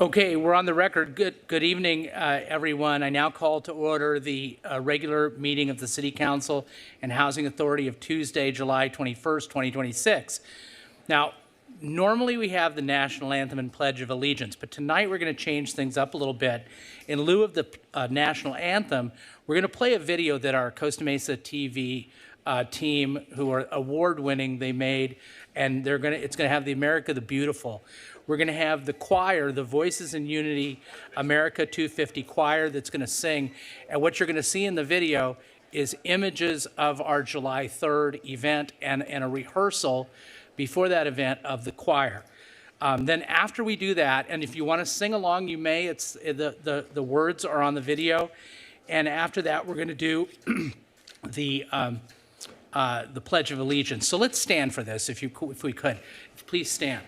Okay, we're on the record. Good evening, everyone. I now call to order the regular meeting of the City Council and Housing Authority of Tuesday, July 21st, 2026. Now, normally we have the national anthem and Pledge of Allegiance, but tonight we're going to change things up a little bit. In lieu of the national anthem, we're going to play a video that our Costa Mesa TV team, who are award-winning, they made, and it's going to have the America the Beautiful. We're going to have the choir, the Voices in Unity America 250 choir that's going to sing. And what you're going to see in the video is images of our July 3rd event and a rehearsal before that event of the choir. Then after we do that, and if you want to sing along, you may. It's the words are on the video. And after that, we're going to do the Pledge of Allegiance. So let's stand for this, if we could. Please stand.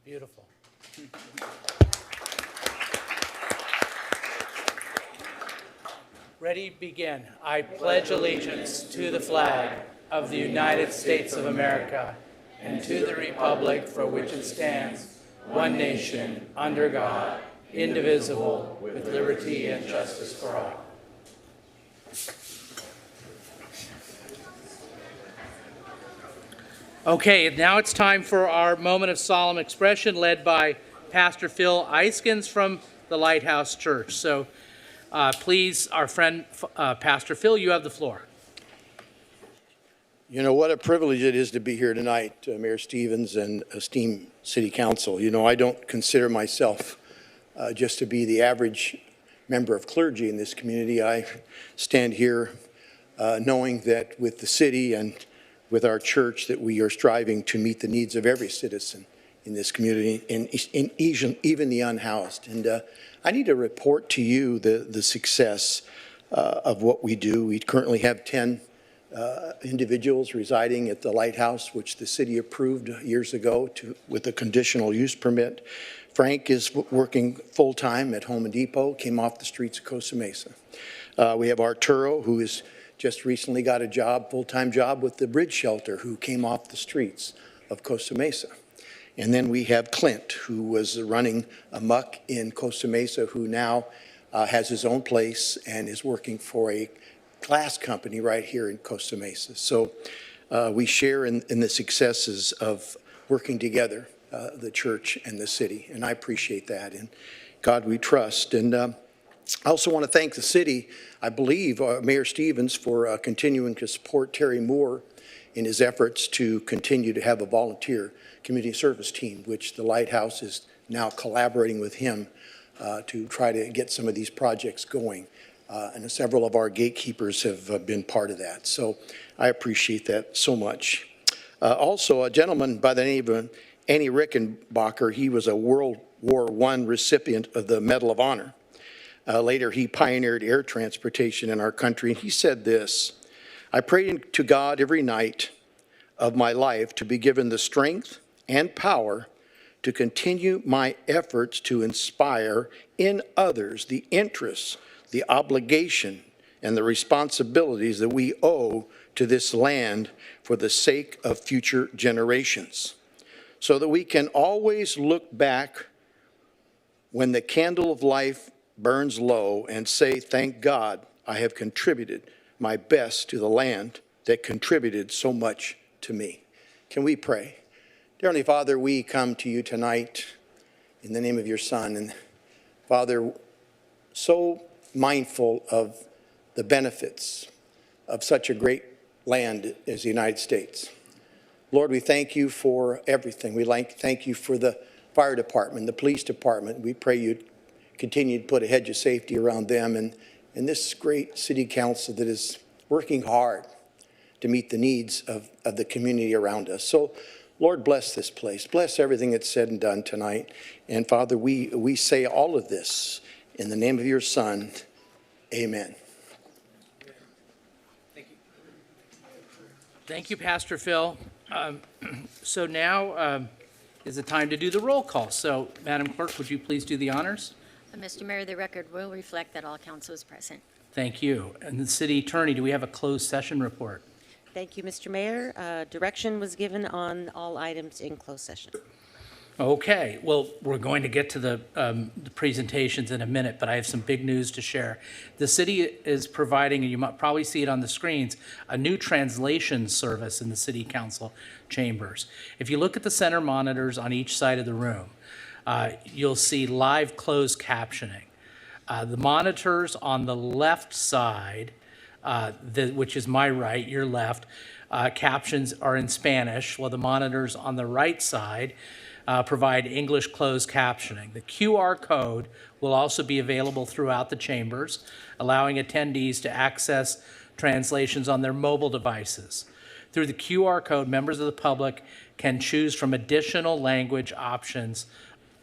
Beautiful. Ready, begin. I pledge allegiance to the flag of the United States of America and to the republic for which it stands, one nation, under God, indivisible, with liberty and justice for all. Okay, now it's time for our moment of solemn expression led by Pastor Phil Eiskens from the Lighthouse Church. So please, our friend Pastor Phil, you have the floor. You know, what a privilege it is to be here tonight, Mayor Stevens and esteemed City Council. You know, I don't consider myself just to be the average member of clergy in this community. I stand here knowing that with the city and with our church that we are striving to meet the needs of every citizen in this community, and even the unhoused. And I need to report to you the success of what we do. We currently have 10 individuals residing at the Lighthouse, which the city approved years ago with a conditional use permit. Frank is working full-time at Home Depot, came off the streets of Costa Mesa. We have Arturo, who is just recently got a full-time job with the Bridge Shelter, who came off the streets of Costa Mesa. And then we have Clint, who was running amok in Costa Mesa, who now has his own place and is working for a glass company right here in Costa Mesa. So we share in the successes of working together, the church and the city, and I appreciate that. And God we trust. And I also want to thank the city, I believe, Mayor Stevens, for continuing to support Terry Moore in his efforts to continue to have a volunteer community service team, which the Lighthouse is now collaborating with him to try to get some of these projects going. And several of our gatekeepers have been part of that. So I appreciate that so much. Also, a gentleman by the name of Annie Rickenbacker, he was a World War I recipient of the Medal of Honor. Later, he pioneered air transportation in our country, and he said this: "I pray to God every night of my life to be given the strength and power to continue my efforts to inspire in others the interests, the obligation, and the responsibilities that we owe to this land for the sake of future generations, so that we can always look back when the candle of life burns low and say, thank God I have contributed my best to the land that contributed so much to me." Can we pray? Dear Heavenly Father, we come to you tonight in the name of your Son. And Father, so mindful of the benefits of such a great land as the United States. Lord, we thank you for everything. We thank you for the fire department, the police department. We pray you continue to put a hedge of safety around them and this great city council that is working hard to meet the needs of the community around us. So, Lord, bless this place. Bless everything that's said and done tonight. And Father, we say all of this in the name of your Son. Amen. Thank you. Thank you, Pastor Phil. So now is the time to do the roll call. So, Madam Clerk, would you please do the honors? Mr. Mayor, the record will reflect that all council is present. Thank you. And the City Attorney, do we have a closed session report? Thank you, Mr. Mayor. Direction was given on all items in closed session. Okay, well, we're going to get to the presentations in a minute, but I have some big news to share. The city is providing, and you might probably see it on the screens, a new translation service in the city council chambers. If you look at the center monitors on each side of the room, you'll see live closed captioning. The monitors on the left side, which is my right, your left, captions are in Spanish, while the monitors on the right side provide English closed captioning. The QR code will also be available throughout the chambers, allowing attendees to access translations on their mobile devices. Through the QR code, members of the public can choose from additional language options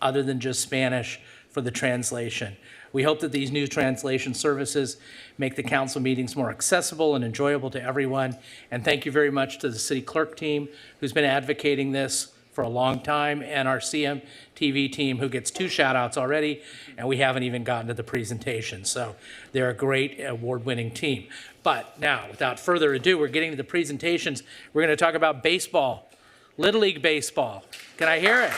other than just Spanish for the translation. We hope that these new translation services make the council meetings more accessible and enjoyable to everyone. And thank you very much to the city clerk team who's been advocating this for a long time, and our CMTV team who gets 2 shout outs already, and we haven't even gotten to the presentation. So they're a great award-winning team. But now, without further ado, we're getting to the presentations. We're going to talk about baseball, Little League baseball. Can I hear it?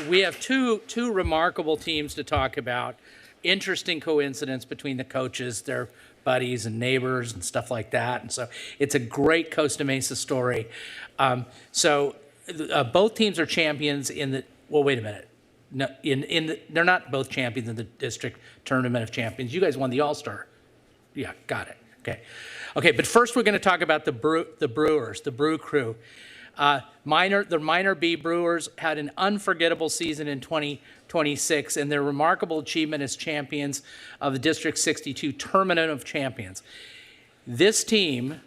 We have two remarkable teams to talk about. Interesting coincidence between the coaches, their buddies and neighbors and stuff like that. And so it's a great Costa Mesa story. Both teams are champions in the, well, wait a minute. No, they're not both champions in the district tournament of champions. You guys won the All-Star. Yeah, got it. Okay, but first we're going to talk about the Brewers, the Brew Crew. The Minor B Brewers had an unforgettable season in 2026, and their remarkable achievement as champions of the District 62 Tournament of Champions. This team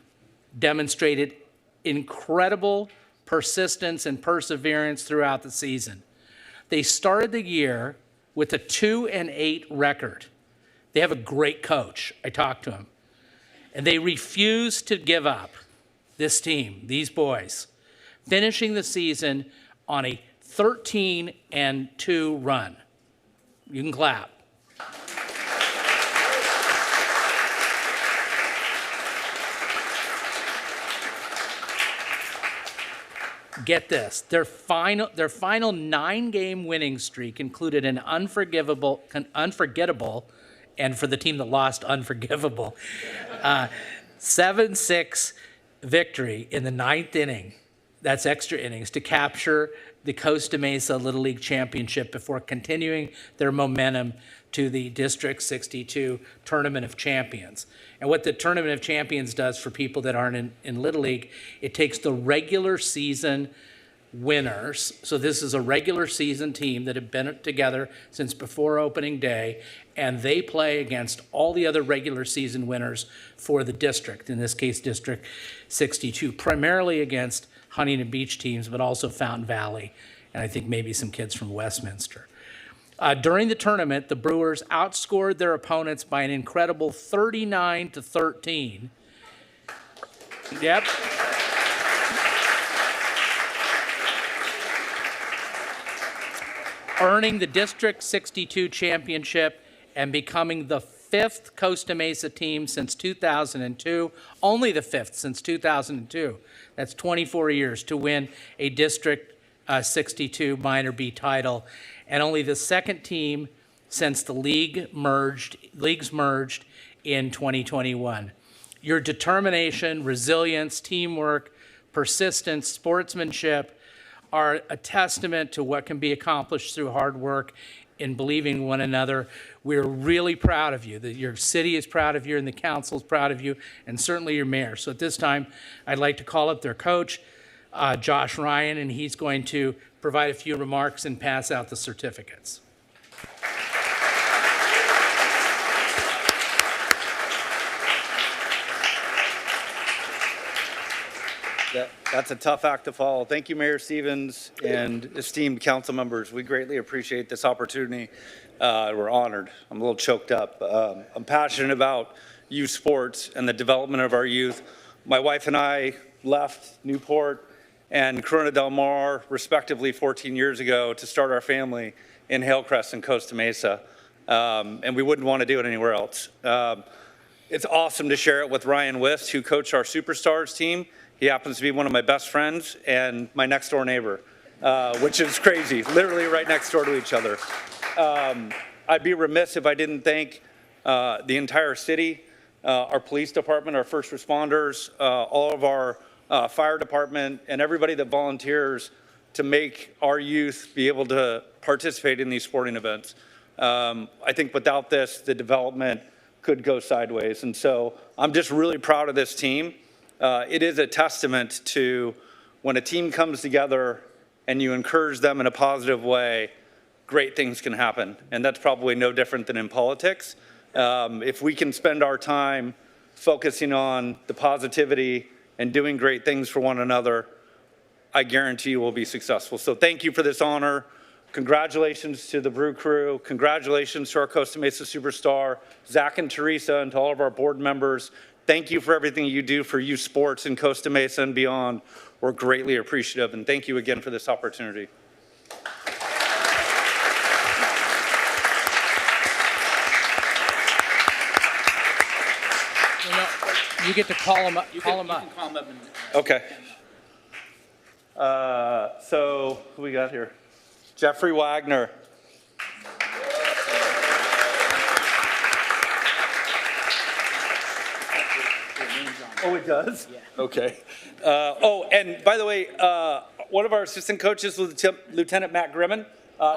demonstrated incredible persistence and perseverance throughout the season. They started the year with a 2-8 record. They have a great coach. I talked to him. And they refused to give up, this team, these boys, finishing the season on a 13-2 run. You can clap. Get this, their final 9-game winning streak included an unforgettable, and for the team that lost, unforgivable, 7-6 victory in the 9th inning. That's extra innings to capture the Costa Mesa Little League Championship before continuing their momentum to the District 62 Tournament of Champions. And what the Tournament of Champions does for people that aren't in Little League, it takes the regular season winners. So this is a regular season team that have been together since before opening day, and they play against all the other regular season winners for the district, in this case, District 62, primarily against Huntington Beach teams, but also Fountain Valley, and I think maybe some kids from Westminster. During the tournament, the Brewers outscored their opponents by an incredible 39-13. Yep. Earning the District 62 championship and becoming the 5th Costa Mesa team since 2002, only the 5th since 2002. That's 24 years to win a District 62 Minor B title, and only the 2nd team since the leagues merged in 2021. Your determination, resilience, teamwork, persistence, sportsmanship are a testament to what can be accomplished through hard work in believing in one another. We're really proud of you. Your city is proud of you, and the council is proud of you, and certainly your mayor. So at this time, I'd like to call up their coach, Josh Ryan, and he's going to provide a few remarks and pass out the certificates. That's a tough act to follow. Thank you, Mayor Stevens and esteemed council members. We greatly appreciate this opportunity. We're honored. I'm a little choked up. I'm passionate about youth sports and the development of our youth. My wife and I left Newport and Corona Del Mar, respectively, 14 years ago to start our family in Hailcrest and Costa Mesa. And we wouldn't want to do it anywhere else. It's awesome to share it with Ryan Wist, who coached our Superstars team. He happens to be one of my best friends and my next door neighbor, which is crazy, literally right next door to each other. I'd be remiss if I didn't thank the entire city, our police department, our first responders, all of our fire department, and everybody that volunteers to make our youth be able to participate in these sporting events. I think without this, the development could go sideways. And so I'm just really proud of this team. It is a testament to when a team comes together and you encourage them in a positive way, great things can happen. And that's probably no different than in politics. If we can spend our time focusing on the positivity and doing great things for one another, I guarantee you we'll be successful. So thank you for this honor. Congratulations to the Brew Crew. Congratulations to our Costa Mesa Superstar, Zach and Teresa, and to all of our board members. Thank you for everything you do for youth sports in Costa Mesa and beyond. We're greatly appreciative, and thank you again for this opportunity. You get to call them up. Call them up. Okay. So who we got here? Jeffrey Wagner. Oh, it does? Yeah. Okay. Oh, and by the way, one of our assistant coaches was Lieutenant Matt Grimman.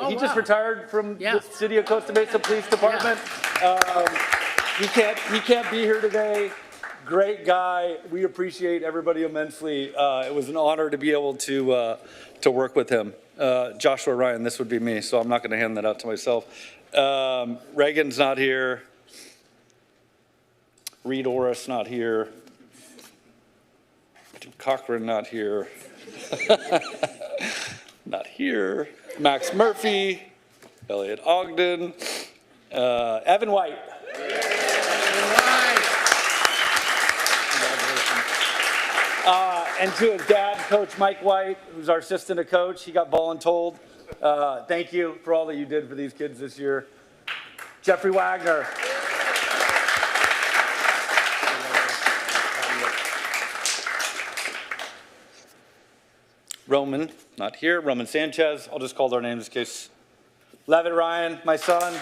He just retired from the City of Costa Mesa Police Department. He can't be here today. Great guy. We appreciate everybody immensely. It was an honor to be able to work with him. Joshua Ryan, this would be me, so I'm not going to hand that out to myself. Reagan's not here. Reed Orris not here. Cochran not here. Not here. Max Murphy. Elliot Ogden. Evan White. And to his dad, Coach Mike White, who's our assistant coach. He got voluntold. Thank you for all that you did for these kids this year. Jeffrey Wagner. Roman, not here, Roman Sanchez. I'll just call their names in case. Levitt Ryan, my son.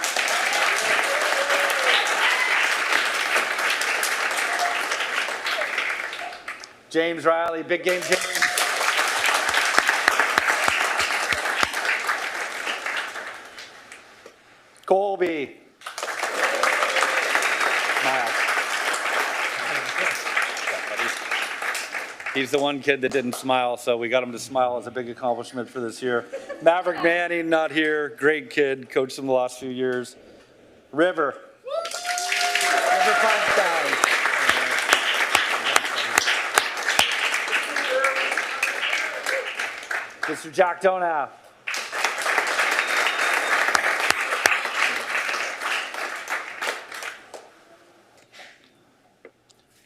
James Riley, big game James. Colby. Miles. He's the one kid that didn't smile, so we got him to smile as a big accomplishment for this year. Maverick Manning, not here. Great kid, coached him the last few years. River. River Feinstein. Mr. Jack Donath.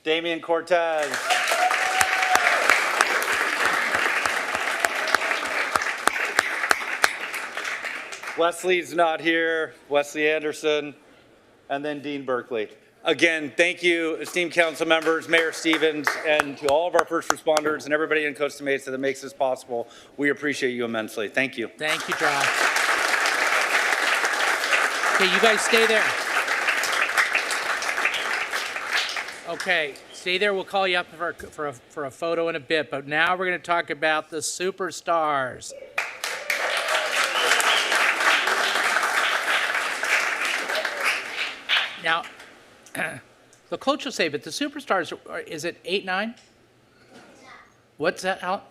Damian Cortez. Wesley's not here. Wesley Anderson. And then Dean Berkeley. Again, thank you, esteemed council members, Mayor Stevens, and to all of our first responders and everybody in Costa Mesa that makes this possible. We appreciate you immensely. Thank you. Thank you, Josh. Okay, you guys stay there. Okay, stay there. We'll call you up for a photo in a bit. But now we're going to talk about the superstars. Now, the coach will say, but the superstars, is it 8, 9? What's that, Al?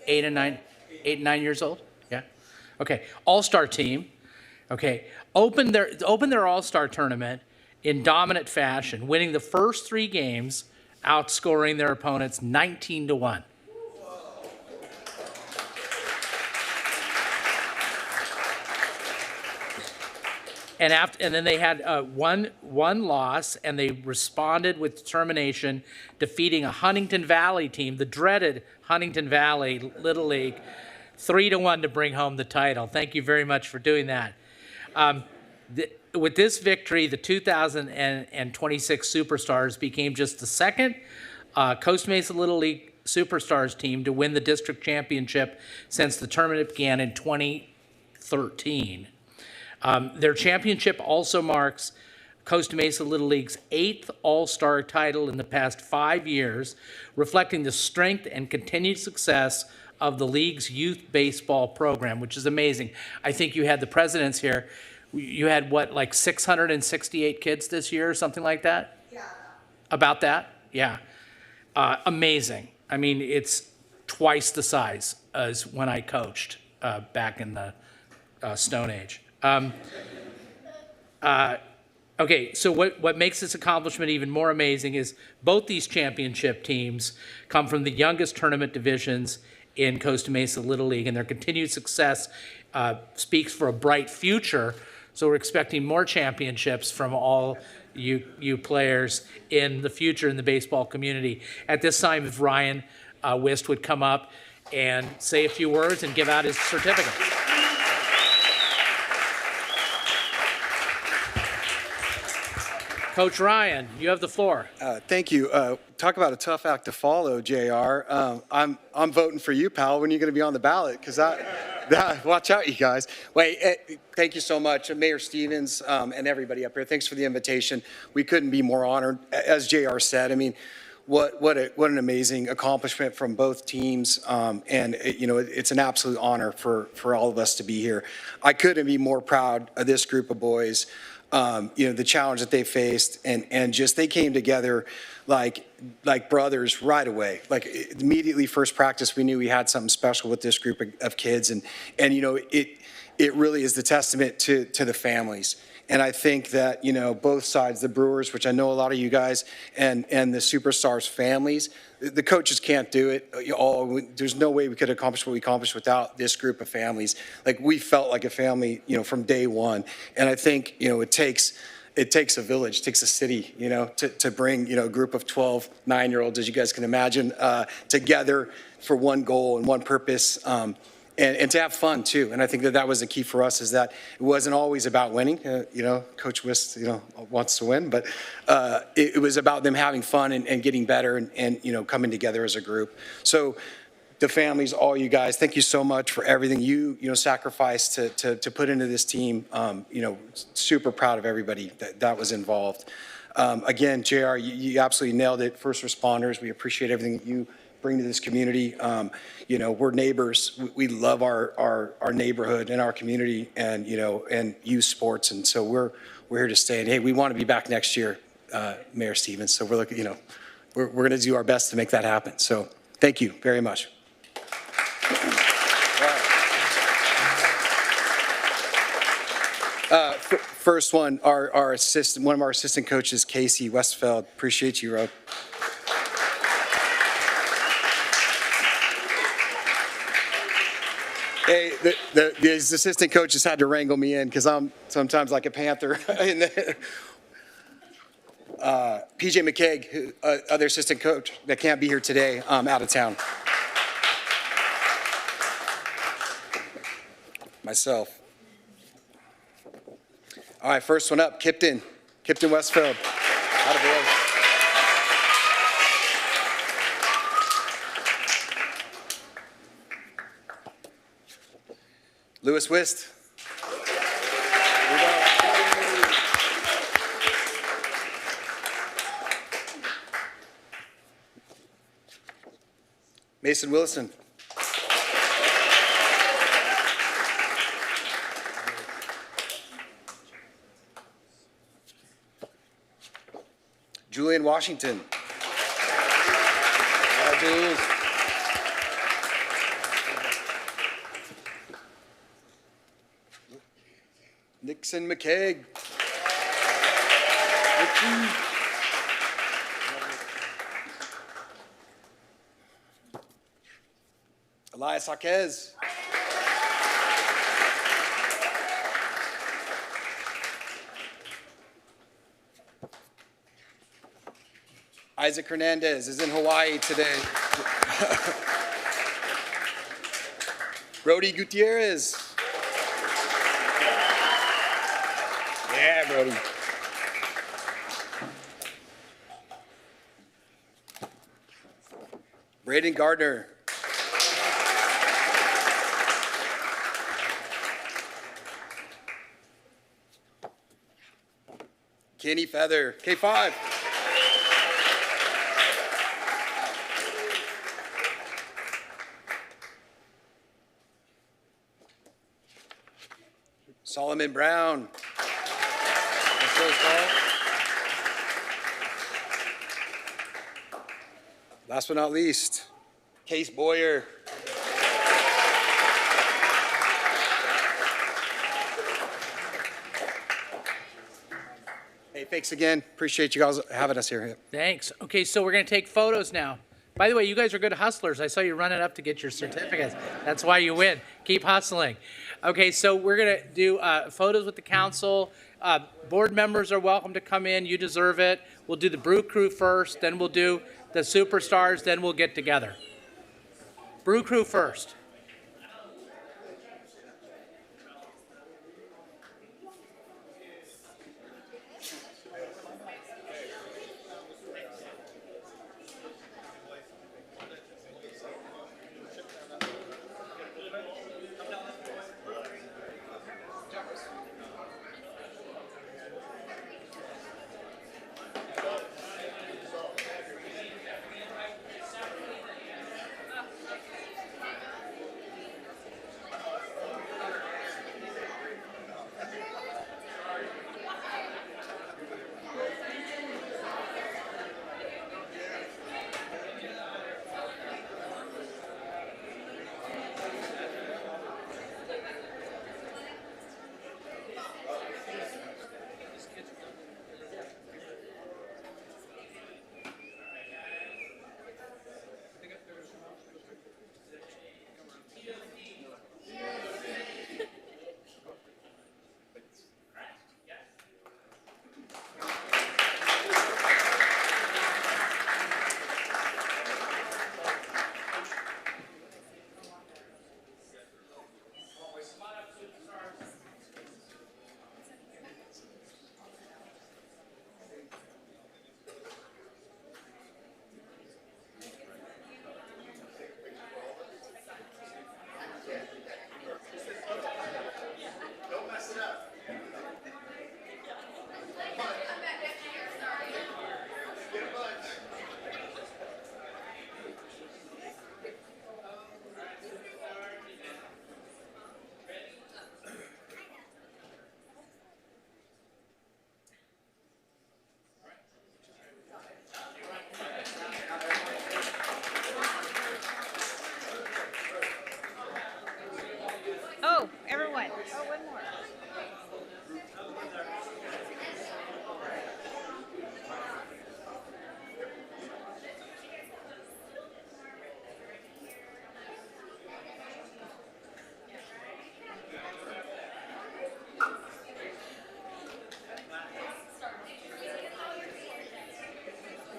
8 and 9. 8 and 9 years old? Yeah. Okay. All-star team. Okay. Opened their all-star tournament in dominant fashion, winning the first 3 games, outscoring their opponents 19-1. And then they had one loss, and they responded with determination, defeating a Huntington Valley team, the dreaded Huntington Valley Little League, 3-1 to bring home the title. Thank you very much for doing that. With this victory, the 2026 Superstars became just the second Costa Mesa Little League Superstars team to win the district championship since the tournament began in 2013. Their championship also marks Costa Mesa Little League's 8th All-Star title in the past 5 years, reflecting the strength and continued success of the league's youth baseball program, which is amazing. I think you had the presidents here. You had, what, like 668 kids this year or something like that? Yeah. About that? Yeah. Amazing. I mean, it's twice the size as when I coached back in the Stone Age. Okay, so what makes this accomplishment even more amazing is both these championship teams come from the youngest tournament divisions in Costa Mesa Little League, and their continued success speaks for a bright future. So we're expecting more championships from all you players in the future in the baseball community. At this time, if Ryan Wist would come up and say a few words and give out his certificate. Coach Ryan, you have the floor. Thank you. Talk about a tough act to follow, JR. I'm voting for you, pal. When are you going to be on the ballot? Because watch out, you guys. Wait, thank you so much, Mayor Stevens and everybody up here. Thanks for the invitation. We couldn't be more honored. As JR said, I mean, what an amazing accomplishment from both teams, and it's an absolute honor for all of us to be here. I couldn't be more proud of this group of boys. The challenge that they faced, and just they came together like brothers right away. Like immediately first practice, we knew we had something special with this group of kids, and it really is the testament to the families. And I think that, both sides, the Brewers, which I know a lot of you guys, and the Superstars families, the coaches can't do it. There's no way we could accomplish what we accomplished without this group of families. Like, we felt like a family, from day one. And I think, it takes a village, it takes a city, to bring, a group of 12 9-year-olds, as you guys can imagine, together for one goal and one purpose. And to have fun too. And I think that was the key for us, is that it wasn't always about winning. Coach Wist, wants to win, but it was about them having fun and getting better and coming together as a group. So the families, all you guys, thank you so much for everything you sacrificed to put into this team. Super proud of everybody that was involved. Again, JR, you absolutely nailed it. First responders, we appreciate everything that you bring to this community. We're neighbors. We love our neighborhood and our community, and youth sports, and so we're here to stay. And hey, we want to be back next year, Mayor Stevens. So we're looking, we're going to do our best to make that happen. So thank you very much. First one, our assistant, one of our assistant coaches, Casey Westfeld. Appreciate you, Rob. Hey, these assistant coaches had to wrangle me in because I'm sometimes like a panther. PJ McKeag, other assistant coach that can't be here today, out of town. Myself. All right, first one up, Kipton Westfield. Attaboy. Lewis Wist. Mason Willison. Julian Washington. Nixon McKeag. Elias Jaquez. Isaac Hernandez is in Hawaii today. Brody Gutierrez. Yeah, Brody. Braden Gardner. Kenny Feather, K5. Solomon Brown. Last but not least, Case Boyer. Hey, thanks again. Appreciate you guys having us here. Thanks. Okay, so we're going to take photos now. By the way, you guys are good hustlers. I saw you running up to get your certificates. That's why you win. Keep hustling. Okay, so we're going to do photos with the council. Board members are welcome to come in. You deserve it. We'll do the Brew Crew first, then we'll do the superstars, then we'll get together. Brew Crew first.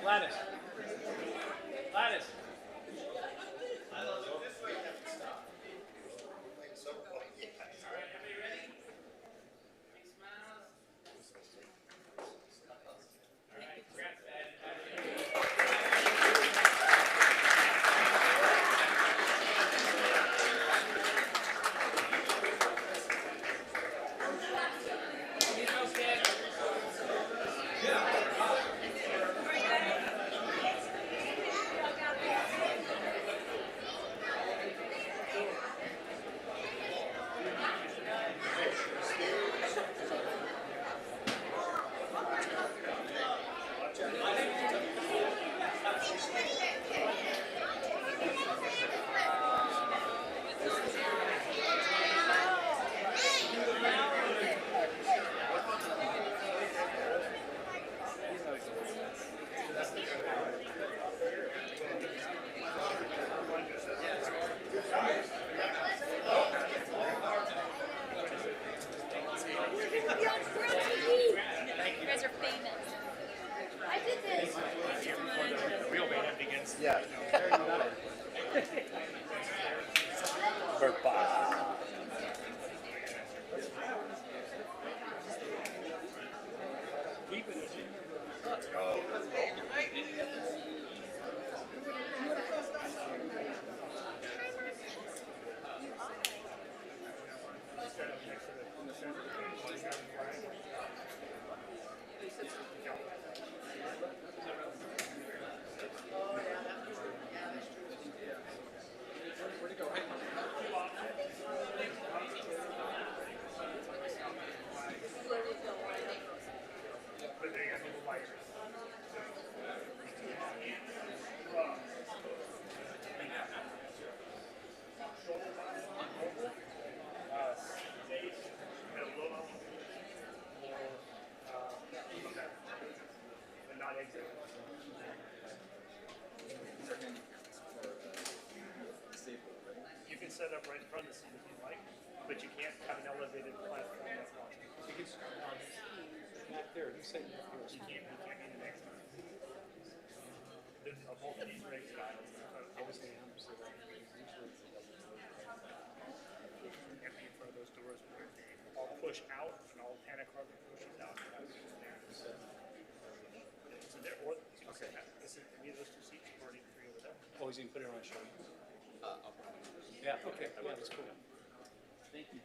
Gladys. Gladys. You guys are famous. I did this. Yeah. You can set up right in front of the seat if you'd like, but you can't have an elevated platform that's launching. Back there, you said you can't be the next one. There's a both of these rig styles. Obviously, I'm so empty in front of those doors where they all push out and all panic carpet pushes out. So there, or okay. This is any of those two seats or any three over there. Oh, he's going to put it on show. Yeah, okay. Yeah, that's cool. Thank you.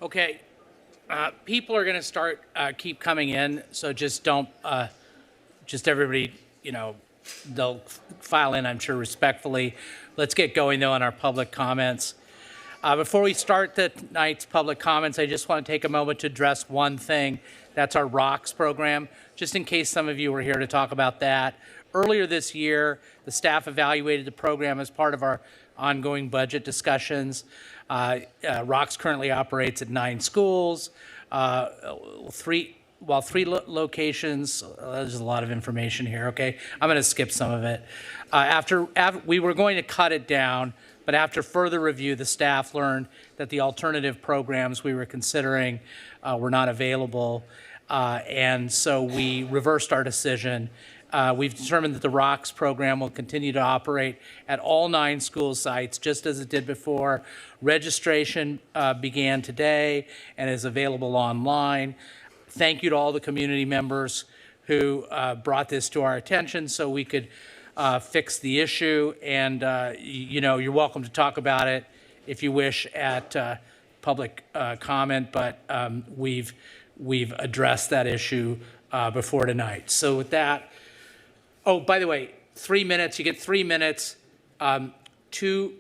Okay, people are going to start keep coming in, so just don't, just everybody, they'll file in, I'm sure, respectfully. Let's get going, though, on our public comments. Before we start tonight's public comments, I just want to take a moment to address one thing. That's our ROCKS program, just in case some of you were here to talk about that. Earlier this year, the staff evaluated the program as part of our ongoing budget discussions. ROCKS currently operates at 9 schools, three locations. There's a lot of information here, okay? I'm going to skip some of it. After we were going to cut it down, but after further review, the staff learned that the alternative programs we were considering were not available, and so we reversed our decision. We've determined that the ROCKS program will continue to operate at all 9 school sites, just as it did before. Registration began today and is available online. Thank you to all the community members who brought this to our attention so we could fix the issue. And, you're welcome to talk about it if you wish at public comment, but we've addressed that issue before tonight. So with that, oh, by the way, 3 minutes. You get 3 minutes. When you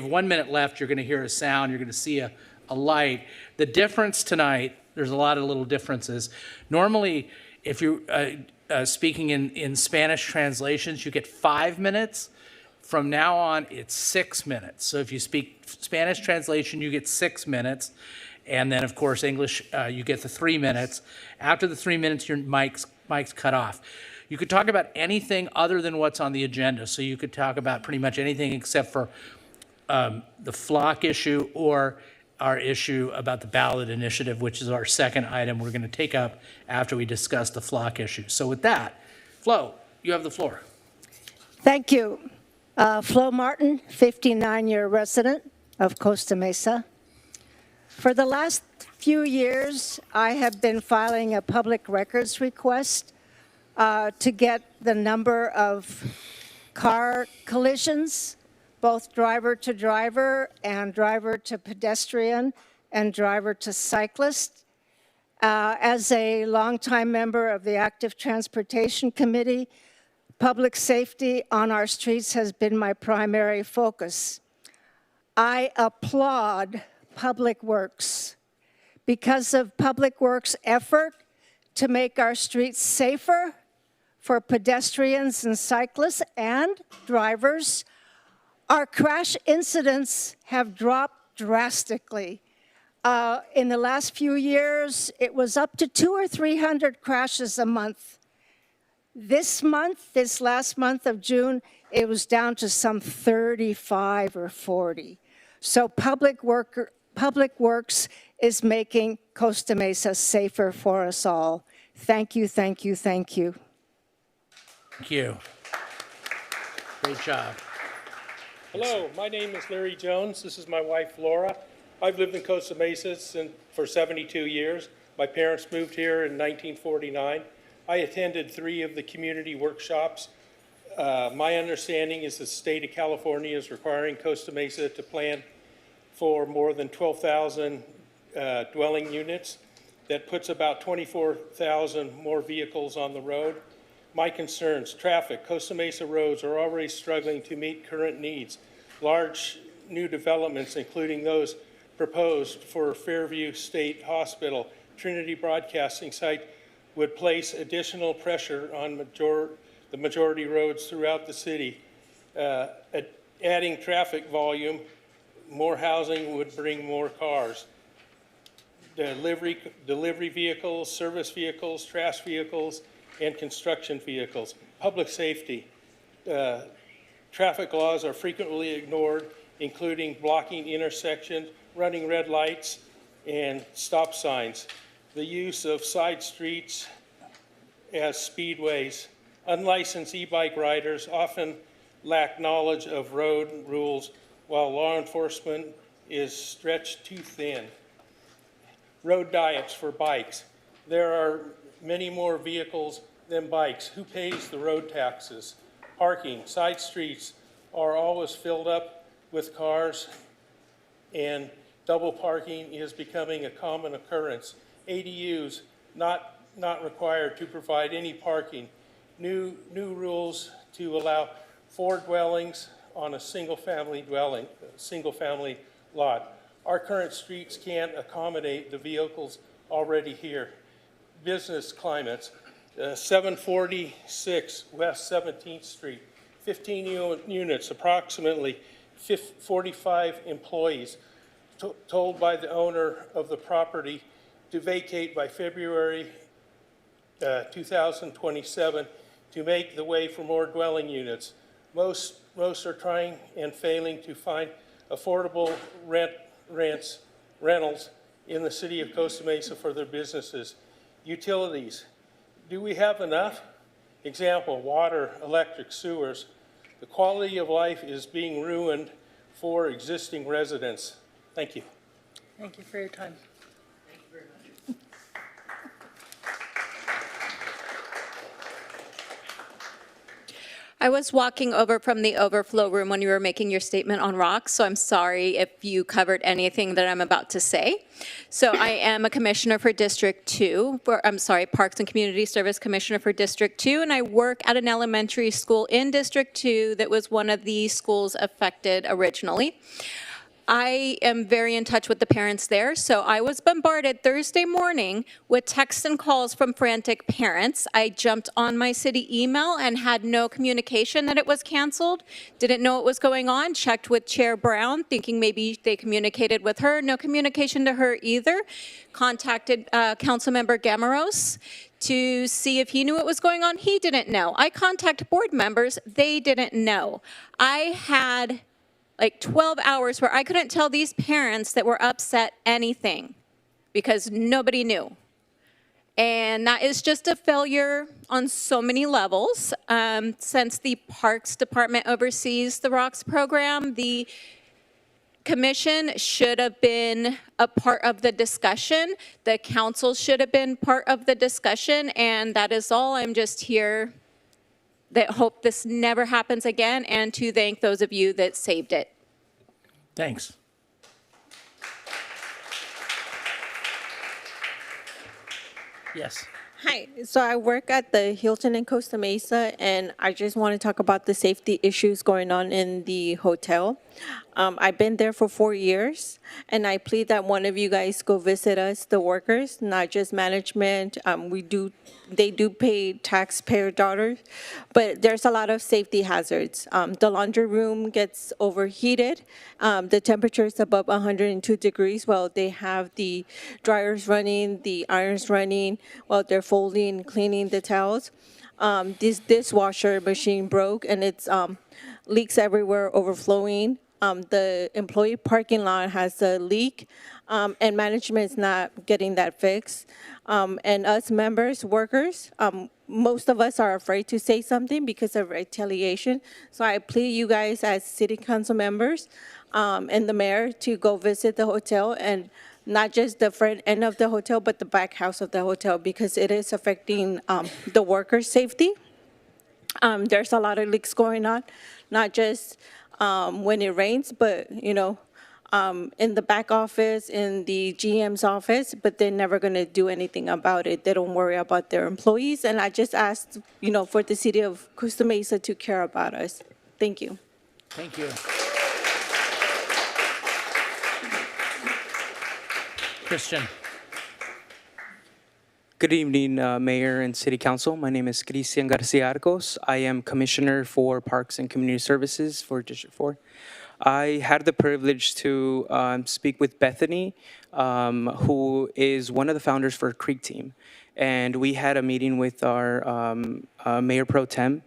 have 1 minute left, you're going to hear a sound. You're going to see a light. The difference tonight, there's a lot of little differences. Normally, if you speaking in Spanish translations, you get 5 minutes. From now on, it's 6 minutes. So if you speak Spanish translation, you get 6 minutes. And then, of course, English, you get the 3 minutes. After the 3 minutes, your mic's cut off. You could talk about anything other than what's on the agenda. So you could talk about pretty much anything except for the flock issue or our issue about the ballot initiative, which is our second item we're going to take up after we discuss the flock issue. So with that, Flo, you have the floor. Thank you. Flo Martin, 59-year resident of Costa Mesa. For the last few years, I have been filing a public records request to get the number of car collisions, both driver to driver and driver to pedestrian and driver to cyclist. As a longtime member of the Active Transportation Committee, public safety on our streets has been my primary focus. I applaud Public Works because of Public Works' effort to make our streets safer for pedestrians and cyclists and drivers. Our crash incidents have dropped drastically. In the last few years, it was up to 200 or 300 crashes a month. This last month of June, it was down to some 35 or 40. So Public Works is making Costa Mesa safer for us all. Thank you, thank you, thank you. Thank you. Great job. Hello, my name is Larry Jones. This is my wife, Laura. I've lived in Costa Mesa for 72 years. My parents moved here in 1949. I attended 3 of the community workshops. My understanding is the state of California is requiring Costa Mesa to plan for more than 12,000 dwelling units. That puts about 24,000 more vehicles on the road. My concerns, traffic. Costa Mesa roads are already struggling to meet current needs. Large new developments, including those proposed for Fairview State Hospital, Trinity Broadcasting site, would place additional pressure on the majority roads throughout the city. Adding traffic volume, more housing would bring more cars. Delivery vehicles, service vehicles, trash vehicles, and construction vehicles. Public safety. Traffic laws are frequently ignored, including blocking intersections, running red lights, and stop signs. The use of side streets as speedways. Unlicensed e-bike riders often lack knowledge of road rules, while law enforcement is stretched too thin. Road diets for bikes. There are many more vehicles than bikes. Who pays the road taxes? Parking, side streets are always filled up with cars, and double parking is becoming a common occurrence. ADUs not required to provide any parking. New rules to allow 4 dwellings on a single family lot. Our current streets can't accommodate the vehicles already here. Business climates, 746 West 17th Street, 15 units, approximately 45 employees, told by the owner of the property to vacate by February 2027 to make the way for more dwelling units. Most are trying and failing to find affordable rentals in the city of Costa Mesa for their businesses. Utilities, do we have enough? Example, water, electric, sewers. The quality of life is being ruined for existing residents. Thank you. Thank you for your time. I was walking over from the overflow room when you were making your statement on rocks, so I'm sorry if you covered anything that I'm about to say. So I am a commissioner for District 2, Parks and Community Service Commissioner for District 2, and I work at an elementary school in District 2 that was one of the schools affected originally. I am very in touch with the parents there, so I was bombarded Thursday morning with texts and calls from frantic parents. I jumped on my city email and had no communication that it was canceled. Didn't know what was going on. Checked with Chair Brown, thinking maybe they communicated with her. No communication to her either. Contacted Councilmember Gamaros to see if he knew what was going on. He didn't know. I contacted board members. They didn't know. I had like 12 hours where I couldn't tell these parents that were upset anything because nobody knew. And that is just a failure on so many levels. Since the Parks Department oversees the ROCKS program, the commission should have been a part of the discussion. The council should have been part of the discussion, and that is all. I'm just here that hope this never happens again and to thank those of you that saved it. Thanks. Yes. Hi, so I work at the Hilton in Costa Mesa, and I just want to talk about the safety issues going on in the hotel. I've been there for 4 years, and I plead that one of you guys go visit us, the workers, not just management. They do pay taxpayer dollars, but there's a lot of safety hazards. The laundry room gets overheated. The temperature is above 102 degrees while they have the dryers running, the irons running, while they're folding, cleaning the towels. This dishwasher machine broke, and it's leaks everywhere, overflowing. The employee parking lot has a leak, and management's not getting that fixed. And us members, workers, most of us are afraid to say something because of retaliation. So I plead you guys as city council members and the mayor to go visit the hotel, and not just the front end of the hotel, but the back house of the hotel, because it is affecting the workers' safety. There's a lot of leaks going on, not just when it rains, but, in the back office, in the GM's office, but they're never going to do anything about it. They don't worry about their employees. And I just asked, for the city of Costa Mesa to care about us. Thank you. Thank you. Christian. Good evening, Mayor and City Council. My name is Cristian Garcia Arcos. I am Commissioner for Parks and Community Services for District 4. I had the privilege to speak with Bethany, who is one of the founders for Creek Team. And we had a meeting with our Mayor Pro Tem,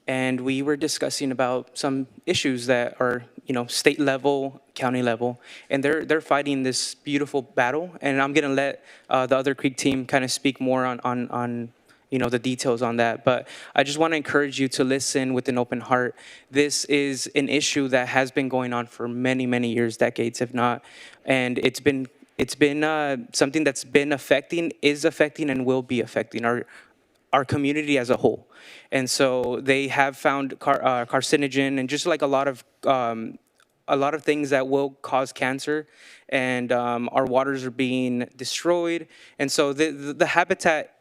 and we were discussing about some issues that are, state level, county level, and they're fighting this beautiful battle. And I'm gonna let the other Creek Team kind of speak more on the details on that. But I just want to encourage you to listen with an open heart. This is an issue that has been going on for many, many years, decades, if not, and it's been something that's been affecting, is affecting, and will be affecting our community as a whole. And so they have found carcinogen and just like a lot of things that will cause cancer, and our waters are being destroyed. And so the habitat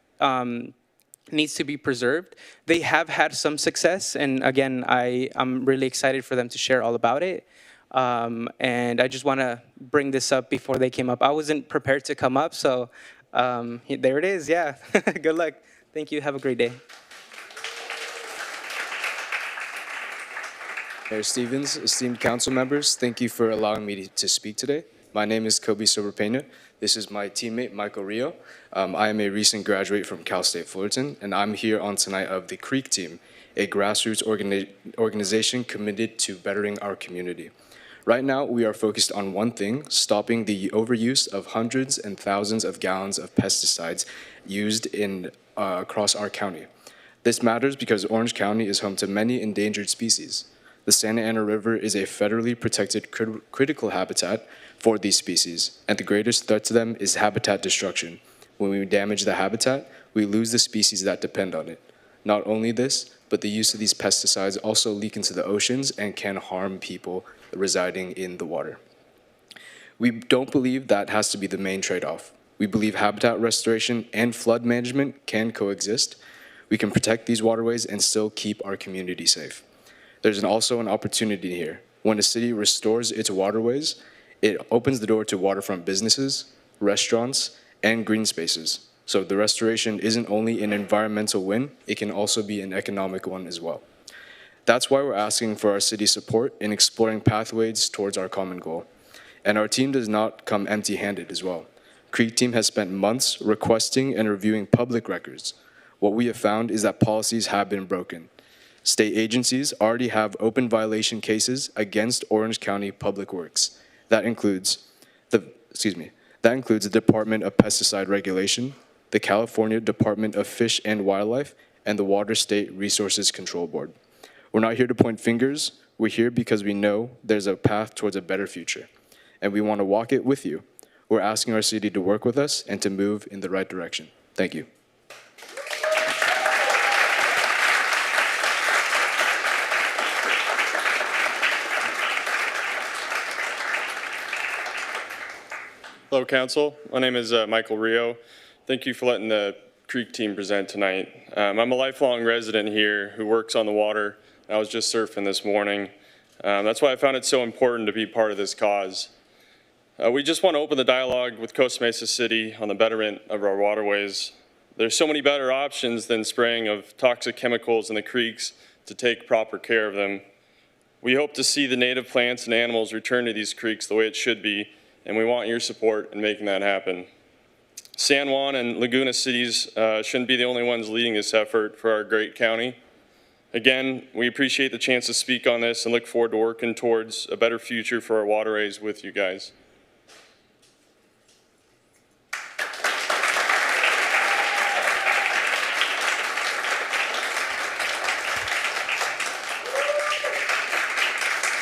needs to be preserved. They have had some success, and again, I'm really excited for them to share all about it. And I just want to bring this up before they came up. I wasn't prepared to come up, so there it is. Yeah, good luck. Thank you. Have a great day. Mayor Stevens, esteemed council members, thank you for allowing me to speak today. My name is Kobe Soberpena. This is my teammate, Michael Rio. I am a recent graduate from Cal State Fullerton, and I'm here on tonight of the Creek Team, a grassroots organization committed to bettering our community. Right now, we are focused on one thing: stopping the overuse of hundreds and thousands of gallons of pesticides used across our county. This matters because Orange County is home to many endangered species. The Santa Ana River is a federally protected critical habitat for these species, and the greatest threat to them is habitat destruction. When we damage the habitat, we lose the species that depend on it. Not only this, but the use of these pesticides also leak into the oceans and can harm people residing in the water. We don't believe that has to be the main trade-off. We believe habitat restoration and flood management can coexist. We can protect these waterways and still keep our community safe. There's also an opportunity here. When a city restores its waterways, It opens the door to waterfront businesses, restaurants, and green spaces. So the restoration isn't only an environmental win, it can also be an economic one as well. That's why we're asking for our city's support in exploring pathways towards our common goal. And our team does not come empty-handed as well. Creek team has spent months requesting and reviewing public records. What we have found is that policies have been broken. State agencies already have open violation cases against Orange County Public Works. That includes the Department of Pesticide Regulation, the California Department of Fish and Wildlife, and the Water State Resources Control Board. We're not here to point fingers. We're here because we know there's a path towards a better future, and we want to walk it with you. We're asking our city to work with us and to move in the right direction. Thank you. Hello, Council. My name is Michael Rio. Thank you for letting the Creek team present tonight. I'm a lifelong resident here who works on the water. I was just surfing this morning. That's why I found it so important to be part of this cause. We just want to open the dialogue with Costa Mesa City on the betterment of our waterways. There's so many better options than spraying of toxic chemicals in the creeks to take proper care of them. We hope to see the native plants and animals return to these creeks the way it should be, and we want your support in making that happen. San Juan and Laguna cities shouldn't be the only ones leading this effort for our great county. Again, we appreciate the chance to speak on this and look forward to working towards a better future for our waterways with you guys.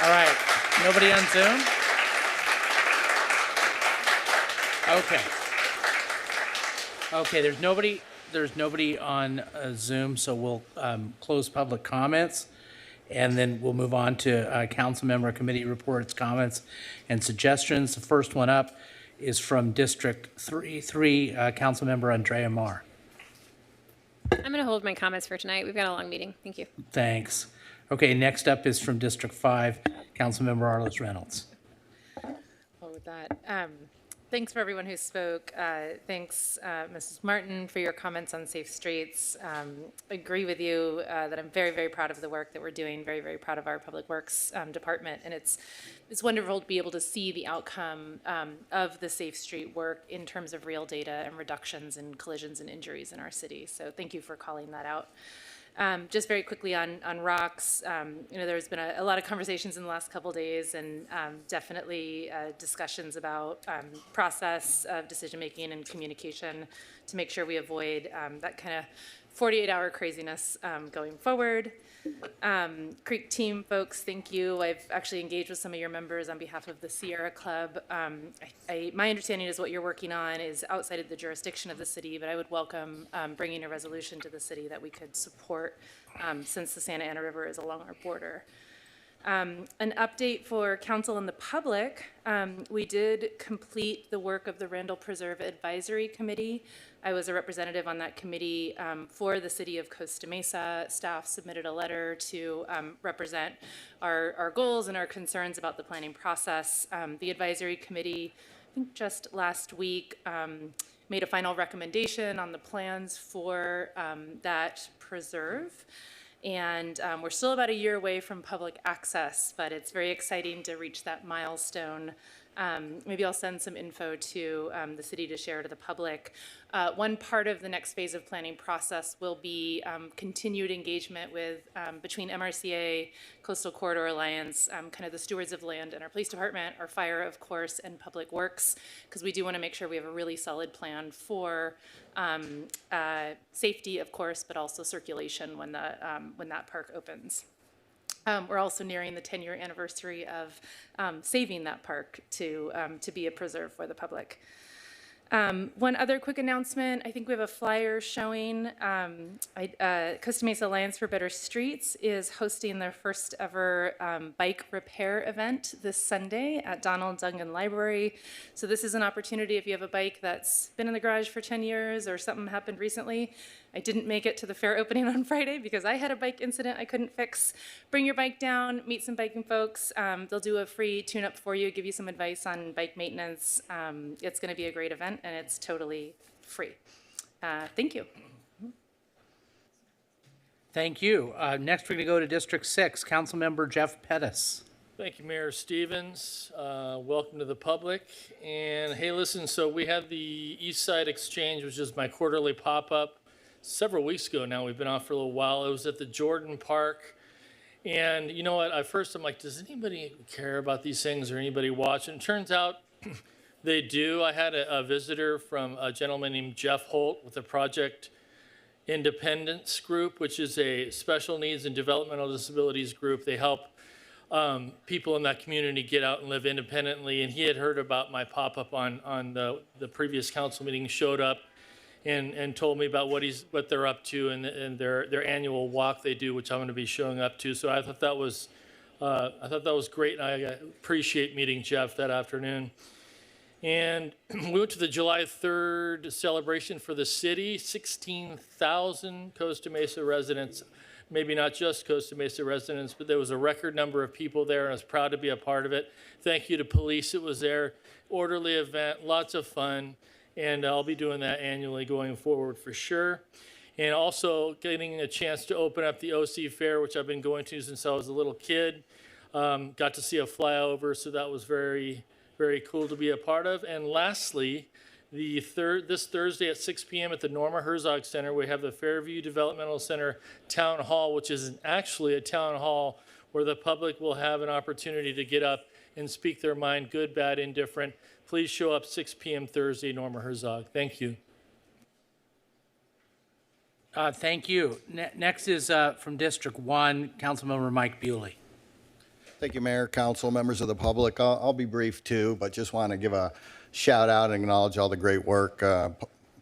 All right, nobody on Zoom? Okay. Okay, there's nobody on Zoom, so we'll close public comments, and then we'll move on to council member committee reports, comments, and suggestions. The first one up is from District 3, council member Andrea Marr. I'm going to hold my comments for tonight. We've got a long meeting. Thank you. Thanks. Okay, next up is from District 5, council member Arliss Reynolds. Well, with that, thanks for everyone who spoke. Thanks, Mrs. Martin, for your comments on safe streets. I agree with you that I'm very, very proud of the work that we're doing, very, very proud of our Public Works Department. And it's wonderful to be able to see the outcome of the safe street work in terms of real data and reductions in collisions and injuries in our city. So thank you for calling that out. Just very quickly on rocks, there's been a lot of conversations in the last couple of days, and definitely discussions about process of decision-making and communication to make sure we avoid that kind of 48-hour craziness going forward. Creek team folks, thank you. I've actually engaged with some of your members on behalf of the Sierra Club. My understanding is what you're working on is outside of the jurisdiction of the city, but I would welcome bringing a resolution to the city that we could support since the Santa Ana River is along our border. An update for council and the public. We did complete the work of the Randall Preserve Advisory Committee. I was a representative on that committee for the city of Costa Mesa. Staff submitted a letter to represent our goals and our concerns about the planning process. The advisory committee, I think just last week, made a final recommendation on the plans for that preserve. And we're still about a year away from public access, but it's very exciting to reach that milestone. Maybe I'll send some info to the city to share to the public. One part of the next phase of planning process will be continued engagement with between MRCA, Coastal Corridor Alliance, kind of the stewards of land and our police department, our fire, of course, and public works, because we do want to make sure we have a really solid plan for safety, of course, but also circulation when that park opens. We're also nearing the 10-year anniversary of saving that park to be a preserve for the public. One other quick announcement, I think we have a flyer showing. Costa Mesa Alliance for Better Streets is hosting their first ever bike repair event this Sunday at Donald Dungan Library. So this is an opportunity if you have a bike that's been in the garage for 10 years or something happened recently. I didn't make it to the fair opening on Friday because I had a bike incident I couldn't fix. Bring your bike down, meet some biking folks. They'll do a free tune-up for you, give you some advice on bike maintenance. It's going to be a great event, and it's totally free. Thank you. Thank you. Next, we're going to go to District 6, Councilmember Jeff Pettis. Thank you, Mayor Stevens. Welcome to the public. And hey, listen, so we had the East Side Exchange, which is my quarterly pop-up. Several weeks ago now, we've been off for a little while. It was at the Jordan Park. And you know what, at first I'm like, does anybody care about these things or anybody watch? And it turns out they do. I had a visitor from a gentleman named Jeff Holt with the Project Independence Group, which is a special needs and developmental disabilities group. They help people in that community get out and live independently. And he had heard about my pop-up on the previous council meeting, showed up and told me about what they're up to and their annual walk they do, which I'm going to be showing up to. So I thought that was great, and I appreciate meeting Jeff that afternoon. And we went to the July 3rd celebration for the city. 16,000 Costa Mesa residents, maybe not just Costa Mesa residents, but there was a record number of people there, and I was proud to be a part of it. Thank you to police that was there. Orderly event, lots of fun. And I'll be doing that annually going forward for sure. And also getting a chance to open up the OC Fair, which I've been going to since I was a little kid. Got to see a flyover, so that was very, very cool to be a part of. And lastly, this Thursday at 6 p.m. at the Norma Herzog Center, we have the Fairview Developmental Center Town Hall, which is actually a town hall where the public will have an opportunity to get up and speak their mind, good, bad, indifferent. Please show up 6 p.m. Thursday, Norma Herzog. Thank you. Thank you. Next is from District 1, Councilmember Mike Bewley. Thank you, Mayor, Council, members of the public. I'll be brief too, but just want to give a shout out and acknowledge all the great work,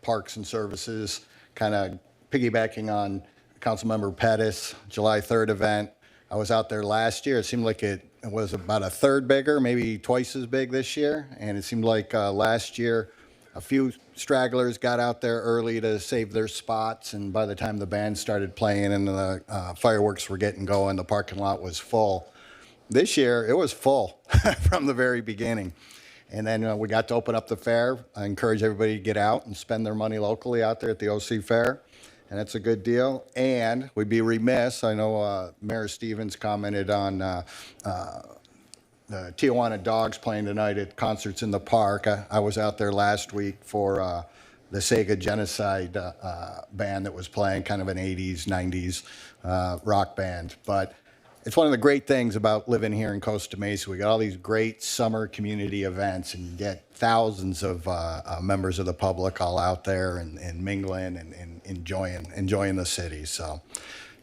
Parks and Services, kind of piggybacking on Councilmember Pettis, July 3rd event. I was out there last year. It seemed like it was about a third bigger, maybe twice as big this year. And it seemed like last year, a few stragglers got out there early to save their spots. And by the time the band started playing and the fireworks were getting going, the parking lot was full. This year, it was full from the very beginning. And then we got to open up the fair. I encourage everybody to get out and spend their money locally out there at the OC Fair. And that's a good deal. And we'd be remiss, I know Mayor Stevens commented on the Tijuana Dogs playing tonight at Concerts in the Park. I was out there last week for the Sega Genocide band that was playing, kind of an 80s, 90s rock band. But it's one of the great things about living here in Costa Mesa. We got all these great summer community events, and you get thousands of members of the public all out there and mingling and enjoying the city. So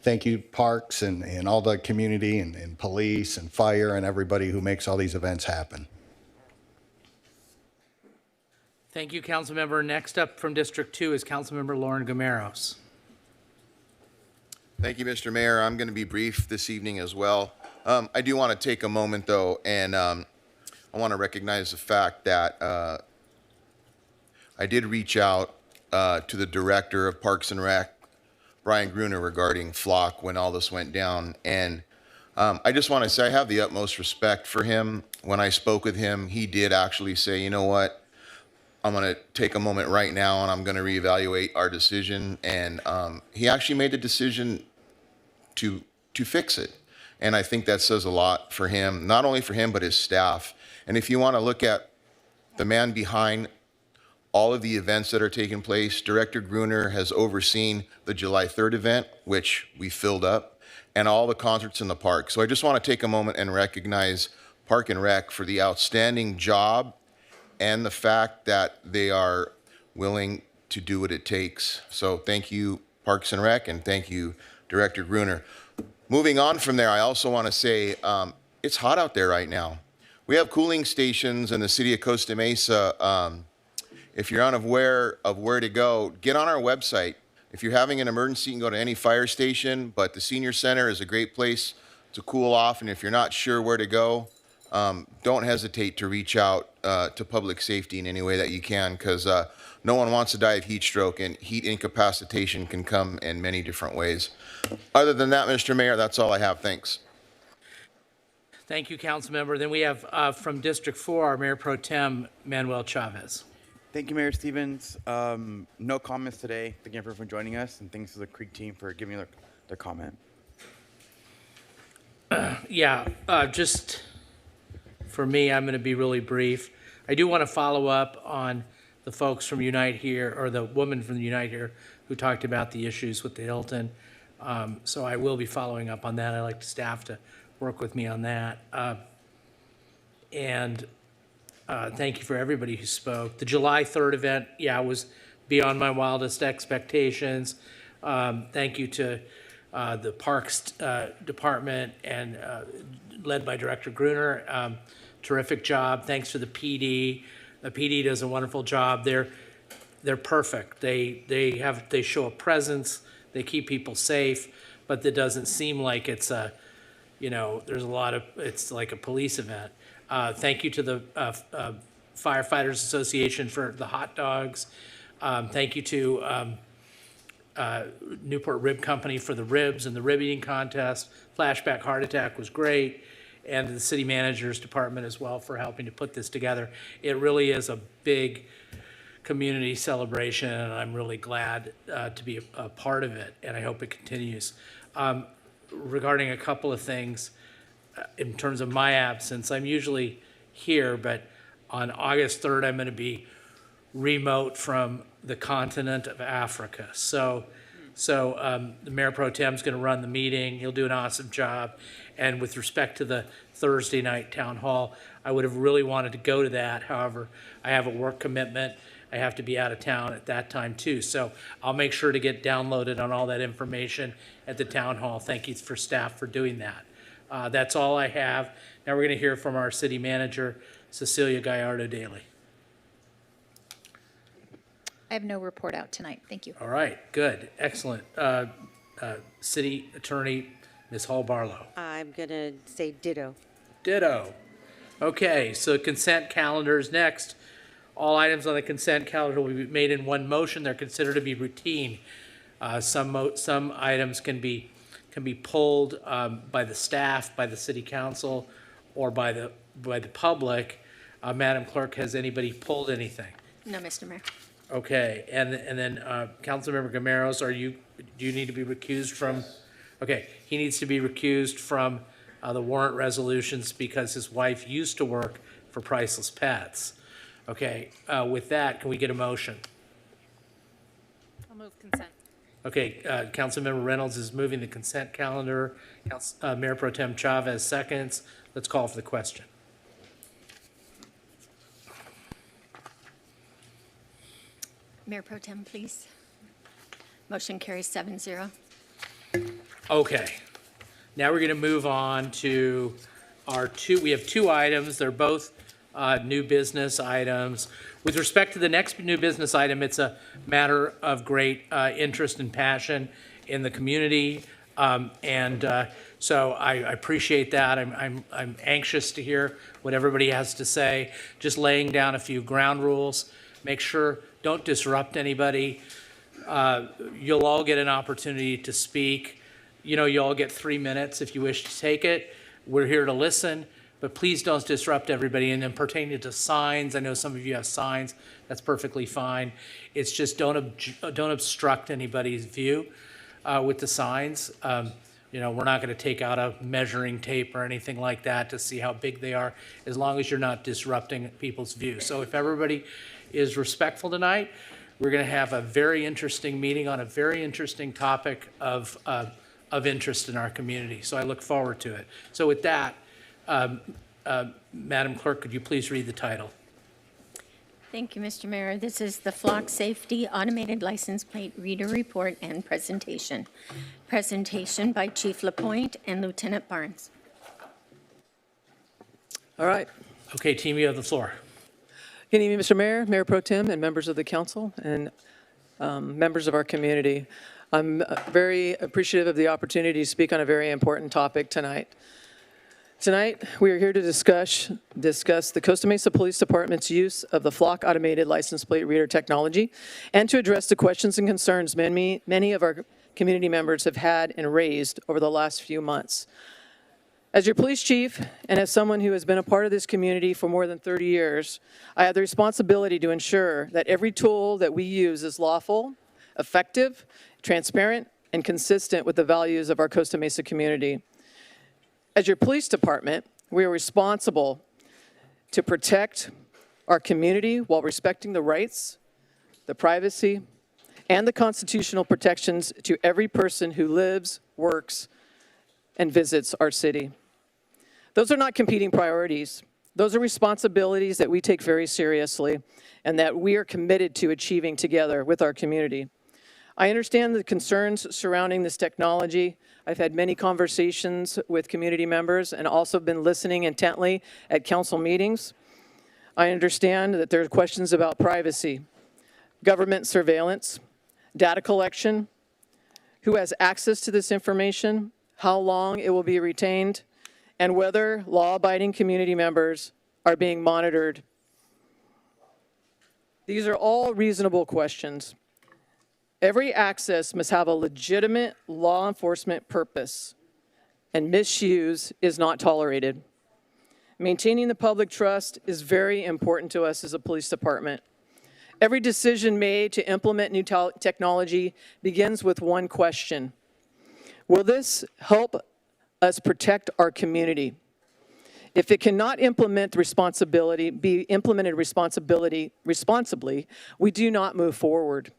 thank you, Parks and all the community and police and fire and everybody who makes all these events happen. Thank you, Councilmember. Next up from District 2 is Councilmember Lauren Gameros. Thank you, Mr. Mayor. I'm going to be brief this evening as well. I do want to take a moment, though, and I want to recognize the fact that I did reach out to the Director of Parks and Rec, Brian Gruner, regarding Flock when all this went down. And I just want to say I have the utmost respect for him. When I spoke with him, he did actually say, you know what, I'm going to take a moment right now and I'm going to reevaluate our decision. And he actually made the decision to fix it. And I think that says a lot for him, not only for him, but his staff. And if you want to look at the man behind all of the events that are taking place, Director Gruner has overseen the July 3rd event, which we filled up, and all the concerts in the park. So I just want to take a moment and recognize Park and Rec for the outstanding job and the fact that they are willing to do what it takes. So thank you, Parks and Rec, and thank you, Director Gruner. Moving on from there, I also want to say it's hot out there right now. We have cooling stations in the city of Costa Mesa if you're unaware of where to go, get on our website. If you're having an emergency, you can go to any fire station, but the senior center is a great place to cool off. And if you're not sure where to go, don't hesitate to reach out to public safety in any way that you can, because no one wants to die of heat stroke, and heat incapacitation can come in many different ways. Other than that, Mr. Mayor, that's all I have. Thanks. Thank you, Councilmember. Then we have from District 4, our Mayor Pro Tem, Manuel Chavez. Thank you, Mayor Stevens. No comments today. Thank you everyone for joining us, and thanks to the Creek team for giving their comment. Just for me, I'm going to be really brief. I do want to follow up on the folks from Unite Here, or the woman from Unite Here, who talked about the issues with the Hilton. So I will be following up on that. I'd like the staff to work with me on that. Thank you for everybody who spoke. The July 3rd event, was beyond my wildest expectations. Thank you to the Parks Department and led by Director Gruner. Terrific job. Thanks to the PD. The PD does a wonderful job. They're perfect. They show a presence. They keep people safe, but it doesn't seem like it's it's like a police event. Thank you to the Firefighters Association for the hot dogs. Thank you to Newport Rib Company for the ribs and the rib eating contest. Flashback Heart Attack was great. And the City Manager's Department as well for helping to put this together. It really is a big community celebration, and I'm really glad to be a part of it, and I hope it continues. Regarding a couple of things, in terms of my absence, I'm usually here, but on August 3rd, I'm going to be remote from the continent of Africa. So the Mayor Pro Tem is going to run the meeting. He'll do an awesome job. And with respect to the Thursday night town hall, I would have really wanted to go to that. However, I have a work commitment. I have to be out of town at that time too. So I'll make sure to get downloaded on all that information at the town hall. Thank you for staff for doing that. That's all I have. Now we're going to hear from our city manager, Cecilia Gallardo-Daly. I have no report out tonight. Thank you. All right, good, excellent. City Attorney, Ms. Hall Barlow. I'm going to say ditto. Ditto. Okay, so consent calendar is next. All items on the consent calendar will be made in one motion. They're considered to be routine. Some items can be pulled by the staff, by the city council, or by the public. Madam Clerk, has anybody pulled anything? No, Mr. Mayor. Okay, and then Councilmember Gameros, do you need to be recused from? Okay, he needs to be recused from the warrant resolutions because his wife used to work for Priceless Pets. Okay, with that, can we get a motion? I'll move consent. Okay, Councilmember Reynolds is moving the consent calendar. Mayor Pro Tem Chavez seconds. Let's call for the question. Mayor Pro Tem, please. Motion carries 7-0. Okay, now we're going to move on to we have two items. They're both new business items. With respect to the next new business item, it's a matter of great interest and passion in the community. So I appreciate that. I'm anxious to hear what everybody has to say. Just laying down a few ground rules. Make sure, don't disrupt anybody. You'll all get an opportunity to speak. You all get 3 minutes if you wish to take it. We're here to listen, but please don't disrupt everybody. And then pertaining to signs, I know some of you have signs. That's perfectly fine. It's just don't obstruct anybody's view with the signs. We're not going to take out a measuring tape or anything like that to see how big they are, as long as you're not disrupting people's view. So if everybody is respectful tonight, we're going to have a very interesting meeting on a very interesting topic of interest in our community. So I look forward to it. So with that, Madam Clerk, could you please read the title? Thank you, Mr. Mayor. This is the Flock Safety Automated License Plate Reader Report and Presentation. Presentation by Chief LaPointe and Lieutenant Barnes. All right. Okay, team, you have the floor. Good evening, Mr. Mayor, Mayor Pro Tem, and members of the council, and members of our community. I'm very appreciative of the opportunity to speak on a very important topic tonight. Tonight, we are here to discuss the Costa Mesa Police Department's use of the Flock automated license plate reader technology and to address the questions and concerns many of our community members have had and raised over the last few months. As your police chief and as someone who has been a part of this community for more than 30 years, I have the responsibility to ensure that every tool that we use is lawful, effective, transparent, and consistent with the values of our Costa Mesa community. As your police department, we are responsible to protect our community while respecting the rights, the privacy, and the constitutional protections to every person who lives, works, and visits our city. Those are not competing priorities. Those are responsibilities that we take very seriously and that we are committed to achieving together with our community. I understand the concerns surrounding this technology. I've had many conversations with community members and also been listening intently at council meetings. I understand that there are questions about privacy, government surveillance, data collection, who has access to this information, how long it will be retained, and whether law-abiding community members are being monitored. These are all reasonable questions. Every access must have a legitimate law enforcement purpose, and misuse is not tolerated. Maintaining the public trust is very important to us as a police department. Every decision made to implement new technology begins with one question. Will this help us protect our community? If it cannot be implemented responsibly, we do not move forward.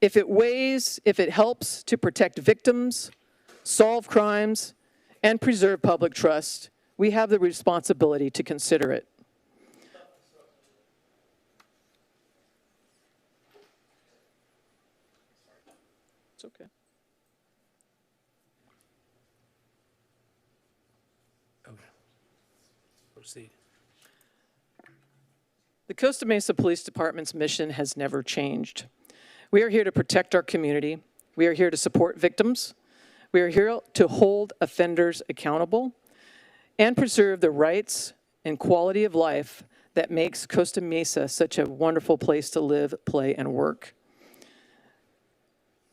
If it helps to protect victims, solve crimes, and preserve public trust, we have the responsibility to consider it. It's okay. Proceed. The Costa Mesa Police Department's mission has never changed. We are here to protect our community. We are here to support victims. We are here to hold offenders accountable and preserve the rights and quality of life that makes Costa Mesa such a wonderful place to live, play, and work.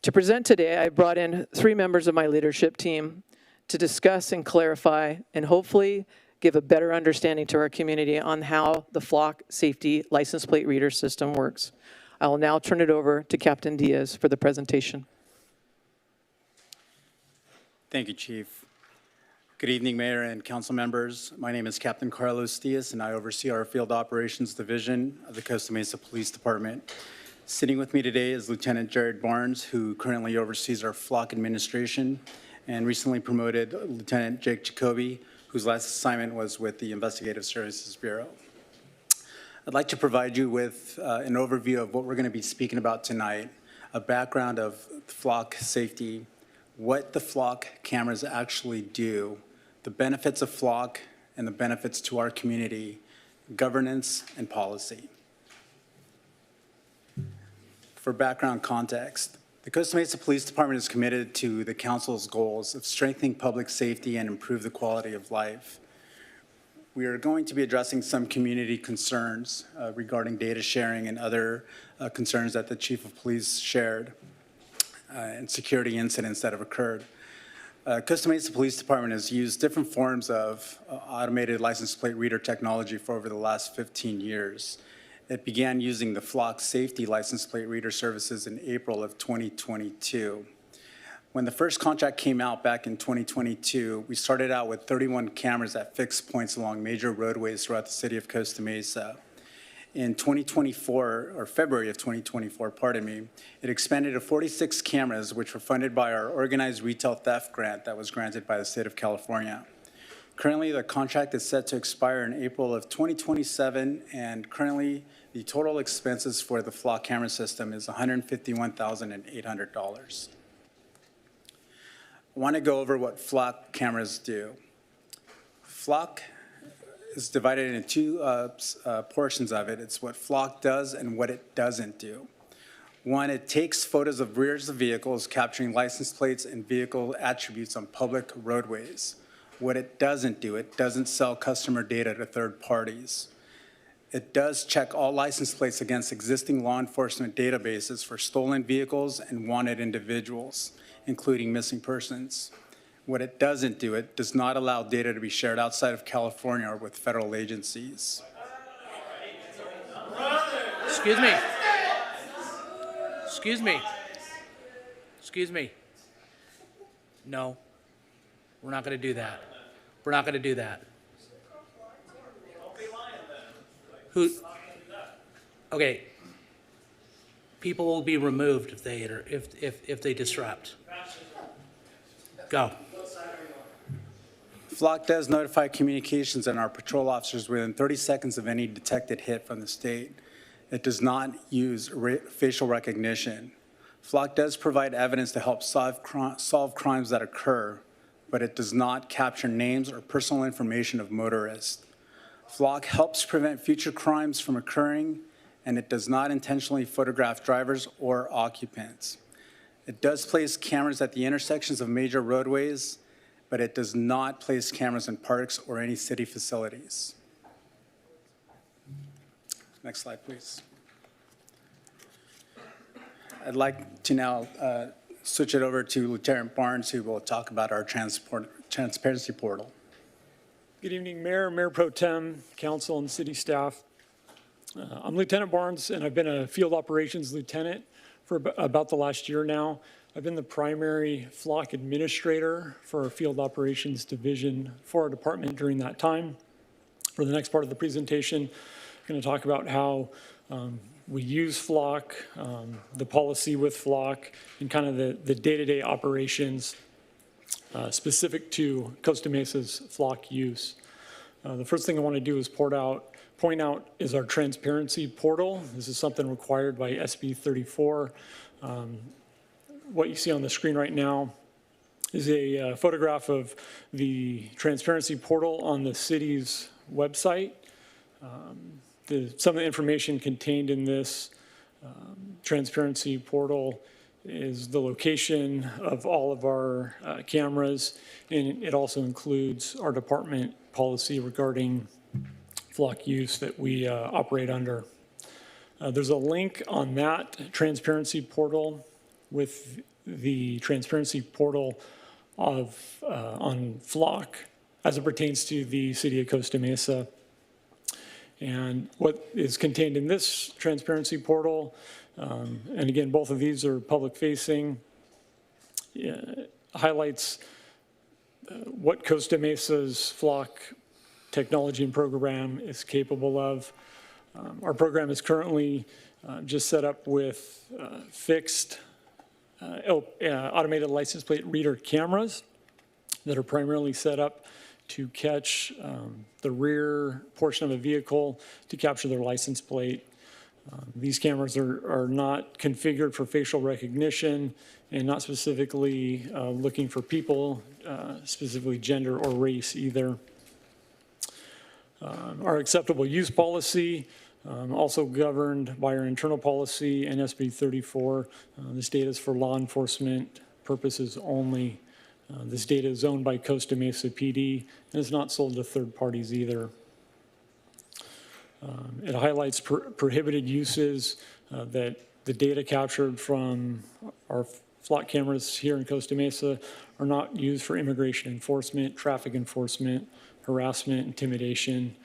To present today, I brought in 3 members of my leadership team to discuss and clarify and hopefully give a better understanding to our community on how the Flock Safety License Plate Reader System works. I will now turn it over to Captain Diaz for the presentation. Thank you, Chief. Good evening, Mayor and council members. My name is Captain Carlos Diaz, and I oversee our Field Operations Division of the Costa Mesa Police Department. Sitting with me today is Lieutenant Jared Barnes, who currently oversees our Flock administration, and recently promoted Lieutenant Jake Jacoby, whose last assignment was with the Investigative Services Bureau. I'd like to provide you with an overview of what we're going to be speaking about tonight, a background of Flock safety, what the Flock cameras actually do, the benefits of Flock and the benefits to our community, governance and policy. For background context, the Costa Mesa Police Department is committed to the council's goals of strengthening public safety and improve the quality of life. We are going to be addressing some community concerns regarding data sharing and other concerns that the Chief of Police shared and security incidents that have occurred. Costa Mesa Police Department has used different forms of automated license plate reader technology for over the last 15 years. It began using the Flock Safety License Plate Reader services in April of 2022. When the first contract came out back in 2022, we started out with 31 cameras at fixed points along major roadways throughout the city of Costa Mesa. In 2024, or February of 2024, pardon me, it expanded to 46 cameras, which were funded by our organized retail theft grant that was granted by the state of California. Currently, the contract is set to expire in April of 2027, and currently the total expenses for the Flock camera system is $151,800. I want to go over what Flock cameras do. Flock is divided into two portions of it. It's what Flock does and what it doesn't do. One, it takes photos of rears of vehicles, capturing license plates and vehicle attributes on public roadways. What it doesn't do, it doesn't sell customer data to third parties. It does check all license plates against existing law enforcement databases for stolen vehicles and wanted individuals, including missing persons. What it doesn't do, it does not allow data to be shared outside of California or with federal agencies. Excuse me. Excuse me. Excuse me. No, we're not going to do that. We're not going to do that. Who? Okay. People will be removed if they disrupt. Go. Flock does notify communications and our patrol officers within 30 seconds of any detected hit from the state. It does not use facial recognition. Flock does provide evidence to help solve crimes that occur, but it does not capture names or personal information of motorists. Flock helps prevent future crimes from occurring, and it does not intentionally photograph drivers or occupants. It does place cameras at the intersections of major roadways, but it does not place cameras in parks or any city facilities. Next slide, please. I'd like to now switch it over to Lieutenant Barnes, who will talk about our transparency portal. Good evening, Mayor, Mayor Pro Tem, Council, and City staff. I'm Lieutenant Barnes, and I've been a Field Operations Lieutenant for about the last year now. I've been the primary Flock administrator for our Field Operations Division for our department during that time. For the next part of the presentation, I'm going to talk about how we use Flock, the policy with Flock, and kind of the day-to-day operations specific to Costa Mesa's Flock use. The first thing I want to do is point out is our transparency portal. This is something required by SB 34. What you see on the screen right now is a photograph of the transparency portal on the city's website. Some of the information contained in this transparency portal is the location of all of our cameras, and it also includes our department policy regarding Flock use that we operate under. There's a link on that transparency portal with the transparency portal on Flock as it pertains to the city of Costa Mesa. And what is contained in this transparency portal, and again, both of these are public facing, highlights what Costa Mesa's Flock technology and program is capable of. Our program is currently just set up with fixed automated license plate reader cameras that are primarily set up to catch the rear portion of a vehicle to capture their license plate. These cameras are not configured for facial recognition and not specifically looking for people, specifically gender or race either. Our acceptable use policy, also governed by our internal policy and SB 34. This data is for law enforcement purposes only. This data is owned by Costa Mesa PD and is not sold to third parties either. It highlights prohibited uses that the data captured from our Flock cameras here in Costa Mesa are not used for immigration enforcement, traffic enforcement, harassment, intimidation.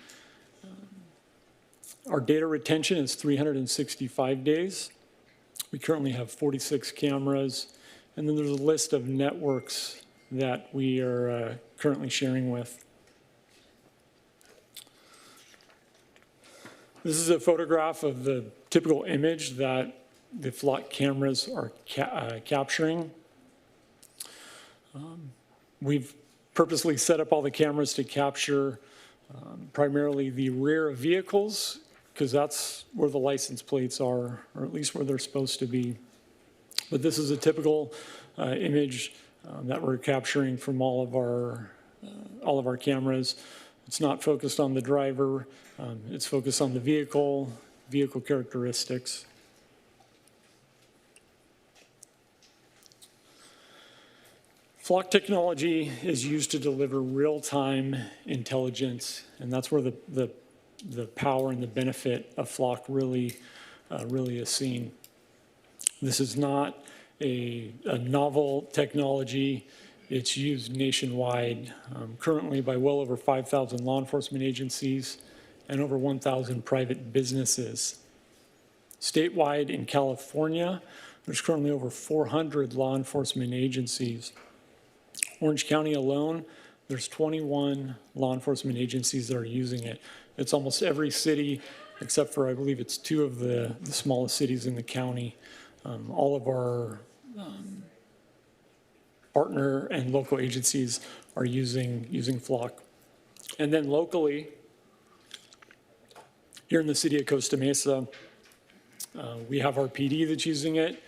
Our data retention is 365 days. We currently have 46 cameras, and then there's a list of networks that we are currently sharing with. This is a photograph of the typical image that the Flock cameras are capturing. We've purposely set up all the cameras to capture primarily the rear of vehicles, because that's where the license plates are, or at least where they're supposed to be. But this is a typical image that we're capturing from all of our cameras. It's not focused on the driver. It's focused on the vehicle characteristics. Flock technology is used to deliver real-time intelligence, and that's where the power and the benefit of Flock really is seen. This is not a novel technology. It's used nationwide, currently by well over 5,000 law enforcement agencies and over 1,000 private businesses. Statewide in California, there's currently over 400 law enforcement agencies. Orange County alone, there's 21 law enforcement agencies that are using it. It's almost every city, except for I believe it's 2 of the smallest cities in the county. All of our partner and local agencies are using Flock. And then locally, here in the city of Costa Mesa, we have our PD that's using it.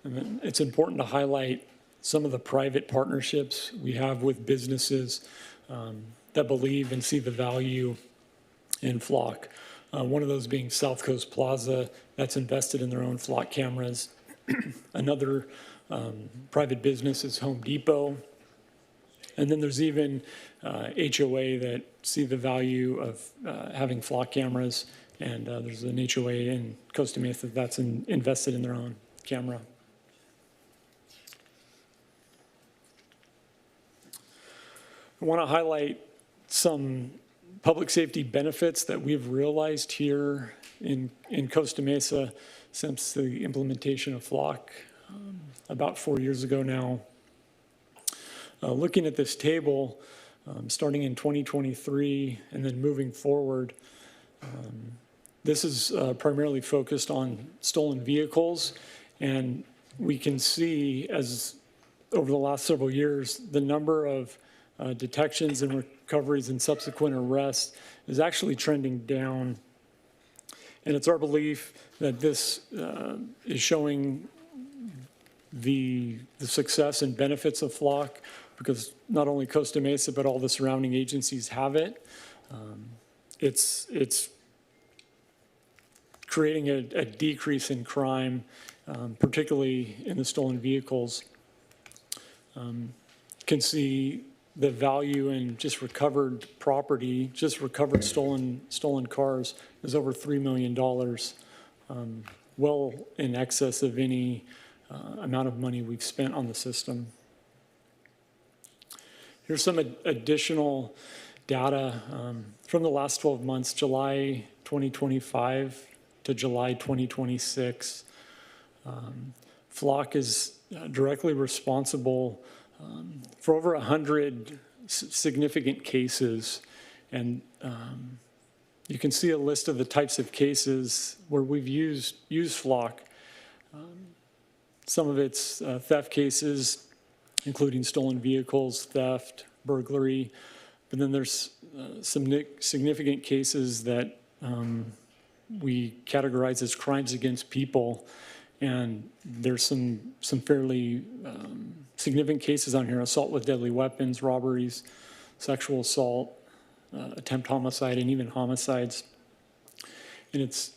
And then it's important to highlight some of the private partnerships we have with businesses that believe and see the value in Flock. One of those being South Coast Plaza, that's invested in their own Flock cameras. Another private business is Home Depot. And then there's even HOA that see the value of having Flock cameras. And there's an HOA in Costa Mesa that's invested in their own camera. I want to highlight some public safety benefits that we've realized here in Costa Mesa since the implementation of Flock about 4 years ago now. Looking at this table, starting in 2023 and then moving forward, this is primarily focused on stolen vehicles, and we can see as over the last several years, the number of detections and recoveries and subsequent arrests is actually trending down. And it's our belief that this is showing the success and benefits of Flock, because not only Costa Mesa, but all the surrounding agencies have it. It's creating a decrease in crime, particularly in the stolen vehicles. Can see the value in just recovered property, just recovered stolen cars is over $3 million, well in excess of any amount of money we've spent on the system. Here's some additional data from the last 12 months, July 2025 to July 2026. Flock is directly responsible for over 100 significant cases, and you can see a list of the types of cases where we've used Flock. Some of it's theft cases, including stolen vehicles, theft, burglary, but then there's some significant cases that we categorize as crimes against people, and there's some fairly significant cases on here: assault with deadly weapons, robberies, sexual assault, attempt homicide, and even homicides. And it's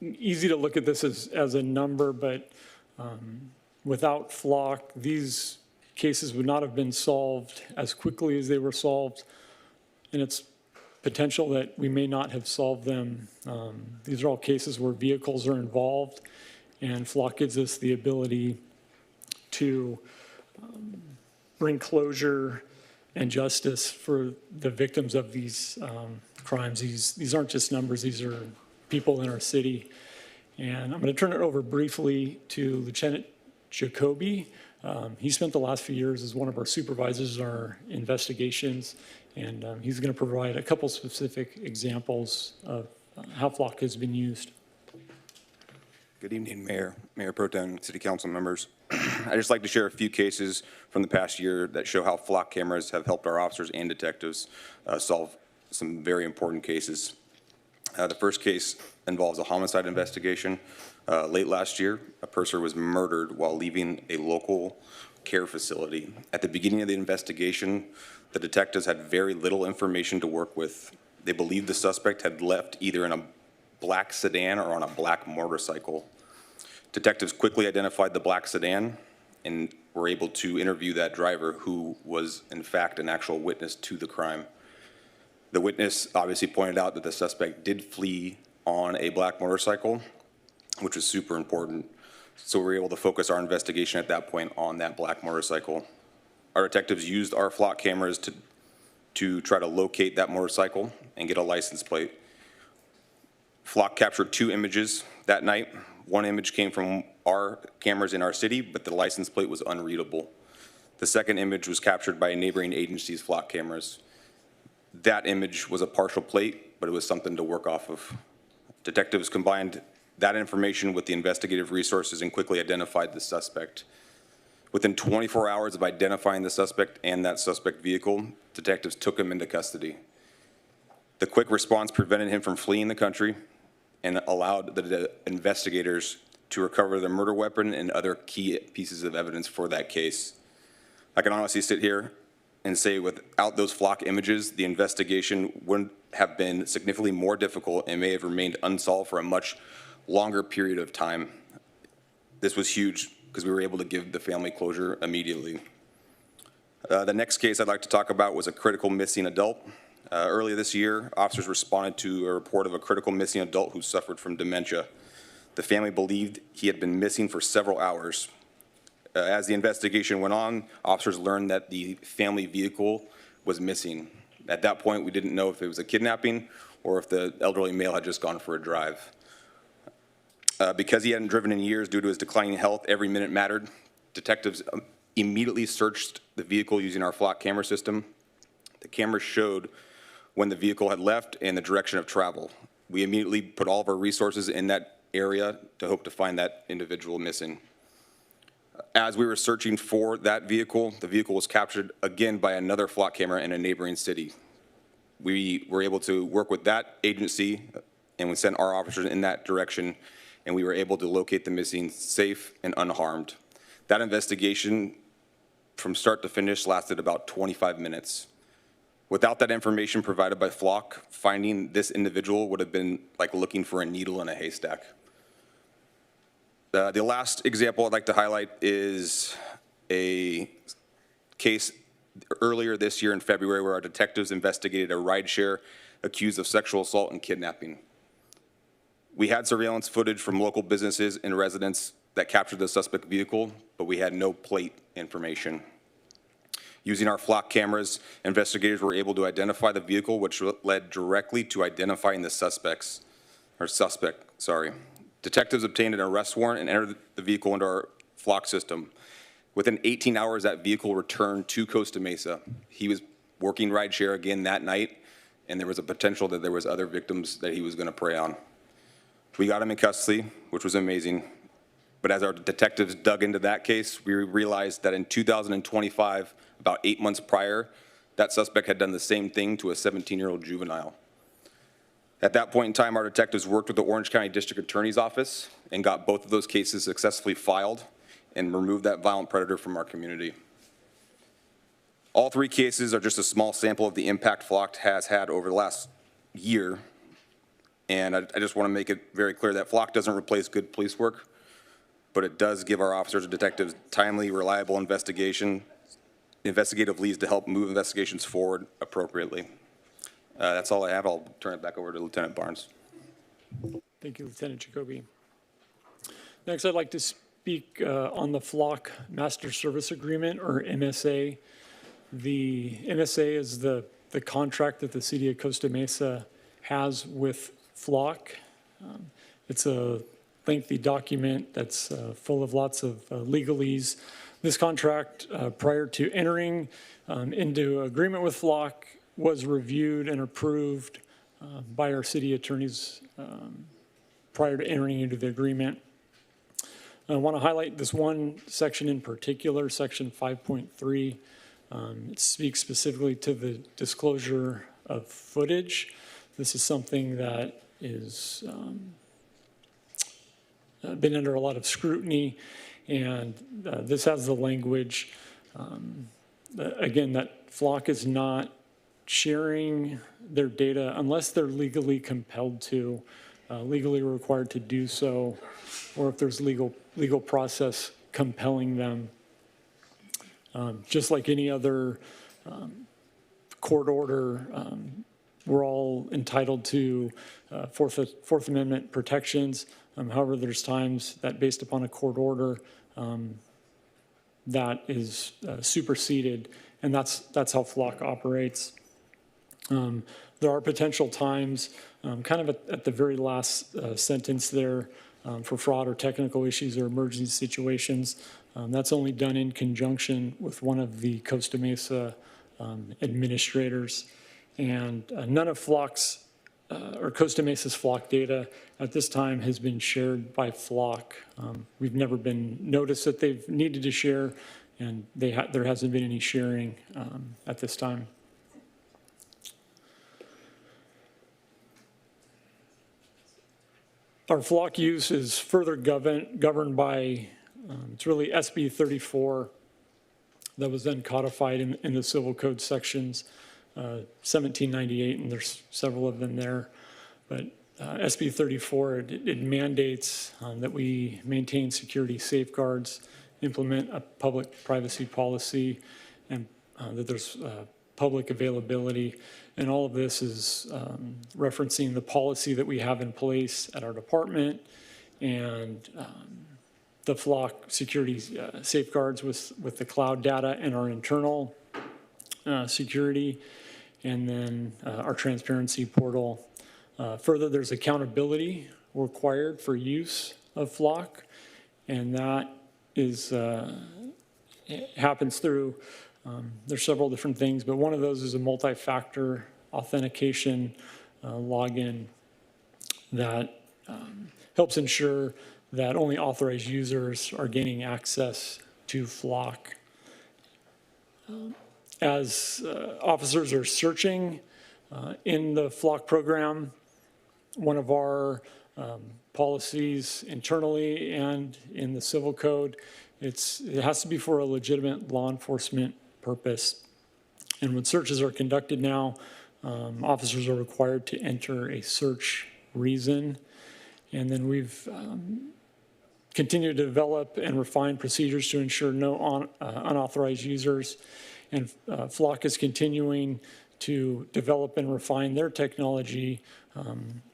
easy to look at this as a number, but without Flock, these cases would not have been solved as quickly as they were solved, and it's potential that we may not have solved them. These are all cases where vehicles are involved, and Flock gives us the ability to bring closure and justice for the victims of these crimes. These aren't just numbers, these are people in our city. And I'm going to turn it over briefly to Lieutenant Jacoby. He spent the last few years as one of our supervisors in our investigations, and he's going to provide a couple specific examples of how Flock has been used. Good evening, Mayor Pro Tem, City Council members. I'd just like to share a few cases from the past year that show how Flock cameras have helped our officers and detectives solve some very important cases. The first case involves a homicide investigation. Late last year, a person was murdered while leaving a local care facility. At the beginning of the investigation, the detectives had very little information to work with. They believed the suspect had left either in a black sedan or on a black motorcycle. Detectives quickly identified the black sedan and were able to interview that driver, who was in fact an actual witness to the crime. The witness obviously pointed out that the suspect did flee on a black motorcycle, which was super important. So we were able to focus our investigation at that point on that black motorcycle. Our detectives used our flock cameras to try to locate that motorcycle and get a license plate. Flock captured 2 images that night. One image came from our cameras in our city, but the license plate was unreadable. The second image was captured by a neighboring agency's flock cameras. That image was a partial plate, but it was something to work off of. Detectives combined that information with the investigative resources and quickly identified the suspect. Within 24 hours of identifying the suspect and that suspect vehicle, detectives took him into custody. The quick response prevented him from fleeing the country and allowed the investigators to recover the murder weapon and other key pieces of evidence for that case. I can honestly sit here and say without those flock images, the investigation would have been significantly more difficult and may have remained unsolved for a much longer period of time. This was huge because we were able to give the family closure immediately. The next case I'd like to talk about was a critical missing adult. Earlier this year, officers responded to a report of a critical missing adult who suffered from dementia. The family believed he had been missing for several hours. As the investigation went on, officers learned that the family vehicle was missing. At that point, we didn't know if it was a kidnapping or if the elderly male had just gone for a drive. Because he hadn't driven in years due to his declining health, every minute mattered. Detectives immediately searched the vehicle using our flock camera system. The camera showed when the vehicle had left and the direction of travel. We immediately put all of our resources in that area to hope to find that individual missing. As we were searching for that vehicle, the vehicle was captured again by another flock camera in a neighboring city. We were able to work with that agency and we sent our officers in that direction, and we were able to locate the missing safe and unharmed. That investigation from start to finish lasted about 25 minutes. Without that information provided by Flock, finding this individual would have been like looking for a needle in a haystack. The last example I'd like to highlight is a case earlier this year in February where our detectives investigated a rideshare accused of sexual assault and kidnapping. We had surveillance footage from local businesses and residents that captured the suspect vehicle, but we had no plate information. Using our flock cameras, investigators were able to identify the vehicle, which led directly to identifying the suspect. Detectives obtained an arrest warrant and entered the vehicle into our flock system. Within 18 hours, that vehicle returned to Costa Mesa. He was working rideshare again that night, and there was a potential that there was other victims that he was going to prey on. We got him in custody, which was amazing. But as our detectives dug into that case, we realized that in 2025, about 8 months prior, that suspect had done the same thing to a 17-year-old juvenile. At that point in time, our detectives worked with the Orange County District Attorney's Office and got both of those cases successfully filed and removed that violent predator from our community. All 3 cases are just a small sample of the impact Flock has had over the last year. And I just want to make it very clear that Flock doesn't replace good police work, but it does give our officers and detectives timely, reliable investigative leads to help move investigations forward appropriately. That's all I have. I'll turn it back over to Lieutenant Barnes. Thank you, Lieutenant Jacoby. Next, I'd like to speak on the Flock Master Service Agreement, or MSA. The MSA is the contract that the city of Costa Mesa has with Flock. It's a lengthy document that's full of lots of legalese. This contract, prior to entering into agreement with Flock, was reviewed and approved by our city attorneys prior to entering into the agreement. I want to highlight this one section in particular, section 5.3. It speaks specifically to the disclosure of footage. This is something that is been under a lot of scrutiny, and this has the language, again, that Flock is not sharing their data unless they're legally compelled to, legally required to do so, or if there's legal process compelling them. Just like any other court order, we're all entitled to Fourth Amendment protections. However, there's times that based upon a court order, that is superseded, and that's how Flock operates. There are potential times, kind of at the very last sentence there, for fraud or technical issues or emergency situations. That's only done in conjunction with one of the Costa Mesa administrators. And none of Flock's or Costa Mesa's Flock data at this time has been shared by Flock. We've never been noticed that they've needed to share, and there hasn't been any sharing at this time. Our Flock use is further governed by, it's really SB 34 that was then codified in the Civil Code sections, 1798, and there's several of them there. But SB 34, it mandates that we maintain security safeguards, implement a public privacy policy, and that there's public availability. And all of this is referencing the policy that we have in place at our department and the Flock security safeguards with the cloud data and our internal security, and then our transparency portal. Further, there's accountability required for use of Flock, and that is happens through, there's several different things, but one of those is a multi-factor authentication login that helps ensure that only authorized users are gaining access to Flock. As officers are searching in the Flock program, one of our policies internally and in the civil code, it has to be for a legitimate law enforcement purpose. And when searches are conducted now, officers are required to enter a search reason. And then we've continued to develop and refine procedures to ensure no unauthorized users. And Flock is continuing to develop and refine their technology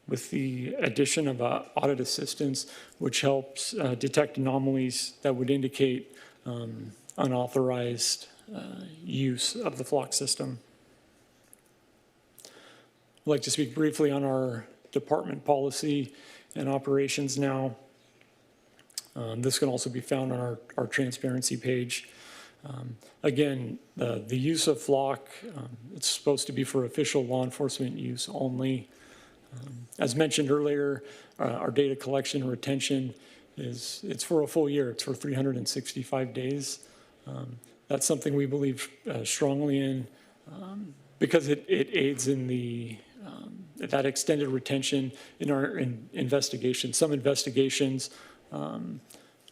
with the addition of audit assistance, which helps detect anomalies that would indicate unauthorized use of the Flock system. I'd like to speak briefly on our department policy and operations now. This can also be found on our transparency page. Again, the use of Flock, it's supposed to be for official law enforcement use only. As mentioned earlier, our data collection and retention it's for a full year. It's for 365 days. That's something we believe strongly in because it aids in that extended retention in our investigation. Some investigations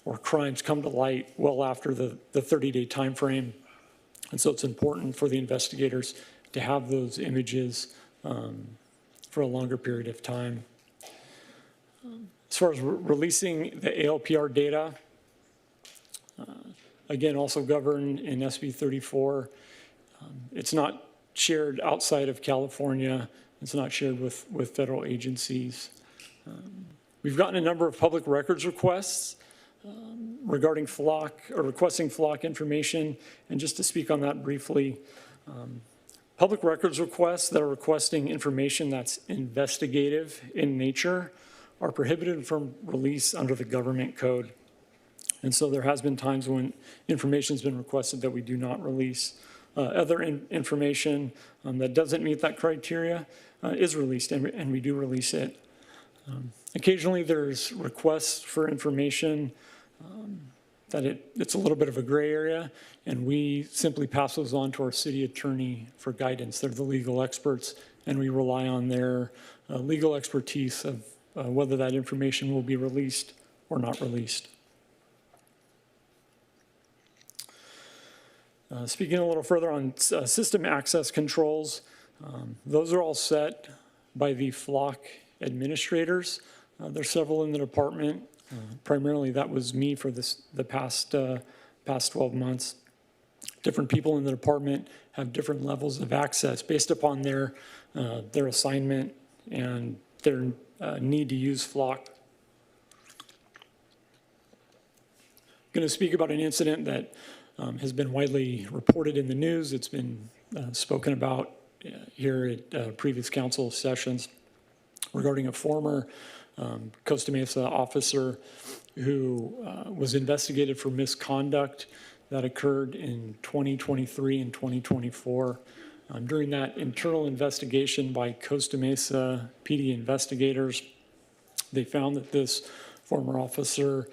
or crimes come to light well after the 30-day time frame. And so it's important for the investigators to have those images for a longer period of time. As far as releasing the ALPR data, again, also governed in SB 34. It's not shared outside of California. It's not shared with federal agencies. We've gotten a number of public records requests regarding Flock or requesting Flock information. And just to speak on that briefly, public records requests that are requesting information that's investigative in nature are prohibited from release under the government code. And so there has been times when information's been requested that we do not release. Other information that doesn't meet that criteria is released, and we do release it. Occasionally there's requests for information that it's a little bit of a gray area, and we simply pass those on to our city attorney for guidance. They're the legal experts, and we rely on their legal expertise of whether that information will be released or not released. Speaking a little further on system access controls, those are all set by the FLOC administrators. There's several in the department. Primarily, that was me for the past 12 months. Different people in the department have different levels of access based upon their assignment and their need to use FLOC. I'm going to speak about an incident that has been widely reported in the news. It's been spoken about here at previous council sessions regarding a former Costa Mesa officer who was investigated for misconduct that occurred in 2023 and 2024. During that internal investigation by Costa Mesa PD investigators, they found that this former officer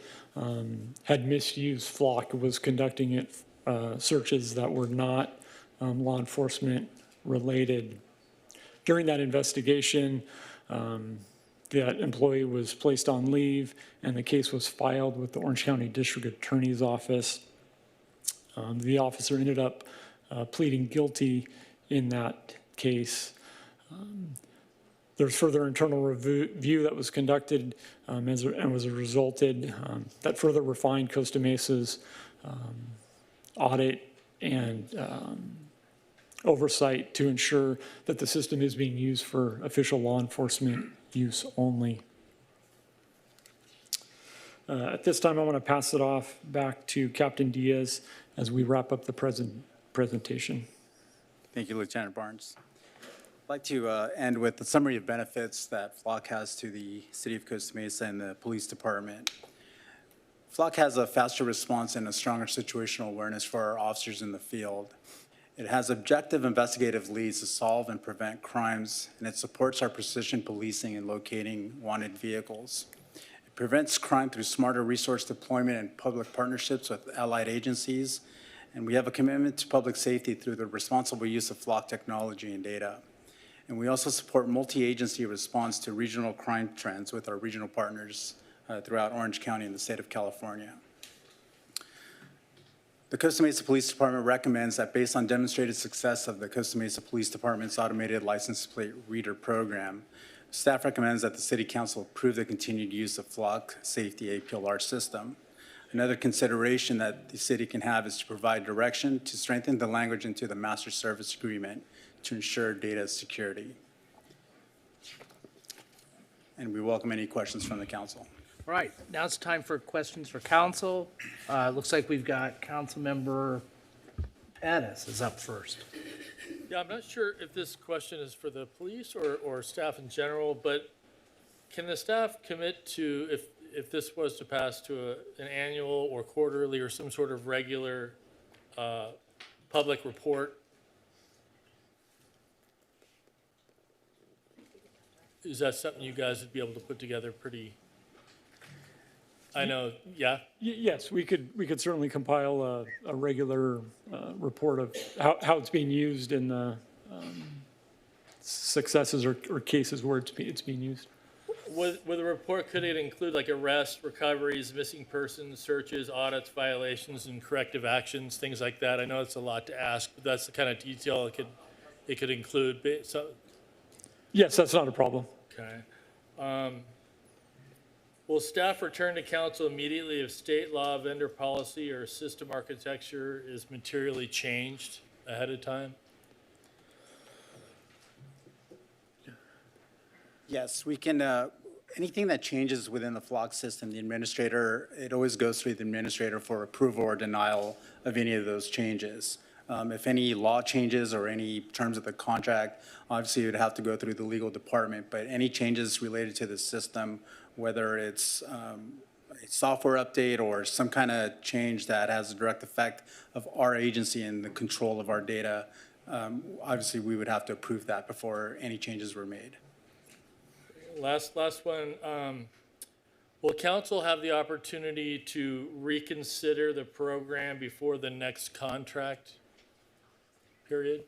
had misused FLOC, was conducting searches that were not law enforcement related. During that investigation, that employee was placed on leave and the case was filed with the Orange County District Attorney's Office. The officer ended up pleading guilty in that case. There's further internal review that was conducted and was resulted that further refined Costa Mesa's audit and oversight to ensure that the system is being used for official law enforcement use only. At this time, I want to pass it off back to Captain Diaz as we wrap up the presentation. Thank you, Lieutenant Barnes. I'd like to end with the summary of benefits that FLOC has to the City of Costa Mesa and the Police Department. FLOC has a faster response and a stronger situational awareness for our officers in the field. It has objective investigative leads to solve and prevent crimes, and it supports our precision policing and locating wanted vehicles. It prevents crime through smarter resource deployment and public partnerships with allied agencies, and we have a commitment to public safety through the responsible use of FLOC technology and data. And we also support multi-agency response to regional crime trends with our regional partners throughout Orange County and the state of California. The Costa Mesa Police Department recommends that based on demonstrated success of the Costa Mesa Police Department's automated license plate reader program, staff recommends that the City Council approve the continued use of FLOC Safety APLR system. Another consideration that the city can have is to provide direction to strengthen the language into the master service agreement to ensure data security. And we welcome any questions from the council. All right, now it's time for questions for council. Looks like we've got Councilmember Pettis is up first. Yeah, I'm not sure if this question is for the police or staff in general, but can the staff commit to, if this was to pass, to an annual or quarterly or some sort of regular public report? Is that something you guys would be able to put together pretty? I know, yeah? Yes, we could certainly compile a regular report of how it's being used and the successes or cases where it's being used. With a report, could it include like arrests, recoveries, missing persons, searches, audits, violations, and corrective actions, things like that? I know it's a lot to ask, but that's the kind of detail it could include. So, yes, that's not a problem. okay. Will staff return to council immediately if state law, vendor policy, or system architecture is materially changed ahead of time? Yes, we can, anything that changes within the FLOC system, the administrator, it always goes through the administrator for approval or denial of any of those changes. If any law changes or any terms of the contract, obviously it would have to go through the legal department, but any changes related to the system, whether it's a software update or some kind of change that has a direct effect of our agency and the control of our data, obviously we would have to approve that before any changes were made. Last one. Will council have the opportunity to reconsider the program before the next contract period?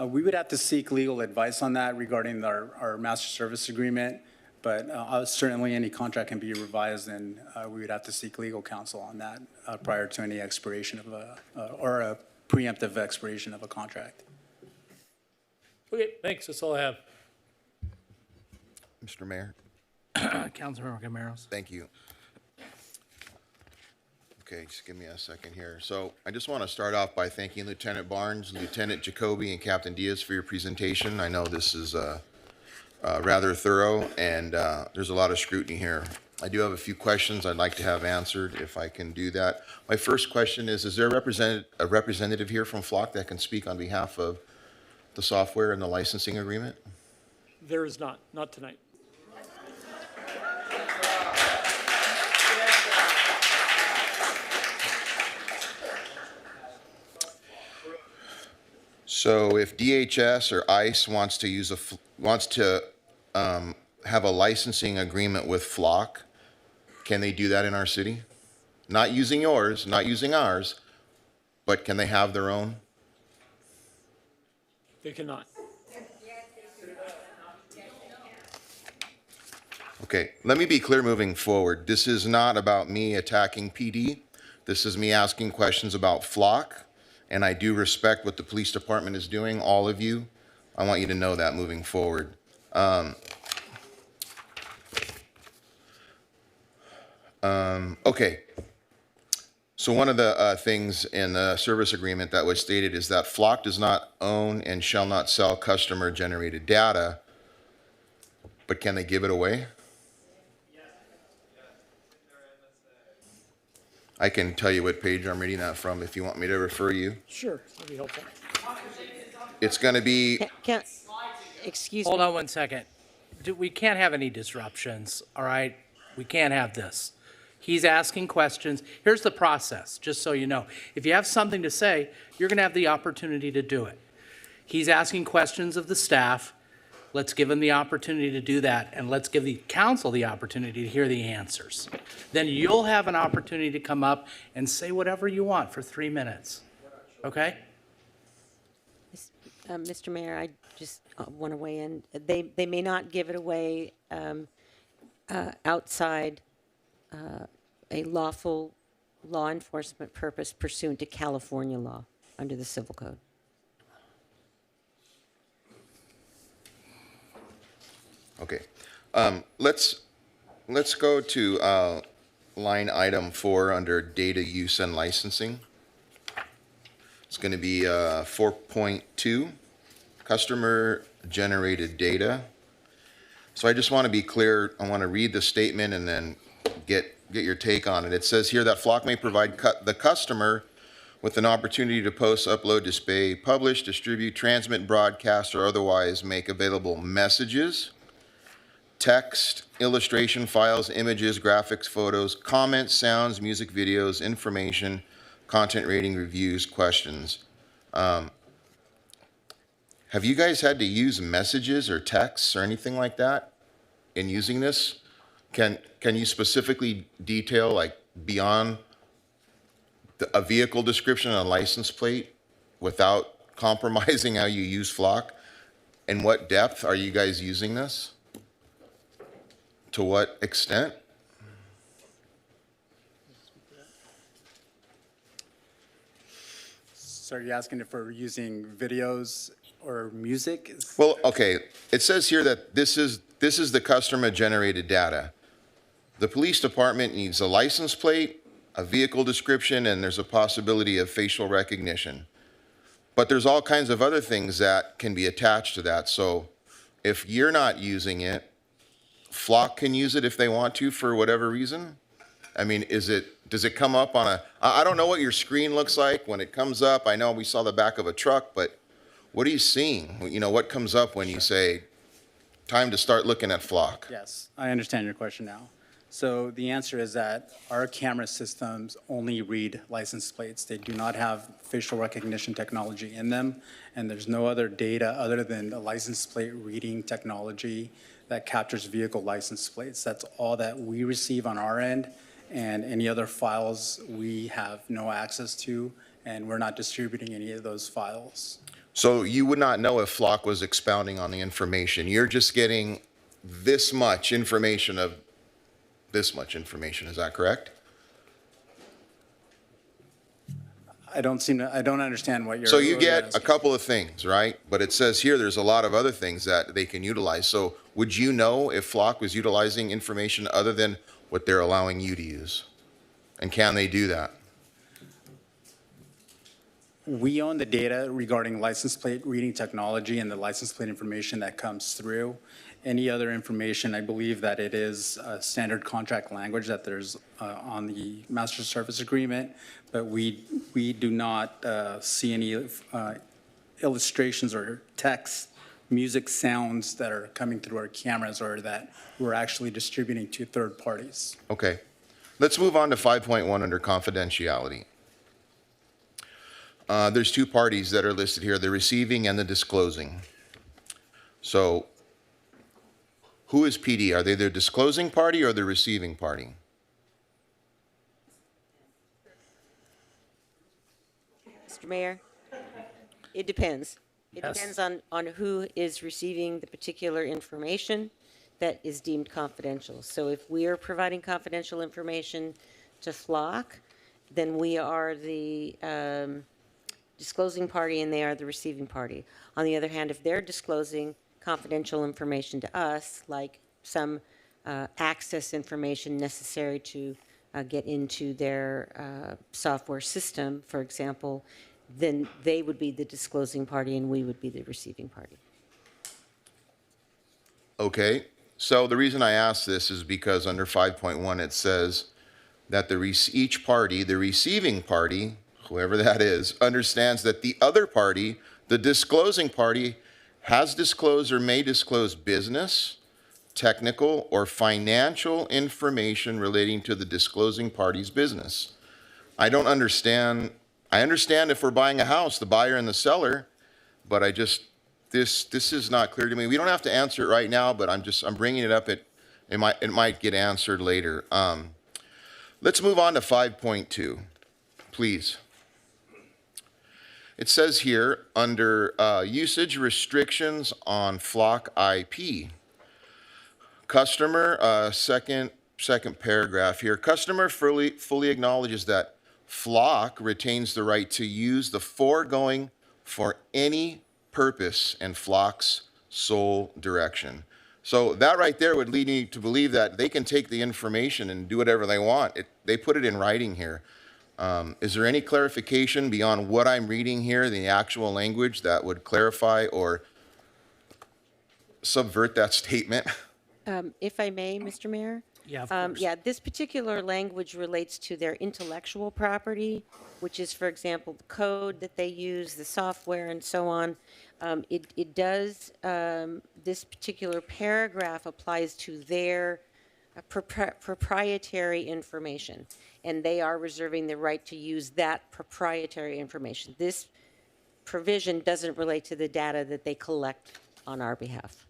We would have to seek legal advice on that regarding our master service agreement, but certainly any contract can be revised, and we would have to seek legal counsel on that prior to any expiration of or a preemptive expiration of a contract. Okay, thanks. That's all I have. Mr. Mayor? Councilmember Camaros. Thank you. Okay, just give me a second here. So I just want to start off by thanking Lieutenant Barnes, Lieutenant Jacoby, and Captain Diaz for your presentation. I know this is rather thorough, and there's a lot of scrutiny here. I do have a few questions I'd like to have answered, if I can do that. My first question is there a representative here from Flock that can speak on behalf of the software and the licensing agreement? There is not tonight. So if DHS or ICE wants to have a licensing agreement with Flock, can they do that in our city? Not using yours, not using ours, but can they have their own? They cannot. Okay, let me be clear moving forward. This is not about me attacking PD. This is me asking questions about Flock, and I do respect what the police department is doing, all of you. I want you to know that moving forward. Okay. So one of the things in the service agreement that was stated is that Flock does not own and shall not sell customer-generated data, but can they give it away? I can tell you what page I'm reading that from if you want me to refer you. Sure, that'd be helpful. It's going to be... Excuse Hold me. on one second. We can't have any disruptions, all right? We can't have this. He's asking questions. Here's the process, just so you know. If you have something to say, you're going to have the opportunity to do it. He's asking questions of the staff. Let's give him the opportunity to do that, and let's give the council the opportunity to hear the answers. Then you'll have an opportunity to come up and say whatever you want for 3 minutes, okay? Mr. Mayor, I just want to weigh in. They may not give it away outside a lawful law enforcement purpose pursuant to California law under the Civil Code. Okay. Let's go to line item 4 under data use and licensing. It's going to be 4.2, customer generated data. So I just want to be clear. I want to read the statement and then get your take on it. It says here that Flock may provide the customer with an opportunity to post, upload, display, publish, distribute, transmit, broadcast, or otherwise make available messages, text, illustration files, images, graphics, photos, comments, sounds, music videos, information, content rating, reviews, questions. Have you guys had to use messages or texts or anything like that in using this? Can you specifically detail, like, beyond a vehicle description and a license plate without compromising how you use Flock? In what depth are you guys using this? To what extent? So are you asking if we're using videos or music? Well, okay, it says here that this is the customer-generated data. The police department needs a license plate, a vehicle description, and there's a possibility of facial recognition. But there's all kinds of other things that can be attached to that. So if you're not using it, Flock can use it if they want to for whatever reason? I mean, does it come up on I don't know what your screen looks like when it comes up. I know we saw the back of a truck, but what are you seeing? You know, what comes up when you say, time to start looking at Flock? Yes, I understand your question now. So the answer is that our camera systems only read license plates. They do not have facial recognition technology in them, and there's no other data other than the license plate reading technology that captures vehicle license plates. That's all that we receive on our end, and any other files we have no access to, and we're not distributing any of those files. So you would not know if Flock was expounding on the information. You're just getting this much information of this much information. Is that correct? I don't understand what you're. So you what you're get a asking. couple of things, right? But it says here there's a lot of other things that they can utilize. So would you know if Flock was utilizing information other than what they're allowing you to use? And can they do that? We own the data regarding license plate reading technology and the license plate information that comes through. Any other information, I believe that it is a standard contract language that there's on the master service agreement, but we do not see any illustrations or text, music sounds that are coming through our cameras or that we're actually distributing to third parties. Okay. Let's move on to 5.1 under confidentiality. There's two parties that are listed here, the receiving and the disclosing. So who is PD? Are they the disclosing party or the receiving party? Mr. Mayor, it depends. It Yes. depends on who is receiving the particular information that is deemed confidential. So if we are providing confidential information to Flock, then we are the disclosing party and they are the receiving party. On the other hand, if they're disclosing confidential information to us, like some access information necessary to get into their software system, for example, then they would be the disclosing party and we would be the receiving party. Okay. So the reason I ask this is because under 5.1 it says that each party, the receiving party, whoever that is, understands that the other party, the disclosing party, has disclosed or may disclose business, technical, or financial information relating to the disclosing party's business. I don't understand. I understand if we're buying a house, the buyer and the seller, but this is not clear to me. We don't have to answer it right now, but I'm bringing it up. It might get answered later. Let's move on to 5.2, please. It says here under usage restrictions on Flock IP. Customer, second paragraph here. Customer fully acknowledges that Flock retains the right to use the foregoing for any purpose in Flock's sole direction. So that right there would lead me to believe that they can take the information and do whatever they want. They put it in writing here. Is there any clarification beyond what I'm reading here, the actual language, that would clarify or subvert that statement? If I may, Mr. Mayor? Yeah, of course. Yeah, this particular language relates to their intellectual property, which is, for example, the code that they use, the software, and so on. It does, this particular paragraph applies to their proprietary information, and they are reserving the right to use that proprietary information. This provision doesn't relate to the data that they collect on our behalf.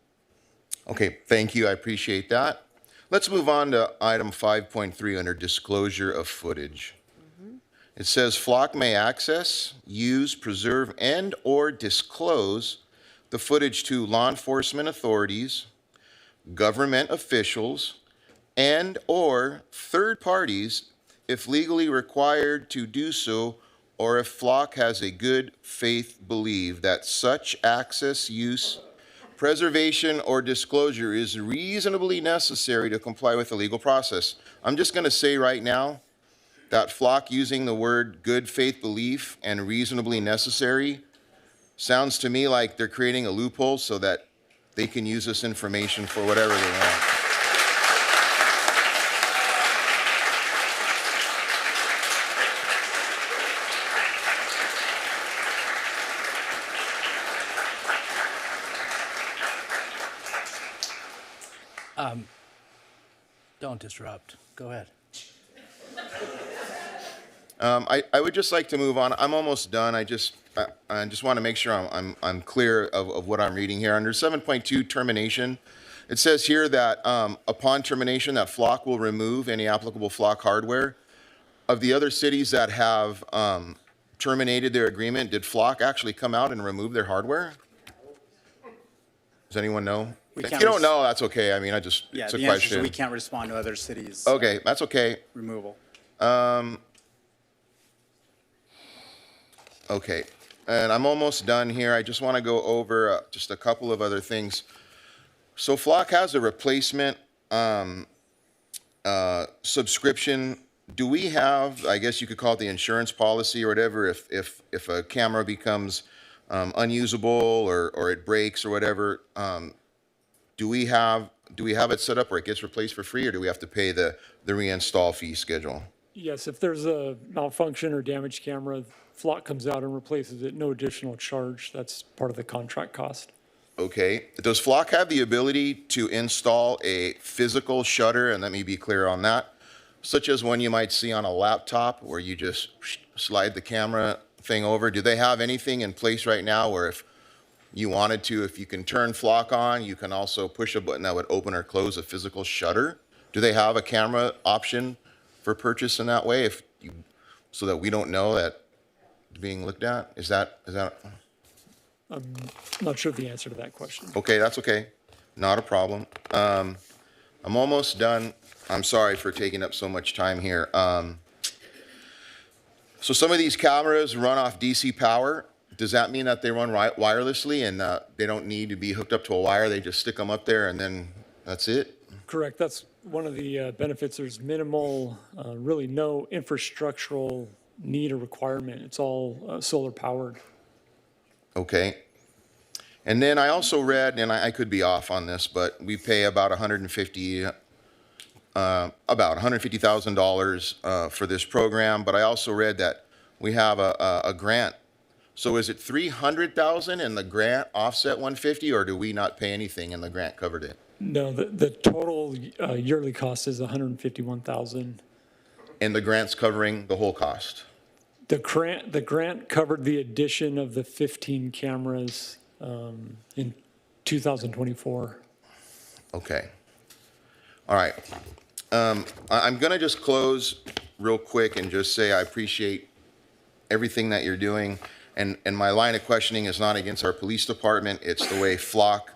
Okay, thank you. I appreciate that. Let's move on to item 5.3 under disclosure of footage. It says Flock may access, use, preserve, and or disclose the footage to law enforcement authorities, government officials, and or third parties if legally required to do so, or if Flock has a good faith belief that such access, use, preservation, or disclosure is reasonably necessary to comply with the legal process. I'm just going to say right now that Flock using the word good faith belief and reasonably necessary sounds to me like they're creating a loophole so that they can use this information for whatever they want. Don't disrupt. Go ahead. I would just like to move on. I'm almost done. I just want to make sure I'm clear of what I'm reading here. Under 7.2 termination, it says here that upon termination that Flock will remove any applicable Flock hardware. Of the other cities that have terminated their agreement, did Flock actually come out and remove their hardware? Does anyone know? If you don't know, that's okay. I mean, Yeah, it's a the answer is question. we can't respond to other cities' Okay, that's okay. removal. Okay, and I'm almost done here. I just want to go over just a couple of other things. So Flock has a replacement subscription. Do we have, I guess you could call it the insurance policy or whatever, if a camera becomes unusable or it breaks or whatever, do we have it set up where it gets replaced for free, or do we have to pay the reinstall fee schedule? Yes, if there's a malfunction or damaged camera, Flock comes out and replaces it, no additional charge. That's part of the contract cost. Okay. Does Flock have the ability to install a physical shutter? And let me be clear on that, such as one you might see on a laptop where you just slide the camera thing over. Do they have anything in place right now where if you wanted to, if you can turn Flock on, you can also push a button that would open or close a physical shutter? Do they have a camera option for purchase in that way, so that we don't know that it's being looked at? Is that? I'm not sure the answer to that question. Okay, that's okay. Not a problem. I'm almost done. I'm sorry for taking up so much time here. So some of these cameras run off DC power. Does that mean that they run wirelessly and they don't need to be hooked up to a wire? They just stick them up there and then that's it? Correct. That's one of the benefits. There's minimal, really no infrastructural need or requirement. It's all solar powered. Okay. And then I also read, and I could be off on this, but we pay about $150,000 for this program. But I also read that we have a grant. So is it $300,000 and the grant offset $150,000, or do we not pay anything and the grant covered it? No, the total yearly cost is $151,000. And the grant's covering the whole cost? The grant covered the addition of the 15 cameras in 2024. Okay. All right. I'm going to just close real quick and just say I appreciate everything that you're doing. And my line of questioning is not against our police department. It's the way Flock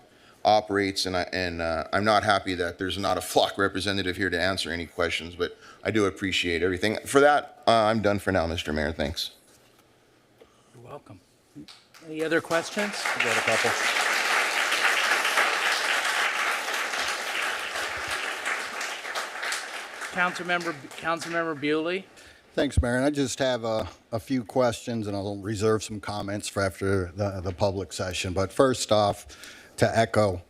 operates. And I'm not happy that there's not a Flock representative here to answer any questions, but I do appreciate everything. For that, I'm done for now, Mr. Mayor. Thanks. You're welcome. Any other questions? We got a couple. Councilmember Bewley. Thanks, Mayor. And I just have a few questions, and I'll reserve some comments for after the public session. But first off, to echo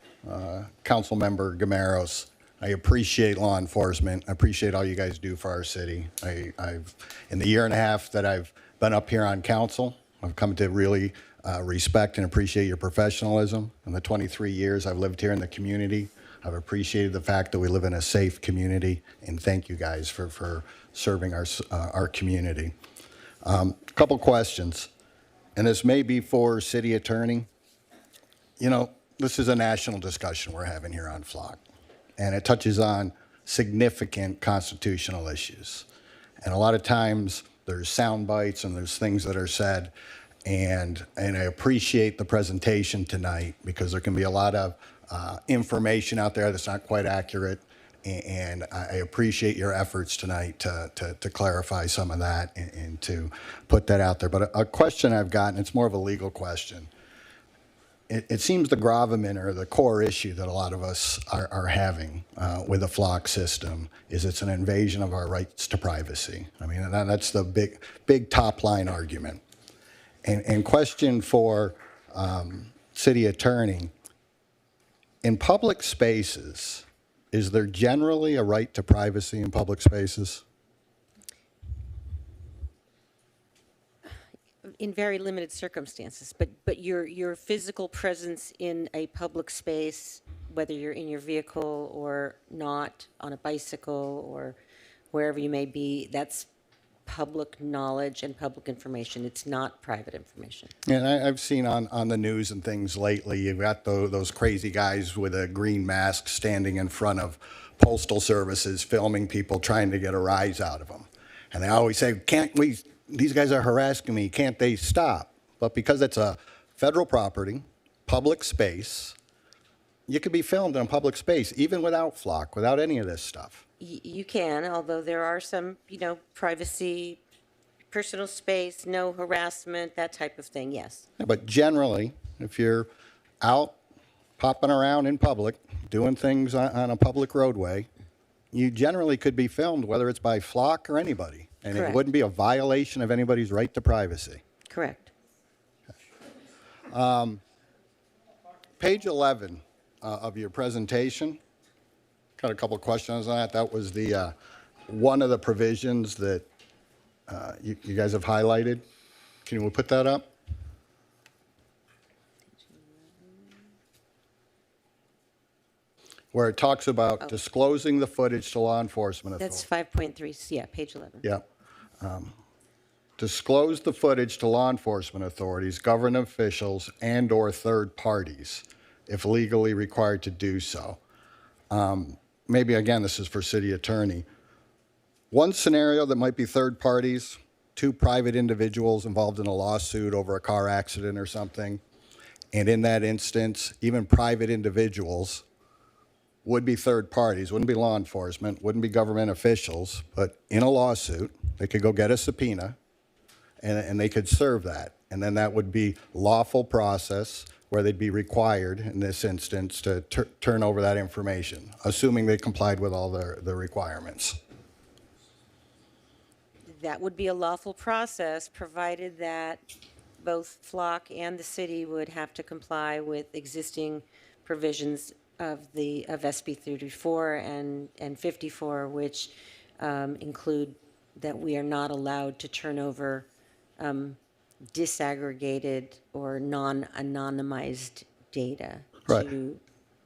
Councilmember Gameros, I appreciate law enforcement. I appreciate all you guys do for our city. I've in the year and a half that I've been up here on council, I've come to really respect and appreciate your professionalism. In the 23 years I've lived here in the community, I've appreciated the fact that we live in a safe community, and thank you guys for serving our community. Couple questions, and this may be for City Attorney. You know, this is a national discussion we're having here on Flock, and it touches on significant constitutional issues. And a lot of times there's sound bites and there's things that are said, and I appreciate the presentation tonight because there can be a lot of information out there that's not quite accurate, and I appreciate your efforts tonight to clarify some of that and to put that out there. But a question I've gotten, it's more of a legal question. It seems the gravamen or the core issue that a lot of us are having with the Flock system is it's an invasion of our rights to privacy. I mean, that's the big top line argument. And question for City Attorney, in public spaces, is there generally a right to privacy in public spaces? In very limited circumstances, but your physical presence in a public space, whether you're in your vehicle or not, on a bicycle or wherever you may be, that's public knowledge and public information. It's not private information. And I've seen on the news and things lately, you've got those crazy guys with a green mask standing in front of postal services filming people trying to get a rise out of them. And they always say, can't we these guys are harassing me, can't they stop? But because it's a federal property, public space, you could be filmed in a public space, even without Flock, without any of this stuff. You can, although there are some, privacy, personal space, no harassment, that type of thing, yes. Yeah, but generally, if you're out popping around in public, doing things on a public roadway, you generally could be filmed, whether it's by Flock or anybody. And Correct. it wouldn't be a violation of anybody's right to privacy. Correct. Page 11 of your presentation, got a couple of questions on that. That was the one of the provisions that you guys have highlighted. Can we put that up? Where it talks about disclosing the footage to law enforcement authorities. That's 5.3, yeah, page 11. Yeah. Disclose the footage to law enforcement authorities, government officials, and/or third parties if legally required to do so. Maybe, again, this is for city attorney. One scenario that might be third parties, two private individuals involved in a lawsuit over a car accident or something, and in that instance, even private individuals would be third parties, wouldn't be law enforcement, wouldn't be government officials, but in a lawsuit, they could go get a subpoena, and they could serve that. And then that would be lawful process where they'd be required, in this instance, to turn over that information, assuming they complied with all the requirements. That would be a lawful process, provided that both Flock and the city would have to comply with existing provisions of SB 34 and 54, which include that we are not allowed to turn over disaggregated or non-anonymized data to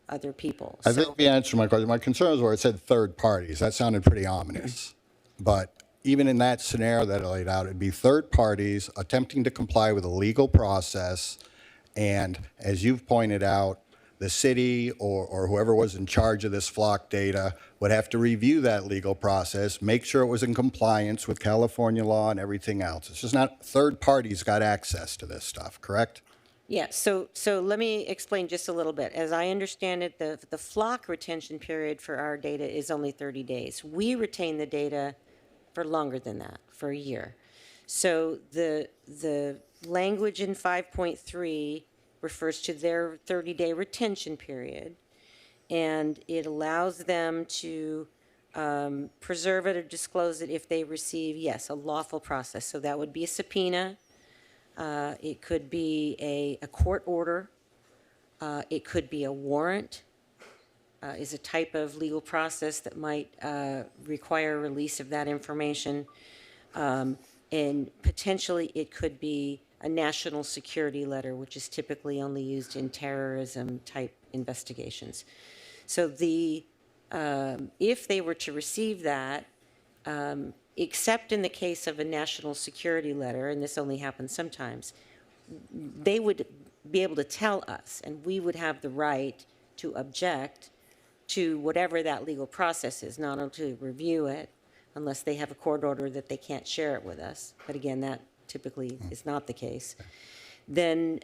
other people. I think the answer to my question, my concern was where it said third parties. That sounded pretty ominous. But even in that scenario that I laid out, it'd be third parties attempting to comply with a legal process. And as you've pointed out, the city or whoever was in charge of this Flock data would have to review that legal process, make sure it was in compliance with California law and everything else. It's just not third parties got access to this stuff, correct? Yeah, so let me explain just a little bit. As I understand it, the Flock retention period for our data is only 30 days. We retain the data for longer than that, for a year. So the language in 5.3 refers to their 30-day retention period, and it allows them to preserve it or disclose it if they receive, yes, a lawful process. So that would be a subpoena. It could be a court order. It could be a warrant, is a type of legal process that might require release of that information. And potentially it could be a national security letter, which is typically only used in terrorism type investigations. So if they were to receive that, except in the case of a national security letter, and this only happens sometimes, they would be able to tell us, and we would have the right to object to whatever that legal process is, not only to review it, unless they have a court order that they can't share it with us. But again, that typically is not the case. Then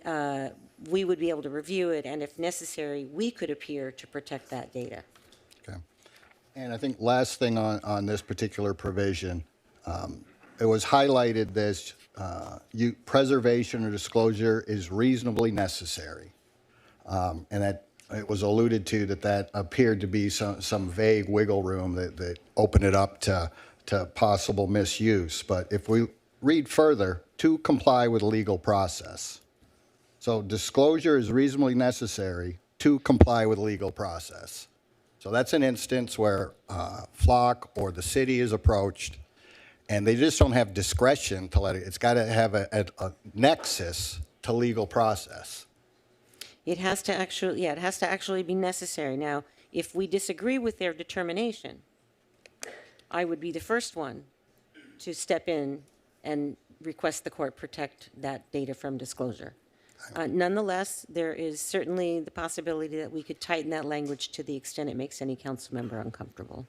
we would be able to review it, and if necessary, we could appear to protect that data. Okay. And I think last thing on this particular provision, it was highlighted this preservation or disclosure is reasonably necessary. And that it was alluded to that appeared to be some vague wiggle room that opened it up to possible misuse. But if we read further, to comply with legal process. So disclosure is reasonably necessary to comply with legal process. So that's an instance where Flock or the city is approached, and they just don't have discretion to let it. It's got to have a nexus to legal process. It has to actually be necessary. Now, if we disagree with their determination, I would be the first one to step in and request the court protect that data from disclosure. Nonetheless, there is certainly the possibility that we could tighten that language to the extent it makes any council member uncomfortable.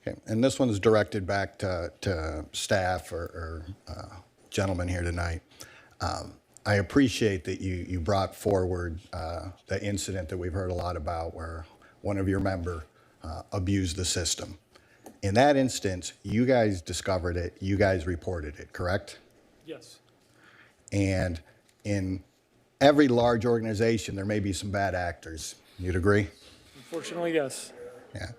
Okay. And this one's directed back to staff or gentlemen here tonight. I appreciate that you brought forward the incident that we've heard a lot about where one of your member abused the system. In that instance, you guys discovered it, you guys reported it, correct? Yes. And in every large organization, there may be some bad actors. You'd agree? Unfortunately, yes. Yeah.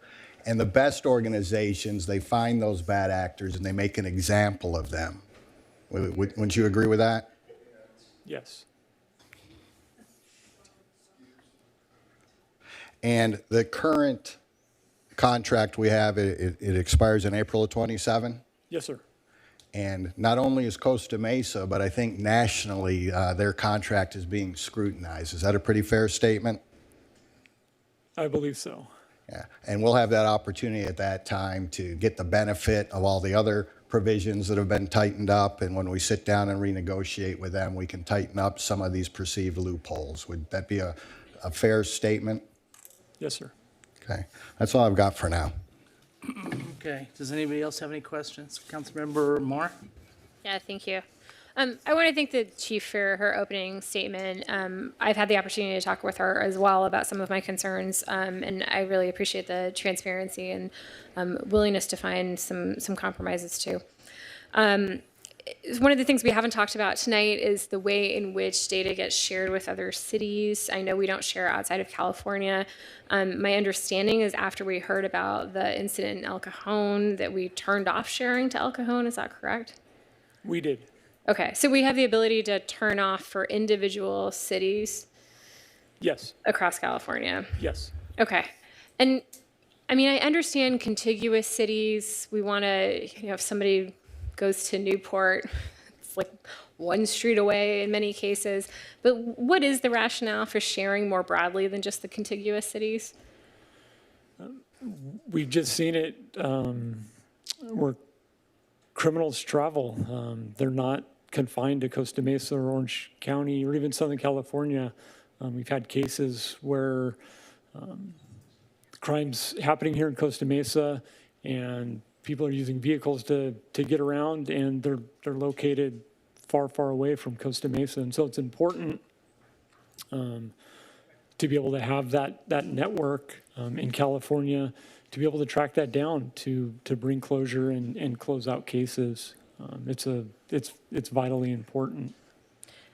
And the best organizations, they find those bad actors and they make an example of them. Wouldn't you agree with that? Yes. And the current contract we have, it expires in April of 27? Yes, sir. And not only is Costa Mesa, but I think nationally, their contract is being scrutinized. Is that a pretty fair statement? I believe so. Yeah, and we'll have that opportunity at that time to get the benefit of all the other provisions that have been tightened up, and when we sit down and renegotiate with them, we can tighten up some of these perceived loopholes. Would that be a fair statement? Yes, sir. Okay, that's all I've got for now. Okay, does anybody else have any questions? Councilmember Marr? Yeah, thank you. I want to thank the chief for her opening statement. I've had the opportunity to talk with her as well about some of my concerns, and I really appreciate the transparency and willingness to find some compromises too. One of the things we haven't talked about tonight is the way in which data gets shared with other cities. I know we don't share outside of California. My understanding is after we heard about the incident in El Cajon that we turned off sharing to El Cajon. Is that correct? We did. Okay, so we have the ability to turn off for individual cities Yes. across California. Yes. Okay. And I mean, I understand contiguous cities. We want to, if somebody goes to Newport, it's like one street away in many cases. But what is the rationale for sharing more broadly than just the contiguous cities? We've just seen it where criminals travel. They're not confined to Costa Mesa or Orange County or even Southern California. We've had cases where crimes happening here in Costa Mesa and people are using vehicles to get around, and they're located far, far away from Costa Mesa. And so it's important to be able to have that network in California, to be able to track that down, to bring closure and close out cases. It's vitally important.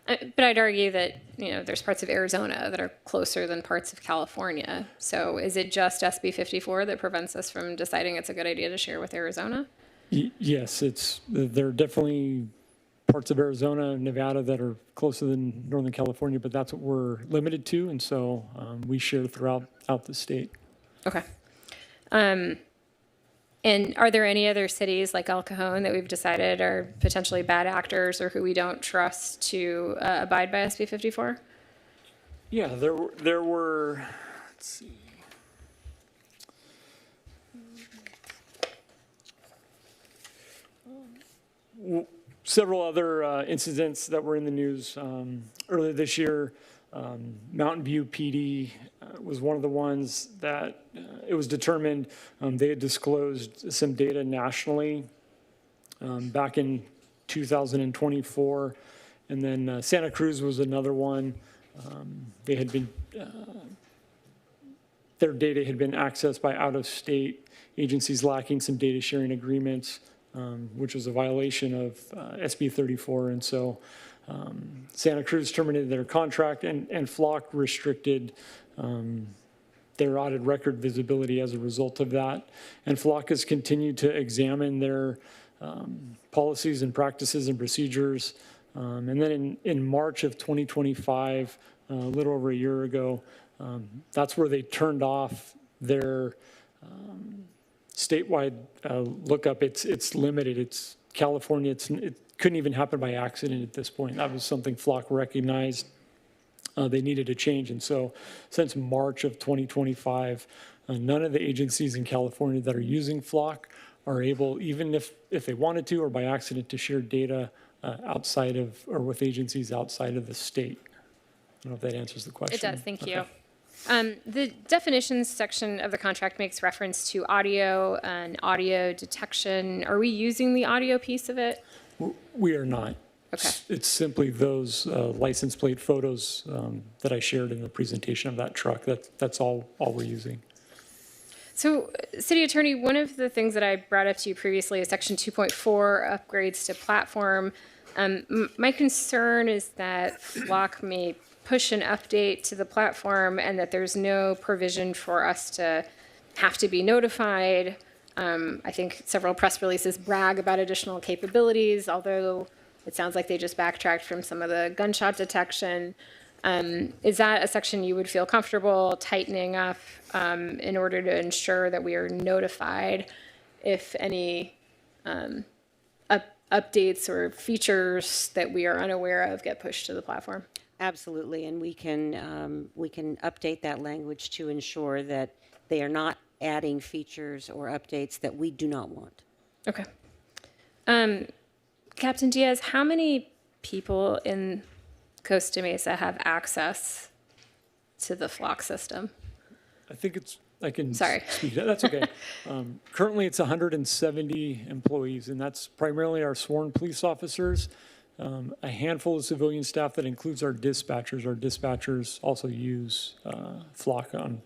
But I'd argue that, there's parts of Arizona that are closer than parts of California. So is it just SB 54 that prevents us from deciding it's a good idea to share with Arizona? Yes, there are definitely parts of Arizona and Nevada that are closer than Northern California, but that's what we're limited to, and so we share throughout the state. Okay. And are there any other cities like El Cajon that we've decided are potentially bad actors or who we don't trust to abide by SB 54? Yeah, there were, let's see. Several other incidents that were in the news earlier this year. Mountain View PD was one of the ones that it was determined they had disclosed some data nationally back in 2024. And then Santa Cruz was another one. They had been, their data had been accessed by out-of-state agencies lacking some data sharing agreements, which was a violation of SB 34. And so Santa Cruz terminated their contract, and Flock restricted their audit record visibility as a result of that. And Flock has continued to examine their policies and practices and procedures. And then in March of 2025, a little over a year ago, that's where they turned off their statewide lookup. It's limited. It's California. It couldn't even happen by accident at this point. That was something Flock recognized they needed to change. And so since March of 2025, none of the agencies in California that are using Flock are able, even if they wanted to or by accident, to share data outside of or with agencies outside of the state. I don't know if that answers the question. It does, thank Okay. you. The definitions section of the contract makes reference to audio and audio detection. Are we using the audio piece of it? We are not. Okay. It's simply those license plate photos that I shared in the presentation of that truck. That's all we're using. So, City Attorney, one of the things that I brought up to you previously is Section 2.4 upgrades to platform. My concern is that Flock may push an update to the platform and that there's no provision for us to have to be notified. I think several press releases brag about additional capabilities, although it sounds like they just backtracked from some of the gunshot detection. Is that a section you would feel comfortable tightening up in order to ensure that we are notified if any updates or features that we are unaware of get pushed to the platform? Absolutely, and we can update that language to ensure that they are not adding features or updates that we do not want. Okay. Captain Diaz, how many people in Costa Mesa have access to the Flock system? I think I can Sorry. speak. That's okay. Currently, it's 170 employees, and that's primarily our sworn police officers, a handful of civilian staff that includes our dispatchers. Our dispatchers also use Flock on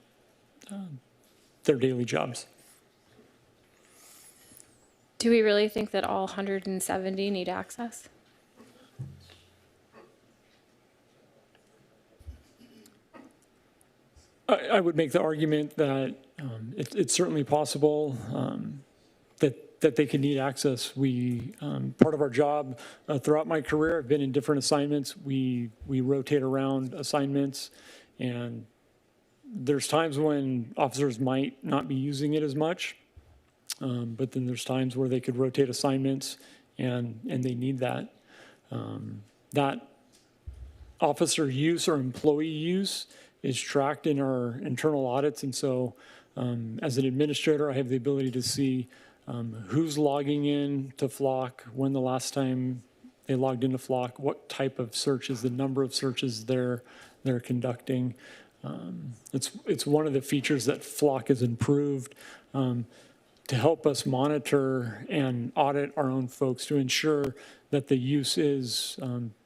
their daily jobs. Do we really think that all 170 need access? I would make the argument that it's certainly possible that they can need access. Part of our job throughout my career, I've been in different assignments. We rotate around assignments, and there's times when officers might not be using it as much, but then there's times where they could rotate assignments, and they need that. That officer use or employee use is tracked in our internal audits, and so as an administrator, I have the ability to see who's logging in to Flock, when the last time they logged into Flock, what type of searches, the number of searches they're conducting. It's one of the features that Flock has improved to help us monitor and audit our own folks to ensure that the use is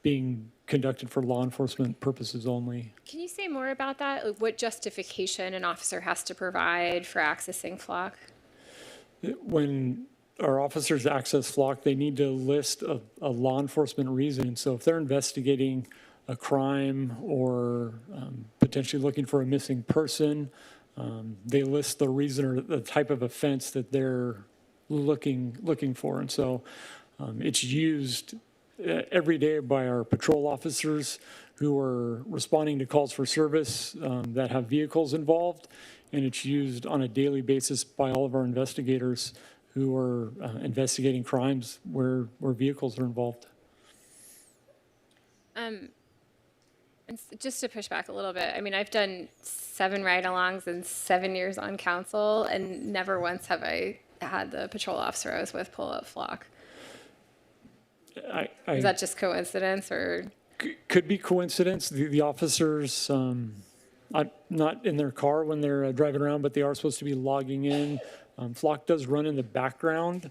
being conducted for law enforcement purposes only. Can you say more about that? Like what justification an officer has to provide for accessing Flock? When our officers access Flock, they need to list a law enforcement reason. So if they're investigating a crime or potentially looking for a missing person, they list the reason or the type of offense that they're looking for. And so it's used every day by our patrol officers who are responding to calls for service that have vehicles involved, and it's used on a daily basis by all of our investigators who are investigating crimes where vehicles are involved. And just to push back a little bit, I mean, I've done 7 ride-alongs and 7 years on council, and never once have I had the patrol officer I was with pull up Flock. Is that just coincidence, or? Could be coincidence. The officers, not in their car when they're driving around, but they are supposed to be logging in. Flock does run in the background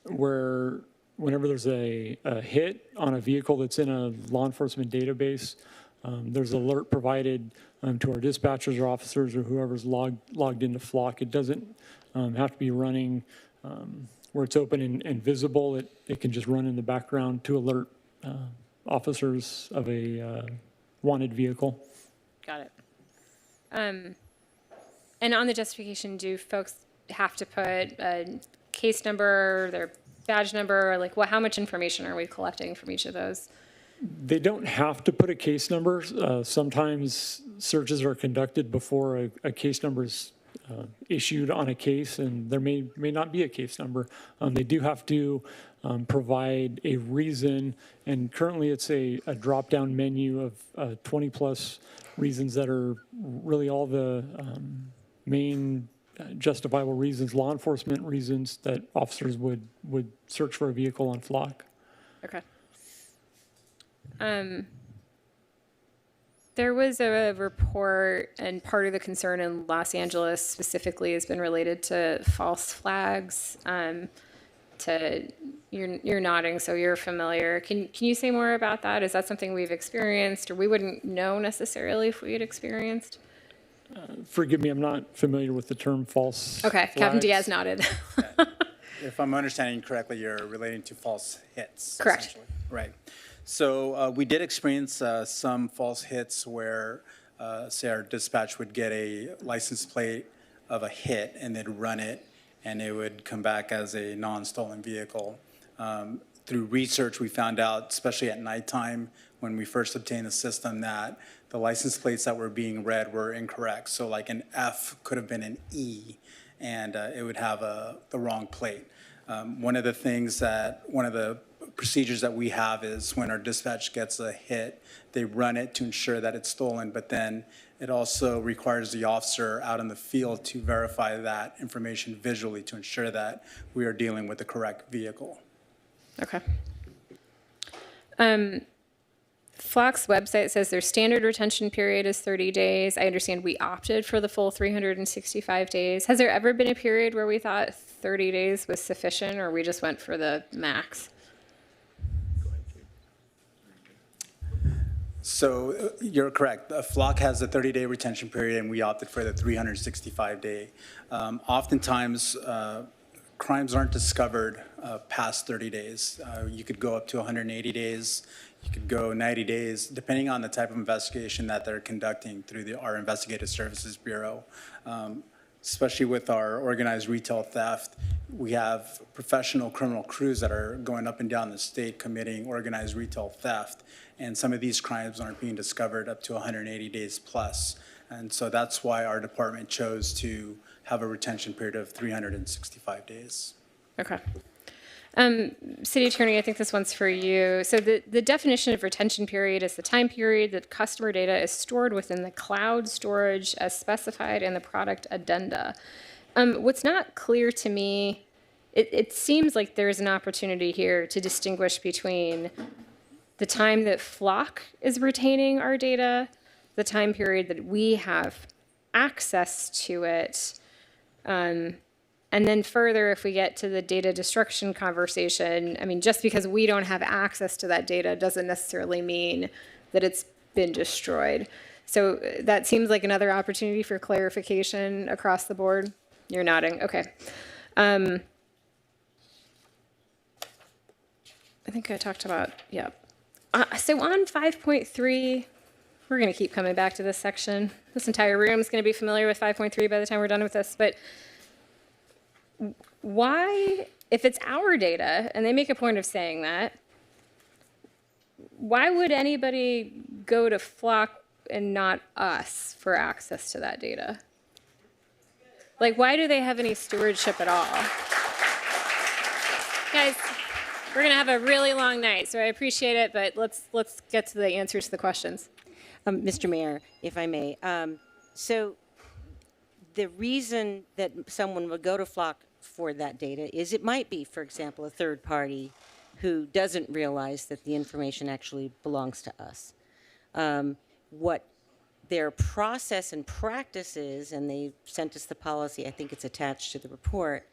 where whenever there's a hit on a vehicle that's in a law enforcement database, there's an alert provided to our dispatchers or officers or whoever's logged into Flock. It doesn't have to be running where it's open and visible. It can just run in the background to alert officers of a wanted vehicle. Got it. And on the justification, do folks have to put a case number, their badge number, like how much information are we collecting from each of those? They don't have to put a case number. Sometimes searches are conducted before a case number is issued on a case, and there may not be a case number. They do have to provide a reason, and currently it's a drop-down menu of 20 plus reasons that are really all the main justifiable reasons, law enforcement reasons that officers would search for a vehicle on Flock. Okay. There was a report, and part of the concern in Los Angeles specifically has been related to false flags. you're nodding, so you're familiar. Can you say more about that? Is that something we've experienced, or we wouldn't know necessarily if we had experienced? Forgive me, I'm not familiar with the term false Okay, Captain flags. Diaz nodded. If I'm understanding correctly, you're relating to false hits. Correct. Essentially. Right. So we did experience some false hits where, say, our dispatch would get a license plate of a hit and they'd run it and it would come back as a non-stolen vehicle. Through research, we found out, especially at nighttime, when we first obtained the system, that the license plates that were being read were incorrect. So like an F could have been an E, and it would have the wrong plate. One of the procedures that we have is when our dispatch gets a hit, they run it to ensure that it's stolen, but then it also requires the officer out in the field to verify that information visually to ensure that we are dealing with the correct vehicle. Okay. Flock's website says their standard retention period is 30 days. I understand we opted for the full 365 days. Has there ever been a period where we thought 30 days was sufficient, or we just went for the max? So you're correct. Flock has a 30-day retention period, and we opted for the 365-day. Oftentimes, crimes aren't discovered past 30 days. You could go up to 180 days. You could go 90 days, depending on the type of investigation that they're conducting through our Investigative Services Bureau. Especially with our organized retail theft, we have professional criminal crews that are going up and down the state committing organized retail theft. And some of these crimes aren't being discovered up to 180 days plus. And so that's why our department chose to have a retention period of 365 days. Okay. City Attorney, I think this one's for you. So the definition of retention period is the time period that customer data is stored within the cloud storage as specified in the product addenda. What's not clear to me, it seems like there's an opportunity here to distinguish between the time that Flock is retaining our data, the time period that we have access to it, and then further, if we get to the data destruction conversation, I mean, just because we don't have access to that data doesn't necessarily mean that it's been destroyed. So that seems like another opportunity for clarification across the board. You're nodding, okay. I think I talked about, yeah. So on 5.3, we're gonna keep coming back to this section. This entire room is gonna be familiar with 5.3 by the time we're done with this, but why, if it's our data, and they make a point of saying that, why would anybody go to Flock and not us for access to that data? Like, why do they have any stewardship at all? Guys, we're gonna have a really long night, so I appreciate it, but let's get to the answers to the questions. Mr. Mayor, if I may, so the reason that someone would go to Flock for that data is it might be, for example, a third party who doesn't realize that the information actually belongs to us. What their process and practice is, and they sent us the policy, I think it's attached to the report,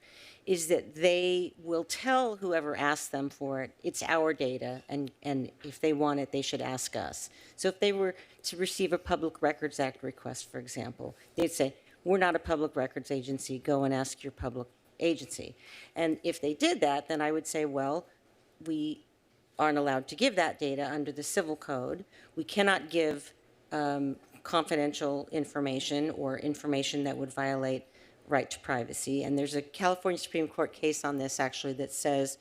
is that they will tell whoever asks them for it, it's our data, and if they want it, they should ask us. So if they were to receive a Public Records Act request, for example, they'd say, we're not a public records agency, go and ask your public agency. And if they did that, then I would say, well, we aren't allowed to give that data under the civil code. We cannot give confidential information or information that would violate right to privacy. And there's a California Supreme Court case on this actually that says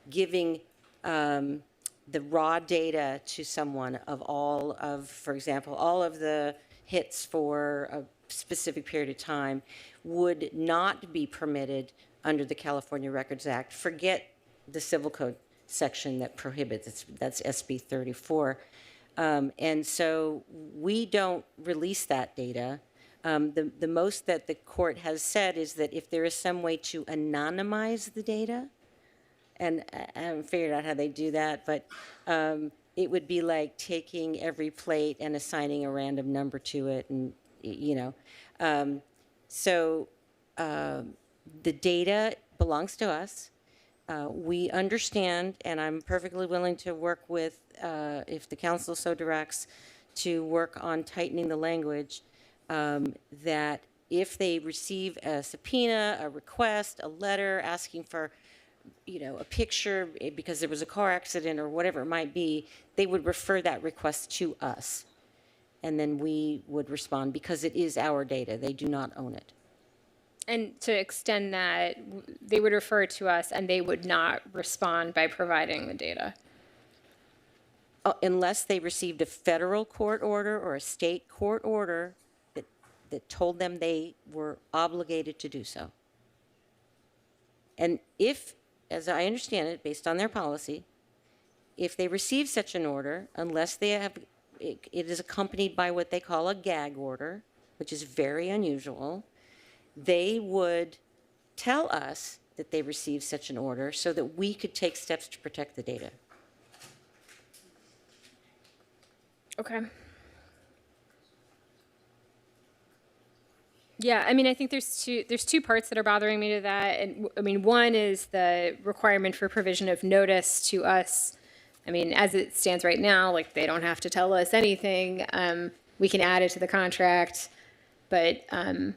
giving the raw data to someone of all of, for example, all of the hits for a specific period of time would not be permitted under the California Records Act. Forget the civil code section that prohibits it. That's SB 34. And so we don't release that data. The most that the court has said is that if there is some way to anonymize the data, and I haven't figured out how they do that, but it would be like taking every plate and assigning a random number to it, and so the data belongs to us. We understand, and I'm perfectly willing to work with, if the council so directs, to work on tightening the language, that if they receive a subpoena, a request, a letter asking for, a picture because there was a car accident or whatever it might be, they would refer that request to us. And then we would respond because it is our data. They do not own it. And to extend that, they would refer it to us and they would not respond by providing the data. Unless they received a federal court order or a state court order that told them they were obligated to do so. And if, as I understand it, based on their policy, if they receive such an order, unless they have, it is accompanied by what they call a gag order, which is very unusual, they would tell us that they received such an order so that we could take steps to protect the data. Okay. Yeah, I mean, I think there's two parts that are bothering me to that. And I mean, one is the requirement for provision of notice to us. I mean, as it stands right now, like they don't have to tell us anything. We can add it to the contract, but I'd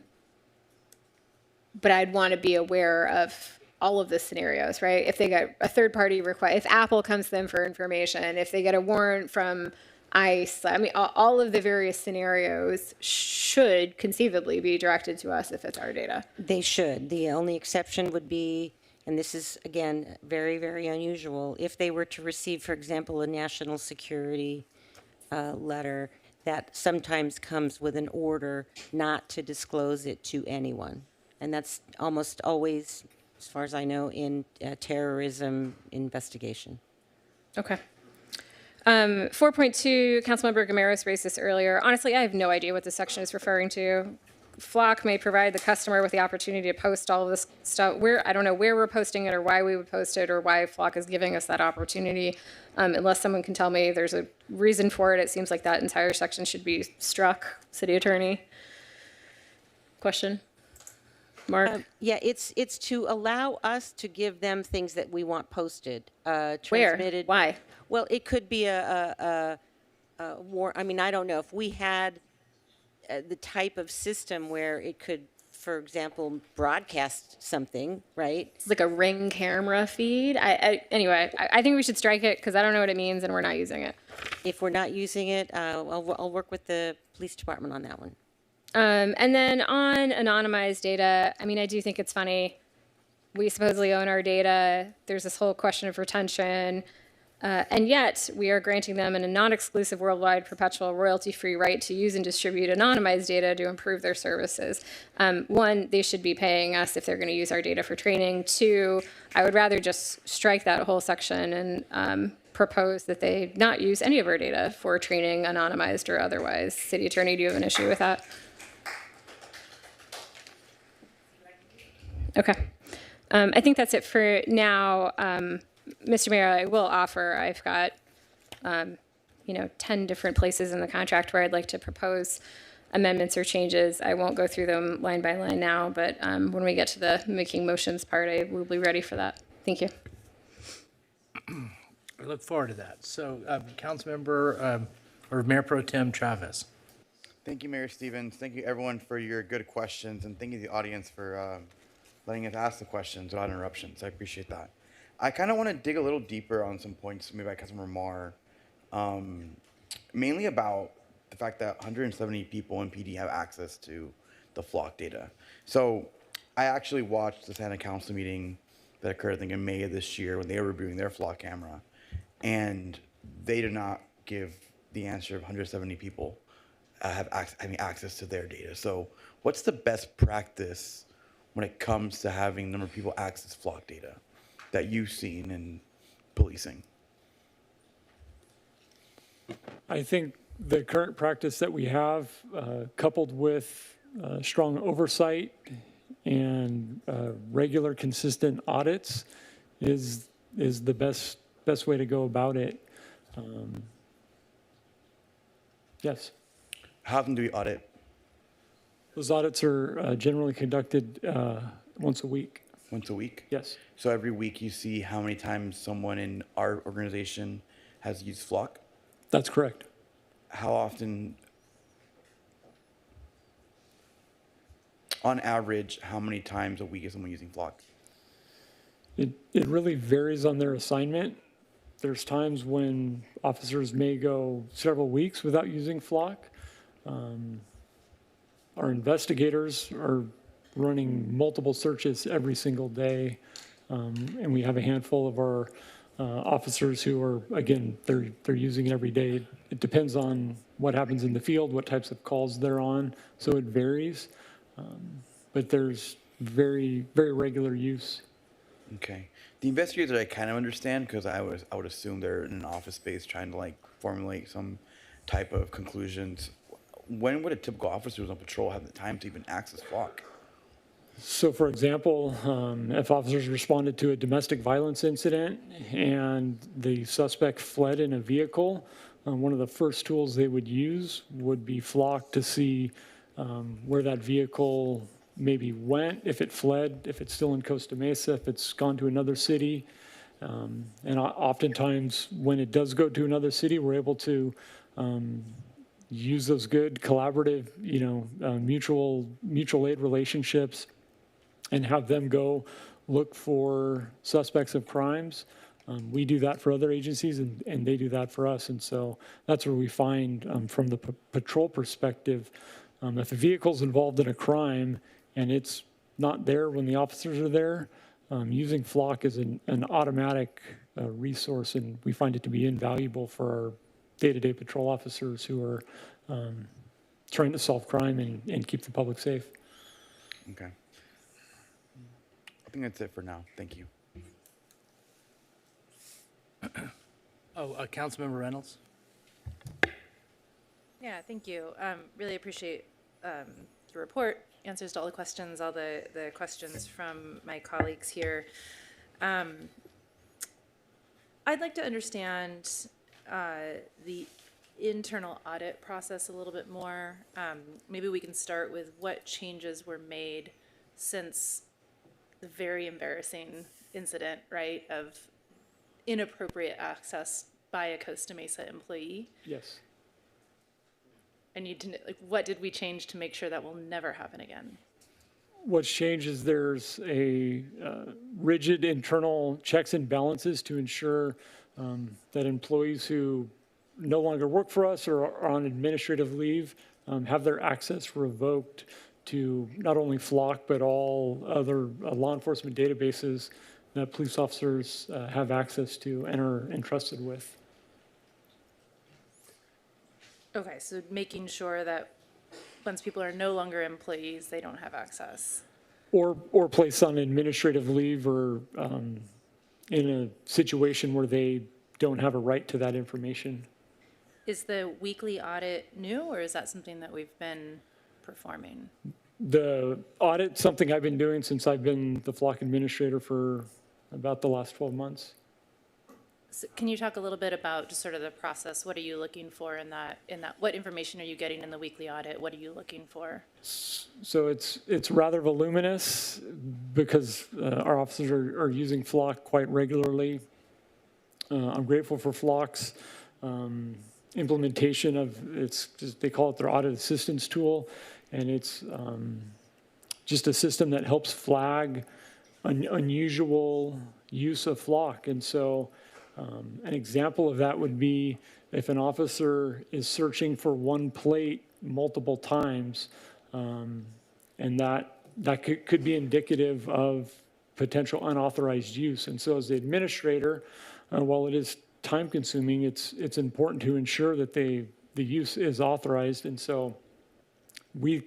want to be aware of all of the scenarios, right? If they get a third party request, if Apple comes to them for information, if they get a warrant from ICE, I mean, all of the various scenarios should conceivably be directed to us if it's our data. They should. The only exception would be, and this is, again, very, very unusual, if they were to receive, for example, a national security letter that sometimes comes with an order not to disclose it to anyone. And that's almost always, as far as I know, in terrorism investigation. Okay. 4.2, Councilmember Gameros raised this earlier. Honestly, I have no idea what this section is referring to. Flock may provide the customer with the opportunity to post all of this stuff. I don't know where we're posting it or why we would post it or why Flock is giving us that opportunity. Unless someone can tell me there's a reason for it, it seems like that entire section should be struck. City Attorney? Question? Mark? Yeah, it's to allow us to give them things that we want posted, transmitted. Where? Why? Well, it could be a war. I mean, I don't know if we had the type of system where it could, for example, broadcast something, right? It's like a Ring camera feed. Anyway, I think we should strike it because I don't know what it means and we're not using it. If we're not using it, I'll work with the police department on that one. And then on anonymized data, I mean, I do think it's funny. We supposedly own our data. There's this whole question of retention. And yet, we are granting them a non-exclusive worldwide perpetual royalty-free right to use and distribute anonymized data to improve their services. One, they should be paying us if they're going to use our data for training. Two, I would rather just strike that whole section and propose that they not use any of our data for training, anonymized or otherwise. City Attorney, do you have an issue with that? Okay. I think that's it for now. Mr. Mayor, I will offer, I've got, 10 different places in the contract where I'd like to propose amendments or changes. I won't go through them line by line now, but when we get to the making motions part, I will be ready for that. Thank you. I look forward to that. So, Councilmember or Mayor Pro Tem Chavez. Thank you, Mayor Stevens. Thank you, everyone, for your good questions, and thank you, the audience, for letting us ask the questions without interruptions. I appreciate that. I kind of want to dig a little deeper on some points made by Councilmember Marr, mainly about the fact that 170 people in PD have access to the flock data. So I actually watched the Santa Council meeting that occurred, I think, in May of this year when they were reviewing their flock camera, and they did not give the answer of 170 people having access to their data. So what's the best practice when it comes to having the number of people access flock data that you've seen in policing? I think the current practice that we have, coupled with strong oversight and regular, consistent audits, is the best way to go about it. Yes. How often do we audit? Those audits are generally conducted once a week. Once a week? Yes. So every week you see how many times someone in our organization has used Flock? That's correct. How often, on average, how many times a week is someone using Flock? It really varies on their assignment. There's times when officers may go several weeks without using Flock. Our investigators are running multiple searches every single day. And we have a handful of our officers who are, again, they're using it every day. It depends on what happens in the field, what types of calls they're on, so it varies. But there's very, very regular use. Okay. The investigators I kind of understand because I would assume they're in an office space trying to like formulate some type of conclusions. When would a typical officer who's on patrol have the time to even access Flock? So for example, if officers responded to a domestic violence incident and the suspect fled in a vehicle, one of the first tools they would use would be Flock to see where that vehicle maybe went, if it fled, if it's still in Costa Mesa, if it's gone to another city. And oftentimes when it does go to another city, we're able to use those good collaborative, mutual aid relationships and have them go look for suspects of crimes. We do that for other agencies and they do that for us. And so that's where we find from the patrol perspective, if a vehicle's involved in a crime and it's not there when the officers are there, using Flock is an automatic resource, and we find it to be invaluable for our day-to-day patrol officers who are trying to solve crime and keep the public safe. Okay. I think that's it for now. Thank you. Councilmember Reynolds? Yeah, thank you. Really appreciate the report, answers to all the questions, all the questions from my colleagues here. I'd like to understand the internal audit process a little bit more. Maybe we can start with what changes were made since the very embarrassing incident, right, of inappropriate access by a Costa Mesa employee. Yes. I need to know, like, what did we change to make sure that will never happen again? What's changed is there's a rigid internal checks and balances to ensure that employees who no longer work for us or are on administrative leave have their access revoked to not only Flock, but all other law enforcement databases that police officers have access to and are entrusted with. Okay, so making sure that once people are no longer employees, they don't have access. Or placed on administrative leave or in a situation where they don't have a right to that information. Is the weekly audit new, or is that something that we've been performing? The audit, something I've been doing since I've been the Flock administrator for about the last 12 months. So can you talk a little bit about just sort of the process? What are you looking for in that, what information are you getting in the weekly audit? What are you looking for? So it's rather voluminous because our officers are using Flock quite regularly. I'm grateful for Flock's implementation of they call it their audit assistance tool, and it's just a system that helps flag unusual use of Flock. And so an example of that would be if an officer is searching for one plate multiple times, and that could be indicative of potential unauthorized use. And so as the administrator, while it is time consuming, it's important to ensure that the use is authorized. And so we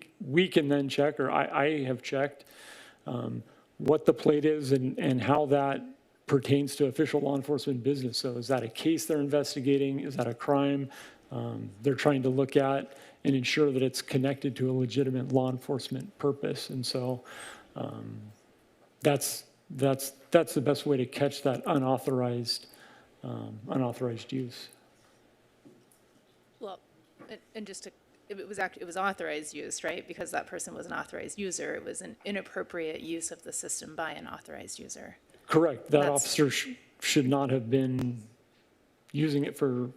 can then check, or I have checked what the plate is and how that pertains to official law enforcement business. So is that a case they're investigating? Is that a crime they're trying to look at and ensure that it's connected to a legitimate law enforcement purpose? And so that's the best way to catch that unauthorized use. Well, and just to it was authorized use, right? Because that person was an authorized user, it was an inappropriate use of the system by an authorized user. Correct. That officer should not have been using it for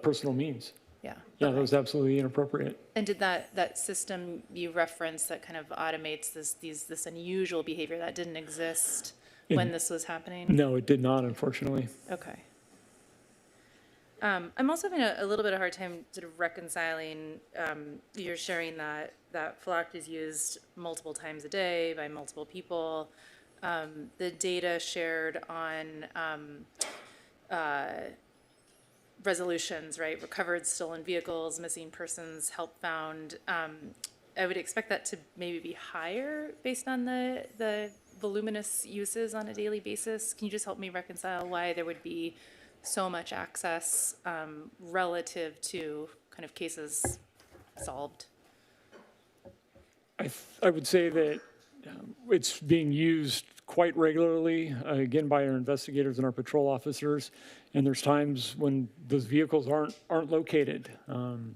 personal means. Yeah. Yeah, that was absolutely inappropriate. And did that system you referenced that kind of automates this unusual behavior that didn't exist when this was happening? No, it did not, unfortunately. Okay. I'm also having a little bit of a hard time sort of reconciling, you're sharing that flock is used multiple times a day by multiple people. The data shared on resolutions, right? Recovered stolen vehicles, missing persons, help found. I would expect that to maybe be higher based on the voluminous uses on a daily basis. Can you just help me reconcile why there would be so much access relative to kind of cases solved? I would say that it's being used quite regularly, again, by our investigators and our patrol officers. And there's times when those vehicles aren't located. The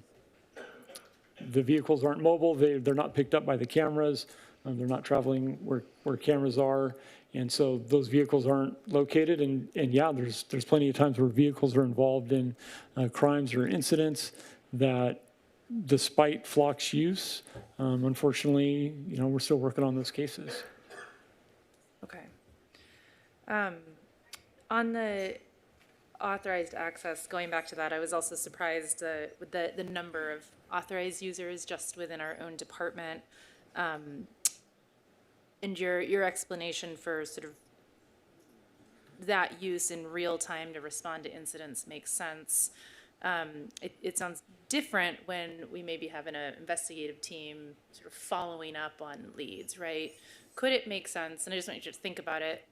vehicles aren't mobile. They're not picked up by the cameras. They're not traveling where cameras are. And so those vehicles aren't located. And yeah, there's plenty of times where vehicles are involved in crimes or incidents that, despite Flock's use, unfortunately, we're still working on those cases. Okay. On the authorized access, going back to that, I was also surprised with the number of authorized users just within our own department. And your explanation for sort of that use in real time to respond to incidents makes sense. It sounds different when we maybe have an investigative team sort of following up on leads, right? Could it make sense, and I just want you to think about it,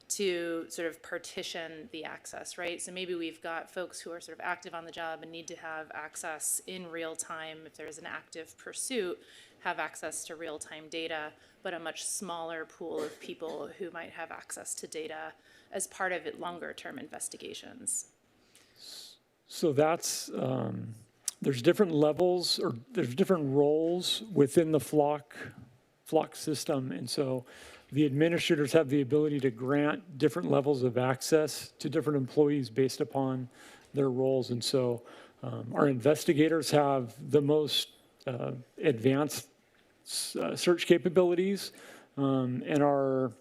to sort of partition the access, right? So maybe we've got folks who are sort of active on the job and need to have access in real time if there's an active pursuit, have access to real-time data, but a much smaller pool of people who might have access to data as part of it longer-term investigations. So that's, there's different levels, or there's different roles within the flock system. And so the administrators have the ability to grant different levels of access to different employees based upon their roles. And so our investigators have the most advanced search capabilities, and our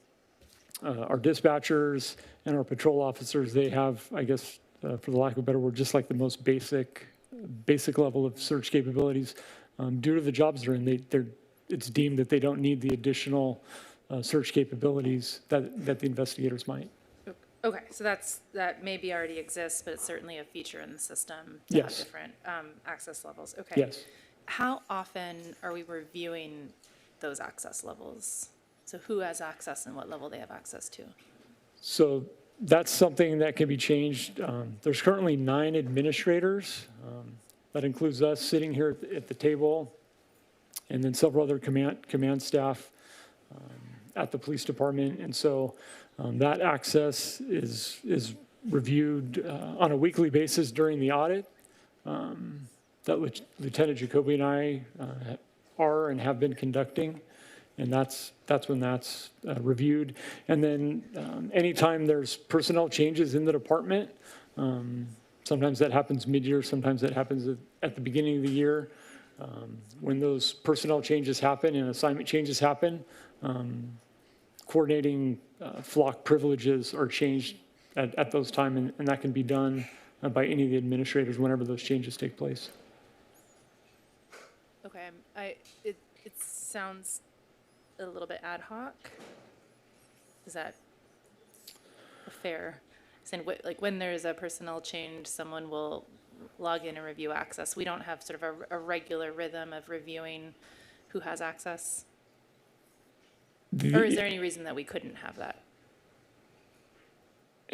dispatchers and our patrol officers, they have, I guess, for the lack of a better word, just like the most basic level of search capabilities. Due to the jobs they're in, it's deemed that they don't need the additional search capabilities that the investigators might. Okay, so that maybe already exists, but it's certainly a feature in the system to Yes. have different access levels. Okay. Yes. How often are we reviewing those access levels? So who has access and what level they have access to? So that's something that can be changed. There's currently 9 administrators. That includes us sitting here at the table, and then several other command staff at the police department. And so that access is reviewed on a weekly basis during the audit that Lieutenant Jacoby and I are and have been conducting. And that's when that's reviewed. And then anytime there's personnel changes in the department, sometimes that happens mid-year, sometimes that happens at the beginning of the year. When those personnel changes happen and assignment changes happen, coordinating flock privileges are changed at those times, and that can be done by any of the administrators whenever those changes take place. Okay, it sounds a little bit ad hoc. Is that fair? Saying like when there's a personnel change, someone will log in and review access. We don't have sort of a regular rhythm of reviewing who has access? Or is there any reason that we couldn't have that?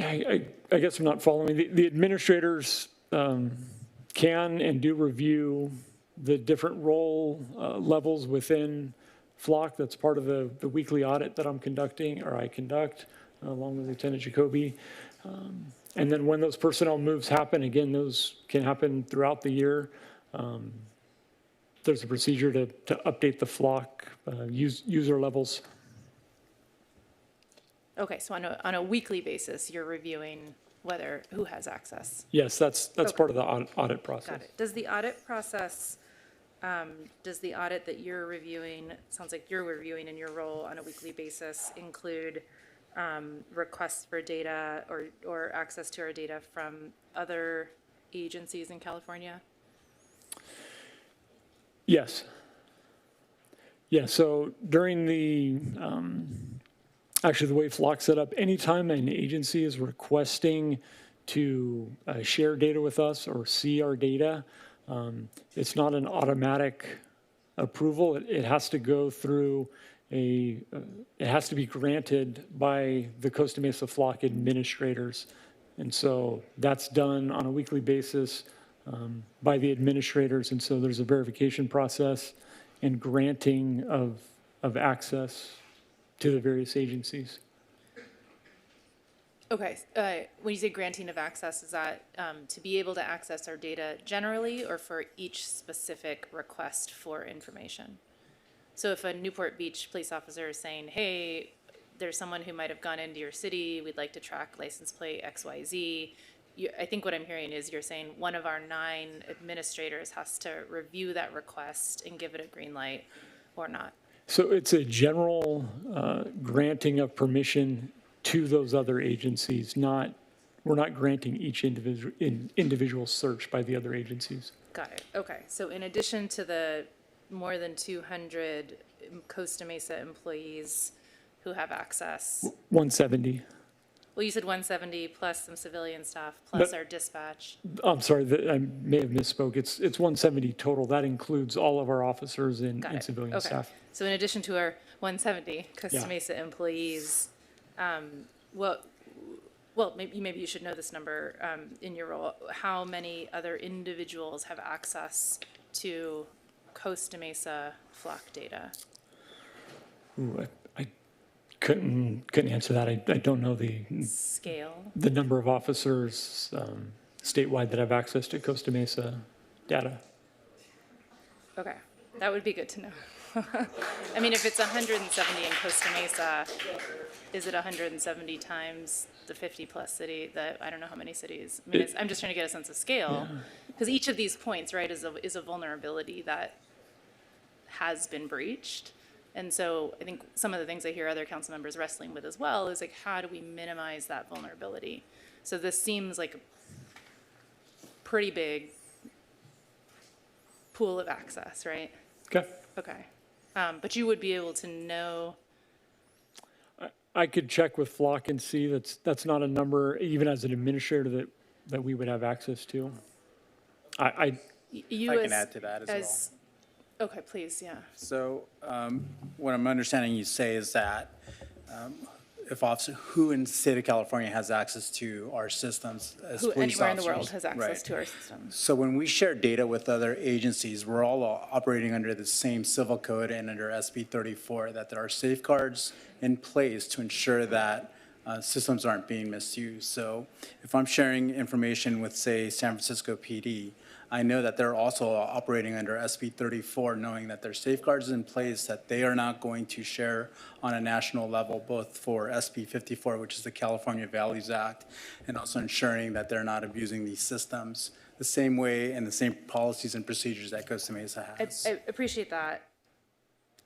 I guess I'm not following. The administrators can and do review the different role levels within Flock. That's part of the weekly audit that I'm conducting, or I conduct, along with Lieutenant Jacoby. And then when those personnel moves happen, again, those can happen throughout the year. there's a procedure to update the flock, user levels. Okay, so on a weekly basis, you're reviewing who has access? Yes, that's part of the audit process. Got it. Does the audit process, does the audit that you're reviewing, sounds like you're reviewing in your role on a weekly basis, include requests for data or access to our data from other agencies in California? Yes. Yeah, so during the, actually the way Flock's set up, anytime an agency is requesting to share data with us or see our data, it's not an automatic approval. It has to go through it has to be granted by the Costa Mesa Flock administrators. And so that's done on a weekly basis by the administrators. And so there's a verification process and granting of access to the various agencies. Okay, when you say granting of access, is that to be able to access our data generally or for each specific request for information? So if a Newport Beach police officer is saying, hey, there's someone who might have gone into your city, we'd like to track license plate XYZ, I think what I'm hearing is you're saying one of our 9 administrators has to review that request and give it a green light or not. So it's a general granting of permission to those other agencies, we're not granting each individual search by the other agencies. Got it. Okay. So in addition to the more than 200 Costa Mesa employees who have access. 170. Well, you said 170 plus some civilian staff plus our dispatch. I'm sorry, I may have misspoke. It's 170 total. That includes all of our officers and civilian staff. So in addition to our 170 Costa Mesa employees, maybe you should know this number in your role. How many other individuals have access to Costa Mesa flock data? Ooh, I couldn't answer that. I don't know the scale, the number of officers statewide that have access to Costa Mesa data. Okay, that would be good to know. I mean, if it's 170 in Costa Mesa, is it 170 times the 50 plus city, I don't know how many cities. I mean, I'm just trying to get a sense of scale, because each of these points, right, is a vulnerability that has been breached. And so I think some of the things I hear other council members wrestling with as well is like, how do we minimize that vulnerability? So this seems like a pretty big pool of access, right? Okay. Okay. But you would be able to know. I could check with Flock and see that's not a number, even as an administrator, that we would have access to. I can add to that as well. Okay, please, yeah. So what I'm understanding you say is that who in the state of California has access to our systems as who police anywhere officers? In the world has access Right. to our systems. So when we share data with other agencies, we're all operating under the same civil code and under SB 34, that there are safeguards in place to ensure that systems aren't being misused. So if I'm sharing information with, say, San Francisco PD, I know that they're also operating under SB 34, knowing that there's safeguards in place that they are not going to share on a national level, both for SB 54, which is the California Values Act, and also ensuring that they're not abusing these systems the same way and the same policies and procedures that Costa Mesa has. I appreciate that.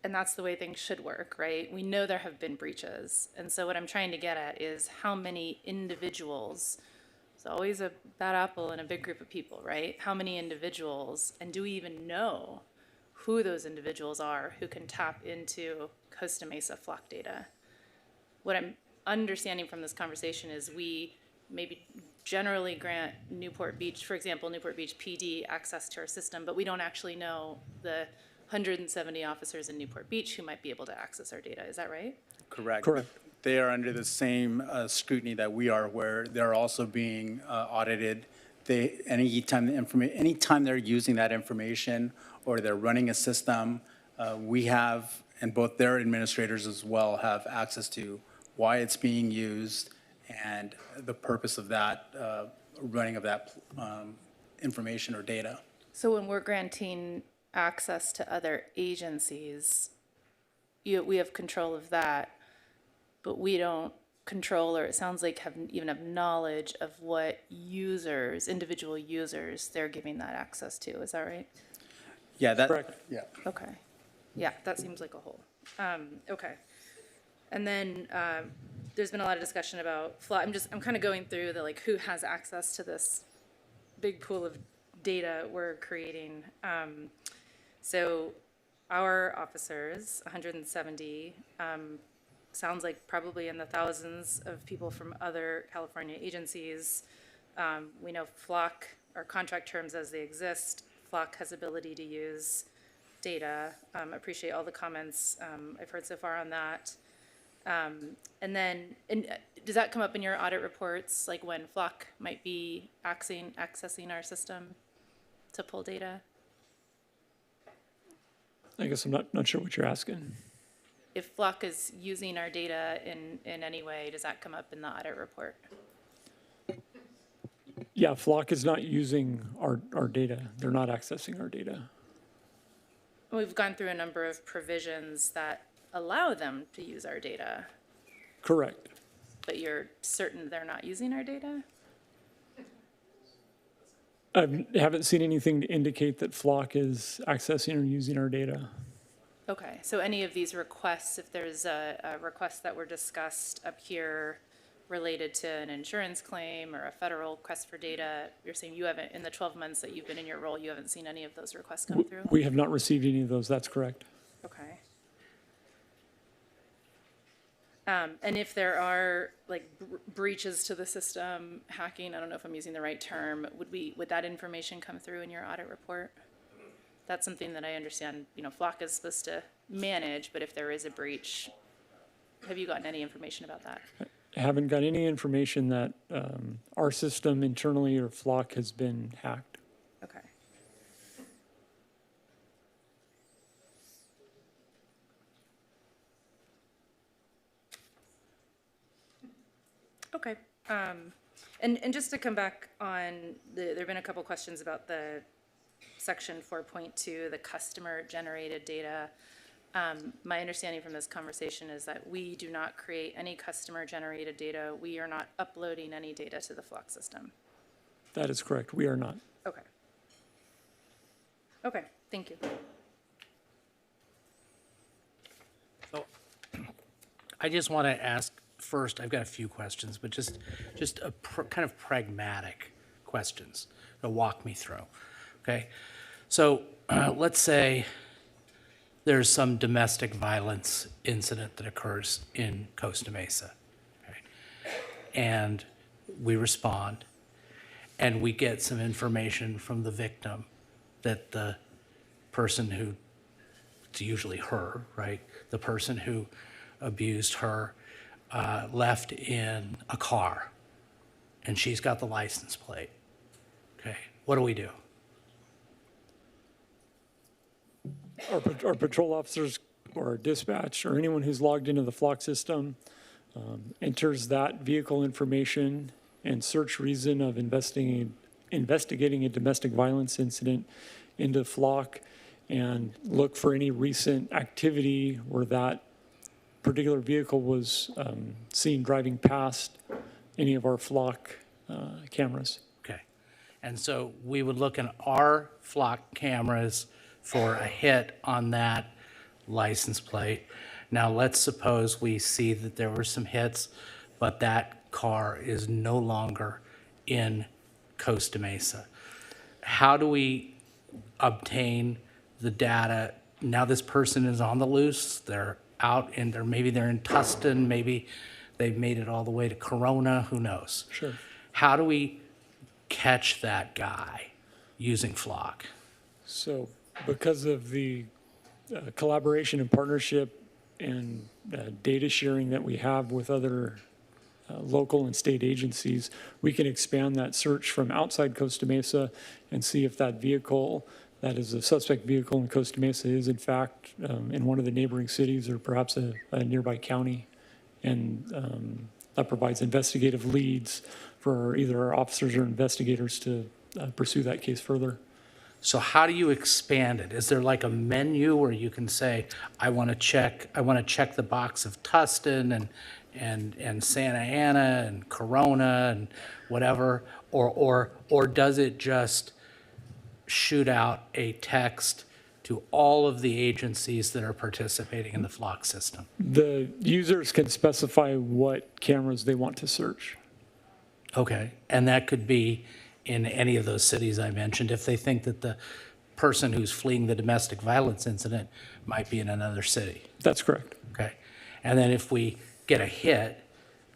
And that's the way things should work, right? We know there have been breaches. And so what I'm trying to get at is how many individuals. It's always a bad apple in a big group of people, right? How many individuals, and do we even know who those individuals are who can tap into Costa Mesa flock data? What I'm understanding from this conversation is we maybe generally grant Newport Beach, for example, Newport Beach PD access to our system, but we don't actually know the 170 officers in Newport Beach who might be able to access our data. Is that right? Correct. Correct. They are under the same scrutiny that we are, where they're also being audited. Anytime they're using that information or they're running a system, we have, and both their administrators as well, have access to why it's being used and the purpose of that running of that information or data. So when we're granting access to other agencies, we have control of that, but we don't control, or it sounds like even have knowledge of what users, individual users, they're giving that access to. Is that right? Yeah, that. Correct. Yeah. Okay. Yeah, that seems like a whole. Okay. And then there's been a lot of discussion about flock. I'm kind of going through the who has access to this big pool of data we're creating. So our officers, 170, sounds like probably in the thousands of people from other California agencies. We know Flock, our contract terms as they exist, Flock has ability to use data. Appreciate all the comments I've heard so far on that. And then, does that come up in your audit reports, like when Flock might be accessing our system to pull data? I guess I'm not sure what you're asking. If Flock is using our data in any way, does that come up in the audit report? Yeah, Flock is not using our data. They're not accessing our data. We've gone through a number of provisions that allow them to use our data, Correct. but you're certain they're not using our data? I haven't seen anything to indicate that Flock is accessing or using our data. Okay, so any of these requests, if there's a request that were discussed up here related to an insurance claim or a federal request for data, you're saying you haven't, in the 12 months that you've been in your role, you haven't seen any of those requests come through? We have not received any of those. That's correct. Okay. And if there are breaches to the system, hacking, I don't know if I'm using the right term, would that information come through in your audit report? That's something that I understand, Flock is supposed to manage, but if there is a breach, have you gotten any information about that? I haven't got any information that our system internally or Flock has been hacked. Okay. Okay. And just to come back on, there have been a couple questions about the section 4.2, the customer-generated data. My understanding from this conversation is that we do not create any customer-generated data. We are not uploading any data to the Flock system. That is correct. We are not. Okay. Okay, thank you. So I just want to ask first, I've got a few questions, but just a kind of pragmatic questions to walk me through. Okay, so let's say there's some domestic violence incident that occurs in Costa Mesa, okay? And we respond, and we get some information from the victim that the person who, it's usually her, right? The person who abused her left in a car, and she's got the license plate. Okay, what do we do? Our patrol officers or our dispatch or anyone who's logged into the Flock system enters that vehicle information and search reason of investigating a domestic violence incident into Flock and look for any recent activity where that particular vehicle was seen driving past any of our Flock cameras. Okay, and so we would look in our Flock cameras for a hit on that license plate. Now, let's suppose we see that there were some hits, but that car is no longer in Costa Mesa. How do we obtain the data? Now this person is on the loose, they're out and maybe they're in Tustin, maybe they've made it all the way to Corona, who knows? Sure. How do we catch that guy using Flock? So because of the collaboration and partnership and data sharing that we have with other local and state agencies, we can expand that search from outside Costa Mesa and see if that vehicle that is a suspect vehicle in Costa Mesa is in fact in one of the neighboring cities or perhaps a nearby county. And that provides investigative leads for either our officers or investigators to pursue that case further. So how do you expand it? Is there like a menu where you can say, I want to check the box of Tustin and Santa Ana and Corona and whatever, or does it just shoot out a text to all of the agencies that are participating in the flock system? The users can specify what cameras they want to search. Okay, and that could be in any of those cities I mentioned, if they think that the person who's fleeing the domestic violence incident might be in another city. That's correct. Okay, and then if we get a hit,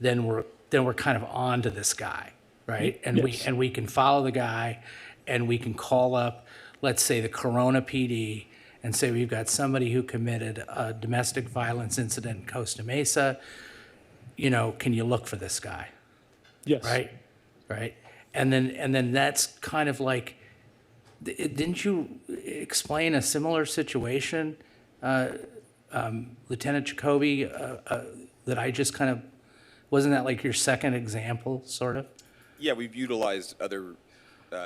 then we're kind of on to this guy, right? And Yes. we can follow the guy, and we can call up, let's say, the Corona PD, and say we've got somebody who committed a domestic violence incident in Costa Mesa. You know, can you look for this guy? Yes. Right. And then that's kind of like, didn't you explain a similar situation, Lieutenant Jacoby, that I just kind of, wasn't that like your second example, sort of? Yeah, we've utilized other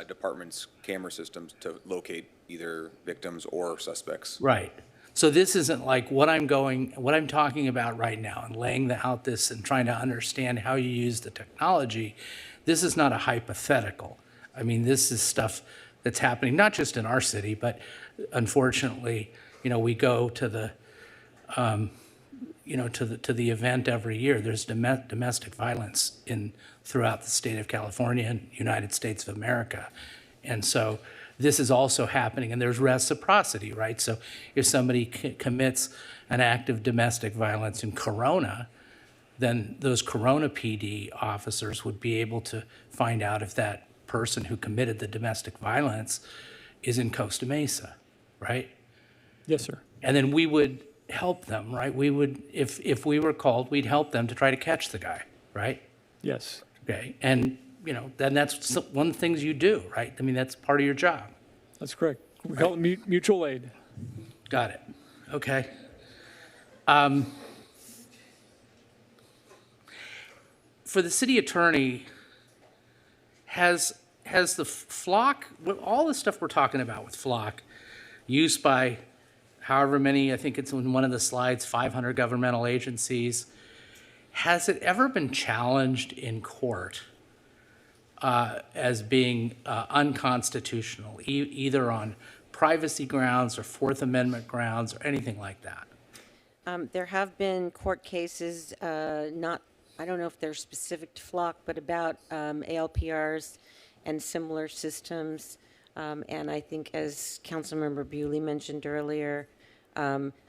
departments' camera systems to locate either victims or suspects. Right. So this isn't like what I'm talking about right now and laying out this and trying to understand how you use the technology. This is not a hypothetical. I mean, this is stuff that's happening, not just in our city, but unfortunately, you know, we go to the, to the event every year. There's domestic violence throughout the state of California and United States of America. And so this is also happening, and there's reciprocity, right? So if somebody commits an act of domestic violence in Corona, then those Corona PD officers would be able to find out if that person who committed the domestic violence is in Costa Mesa, right? Yes, sir. And then we would help them, right? We would, if we were called, we'd help them to try to catch the guy, right? Yes. Okay, and you know, then that's one of the things you do, right? I mean, that's part of your job. That's correct. We call it mutual aid. Got it. Okay. For the city attorney, has the flock, all the stuff we're talking about with flock, used by however many, I think it's in one of the slides, 500 governmental agencies, has it ever been challenged in court as being unconstitutional, either on privacy grounds or Fourth Amendment grounds or anything like that? There have been court cases, I don't know if they're specific to flock, but about ALPRs and similar systems. And I think, as Councilmember Bewley mentioned earlier,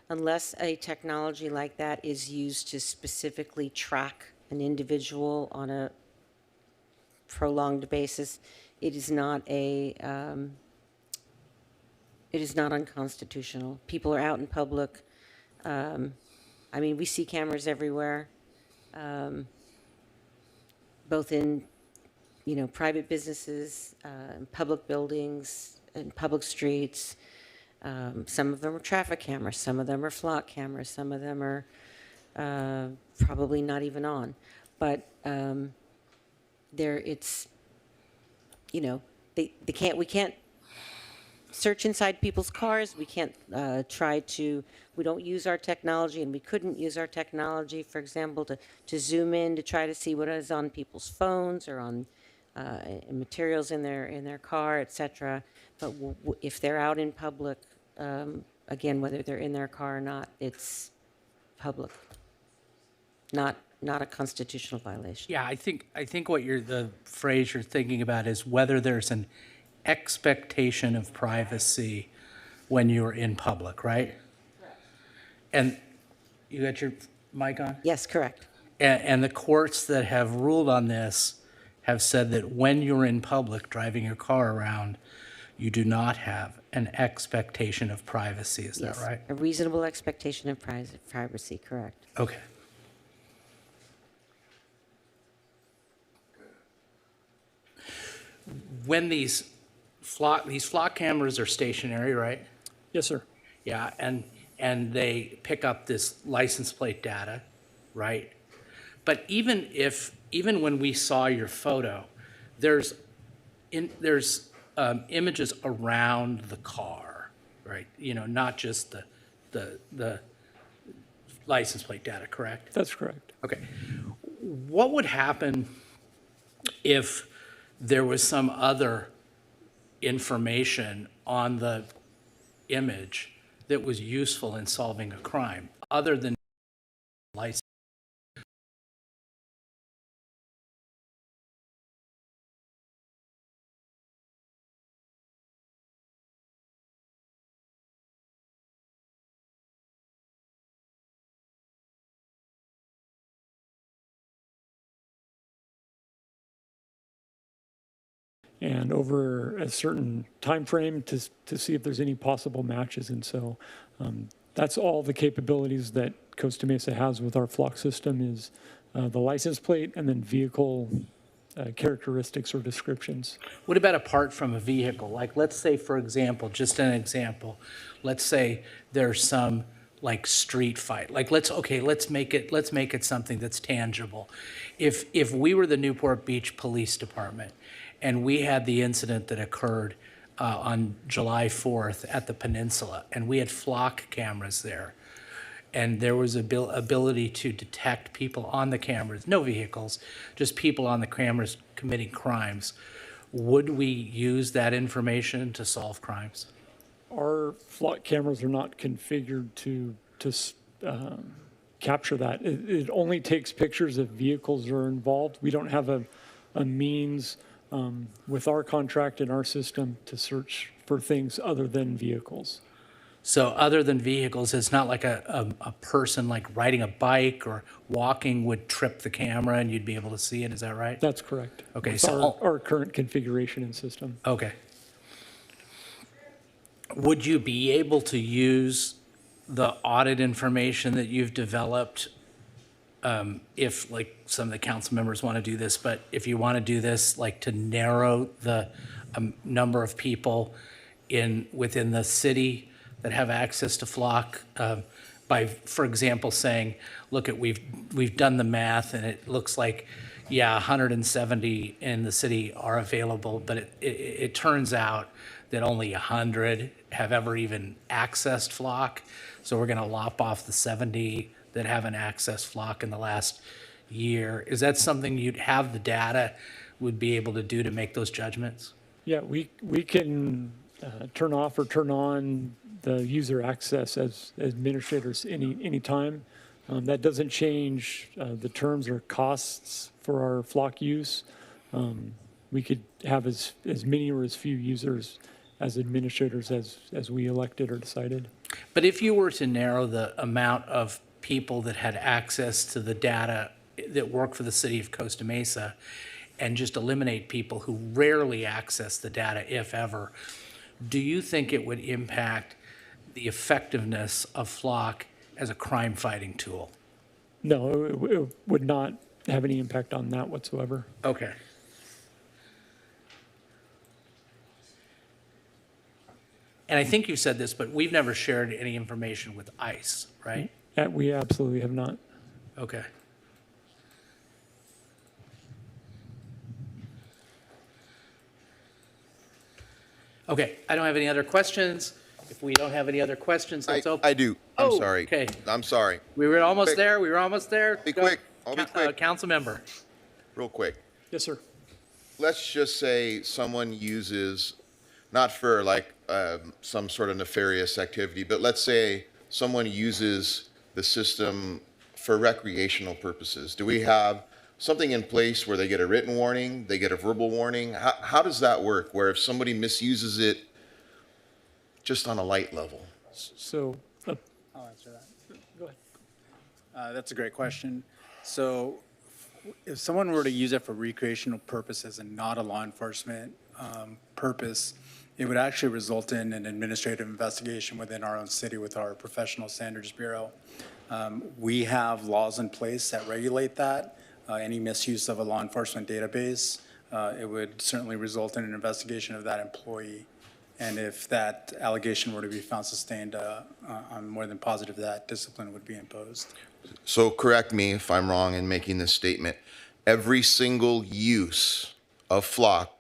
unless a technology like that is used to specifically track an individual on a prolonged basis, it is not unconstitutional. People are out in public. I mean, we see cameras everywhere, both in, private businesses, public buildings, and public streets. Some of them are traffic cameras, some of them are flock cameras, some of them are probably not even on. But we can't search inside people's cars. We can't we don't use our technology, and we couldn't use our technology, for example, to zoom in to try to see what is on people's phones or on materials in their car, et cetera. But if they're out in public, again, whether they're in their car or not, it's public, not a constitutional violation. Yeah, I think what the phrase you're thinking about is whether there's an expectation of privacy when you're in public, right? Correct. And you got your mic on? Yes, correct. And the courts that have ruled on this have said that when you're in public driving your car around, you do not have an expectation of privacy. Is that right? A reasonable expectation of privacy, correct. Okay. When these flock cameras are stationary, right? Yes, sir. Yeah, and they pick up this license plate data, right? But even when we saw your photo, there's images around the car, right? You know, not just the license plate data, correct? That's correct. Okay. What would happen if there was some other information on the image that was useful in solving a crime, other than license? And over a certain time frame to see if there's any possible matches. And so that's all the capabilities that Costa Mesa has with our flock system is the license plate and then vehicle characteristics or descriptions. What about apart from a vehicle? Like, let's say, for example, just an example, let's say there's some like street fight. Like, let's make it something that's tangible. If we were the Newport Beach Police Department and we had the incident that occurred on July 4th at the Peninsula, and we had flock cameras there, and there was ability to detect people on the cameras, no vehicles, just people on the cameras committing crimes, would we use that information to solve crimes? Our flock cameras are not configured to capture that. It only takes pictures if vehicles are involved. We don't have a means with our contract and our system to search for things other than vehicles. So other than vehicles, it's not like a person like riding a bike or walking would trip the camera and you'd be able to see it, is that right? That's correct. Okay, With so our current configuration and system. okay. Would you be able to use the audit information that you've developed if, like, some of the council members want to do this, but if you want to do this, like, to narrow the number of people within the city that have access to flock by, for example, saying, look, we've done the math and it looks like, yeah, 170 in the city are available, but it turns out that only 100 have ever even accessed flock. So we're going to lop off the 70 that haven't accessed flock in the last year. Is that something you'd have the data would be able to do to make those judgments? Yeah, we can turn off or turn on the user access as administrators anytime. That doesn't change the terms or costs for our flock use. We could have as many or as few users as administrators as we elected or decided. But if you were to narrow the amount of people that had access to the data that work for the city of Costa Mesa and just eliminate people who rarely access the data, if ever, do you think it would impact the effectiveness of flock as a crime fighting tool? No, it would not have any impact on that whatsoever. Okay. And I think you said this, but we've never shared any information with ICE, right? We absolutely have not. Okay. Okay, I don't have any other questions. If we don't have any other questions, let's open. I do. I'm Oh, sorry. okay. I'm sorry. We were almost Quick. there. We were almost there. Be quick. I'll be quick. Council member. Real quick. Yes, sir. Let's just say someone uses, not for like some sort of nefarious activity, but let's say someone uses the system for recreational purposes. Do we have something in place where they get a written warning, they get a verbal warning? How does that work? Where if somebody misuses it just on a light level? So, I'll answer that. Go ahead. That's a great question. So if someone were to use it for recreational purposes and not a law enforcement purpose, it would actually result in an administrative investigation within our own city with our Professional Standards Bureau. We have laws in place that regulate that. Any misuse of a law enforcement database, it would certainly result in an investigation of that employee. And if that allegation were to be found sustained, I'm more than positive that discipline would be imposed. So correct me if I'm wrong in making this statement. Every single use of flock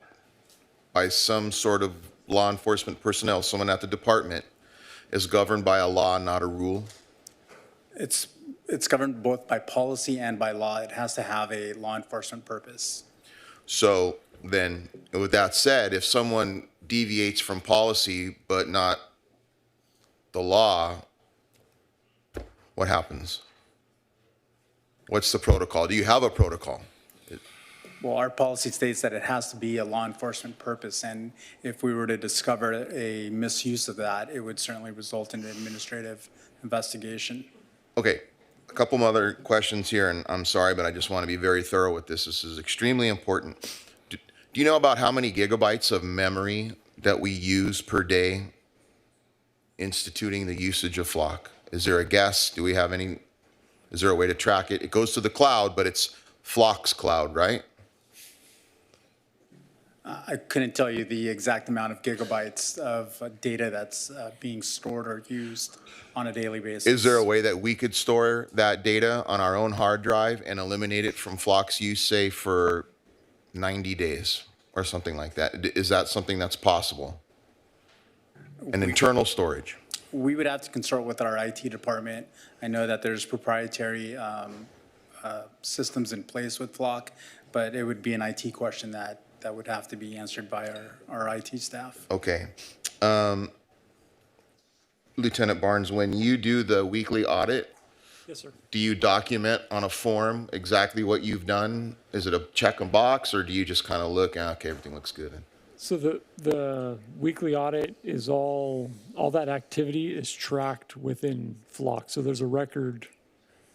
by some sort of law enforcement personnel, someone at the department, is governed by a law, not a rule? It's governed both by policy and by law. It has to have a law enforcement purpose. So then, with that said, if someone deviates from policy but not the law, what happens? What's the protocol? Do you have a protocol? Well, our policy states that it has to be a law enforcement purpose, and if we were to discover a misuse of that, it would certainly result in an administrative investigation. Okay, a couple other questions here, and I'm sorry, but I just want to be very thorough with this. This is extremely important. Do you know about how many gigabytes of memory that we use per day instituting the usage of Flock? Is there a guess? Do we have any? Is there a way to track it? It goes to the cloud, but it's Flock's cloud, right? I couldn't tell you the exact amount of gigabytes of data that's being stored or used on a daily basis. Is there a way that we could store that data on our own hard drive and eliminate it from Flock's use, say, for 90 days or something like that? Is that something that's possible? An internal storage? We would have to consult with our IT department. I know that there's proprietary systems in place with Flock, but it would be an IT question that would have to be answered by our IT staff. Okay. Lieutenant Barnes, when you do the weekly audit, Yes, sir. do you document on a form exactly what you've done? Is it a check and box, or do you just kind of look, okay, everything looks good? So the weekly audit is all that activity is tracked within Flock. So there's a record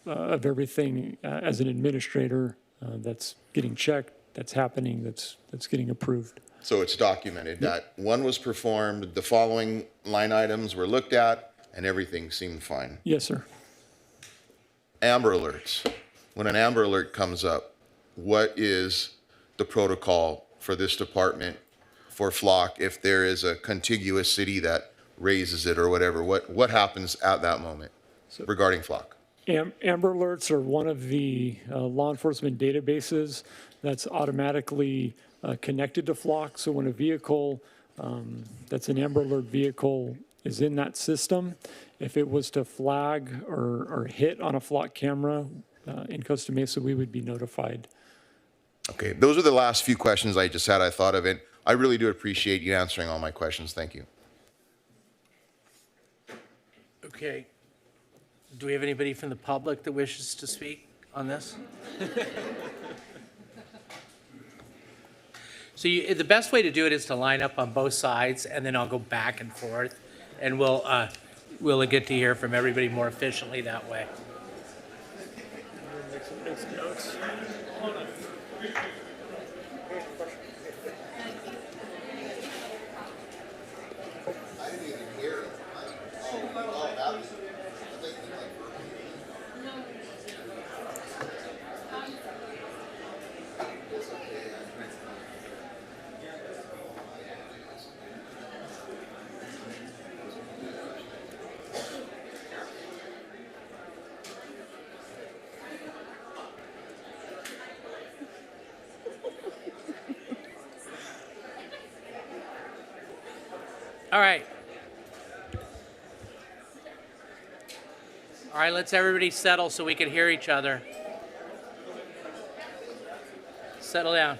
of everything as an administrator that's getting checked, that's happening, that's getting approved. So it's documented that one was performed, the following line items were looked at, and everything seemed fine. Yes, sir. Amber alerts. When an Amber Alert comes up, what is the protocol for this department for Flock if there is a contiguous city that raises it or whatever? What happens at that moment regarding Flock? Amber Alerts are one of the law enforcement databases that's automatically connected to Flock. So when a vehicle that's an Amber Alert vehicle is in that system, if it was to flag or hit on a Flock camera in Costa Mesa, we would be notified. Okay, those are the last few questions I just had. I thought of it. I really do appreciate you answering all my questions. Thank you. Okay. Do we have anybody from the public that wishes to speak on this? So the best way to do it is to line up on both sides, and then I'll go back and forth, and we'll get to hear from everybody more efficiently that way. Make some notes. All right. All right, let's everybody settle so we can hear each other. Settle down.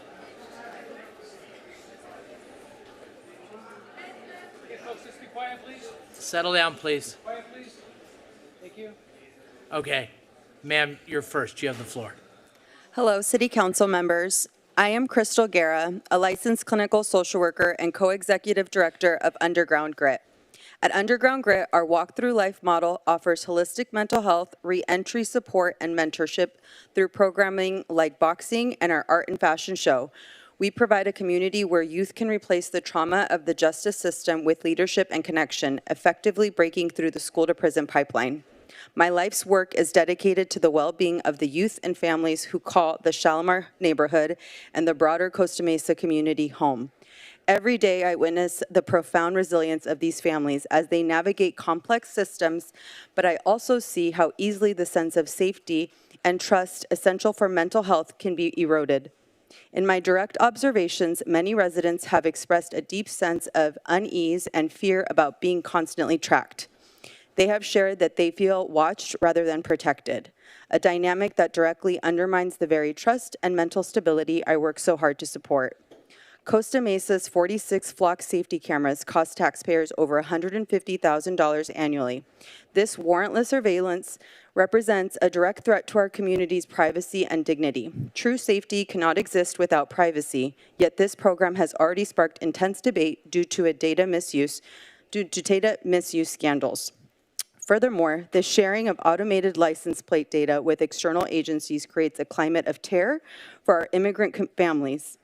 Okay, folks, just be quiet, please. Settle down, please. Quiet, please. Thank you. Okay. Ma'am, you're first. You have the floor. Hello, City Council members. I am Crystal Guerra, a licensed clinical social worker and co-executive director of Underground Grit. At Underground Grit, our Walk Through Life model offers holistic mental health, re-entry support, and mentorship through programming like boxing and our art and fashion show. We provide a community where youth can replace the trauma of the justice system with leadership and connection, effectively breaking through the school-to-prison pipeline. My life's work is dedicated to the well-being of the youth and families who call the Shalimar neighborhood and the broader Costa Mesa community home. Every day I witness the profound resilience of these families as they navigate complex systems, but I also see how easily the sense of safety and trust essential for mental health can be eroded. In my direct observations, many residents have expressed a deep sense of unease and fear about being constantly tracked. They have shared that they feel watched rather than protected, a dynamic that directly undermines the very trust and mental stability I work so hard to support. Costa Mesa's 46 flock safety cameras cost taxpayers over $150,000 annually. This warrantless surveillance represents a direct threat to our community's privacy and dignity. True safety cannot exist without privacy, yet this program has already sparked intense debate due to data misuse scandals. Furthermore, the sharing of automated license plate data with external agencies creates a climate of terror for our immigrant families.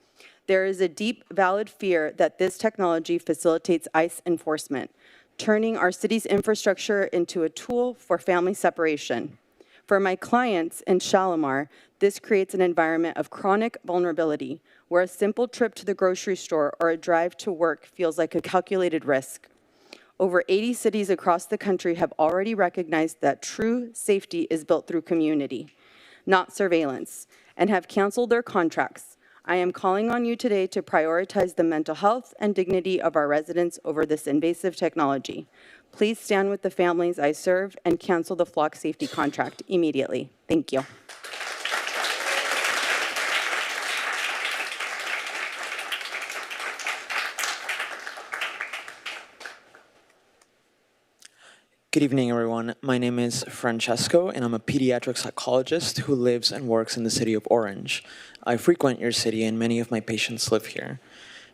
There is a deep, valid fear that this technology facilitates ICE enforcement, turning our city's infrastructure into a tool for family separation. For my clients in Shalimar, this creates an environment of chronic vulnerability, where a simple trip to the grocery store or a drive to work feels like a calculated risk. Over 80 cities across the country have already recognized that true safety is built through community, not surveillance, and have canceled their contracts. I am calling on you today to prioritize the mental health and dignity of our residents over this invasive technology. Please stand with the families I serve and cancel the flock safety contract immediately. Thank you. Good evening, everyone. My name is Francesco, and I'm a pediatric psychologist who lives and works in the city of Orange. I frequent your city, and many of my patients live here.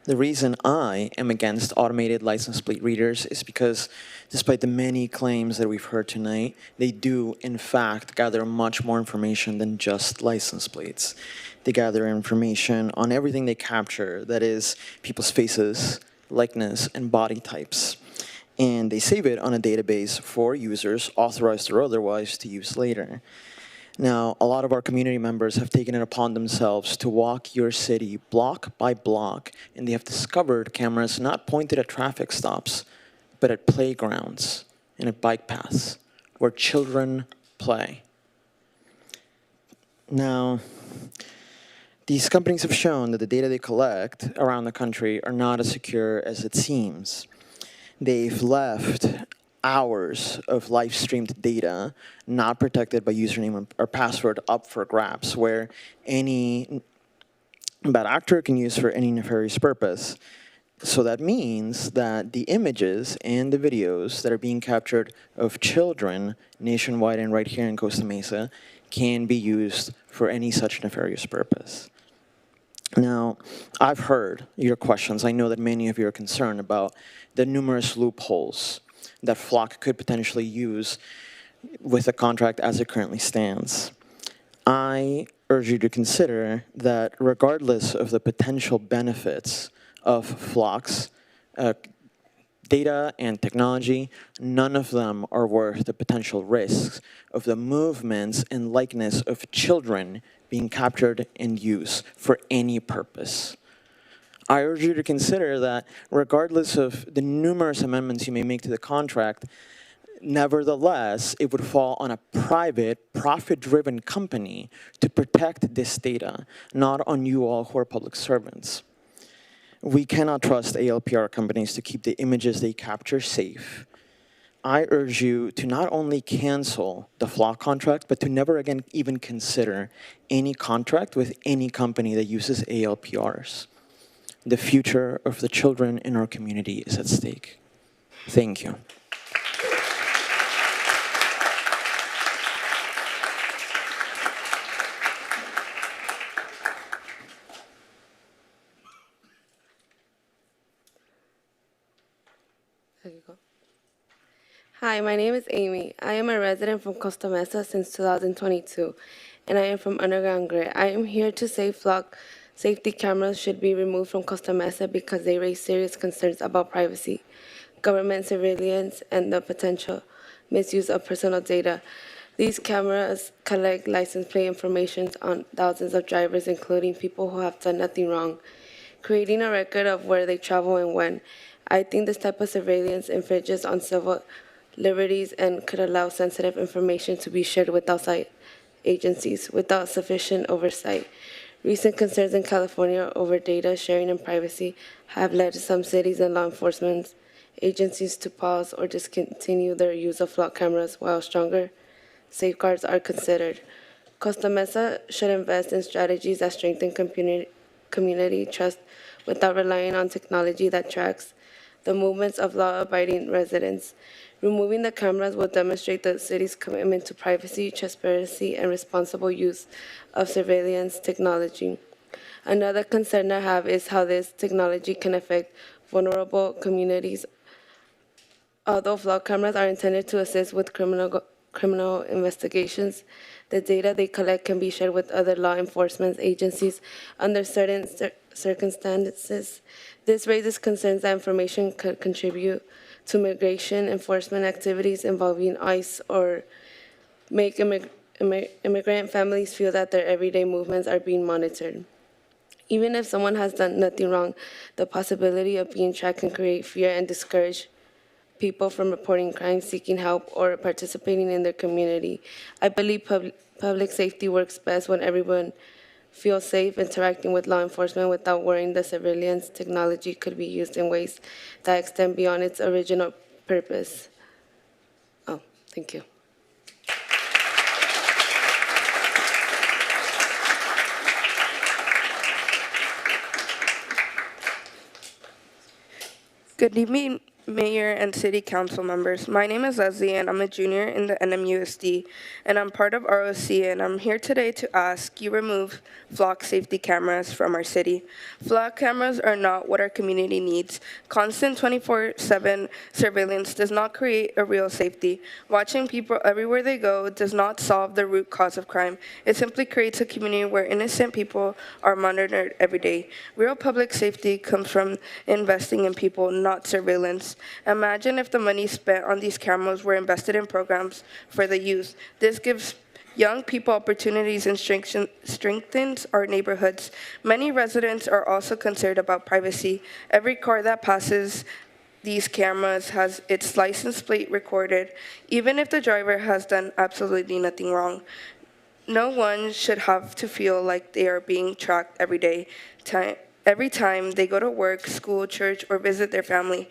The reason I am against automated license plate readers is because, despite the many claims that we've heard tonight, they do, in fact, gather much more information than just license plates. They gather information on everything they capture, that is, people's faces, likeness, and body types. And they save it on a database for users, authorized or otherwise, to use later. Now, a lot of our community members have taken it upon themselves to walk your city block by block, and they have discovered cameras not pointed at traffic stops, but at playgrounds and at bike paths, where children play. Now, these companies have shown that the data they collect around the country are not as secure as it seems. They've left hours of live-streamed data not protected by username or password up for grabs, where any bad actor can use for any nefarious purpose. So that means that the images and the videos that are being captured of children nationwide and right here in Costa Mesa can be used for any such nefarious purpose. Now, I've heard your questions. I know that many of you are concerned about the numerous loopholes that Flock could potentially use with the contract as it currently stands. I urge you to consider that regardless of the potential benefits of Flock's data and technology, none of them are worth the potential risks of the movements and likeness of children being captured and used for any purpose. I urge you to consider that regardless of the numerous amendments you may make to the contract, nevertheless, it would fall on a private, profit-driven company to protect this data, not on you all who are public servants. We cannot trust ALPR companies to keep the images they capture safe. I urge you to not only cancel the Flock contract, but to never again even consider any contract with any company that uses ALPRs. The future of the children in our community is at stake. Thank you. Hi, my name is Amy. I am a resident from Costa Mesa since 2022, and I am from Underground Grid. I am here to say Flock safety cameras should be removed from Costa Mesa because they raise serious concerns about privacy, government surveillance, and the potential misuse of personal data. These cameras collect license plate information on thousands of drivers, including people who have done nothing wrong, creating a record of where they travel and when. I think this type of surveillance infringes on civil liberties and could allow sensitive information to be shared with outside agencies without sufficient oversight. Recent concerns in California over data sharing and privacy have led some cities and law enforcement agencies to pause or discontinue their use of flock cameras while stronger safeguards are considered. Costa Mesa should invest in strategies that strengthen community trust without relying on technology that tracks the movements of law-abiding residents. Removing the cameras will demonstrate the city's commitment to privacy, transparency, and responsible use of surveillance technology. Another concern I have is how this technology can affect vulnerable communities. Although flock cameras are intended to assist with criminal investigations, the data they collect can be shared with other law enforcement agencies under certain circumstances. This raises concerns that information could contribute to migration enforcement activities involving ICE or make immigrant families feel that their everyday movements are being monitored. Even if someone has done nothing wrong, the possibility of being tracked can create fear and discourage people from reporting crimes, seeking help, or participating in their community. I believe public safety works best when everyone feels safe interacting with law enforcement without worrying that surveillance technology could be used in ways that extend beyond its original purpose. Oh, thank you. Good evening, Mayor and City Council members. My name is Leslie, and I'm a junior in the NMUSD, and I'm part of ROC, and I'm here today to ask you remove flock safety cameras from our city. Flock cameras are not what our community needs. Constant 24/7 surveillance does not create a real safety. Watching people everywhere they go does not solve the root cause of crime. It simply creates a community where innocent people are monitored every day. Real public safety comes from investing in people, not surveillance. Imagine if the money spent on these cameras were invested in programs for the youth. This gives young people opportunities and strengthens our neighborhoods. Many residents are also concerned about privacy. Every car that passes these cameras has its license plate recorded, even if the driver has done absolutely nothing wrong. No one should have to feel like they are being tracked every time they go to work, school, church, or visit their family.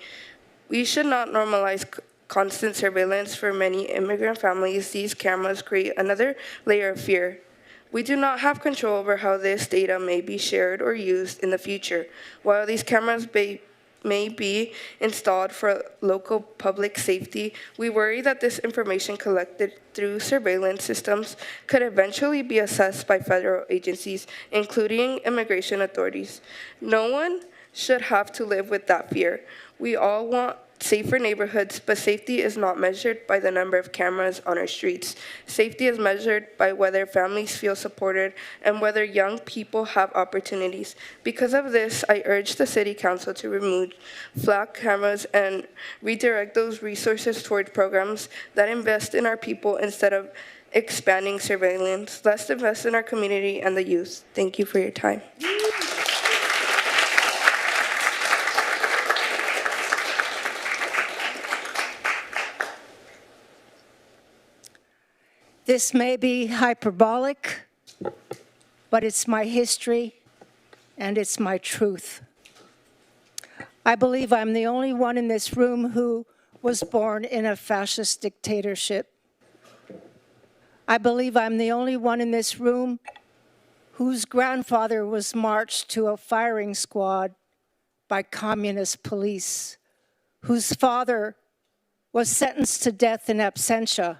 We should not normalize constant surveillance. For many immigrant families, these cameras create another layer of fear. We do not have control over how this data may be shared or used in the future. While these cameras may be installed for local public safety, we worry that this information collected through surveillance systems could eventually be assessed by federal agencies, including immigration authorities. No one should have to live with that fear. We all want safer neighborhoods, but safety is not measured by the number of cameras on our streets. Safety is measured by whether families feel supported and whether young people have opportunities. Because of this, I urge the City Council to remove flock cameras and redirect those resources toward programs that invest in our people instead of expanding surveillance. Let's invest in our community and the youth. Thank you for your time. This may be hyperbolic, but it's my history and it's my truth. I believe I'm the only one in this room who was born in a fascist dictatorship. I believe I'm the only one in this room whose grandfather was marched to a firing squad by communist police, whose father was sentenced to death in absentia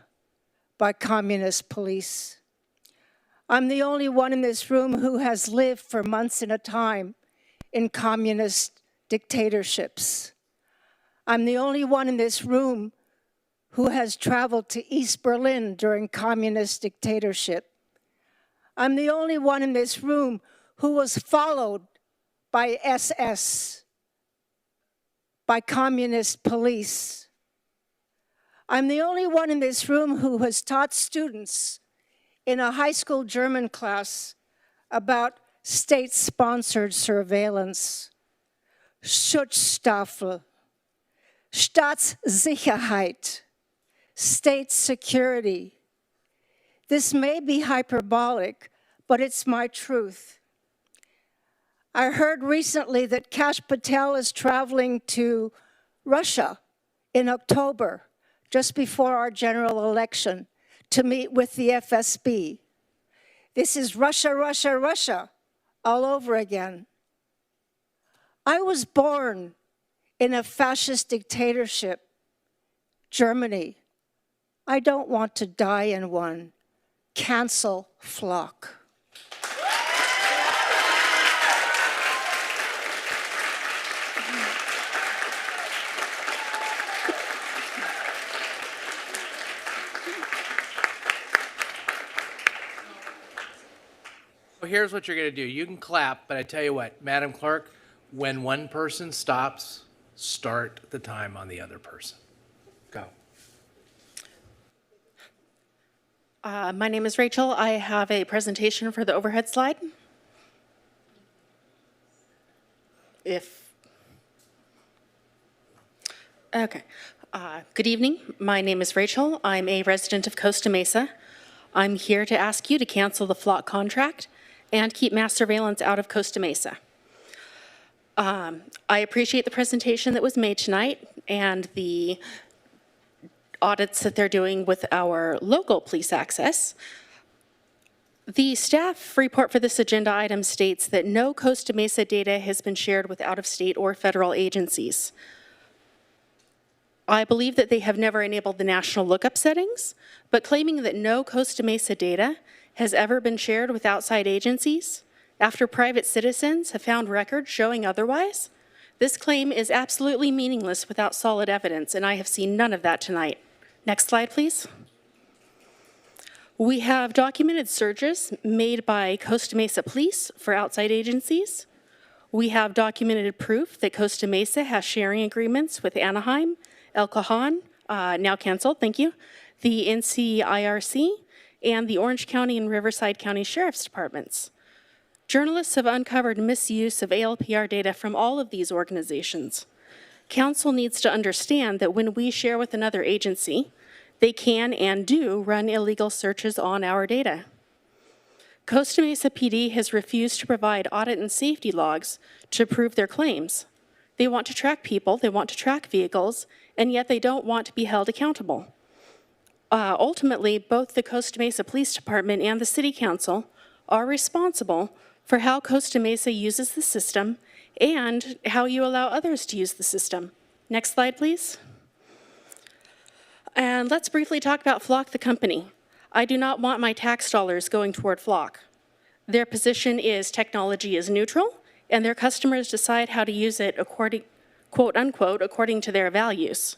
by communist police. I'm the only one in this room who has lived for months at a time in communist dictatorships. I'm the only one in this room who has traveled to East Berlin during communist dictatorship. I'm the only one in this room who was followed by SS, by communist police. I'm the only one in this room who has taught students in a high school German class about state-sponsored surveillance, Schutzstaffel, Staatssicherheit, state security. This may be hyperbolic, but it's my truth. I heard recently that Kash Patel is traveling to Russia in October, just before our general election, to meet with the FSB. This is Russia, Russia, Russia, all over again. I was born in a fascist dictatorship, Germany. I don't want to die in one. Cancel Flock. Well, here's what you're going to do. You can clap, but I tell you what, Madam Clerk, when one person stops, start the time on the other person. Go. My name is Rachel. I have a presentation for the overhead slide. Okay. Good evening. My name is Rachel. I'm a resident of Costa Mesa. I'm here to ask you to cancel the Flock contract and keep mass surveillance out of Costa Mesa. I appreciate the presentation that was made tonight and the audits that they're doing with our local police access. The staff report for this agenda item states that no Costa Mesa data has been shared with out-of-state or federal agencies. I believe that they have never enabled the national lookup settings, but claiming that no Costa Mesa data has ever been shared with outside agencies after private citizens have found records showing otherwise, this claim is absolutely meaningless without solid evidence, and I have seen none of that tonight. Next slide, please. We have documented searches made by Costa Mesa Police for outside agencies. We have documented proof that Costa Mesa has sharing agreements with Anaheim, El Cajon, now canceled, thank you, the NCIRC, and the Orange County and Riverside County Sheriff's Departments. Journalists have uncovered misuse of ALPR data from all of these organizations. Council needs to understand that when we share with another agency, they can and do run illegal searches on our data. Costa Mesa PD has refused to provide audit and safety logs to prove their claims. They want to track people, they want to track vehicles, and yet they don't want to be held accountable. Ultimately, both the Costa Mesa Police Department and the City Council are responsible for how Costa Mesa uses the system and how you allow others to use the system. Next slide, please. And let's briefly talk about Flock, the company. I do not want my tax dollars going toward Flock. Their position is technology is neutral, and their customers decide how to use it according, quote unquote, according to their values.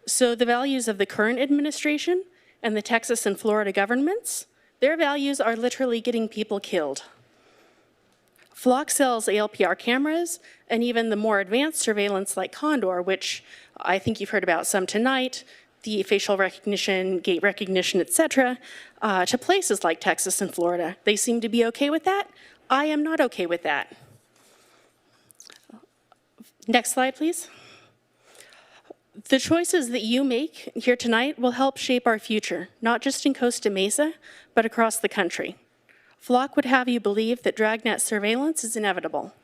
So the values of the current administration and the Texas and Florida governments, their values are literally getting people killed. Flock sells ALPR cameras and even the more advanced surveillance like Condor, which I think you've heard about some tonight, the facial recognition, gait recognition, et cetera, to places like Texas and Florida. They seem to be okay with that. I am not okay with that. Next slide, please. The choices that you make here tonight will help shape our future, not just in Costa Mesa, but across the country. Flock would have you believe that dragnet surveillance is inevitable.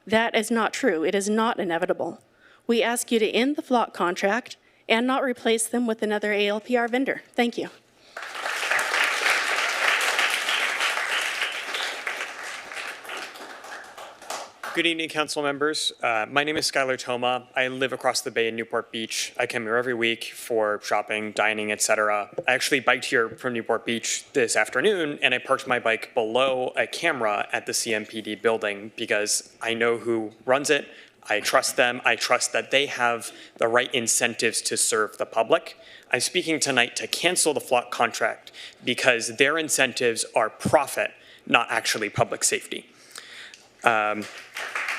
That is not true. It is not inevitable. We ask you to end the Flock contract and not replace them with another ALPR vendor. Thank you. Good evening, council members. My name is Skylar Toma. I live across the bay in Newport Beach. I come here every week for shopping, dining, etc. I actually biked here from Newport Beach this afternoon, and I parked my bike below a camera at the CMPD building because I know who runs it. I trust them. I trust that they have the right incentives to serve the public. I'm speaking tonight to cancel the Flock contract because their incentives are profit, not actually public safety.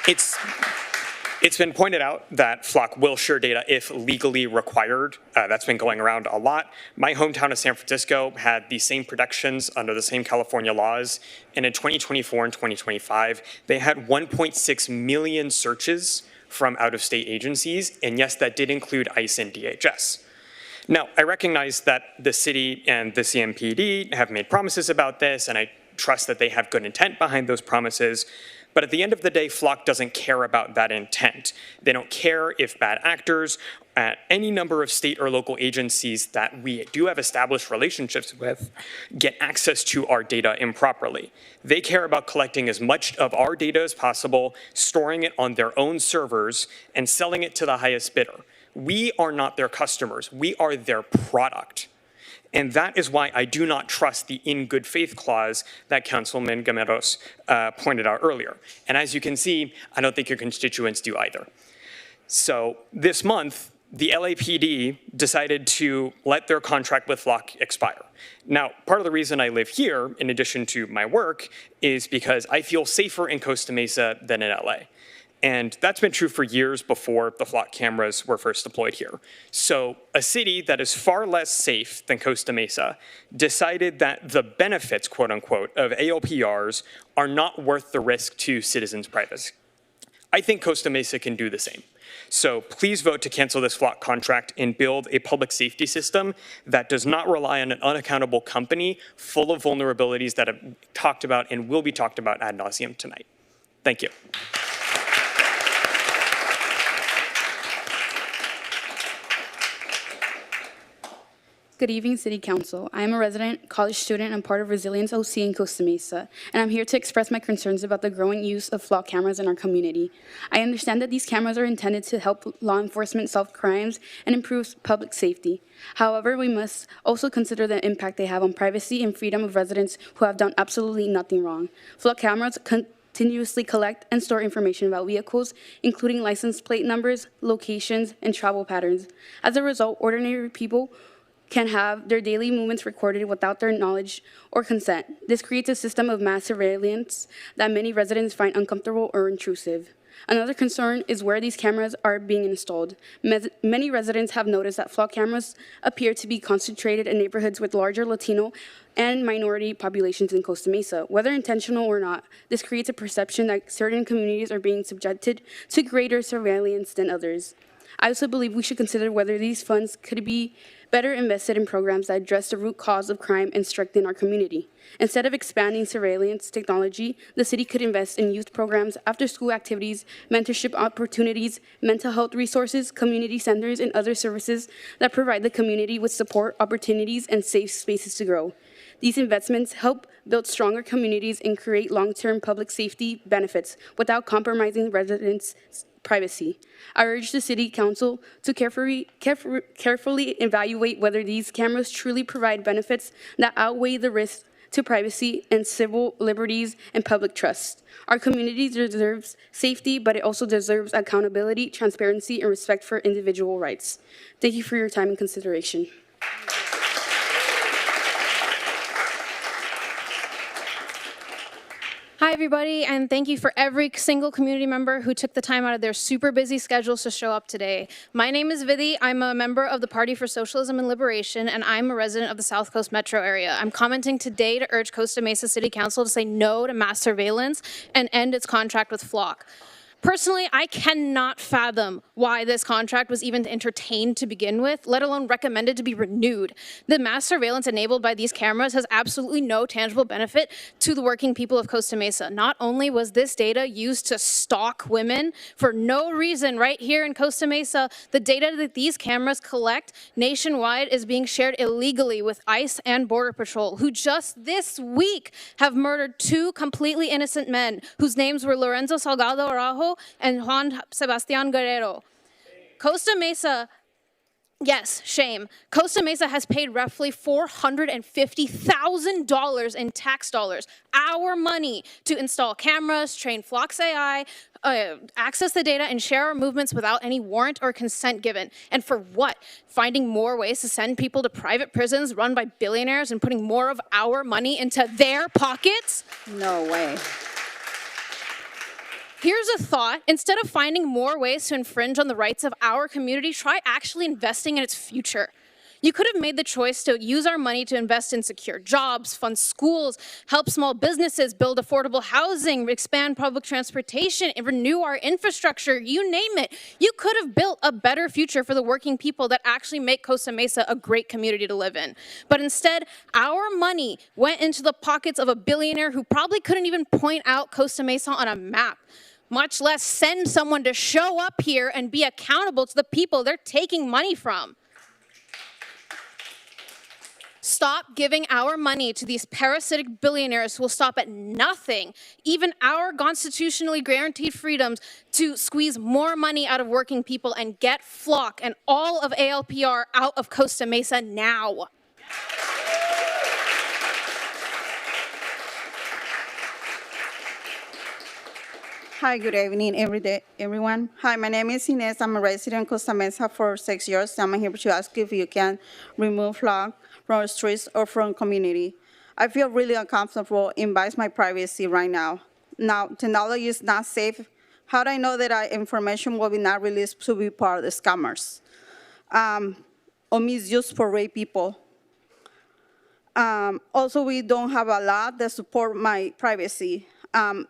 It's been pointed out that Flock will share data if legally required. That's been going around a lot. My hometown of San Francisco had the same protections under the same California laws. And in 2024 and 2025, they had 1.6 million searches from out-of-state agencies. And yes, that did include ICE and DHS. Now, I recognize that the city and the CMPD have made promises about this, and I trust that they have good intent behind those promises. But at the end of the day, Flock doesn't care about that intent. They don't care if bad actors at any number of state or local agencies that we do have established relationships with get access to our data improperly. They care about collecting as much of our data as possible, storing it on their own servers, and selling it to the highest bidder. We are not their customers. We are their product. And that is why I do not trust the in good faith clause that Councilman Gameros pointed out earlier. And as you can see, I don't think your constituents do either. So this month, the LAPD decided to let their contract with Flock expire. Now, part of the reason I live here, in addition to my work, is because I feel safer in Costa Mesa than in LA. And that's been true for years before the Flock cameras were first deployed here. So a city that is far less safe than Costa Mesa decided that the benefits, quote unquote, of ALPRs are not worth the risk to citizens' privacy. I think Costa Mesa can do the same. So please vote to cancel this Flock contract and build a public safety system that does not rely on an unaccountable company full of vulnerabilities that have talked about and will be talked about ad nauseum tonight. Thank you. Good evening, City Council. I am a resident, college student, and part of Resilience OC in Costa Mesa, and I'm here to express my concerns about the growing use of Flock cameras in our community. I understand that these cameras are intended to help law enforcement solve crimes and improve public safety. However, we must also consider the impact they have on privacy and freedom of residents who have done absolutely nothing wrong. Flock cameras continuously collect and store information about vehicles, including license plate numbers, locations, and travel patterns. As a result, ordinary people can have their daily movements recorded without their knowledge or consent. This creates a system of mass surveillance that many residents find uncomfortable or intrusive. Another concern is where these cameras are being installed. Many residents have noticed that Flock cameras appear to be concentrated in neighborhoods with larger Latino and minority populations in Costa Mesa. Whether intentional or not, this creates a perception that certain communities are being subjected to greater surveillance than others. I also believe we should consider whether these funds could be better invested in programs that address the root cause of crime and strengthen our community. Instead of expanding surveillance technology, the city could invest in youth programs, after-school activities, mentorship opportunities, mental health resources, community centers, and other services that provide the community with support, opportunities, and safe spaces to grow. These investments help build stronger communities and create long-term public safety benefits without compromising residents' privacy. I urge the City Council to carefully evaluate whether these cameras truly provide benefits that outweigh the risks to privacy and civil liberties and public trust. Our community deserves safety, but it also deserves accountability, transparency, and respect for individual rights. Thank you for your time and consideration. Hi, everybody, and thank you for every single community member who took the time out of their super busy schedules to show up today. My name is Vidhi. I'm a member of the Party for Socialism and Liberation, and I'm a resident of the South Coast metro area. I'm commenting today to urge Costa Mesa City Council to say no to mass surveillance and end its contract with Flock. Personally, I cannot fathom why this contract was even entertained to begin with, let alone recommended to be renewed. The mass surveillance enabled by these cameras has absolutely no tangible benefit to the working people of Costa Mesa. Not only was this data used to stalk women for no reason right here in Costa Mesa, the data that these cameras collect nationwide is being shared illegally with ICE and Border Patrol, who just this week have murdered two completely innocent men whose names were Lorenzo Salgado Araujo and Juan Sebastian Guerrero. Costa Mesa, yes, shame. Costa Mesa has paid roughly $450,000 in tax dollars, our money, to install cameras, train Flock's AI, access the data, and share our movements without any warrant or consent given. And for what? Finding more ways to send people to private prisons run by billionaires and putting more of our money into their pockets? No way. Here's a thought. Instead of finding more ways to infringe on the rights of our community, try actually investing in its future. You could have made the choice to use our money to invest in secure jobs, fund schools, help small businesses, build affordable housing, expand public transportation, and renew our infrastructure, you name it. You could have built a better future for the working people that actually make Costa Mesa a great community to live in. But instead, our money went into the pockets of a billionaire who probably couldn't even point out Costa Mesa on a map, much less send someone to show up here and be accountable to the people they're taking money from. Stop giving our money to these parasitic billionaires who will stop at nothing, even our constitutionally guaranteed freedoms, to squeeze more money out of working people, and get Flock and all of ALPR out of Costa Mesa now. Hi, good evening, everyone. Hi, my name is Ines. I'm a resident of Costa Mesa for 6 years. I'm here to ask if you can remove Flock from the streets or from community. I feel really uncomfortable. It invites my privacy right now. Now, technology is not safe. How do I know that our information will be not released to be part of the scammers or misused for rape people? Also, we don't have a law that support my privacy.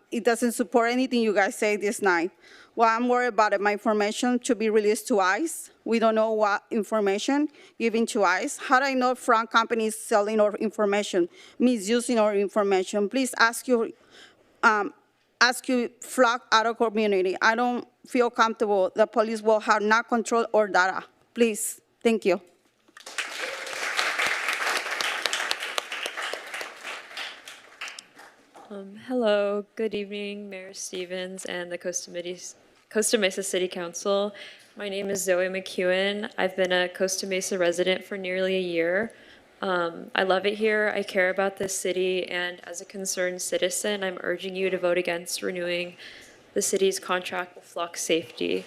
It doesn't support anything you guys say this night. Well, I'm worried about it. My information to be released to ICE. We don't know what information given to ICE. How do I know front companies selling our information, misusing our information? Please ask you Flock out of community. I don't feel comfortable. The police will have not control our data. Please, thank you. Hello, good evening, Mayor Stevens and the Costa Mesa City Council. My name is Zoe McEwen. I've been a Costa Mesa resident for nearly a year. I love it here. I care about this city, and as a concerned citizen, I'm urging you to vote against renewing the city's contract with Flock Safety.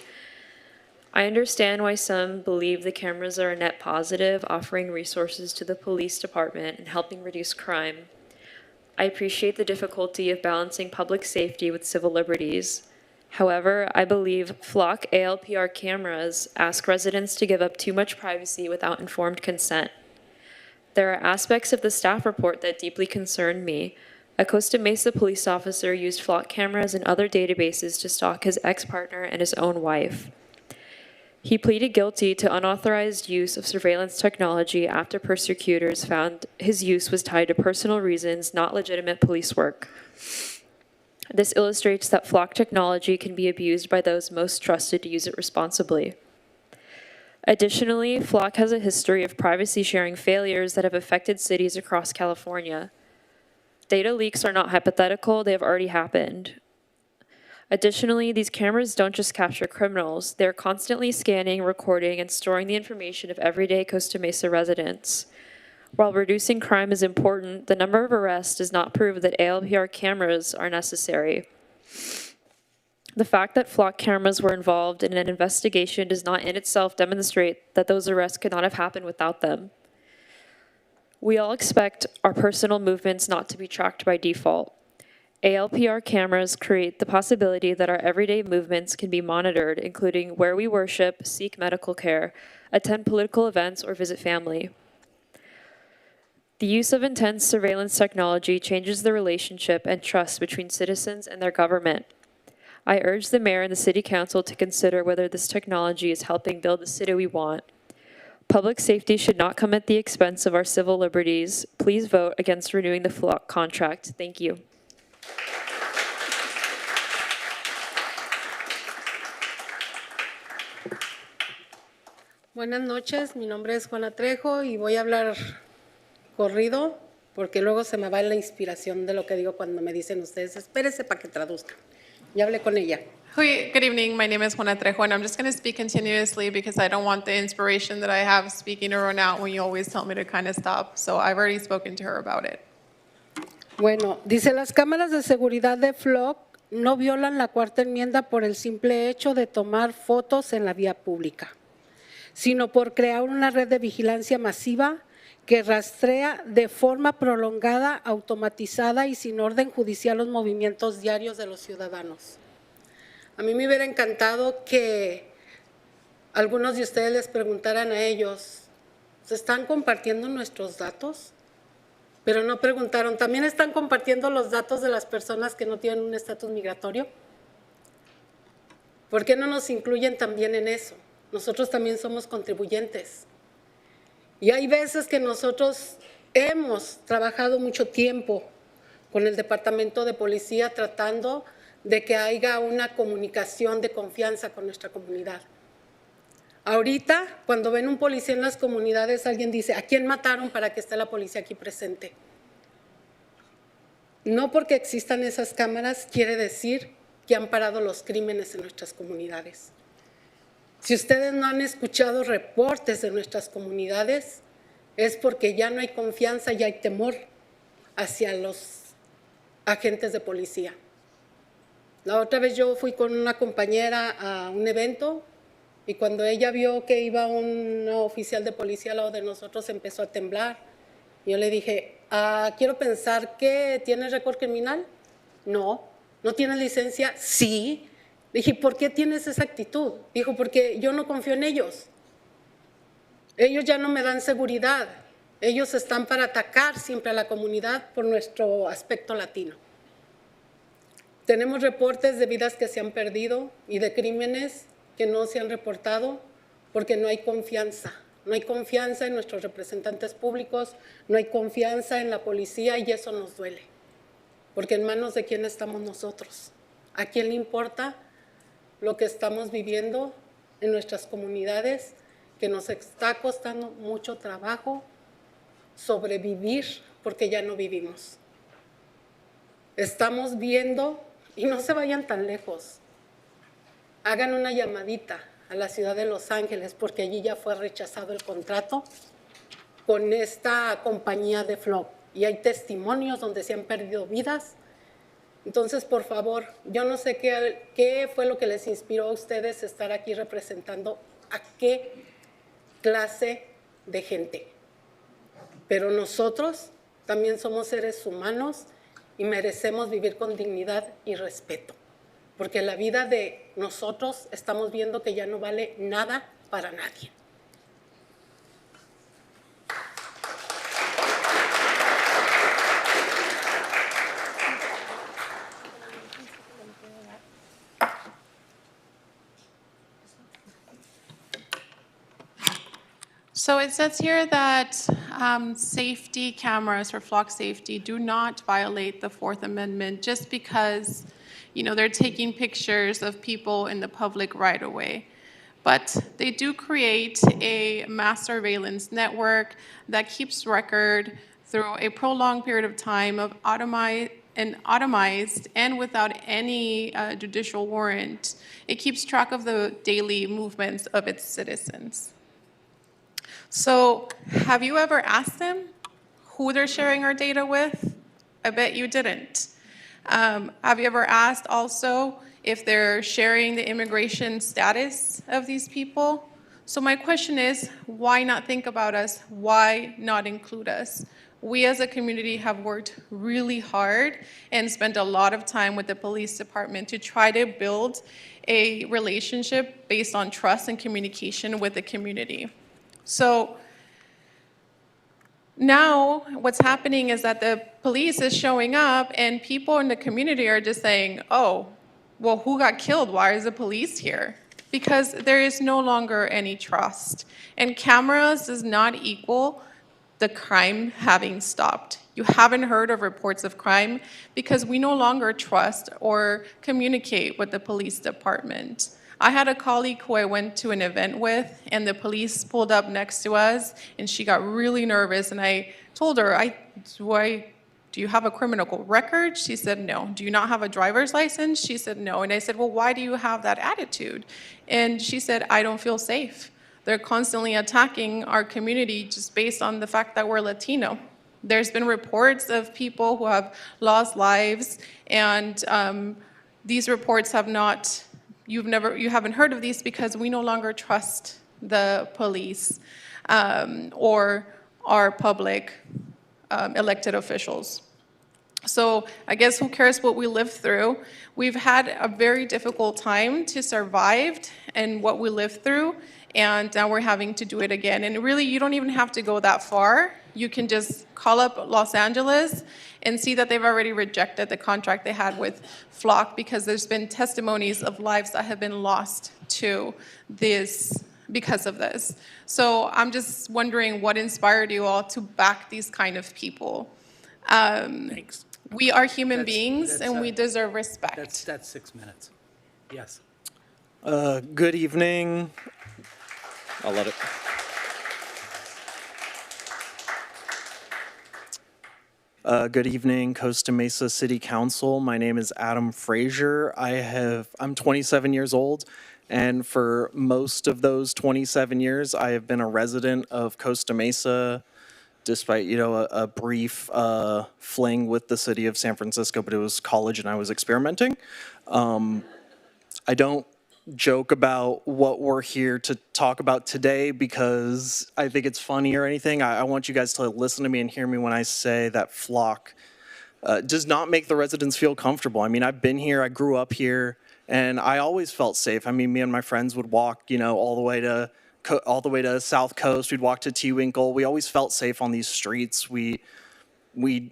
I understand why some believe the cameras are a net positive, offering resources to the police department and helping reduce crime. I appreciate the difficulty of balancing public safety with civil liberties. However, I believe Flock ALPR cameras ask residents to give up too much privacy without informed consent. There are aspects of the staff report that deeply concern me. A Costa Mesa police officer used Flock cameras and other databases to stalk his ex-partner and his own wife. He pleaded guilty to unauthorized use of surveillance technology after prosecutors found his use was tied to personal reasons, not legitimate police work. This illustrates that Flock technology can be abused by those most trusted to use it responsibly. Additionally, Flock has a history of privacy sharing failures that have affected cities across California. Data leaks are not hypothetical, they have already happened. Additionally, these cameras don't just capture criminals, they're constantly scanning, recording, and storing the information of everyday Costa Mesa residents. While reducing crime is important, the number of arrests does not prove that ALPR cameras are necessary. The fact that Flock cameras were involved in an investigation does not in itself demonstrate that those arrests could not have happened without them. We all expect our personal movements not to be tracked by default. ALPR cameras create the possibility that our everyday movements can be monitored, including where we worship, seek medical care, attend political events, or visit family. The use of intense surveillance technology changes the relationship and trust between citizens and their government. I urge the mayor and the city council to consider whether this technology is helping build the city we want. Public safety should not come at the expense of our civil liberties. Please vote against renewing the Flock contract. Thank you. Buenas noches, mi nombre es Juana Trejo y voy a hablar corrido porque luego se me va la inspiración de lo que digo cuando me dicen ustedes, espérese para que traduzcan. Ya hablé con ella. Good evening. My name is Juana Trejo, and I'm just going to speak continuously because I don't want the inspiration that I have speaking to run out when you always tell me to kind of stop. So I've already spoken to her about it. Bueno, dice, las cámaras de seguridad de Flock no violan la cuarta enmienda por el simple hecho de tomar fotos en la vía pública, sino por crear una red de vigilancia masiva que rastrea de forma prolongada, automatizada y sin orden judicial los movimientos diarios de los ciudadanos. A mí me hubiera encantado que algunos de ustedes les preguntaran a ellos Se están compartiendo nuestros datos, pero no preguntaron, ¿también están compartiendo los datos de las personas que no tienen un estatus migratorio? ¿Por qué no nos incluyen también en eso? Nosotros también somos contribuyentes. Y hay veces que nosotros hemos trabajado mucho tiempo con el Departamento de Policía tratando de que haya una comunicación de confianza con nuestra comunidad. Ahorita, cuando ven un policía en las comunidades, alguien dice, ¿a quién mataron para que esté la policía aquí presente? No porque existan esas cámaras quiere decir que han parado los crímenes en nuestras comunidades. Si ustedes no han escuchado reportes de nuestras comunidades, es porque ya no hay confianza y hay temor hacia los agentes de policía. La otra vez yo fui con una compañera a un evento y cuando ella vio que iba un oficial de policía al lado de nosotros empezó a temblar. Yo le dije, quiero pensar que ¿tienes récord criminal? No. ¿No tienes licencia? Sí. Le dije, ¿por qué tienes esa actitud? Dijo, porque yo no confío en ellos. Ellos ya no me dan seguridad. Ellos están para atacar siempre a la comunidad por nuestro aspecto latino. Tenemos reportes de vidas que se han perdido y de crímenes que no se han reportado porque no hay confianza. No hay confianza en nuestros representantes públicos, no hay confianza en la policía y eso nos duele. Porque en manos de quién estamos nosotros. ¿A quién le importa lo que estamos viviendo en nuestras comunidades, que nos está costando mucho trabajo sobrevivir porque ya no vivimos? Estamos viendo, y no se vayan tan lejos, hagan una llamadita a la ciudad de Los Ángeles porque allí ya fue rechazado el contrato con esta compañía de Flock y hay testimonios donde se han perdido vidas. Entonces, por favor, yo no sé qué fue lo que les inspiró a ustedes estar aquí representando a qué clase de gente. Pero nosotros también somos seres humanos y merecemos vivir con dignidad y respeto. Porque la vida de nosotros estamos viendo que ya no vale nada para nadie. So it says here that safety cameras for flock safety do not violate the Fourth Amendment just because, they're taking pictures of people in the public right away. But they do create a mass surveillance network that keeps record through a prolonged period of time of automized and without any judicial warrant. It keeps track of the daily movements of its citizens. So have you ever asked them who they're sharing our data with? I bet you didn't. Have you ever asked also if they're sharing the immigration status of these people? So my question is, why not think about us? Why not include us? We as a community have worked really hard and spent a lot of time with the police department to try to build a relationship based on trust and communication with the community. So now what's happening is that the police is showing up and people in the community are just saying, oh, well, who got killed? Why is the police here? Because there is no longer any trust. And cameras does not equal the crime having stopped. You haven't heard of reports of crime because we no longer trust or communicate with the police department. I had a colleague who I went to an event with, and the police pulled up next to us, and she got really nervous, and I told her, do you have a criminal record? She said, no. Do you not have a driver's license? She said, no. And I said, well, why do you have that attitude? And she said, I don't feel safe. They're constantly attacking our community just based on the fact that we're Latino. There's been reports of people who have lost lives, and these reports have not, you haven't heard of these because we no longer trust the police or our public elected officials. So I guess who cares what we lived through? We've had a very difficult time to survive and what we lived through, and now we're having to do it again. And really, you don't even have to go that far. You can just call up Los Angeles and see that they've already rejected the contract they had with Flock, because there's been testimonies of lives that have been lost to this because of this. So I'm just wondering what inspired you all to back these kind of people. Thanks. We are human beings, that's, and we deserve respect. That's 6 minutes. Yes. Good evening. I'll let it. Good evening, Costa Mesa City Council. My name is Adam Frazier. I'm 27 years old, and for most of those 27 years, I have been a resident of Costa Mesa, despite, a brief fling with the city of San Francisco, but it was college and I was experimenting. I don't joke about what we're here to talk about today because I think it's funny or anything. I want you guys to listen to me and hear me when I say that Flock does not make the residents feel comfortable. I mean, I've been here, I grew up here, and I always felt safe. I mean, me and my friends would walk, all the way to South Coast. We'd walk to T-Winkle. We always felt safe on these streets. We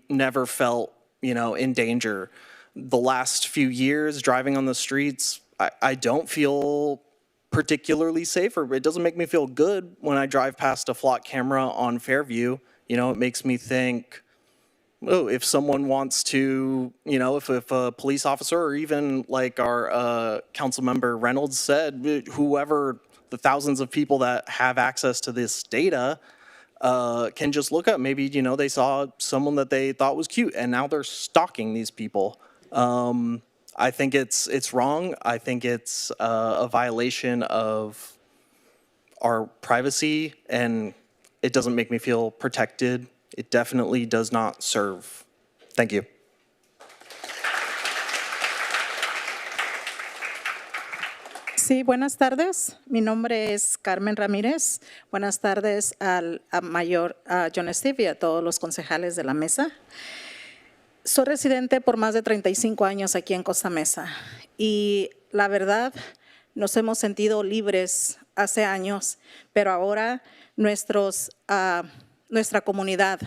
never felt, in danger. The last few years driving on the streets, I don't feel particularly safe, or it doesn't make me feel good when I drive past a Flock camera on Fairview. It makes me think, oh, if someone wants to, if a police officer, or even like our council member Reynolds said, whoever the thousands of people that have access to this data can just look up. Maybe, they saw someone that they thought was cute and now they're stalking these people. I think it's wrong. I think it's a violation of our privacy, and it doesn't make me feel protected. It definitely does not serve. Thank you. Sí, buenas tardes. Mi nombre es Carmen Ramírez. Buenas tardes al mayor John Steve y a todos los concejales de la mesa. Soy residente por más de 35 años aquí en Costa Mesa y la verdad nos hemos sentido libres hace años, pero ahora nuestra comunidad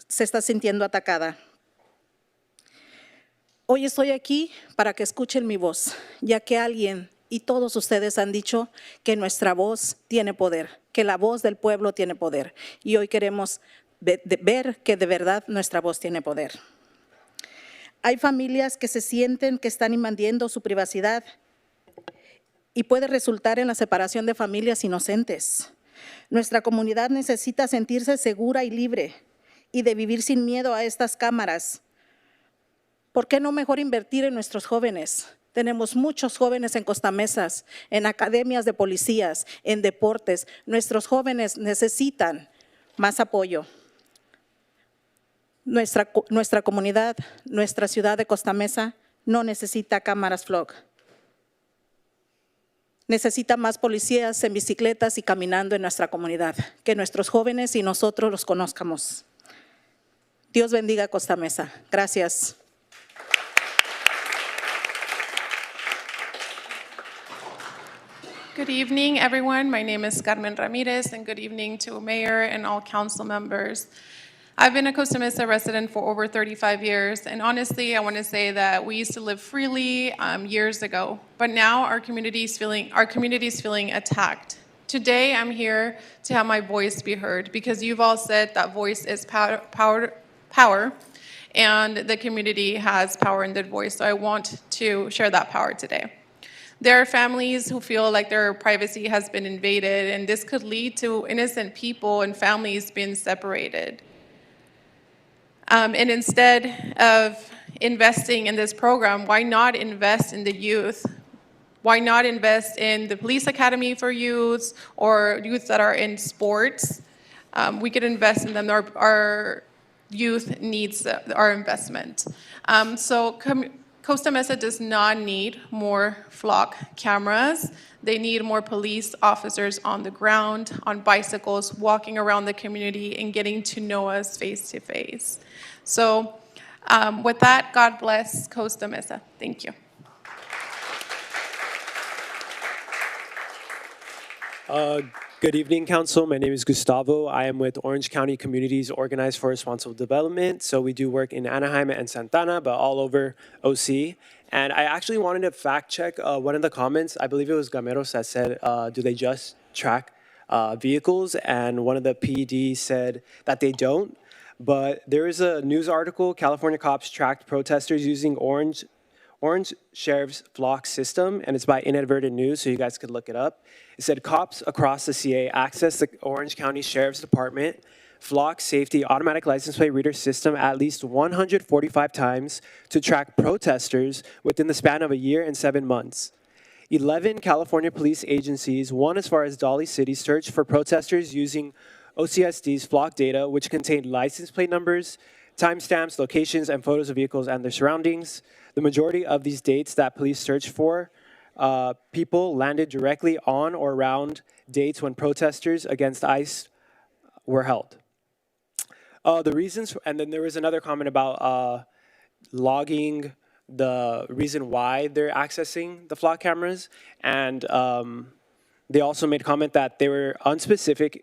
se está sintiendo atacada. Hoy estoy aquí para que escuchen mi voz, ya que alguien y todos ustedes han dicho que nuestra voz tiene poder, que la voz del pueblo tiene poder, y hoy queremos ver que de verdad nuestra voz tiene poder. Hay familias que se sienten que están invadiendo su privacidad y puede resultar en la separación de familias inocentes. Nuestra comunidad necesita sentirse segura y libre y de vivir sin miedo a estas cámaras. ¿Por qué no mejor invertir en nuestros jóvenes? Tenemos muchos jóvenes en Costa Mesa, en academias de policías, en deportes. Nuestros jóvenes necesitan más apoyo. Nuestra comunidad, nuestra ciudad de Costa Mesa no necesita cámaras Flock. Necesita más policías en bicicletas y caminando en nuestra comunidad, que nuestros jóvenes y nosotros los conozcamos. Dios bendiga Costa Mesa. Gracias. Good evening, everyone. My name is Carmen Ramirez, and good evening to Mayor and all council members. I've been a Costa Mesa resident for over 35 years, and honestly, I want to say that we used to live freely years ago, but now our community is feeling attacked. Today, I'm here to have my voice be heard, because you've all said that voice is power, and the community has power in their voice, so I want to share that power today. There are families who feel like their privacy has been invaded, and this could lead to innocent people and families being separated. And instead of investing in this program, why not invest in the youth? Why not invest in the police academy for youths or youth that are in sports? We could invest in them. Our youth needs our investment. Costa Mesa does not need more Flock cameras. They need more police officers on the ground, on bicycles, walking around the community and getting to know us face to face. So with that, God bless Costa Mesa. Thank you. Good evening, Council. My name is Gustavo. I am with Orange County Communities Organized for Responsible Development. So we do work in Anaheim and Santana, but all over OC. And I actually wanted to fact check one of the comments. I believe it was Gameros that said, do they just track vehicles? And one of the PD said that they don't. But there is a news article, California cops tracked protesters using Orange Sheriff's Flock system, and it's by Inadvertent News, so you guys could look it up. It said cops across the CA accessed the Orange County Sheriff's Department Flock Safety Automatic License Plate Reader system at least 145 times to track protesters within the span of a year and 7 months. 11 California police agencies, one as far as Dolly City, searched for protesters using OCSD's Flock data, which contained license plate numbers, timestamps, locations, and photos of vehicles and their surroundings. The majority of these dates that police searched for, people landed directly on or around dates when protesters against ICE were held. The reasons, and then there was another comment about logging the reason why they're accessing the Flock cameras, and they also made comment that they were unspecific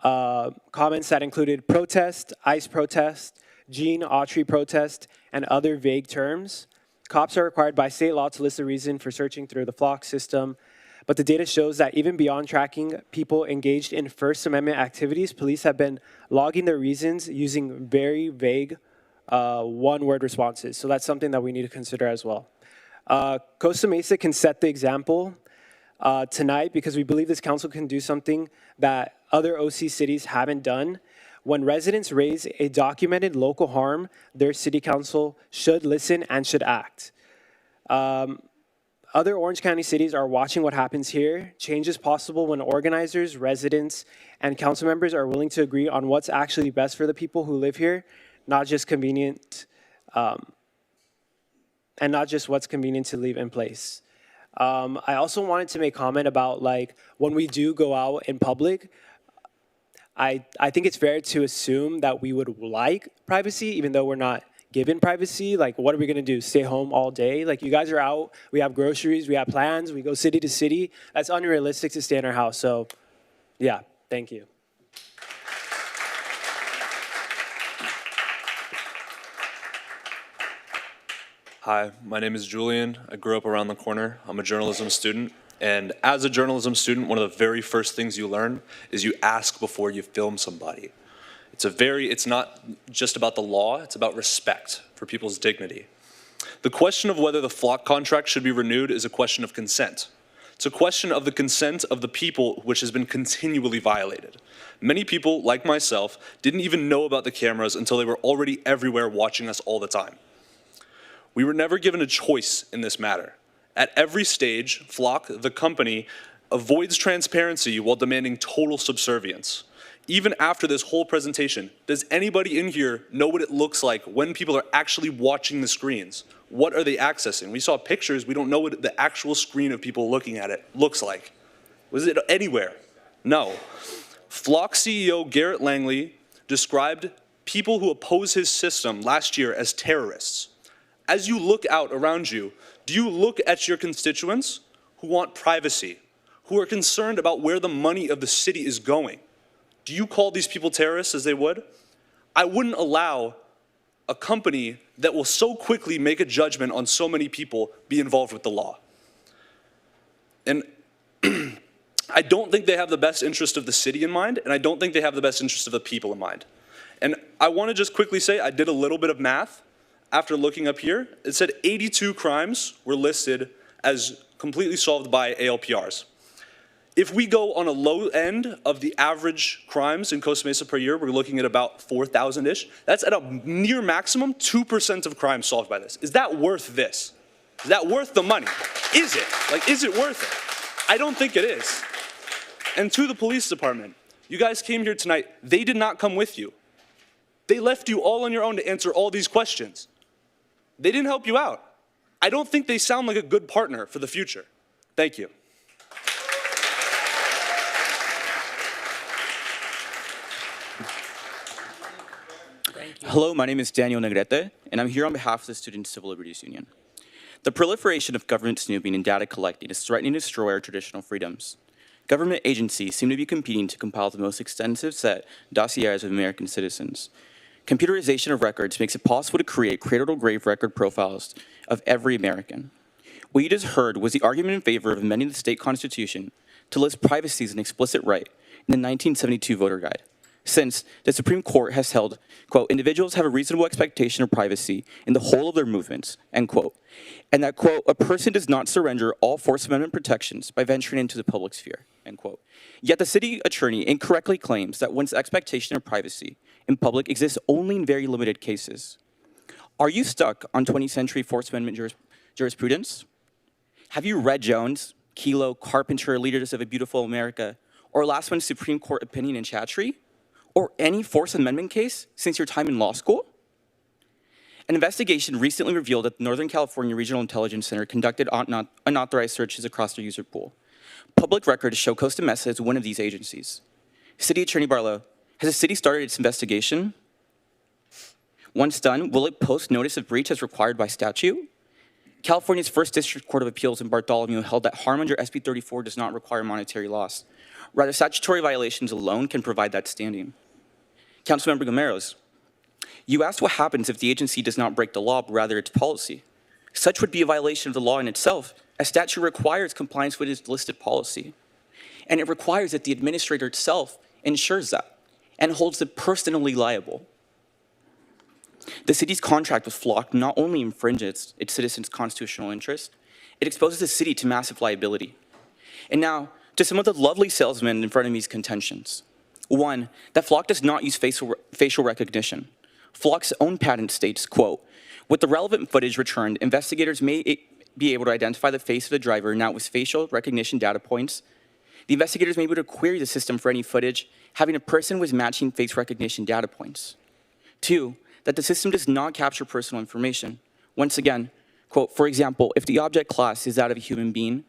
comments that included protest, ICE protest, Gene Autry protest, and other vague terms. Cops are required by state law to list the reason for searching through the Flock system, but the data shows that even beyond tracking people engaged in First Amendment activities, police have been logging their reasons using very vague one-word responses. So that's something that we need to consider as well. Costa Mesa can set the example tonight because we believe this council can do something that other OC cities haven't done. When residents raise a documented local harm, their city council should listen and should act. Other Orange County cities are watching what happens here. Change is possible when organizers, residents, and council members are willing to agree on what's actually best for the people who live here, not just convenient, and not just what's convenient to leave in place. I also wanted to make comment about when we do go out in public, I think it's fair to assume that we would like privacy, even though we're not given privacy. What are we gonna do, stay home all day? You guys are out, we have groceries, we have plans, we go city to city. That's unrealistic to stay in our house, so yeah, thank you. Hi, my name is Julian. I grew up around the corner. I'm a journalism student. And as a journalism student, one of the very first things you learn is you ask before you film somebody. It's not just about the law, it's about respect for people's dignity. The question of whether the Flock contract should be renewed is a question of consent. It's a question of the consent of the people, which has been continually violated. Many people, like myself, didn't even know about the cameras until they were already everywhere watching us all the time. We were never given a choice in this matter. At every stage, Flock, the company, avoids transparency while demanding total subservience. Even after this whole presentation, does anybody in here know what it looks like when people are actually watching the screens? What are they accessing? We saw pictures, we don't know what the actual screen of people looking at it looks like. Was it anywhere? No. Flock CEO Garrett Langley described people who oppose his system last year as terrorists. As you look out around you, do you look at your constituents who want privacy, who are concerned about where the money of the city is going? Do you call these people terrorists as they would? I wouldn't allow a company that will so quickly make a judgment on so many people be involved with the law. And I don't think they have the best interest of the city in mind, and I don't think they have the best interest of the people in mind. And I want to just quickly say I did a little bit of math. After looking up here, it said 82 crimes were listed as completely solved by ALPRs. If we go on a low end of the average crimes in Costa Mesa per year, we're looking at about 4,000-ish. That's at a near maximum 2% of crimes solved by this. Is that worth this? Is that worth the money? Is it? Is it worth it? I don't think it is. And to the police department, you guys came here tonight. They did not come with you. They left you all on your own to answer all these questions. They didn't help you out. I don't think they sound like a good partner for the future. Thank you. Hello, my name is Daniel Negrete, and I'm here on behalf of the Student Civil Liberties Union. The proliferation of government snooping and data collecting is threatening to destroy our traditional freedoms. government agencies seem to be competing to compile the most extensive set dossiers of American citizens. Computerization of records makes it possible to create cradle-to-grave record profiles of every American. What you just heard was the argument in favor of amending the state constitution to list privacy as an explicit right in the 1972 voter guide, since the Supreme Court has held, quote, individuals have a reasonable expectation of privacy in the whole of their movements, end quote, and that, quote, a person does not surrender all Fourth Amendment protections by venturing into the public sphere, end quote. Yet the city attorney incorrectly claims that one's expectation of privacy in public exists only in very limited cases. Are you stuck on 20th century Fourth Amendment jurisprudence? Have you read Jones, Kelo, Carpenter, Leaders of a Beautiful America, or last one's Supreme Court opinion in Chattree? Or any Fourth Amendment case since your time in law school? An investigation recently revealed that the Northern California Regional Intelligence Center conducted unauthorized searches across their user pool. Public records show Costa Mesa as one of these agencies. City Attorney Barlow, has the city started its investigation? Once done, will it post notice of breach as required by statute? California's First District Court of Appeals in Bartholomew held that harm under SB 34 does not require monetary loss. Rather, statutory violations alone can provide that standing. Councilmember Gomeros, you asked what happens if the agency does not break the law, but rather its policy. Such would be a violation of the law in itself, as statute requires compliance with its listed policy. And it requires that the administrator itself ensures that and holds it personally liable. The city's contract with Flock not only infringes its citizens' constitutional interest, it exposes the city to massive liability. And now, to some of the lovely salesmen in front of me's contentions. One, that Flock does not use facial recognition. Flock's own patent states, quote, with the relevant footage returned, investigators may be able to identify the face of the driver now with facial recognition data points. The investigators may be able to query the system for any footage having a person with matching face recognition data points. Two, that the system does not capture personal information. Once again, quote, for example, if the object class is that of a human being,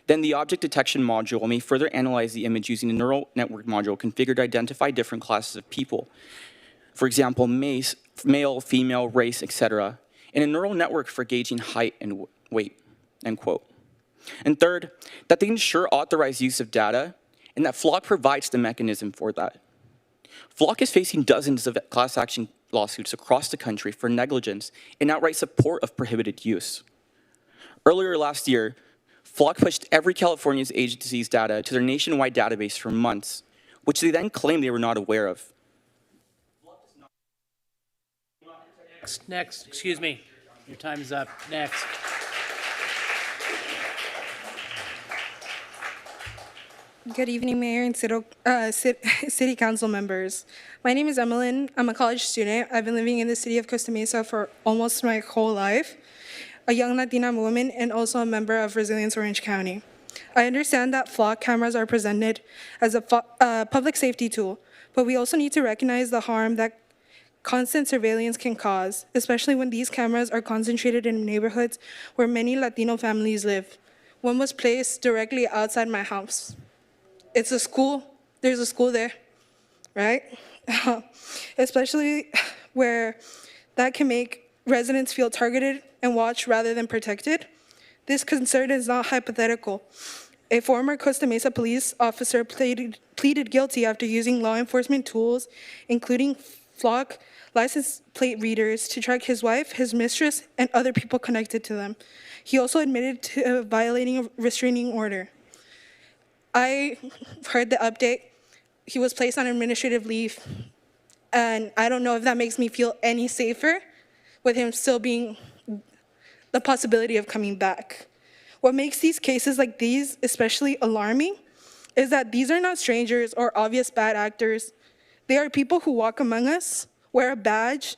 then the object detection module may further analyze the image using a neural network module configured to identify different classes of people. For example, male, female, race, etc., in a neural network for gauging height and weight, end quote. And third, that they ensure authorized use of data and that Flock provides the mechanism for that. Flock is facing dozens of class action lawsuits across the country for negligence and outright support of prohibited use. Earlier last year, Flock pushed every California's agency's data to their nationwide database for months, which they then claimed they were not aware of. Next, excuse me. Your time is up. Next. Good evening, Mayor and City Council members. My name is Emmeline. I'm a college student. I've been living in the city of Costa Mesa for almost my whole life, a young Latina woman, and also a member of Resilience Orange County. I understand that Flock cameras are presented as a public safety tool, but we also need to recognize the harm that constant surveillance can cause, especially when these cameras are concentrated in neighborhoods where many Latino families live. One was placed directly outside my house. It's a school. There's a school there, right? Especially where that can make residents feel targeted and watched rather than protected. This concern is not hypothetical. A former Costa Mesa police officer pleaded guilty after using law enforcement tools, including Flock license plate readers, to track his wife, his mistress, and other people connected to them. He also admitted to violating a restraining order. I heard the update. He was placed on administrative leave, and I don't know if that makes me feel any safer with him still being the possibility of coming back. What makes these cases like these especially alarming is that these are not strangers or obvious bad actors. They are people who walk among us, wear a badge,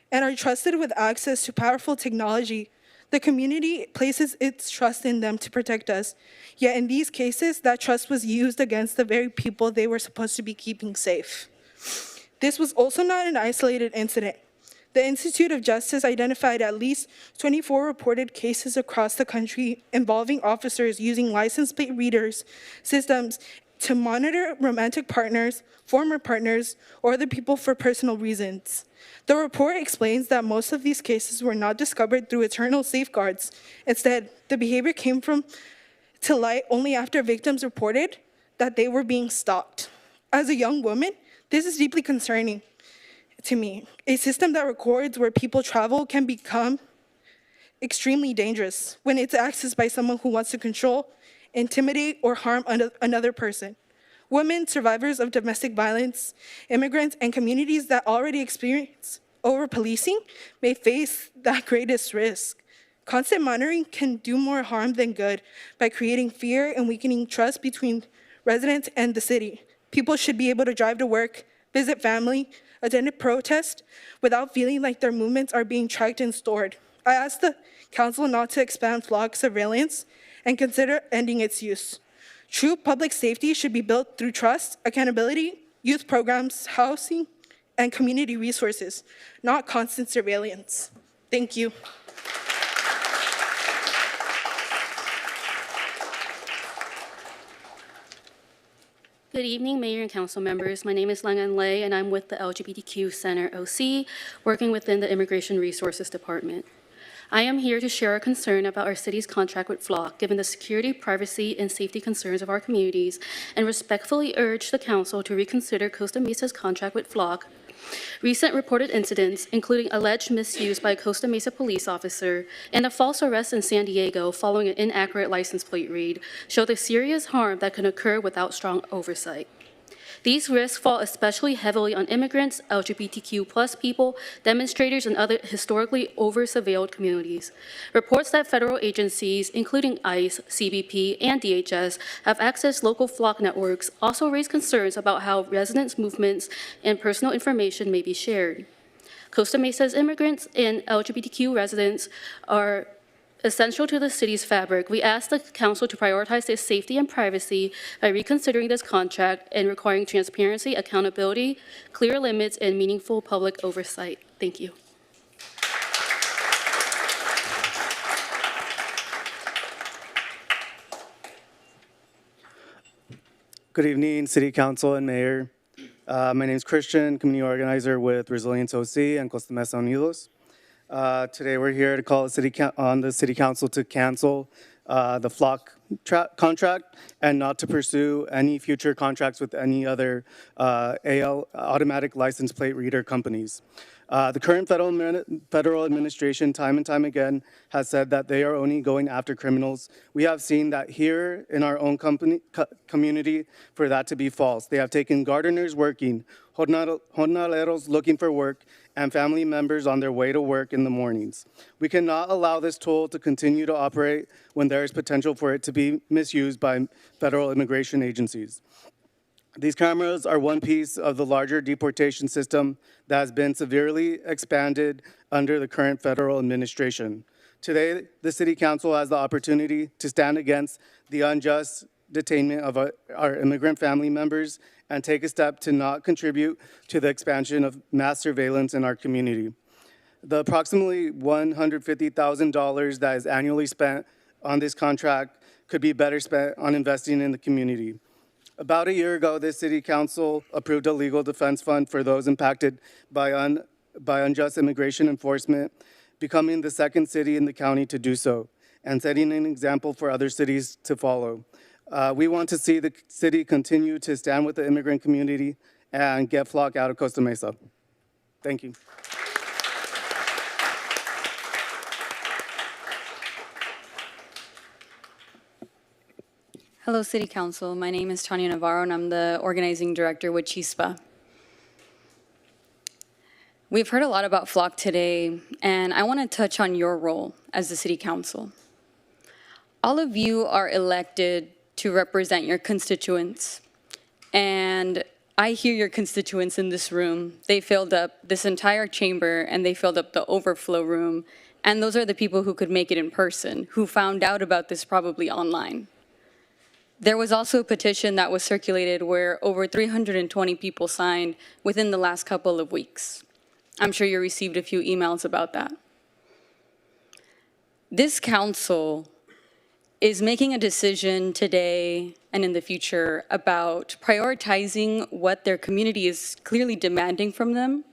and are trusted with access to powerful technology. The community places its trust in them to protect us. Yet in these cases, that trust was used against the very people they were supposed to be keeping safe. This was also not an isolated incident. The Institute of Justice identified at least 24 reported cases across the country involving officers using license plate readers systems to monitor romantic partners, former partners, or other people for personal reasons. The report explains that most of these cases were not discovered through eternal safeguards. Instead, the behavior came to light only after victims reported that they were being stalked. As a young woman, this is deeply concerning to me. A system that records where people travel can become extremely dangerous when it's accessed by someone who wants to control, intimidate, or harm another person. Women, survivors of domestic violence, immigrants, and communities that already experience over-policing may face that greatest risk. Constant monitoring can do more harm than good by creating fear and weakening trust between residents and the city. People should be able to drive to work, visit family, attend a protest without feeling like their movements are being tracked and stored. I ask the council not to expand flock surveillance and consider ending its use. True public safety should be built through trust, accountability, youth programs, housing, and community resources, not constant surveillance. Thank you. Good evening, Mayor and Council members. My name is Langan Lei, and I'm with the LGBTQ Center OC, working within the Immigration Resources Department. I am here to share a concern about our city's contract with Flock, given the security, privacy, and safety concerns of our communities, and respectfully urge the council to reconsider Costa Mesa's contract with Flock. Recent reported incidents, including alleged misuse by a Costa Mesa police officer and a false arrest in San Diego following an inaccurate license plate read, show the serious harm that can occur without strong oversight. These risks fall especially heavily on immigrants, LGBTQ+ people, demonstrators, and other historically over-surveilled communities. Reports that federal agencies, including ICE, CBP, and DHS, have accessed local flock networks also raise concerns about how residents' movements and personal information may be shared. Costa Mesa's immigrants and LGBTQ residents are essential to the city's fabric. We ask the council to prioritize their safety and privacy by reconsidering this contract and requiring transparency, accountability, clear limits, and meaningful public oversight. Thank you. Good evening, City Council and Mayor. My name is Christian, community organizer with Resilience OC and Costa Mesa Unidos. Today we're here to call on the City Council to cancel the Flock contract and not to pursue any future contracts with any other AL automatic license plate reader companies. The current federal administration time and time again has said that they are only going after criminals. We have seen that here in our own community for that to be false. They have taken gardeners working, jornaleros looking for work, and family members on their way to work in the mornings. We cannot allow this tool to continue to operate when there is potential for it to be misused by federal immigration agencies. These cameras are one piece of the larger deportation system that has been severely expanded under the current federal administration. Today, the City Council has the opportunity to stand against the unjust detainment of our immigrant family members and take a step to not contribute to the expansion of mass surveillance in our community. The approximately $150,000 that is annually spent on this contract could be better spent on investing in the community. About a year ago, this City Council approved a legal defense fund for those impacted by unjust immigration enforcement, becoming the second city in the county to do so, and setting an example for other cities to follow. We want to see the city continue to stand with the immigrant community and get Flock out of Costa Mesa. Thank you. Hello, City Council. My name is Tanya Navarro, and I'm the organizing director with Chispa. We've heard a lot about Flock today, and I want to touch on your role as the City Council. All of you are elected to represent your constituents, and I hear your constituents in this room. They filled up this entire chamber, and they filled up the overflow room, and those are the people who could make it in person, who found out about this probably online. There was also a petition that was circulated where over 320 people signed within the last couple of weeks. I'm sure you received a few emails about that. This council is making a decision today and in the future about prioritizing what their community is clearly demanding from them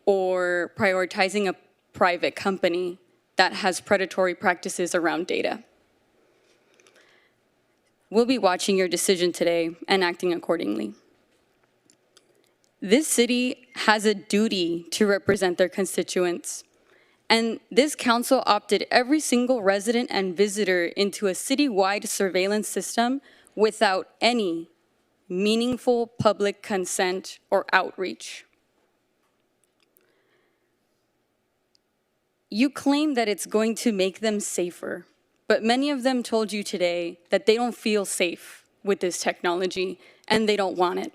or prioritizing a private company that has predatory practices around data. will be watching your decision today and acting accordingly. This city has a duty to represent their constituents, and this council opted every single resident and visitor into a citywide surveillance system without any meaningful public consent or outreach. You claim that it's going to make them safer, but many of them told you today that they don't feel safe with this technology and they don't want it.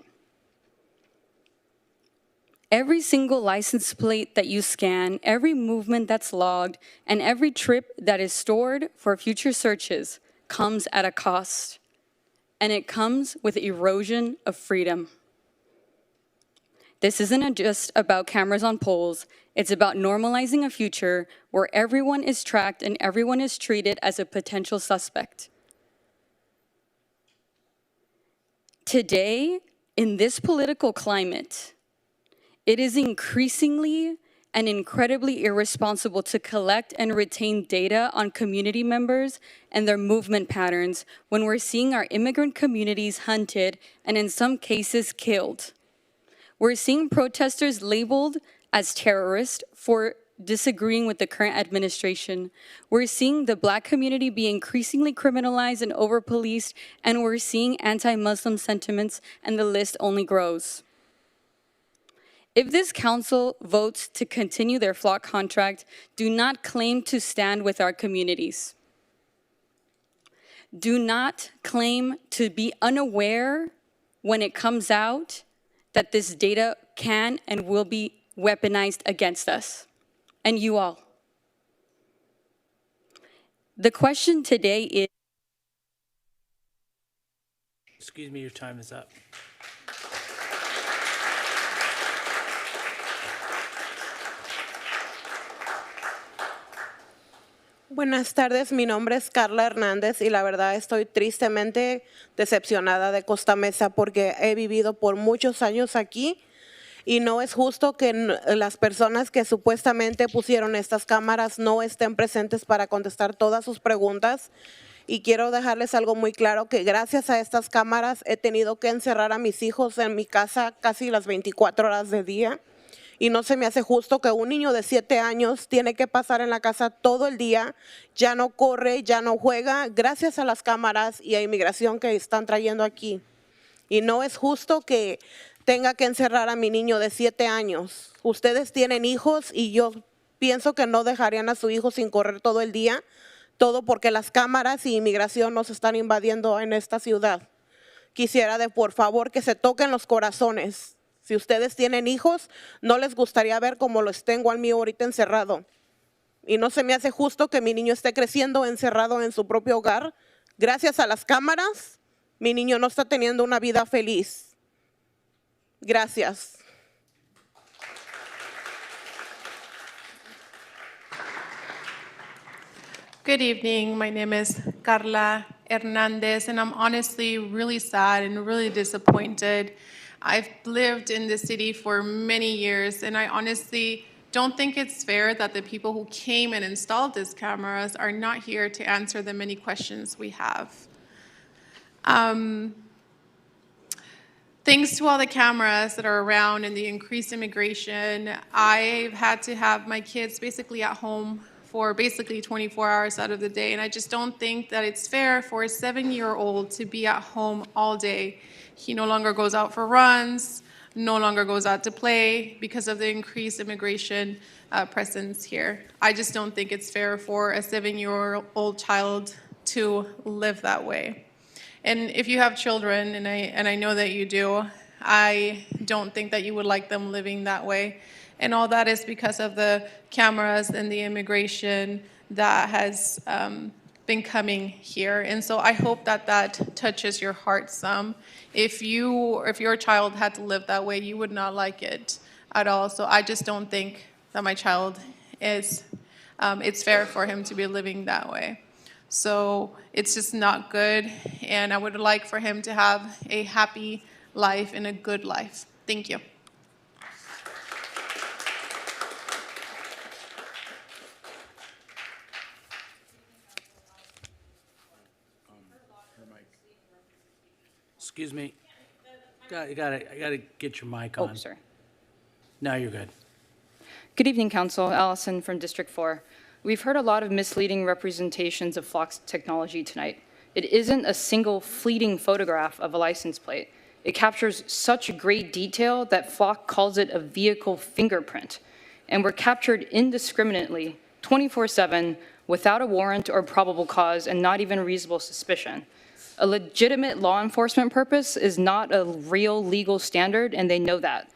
Every single license plate that you scan, every movement that's logged, and every trip that is stored for future searches comes at a cost, and it comes with erosion of freedom. This isn't just about cameras on poles, it's about normalizing a future where everyone is tracked and everyone is treated as a potential suspect. Today, in this political climate, it is increasingly and incredibly irresponsible to collect and retain data on community members and their movement patterns when we're seeing our immigrant communities hunted and in some cases killed. We're seeing protesters labeled as terrorists for disagreeing with the current administration. We're seeing the Black community be increasingly criminalized and over-policed, and we're seeing anti-Muslim sentiments, and the list only grows. If this council votes to continue their flock contract, do not claim to stand with our communities. Do not claim to be unaware when it comes out that this data can and will be weaponized against us and you all. The question today is... Excuse me, your time is up. Buenas tardes, mi nombre es Carla Hernández y la verdad estoy tristemente decepcionada de Costa Mesa porque he vivido por muchos años aquí y no es justo que las personas que supuestamente pusieron estas cámaras no estén presentes para contestar todas sus preguntas. Y quiero dejarles algo muy claro, que gracias a estas cámaras he tenido que encerrar a mis hijos en mi casa casi las 24 horas del día. Y no se me hace justo que un niño de 7 años tiene que pasar en la casa todo el día, ya no corre, ya no juega, gracias a las cámaras y a inmigración que están trayendo aquí. Y no es justo que tenga que encerrar a mi niño de 7 años. Ustedes tienen hijos y yo pienso que no dejarían a su hijo sin correr todo el día, todo porque las cámaras y inmigración nos están invadiendo en esta ciudad. Quisiera por favor que se toquen los corazones. Si ustedes tienen hijos, no les gustaría ver como los tengo al mío ahorita encerrado. Y no se me hace justo que mi niño esté creciendo encerrado en su propio hogar. Gracias a las cámaras, mi niño no está teniendo una vida feliz. Gracias. Good evening. My name is Carla Hernandez, and I'm honestly really sad and really disappointed. I've lived in the city for many years, and I honestly don't think it's fair that the people who came and installed these cameras are not here to answer the many questions we have. Thanks to all the cameras that are around and the increased immigration, I've had to have my kids basically at home for basically 24 hours out of the day, and I just don't think that it's fair for a 7-year-old to be at home all day. He no longer goes out for runs, no longer goes out to play because of the increased immigration presence here. I just don't think it's fair for a 7-year-old child to live that way. And if you have children, and I know that you do, I don't think that you would like them living that way. And all that is because of the cameras and the immigration that has been coming here. And so I hope that that touches your heart some. If your child had to live that way, you would not like it at all. So I just don't think that my child is, it's fair for him to be living that way. So it's just not good. And I would like for him to have a happy life and a good life. Thank you. Excuse me. I gotta get your mic on. Oh, sorry. No, you're good. Good evening, Council. Allison from District 4. We've heard a lot of misleading representations of Flock's technology tonight. It isn't a single fleeting photograph of a license plate. It captures such great detail that Flock calls it a vehicle fingerprint. And we're captured indiscriminately, 24/7, without a warrant or probable cause and not even reasonable suspicion. A legitimate law enforcement purpose is not a real legal standard, and they know that.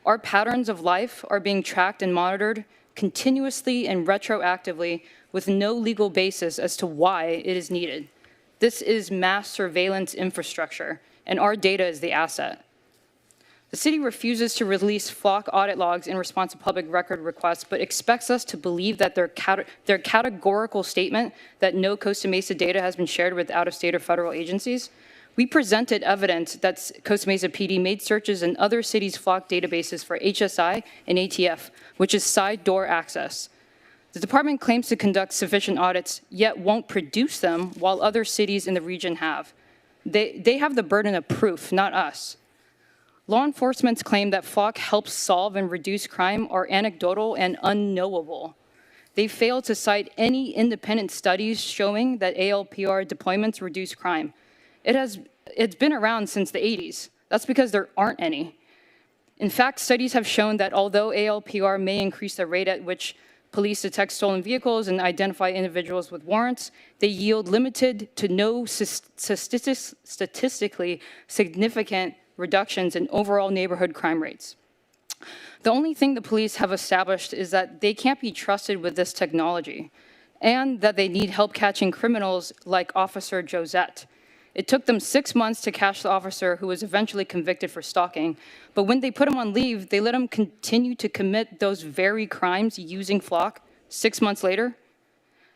Our patterns of life are being tracked and monitored continuously and retroactively with no legal basis as to why it is needed. This is mass surveillance infrastructure, and our data is the asset. The city refuses to release Flock audit logs in response to public record requests, but expects us to believe that their categorical statement that no Costa Mesa data has been shared with out-of-state or federal agencies. We presented evidence that Costa Mesa PD made searches in other cities' Flock databases for HSI and ATF, which is side door access. The department claims to conduct sufficient audits, yet won't produce them while other cities in the region have. They have the burden of proof, not us. Law enforcement's claim that Flock helps solve and reduce crime are anecdotal and unknowable. They fail to cite any independent studies showing that ALPR deployments reduce crime. It's been around since the 80s. That's because there aren't any. In fact, studies have shown that although ALPR may increase the rate at which police detect stolen vehicles and identify individuals with warrants, they yield limited to no statistically significant reductions in overall neighborhood crime rates. The only thing the police have established is that they can't be trusted with this technology and that they need help catching criminals like Officer Josette. It took them 6 months to catch the officer who was eventually convicted for stalking, but when they put him on leave, they let him continue to commit those very crimes using Flock 6 months later.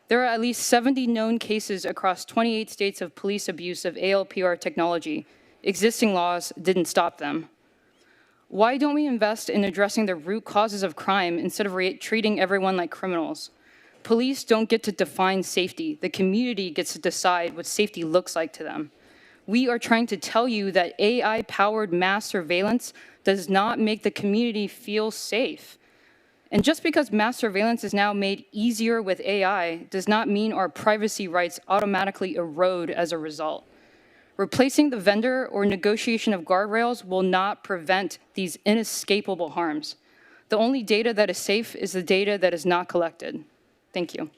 There are at least 70 known cases across 28 states of police abuse of ALPR technology. Existing laws didn't stop them. Why don't we invest in addressing the root causes of crime instead of treating everyone like criminals? Police don't get to define safety. The community gets to decide what safety looks like to them. We are trying to tell you that AI-powered mass surveillance does not make the community feel safe. And just because mass surveillance is now made easier with AI does not mean our privacy rights automatically erode as a result. Replacing the vendor or negotiation of guardrails will not prevent these inescapable harms. The only data that is safe is the data that is not collected. Thank you.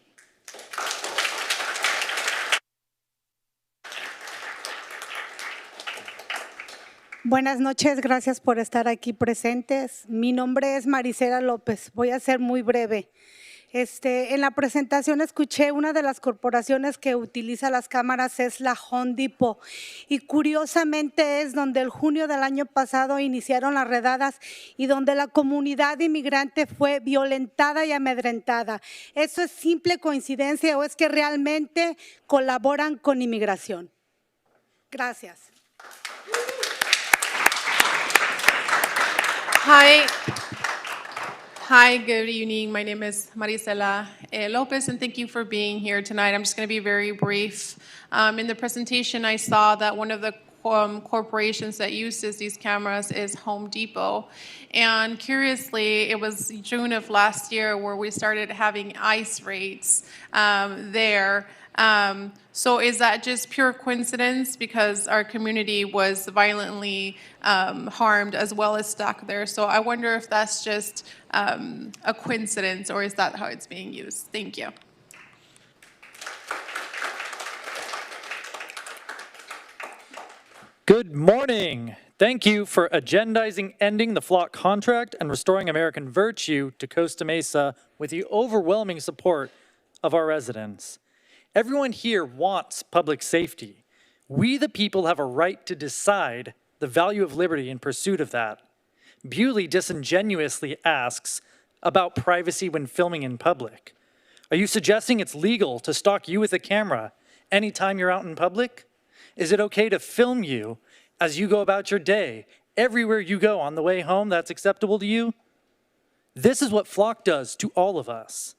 Buenas noches, gracias por estar aquí presentes. Mi nombre es Marisela López, voy a ser muy breve. En la presentación escuché una de las corporaciones que utiliza las cámaras es la Home Depot y curiosamente es donde el junio del año pasado iniciaron las redadas y donde la comunidad inmigrante fue violentada y amedrentada. ¿Eso es simple coincidencia o es que realmente colaboran con inmigración? Gracias. Hi, good evening. My name is Marisela Lopez, and thank you for being here tonight. I'm just going to be very brief. In the presentation, I saw that one of the corporations that uses these cameras is Home Depot. And curiously, it was June of last year where we started having ICE raids there. So is that just pure coincidence because our community was violently harmed as well as stuck there? So I wonder if that's just a coincidence or is that how it's being used? Thank you. Good morning. Thank you for agendizing ending the Flock contract and restoring American virtue to Costa Mesa with the overwhelming support of our residents. Everyone here wants public safety. We, the people, have a right to decide the value of liberty in pursuit of that. Bewley disingenuously asks about privacy when filming in public. Are you suggesting it's legal to stalk you with a camera anytime you're out in public? Is it okay to film you as you go about your day? Everywhere you go on the way home, that's acceptable to you? This is what Flock does to all of us.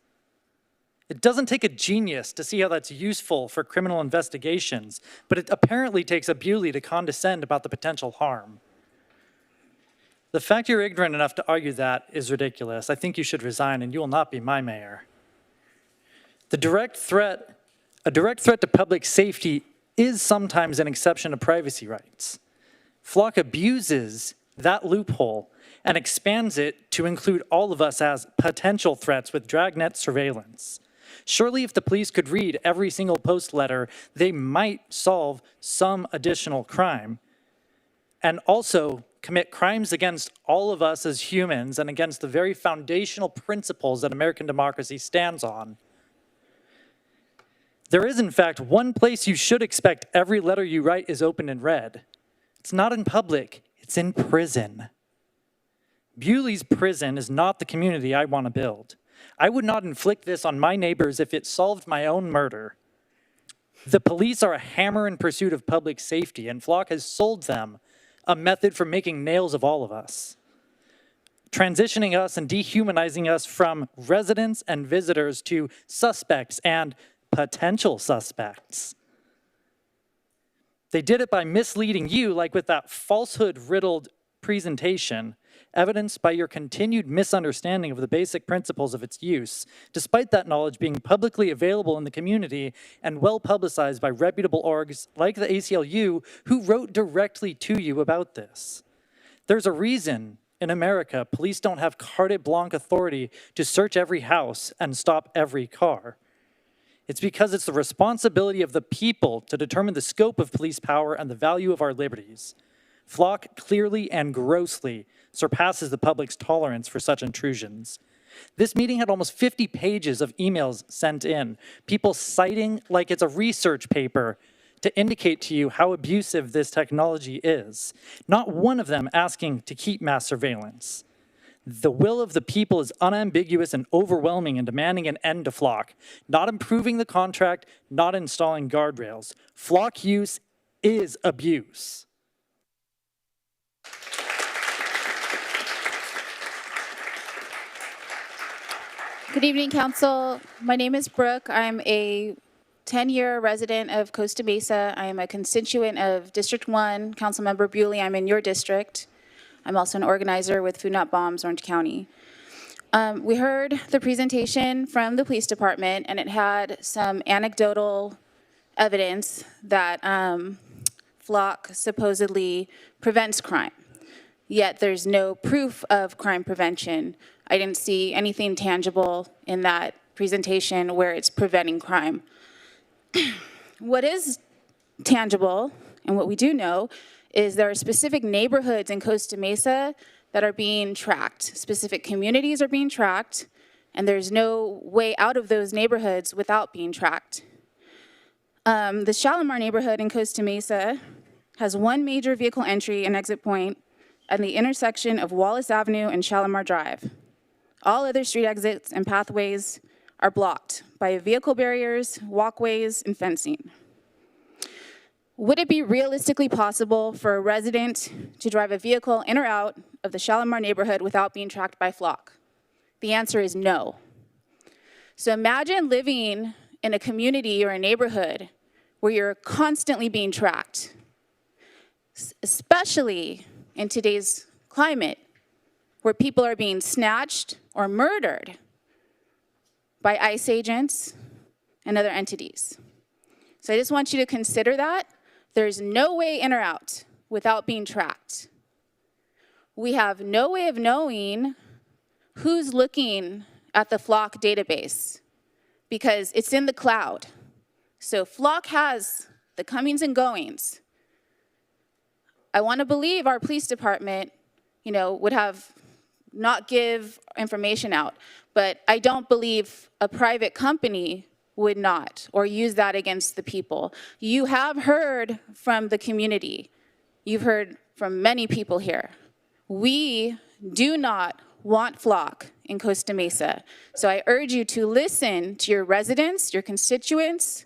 It doesn't take a genius to see how that's useful for criminal investigations, but it apparently takes a Bewley to condescend about the potential harm. The fact you're ignorant enough to argue that is ridiculous. I think you should resign and you will not be my mayor. A direct threat to public safety is sometimes an exception to privacy rights. Flock abuses that loophole and expands it to include all of us as potential threats with dragnet surveillance. Surely if the police could read every single post letter, they might solve some additional crime and also commit crimes against all of us as humans and against the very foundational principles that American democracy stands on. There is, in fact, one place you should expect every letter you write is opened and read. It's not in public, it's in prison. Bewley's prison is not the community I want to build. I would not inflict this on my neighbors if it solved my own murder. The police are a hammer in pursuit of public safety, and Flock has sold them a method for making nails of all of us, transitioning us and dehumanizing us from residents and visitors to suspects and potential suspects. They did it by misleading you, like with that falsehood-riddled presentation, evidenced by your continued misunderstanding of the basic principles of its use, despite that knowledge being publicly available in the community and well-publicized by reputable orgs like the ACLU who wrote directly to you about this. There's a reason in America police don't have carte blanche authority to search every house and stop every car. It's because it's the responsibility of the people to determine the scope of police power and the value of our liberties. Flock clearly and grossly surpasses the public's tolerance for such intrusions. This meeting had almost 50 pages of emails sent in, people citing like it's a research paper to indicate to you how abusive this technology is. Not one of them asking to keep mass surveillance. The will of the people is unambiguous and overwhelming in demanding an end to Flock, not improving the contract, not installing guardrails. Flock use is abuse. Good evening, Council. My name is Brooke. I'm a 10-year resident of Costa Mesa. I am a constituent of District 1. Councilmember Bewley, I'm in your district. I'm also an organizer with Food Not Bombs, Orange County. We heard the presentation from the police department, and it had some anecdotal evidence that Flock supposedly prevents crime. Yet there's no proof of crime prevention. I didn't see anything tangible in that presentation where it's preventing crime. What is tangible, and what we do know, is there are specific neighborhoods in Costa Mesa that are being tracked. Specific communities are being tracked, and there's no way out of those neighborhoods without being tracked. The Shalimar neighborhood in Costa Mesa has one major vehicle entry and exit point at the intersection of Wallace Avenue and Shalimar Drive. All other street exits and pathways are blocked by vehicle barriers, walkways, and fencing. Would it be realistically possible for a resident to drive a vehicle in or out of the Shalimar neighborhood without being tracked by Flock? The answer is no. So imagine living in a community or a neighborhood where you're constantly being tracked, especially in today's climate, where people are being snatched or murdered by ICE agents and other entities. So I just want you to consider that. There's no way in or out without being tracked. We have no way of knowing who's looking at the Flock database because it's in the cloud. So Flock has the comings and goings. I want to believe our police department, would have not give information out, but I don't believe a private company would not, or use that against the people. You have heard from the community. You've heard from many people here. We do not want Flock in Costa Mesa. So I urge you to listen to your residents, your constituents,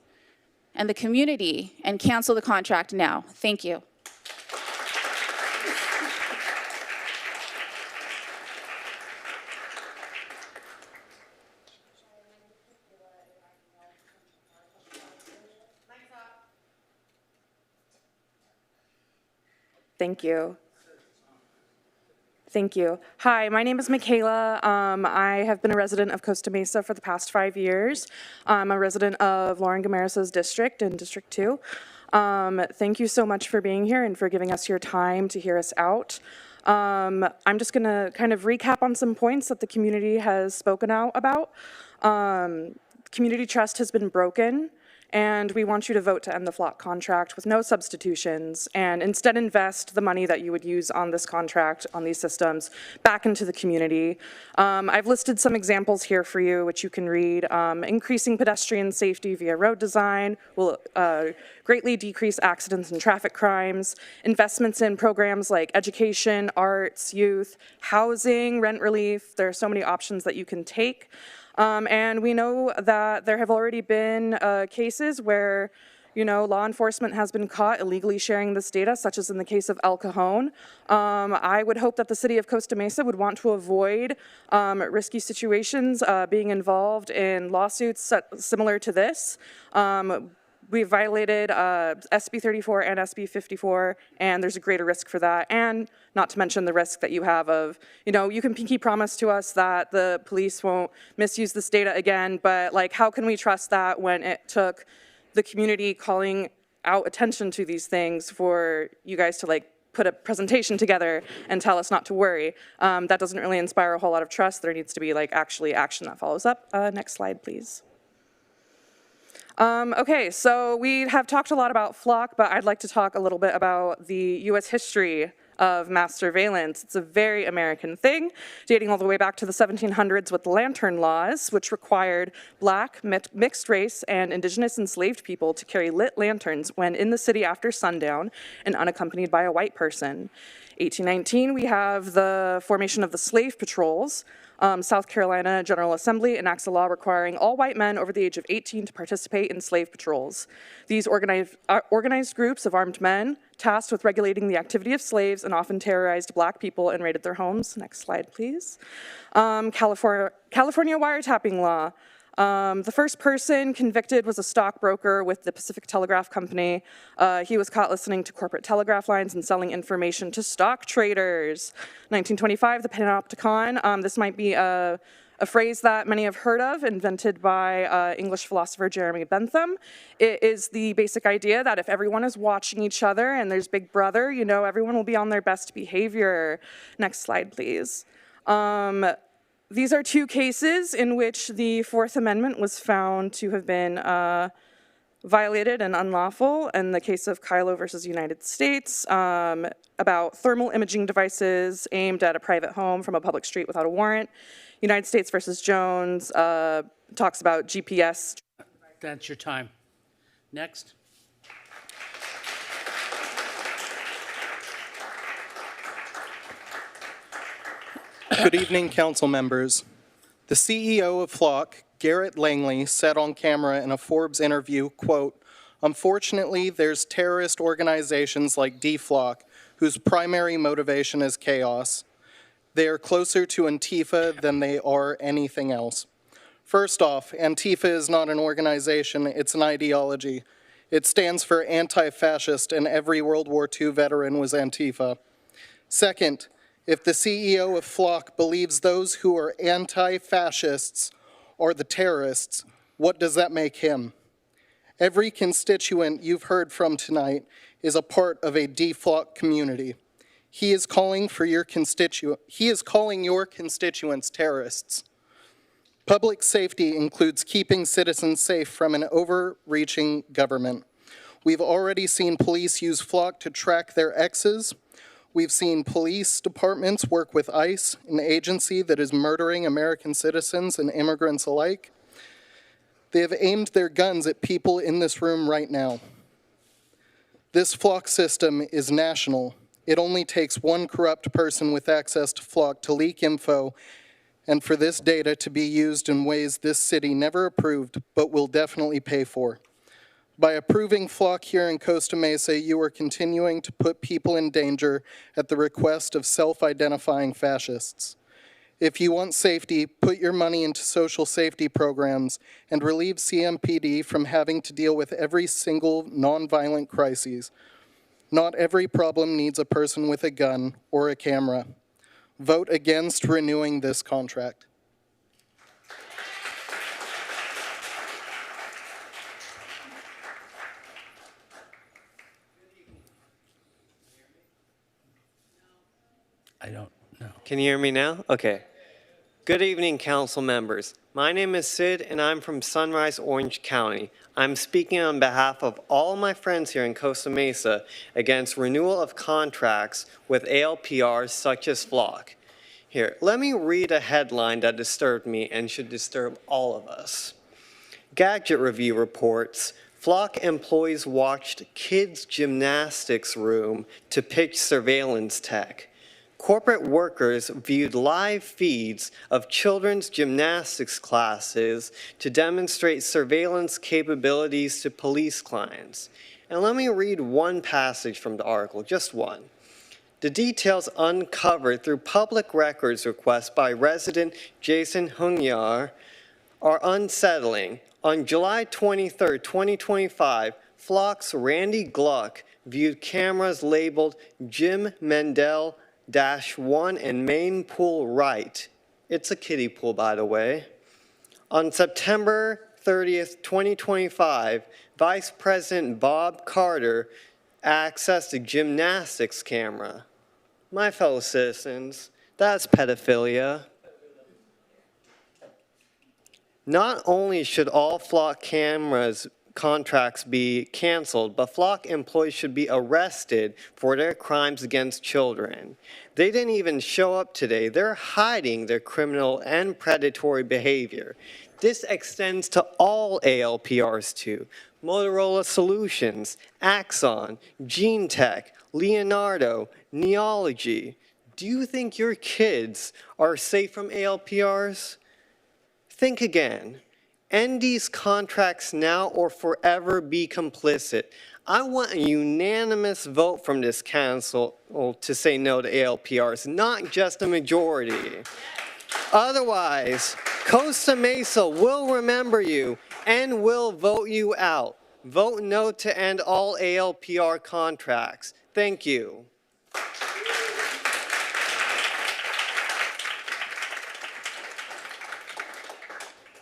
and the community, and cancel the contract now. Thank you. Thank you. Thank you. Hi, my name is Michaela. I have been a resident of Costa Mesa for the past 5 years. I'm a resident of Lauren Gamaris's district in District 2. Thank you so much for being here and for giving us your time to hear us out. I'm just going to kind of recap on some points that the community has spoken out about. Community trust has been broken, and we want you to vote to end the flock contract with no substitutions and instead invest the money that you would use on this contract, on these systems, back into the community. I've listed some examples here for you, which you can read. Increasing pedestrian safety via road design will greatly decrease accidents and traffic crimes. Investments in programs like education, arts, youth, housing, rent relief. There are so many options that you can take. And we know that there have already been cases where, law enforcement has been caught illegally sharing this data, such as in the case of El Cajon. I would hope that the city of Costa Mesa would want to avoid risky situations being involved in lawsuits similar to this. We violated SB 34 and SB 54, and there's a greater risk for that. And not to mention the risk that you have of, you can pinky promise to us that the police won't misuse this data again, but how can we trust that when it took the community calling out attention to these things for you guys to put a presentation together and tell us not to worry? That doesn't really inspire a whole lot of trust. There needs to be actually action that follows up. Next slide, please. Okay, so we have talked a lot about flock, but I'd like to talk a little bit about the U.S. history of mass surveillance. It's a very American thing, dating all the way back to the 1700s with the lantern laws, which required Black, mixed race, and indigenous enslaved people to carry lit lanterns when in the city after sundown and unaccompanied by a white person. 1819, we have the formation of the slave patrols. South Carolina General Assembly enacts a law requiring all white men over the age of 18 to participate in slave patrols. These organized groups of armed men tasked with regulating the activity of slaves and often terrorized Black people and raided their homes. Next slide, please. California wiretapping law. The first person convicted was a stockbroker with the Pacific Telegraph Company. He was caught listening to corporate telegraph lines and selling information to stock traders. 1925, the panopticon. This might be a phrase that many have heard of, invented by English philosopher Jeremy Bentham. It is the basic idea that if everyone is watching each other and there's Big Brother, everyone will be on their best behavior. Next slide, please. These are two cases in which the Fourth Amendment was found to have been violated and unlawful. In the case of Kylo versus United States, about thermal imaging devices aimed at a private home from a public street without a warrant. United States versus Jones talks about GPS. That's your time. Next. Good evening, council members. The CEO of Flock, Garrett Langley, said on camera in a Forbes interview, quote, "Unfortunately, there's terrorist organizations like DFlock whose primary motivation is chaos. They are closer to Antifa than they are anything else. First off, Antifa is not an organization, it's an ideology. It stands for anti-fascist, and every World War II veteran was Antifa. Second, if the CEO of Flock believes those who are anti-fascists are the terrorists, what does that make him? Every constituent you've heard from tonight is a part of a DFlock community. He is calling your constituents terrorists. Public safety includes keeping citizens safe from an overreaching government. We've already seen police use Flock to track their exes. We've seen police departments work with ICE, an agency that is murdering American citizens and immigrants alike. They have aimed their guns at people in this room right now. This Flock system is national. It only takes one corrupt person with access to Flock to leak info and for this data to be used in ways this city never approved but will definitely pay for. By approving Flock here in Costa Mesa, you are continuing to put people in danger at the request of self-identifying fascists. If you want safety, put your money into social safety programs and relieve CMPD from having to deal with every single nonviolent crisis. Not every problem needs a person with a gun or a camera. Vote against renewing this contract. I don't know. Can you hear me now? Okay. Good evening, council members. My name is Sid, and I'm from Sunrise, Orange County. I'm speaking on behalf of all my friends here in Costa Mesa against renewal of contracts with ALPRs such as Flock. Here, let me read a headline that disturbed me and should disturb all of us. Gadget Review reports, Flock employees watched kids' gymnastics room to pitch surveillance tech. Corporate workers viewed live feeds of children's gymnastics classes to demonstrate surveillance capabilities to police clients. And let me read one passage from the article, just one. The details uncovered through public records requests by resident Jason Hunyar are unsettling. On July 23, 2025, Flock's Randy Gluck viewed cameras labeled Jim Mendel -1 and main pool right. It's a kiddie pool, by the way. On September 30th, 2025, Vice President Bob Carter accessed a gymnastics camera. My fellow citizens, that's pedophilia. Not only should all Flock cameras contracts be canceled, but Flock employees should be arrested for their crimes against children. They didn't even show up today. They're hiding their criminal and predatory behavior. This extends to all ALPRs too. Motorola Solutions, Axon, Gene Tech, Leonardo, Neology. Do you think your kids are safe from ALPRs? Think again. End these contracts now or forever be complicit. I want a unanimous vote from this council to say no to ALPRs, not just a majority. Otherwise, Costa Mesa will remember you and will vote you out. Vote no to end all ALPR contracts. Thank you.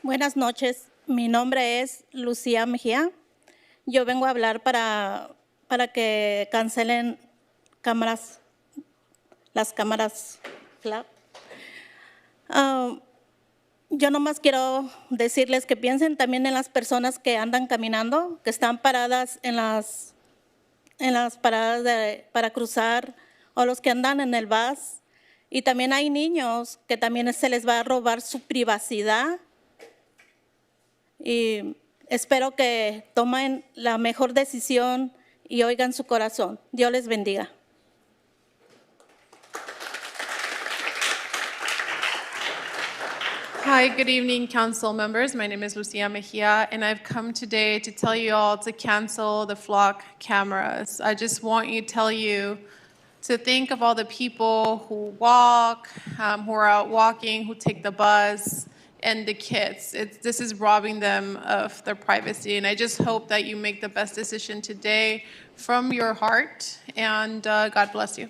Buenas noches, mi nombre es Lucía Mejía. Yo vengo a hablar para que cancelen las cámaras FLAP. Yo nomás quiero decirles que piensen también en las personas que andan caminando, que están paradas en las paradas para cruzar, o los que andan en el bus. Y también hay niños que también se les va a robar su privacidad. Y espero que tomen la mejor decisión y oigan su corazón. Dios les bendiga. Hi, good evening, council members. My name is Lucia Mejia, and I've come today to tell you all to cancel the Flock cameras. I just want to tell you to think of all the people who walk, who are out walking, who take the bus, and the kids. This is robbing them of their privacy, and I just hope that you make the best decision today from your heart, and God bless you.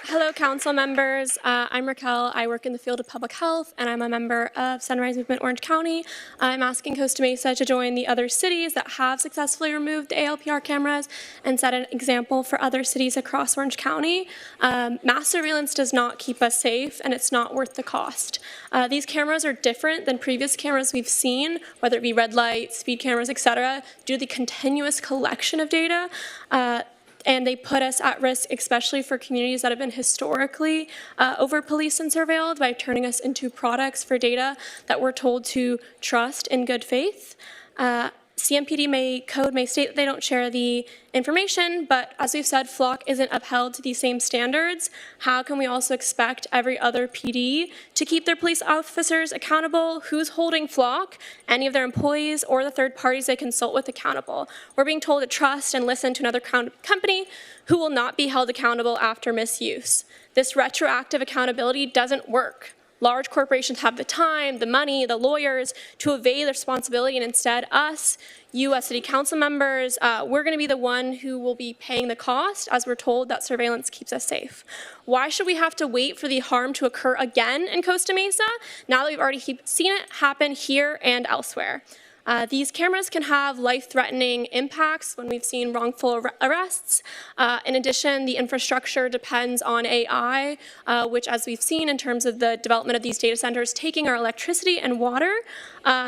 Hello, council members. I'm Raquel. I work in the field of public health, and I'm a member of Sunrise Movement Orange County. I'm asking Costa Mesa to join the other cities that have successfully removed the ALPR cameras and set an example for other cities across Orange County. Mass surveillance does not keep us safe, and it's not worth the cost. These cameras are different than previous cameras we've seen, whether it be red lights, speed cameras, etc., due to the continuous collection of data. And they put us at risk, especially for communities that have been historically over-policed and surveilled, by turning us into products for data that we're told to trust in good faith. CMPD code may state that they don't share the information, but as we've said, Flock isn't upheld to these same standards. How can we also expect every other PD to keep their police officers accountable? Who's holding Flock, any of their employees, or the third parties they consult with accountable? We're being told to trust and listen to another company who will not be held accountable after misuse. This retroactive accountability doesn't work. large corporations have the time, the money, the lawyers to evade their responsibility, and instead us, you as city council members, we're going to be the one who will be paying the cost as we're told that surveillance keeps us safe. Why should we have to wait for the harm to occur again in Costa Mesa now that we've already seen it happen here and elsewhere? These cameras can have life-threatening impacts when we've seen wrongful arrests. In addition, the infrastructure depends on AI, which, as we've seen in terms of the development of these data centers, taking our electricity and water.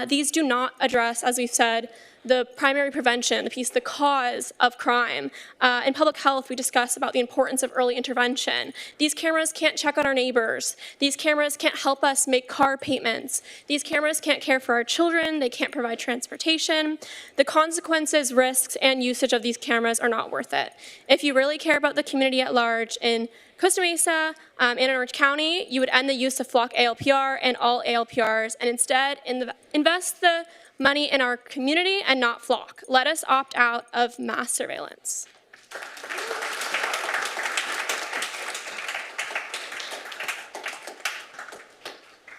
These do not address, as we've said, the primary prevention, the cause of crime. In public health, we discuss about the importance of early intervention. These cameras can't check on our neighbors. These cameras can't help us make car payments. These cameras can't care for our children. They can't provide transportation. The consequences, risks, and usage of these cameras are not worth it. If you really care about the community at large in Costa Mesa and in Orange County, you would end the use of Flock ALPR and all ALPRs and instead invest the money in our community and not Flock. Let us opt out of mass surveillance.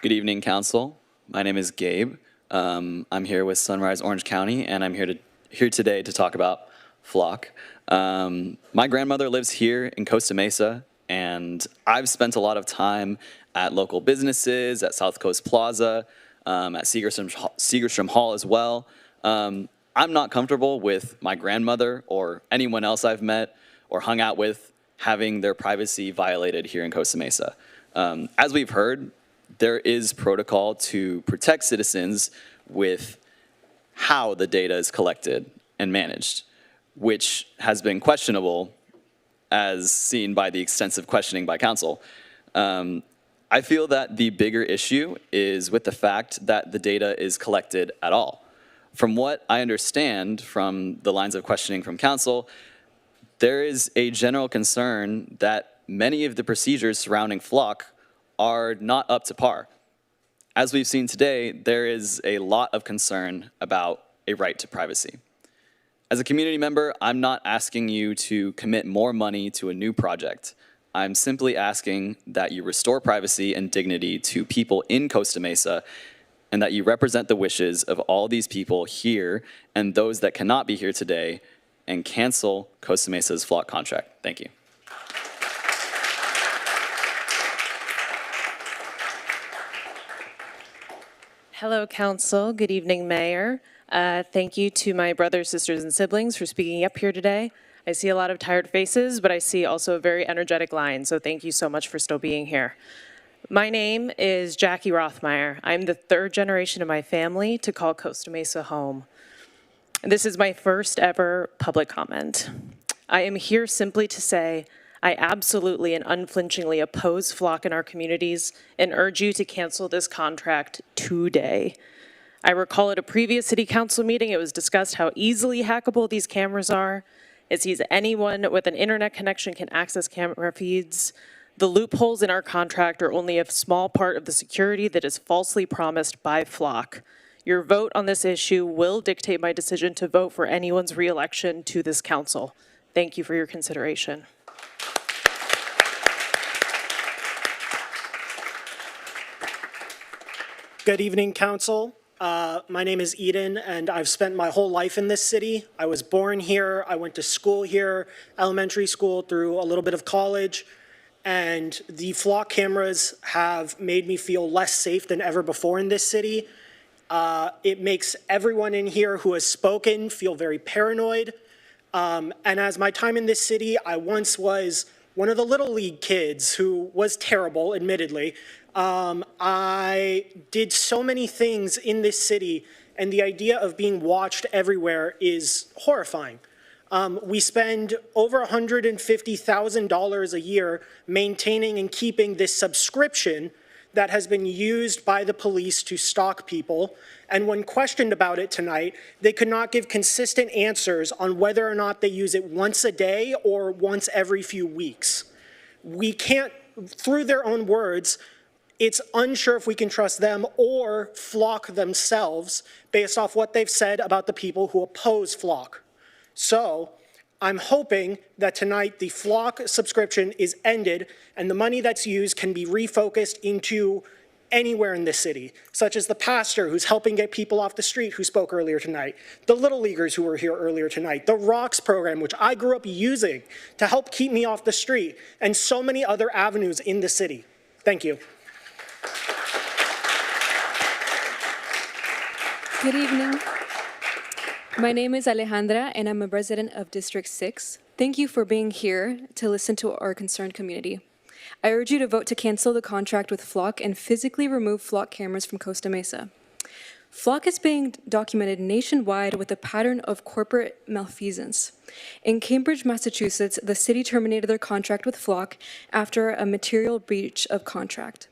Good evening, Council. My name is Gabe. I'm here with Sunrise Orange County, and I'm here today to talk about Flock. My grandmother lives here in Costa Mesa, and I've spent a lot of time at local businesses, at South Coast Plaza, at Segerstrom Hall as well. I'm not comfortable with my grandmother or anyone else I've met or hung out with having their privacy violated here in Costa Mesa. As we've heard, there is protocol to protect citizens with how the data is collected and managed, which has been questionable as seen by the extensive questioning by council. I feel that the bigger issue is with the fact that the data is collected at all. From what I understand from the lines of questioning from council, there is a general concern that many of the procedures surrounding Flock are not up to par. As we've seen today, there is a lot of concern about a right to privacy. As a community member, I'm not asking you to commit more money to a new project. I'm simply asking that you restore privacy and dignity to people in Costa Mesa and that you represent the wishes of all these people here and those that cannot be here today and cancel Costa Mesa's Flock contract. Thank you. Hello, Council. Good evening, Mayor. Thank you to my brothers, sisters, and siblings for speaking up here today. I see a lot of tired faces, but I see also a very energetic line, so thank you so much for still being here. My name is Jackie Rothmeyer. I'm the third generation of my family to call Costa Mesa home. This is my first ever public comment. I am here simply to say I absolutely and unflinchingly oppose Flock in our communities and urge you to cancel this contract today. I recall at a previous city council meeting, it was discussed how easily hackable these cameras are. It sees anyone with an internet connection can access camera feeds. The loopholes in our contract are only a small part of the security that is falsely promised by Flock. Your vote on this issue will dictate my decision to vote for anyone's re-election to this council. Thank you for your consideration. Good evening, Council. My name is Eden, and I've spent my whole life in this city. I was born here. I went to school here, elementary school through a little bit of college, and the Flock cameras have made me feel less safe than ever before in this city. It makes everyone in here who has spoken feel very paranoid. And as my time in this city, I once was one of the Little League kids who was terrible, admittedly. I did so many things in this city, and the idea of being watched everywhere is horrifying. We spend over $150,000 a year maintaining and keeping this subscription that has been used by the police to stalk people. And when questioned about it tonight, they could not give consistent answers on whether or not they use it once a day or once every few weeks. We can't, through their own words, it's unsure if we can trust them or Flock themselves based off what they've said about the people who oppose Flock. So I'm hoping that tonight the Flock subscription is ended and the money that's used can be refocused into anywhere in this city, such as the pastor who's helping get people off the street who spoke earlier tonight, the Little Leaguers who were here earlier tonight, the ROCKS program, which I grew up using to help keep me off the street, and so many other avenues in the city. Thank you. Good evening. My name is Alejandra, and I'm a resident of District 6. Thank you for being here to listen to our concerned community. I urge you to vote to cancel the contract with Flock and physically remove Flock cameras from Costa Mesa. Flock is being documented nationwide with a pattern of corporate malfeasance. In Cambridge, Massachusetts, the city terminated their contract with Flock after a material breach of contract.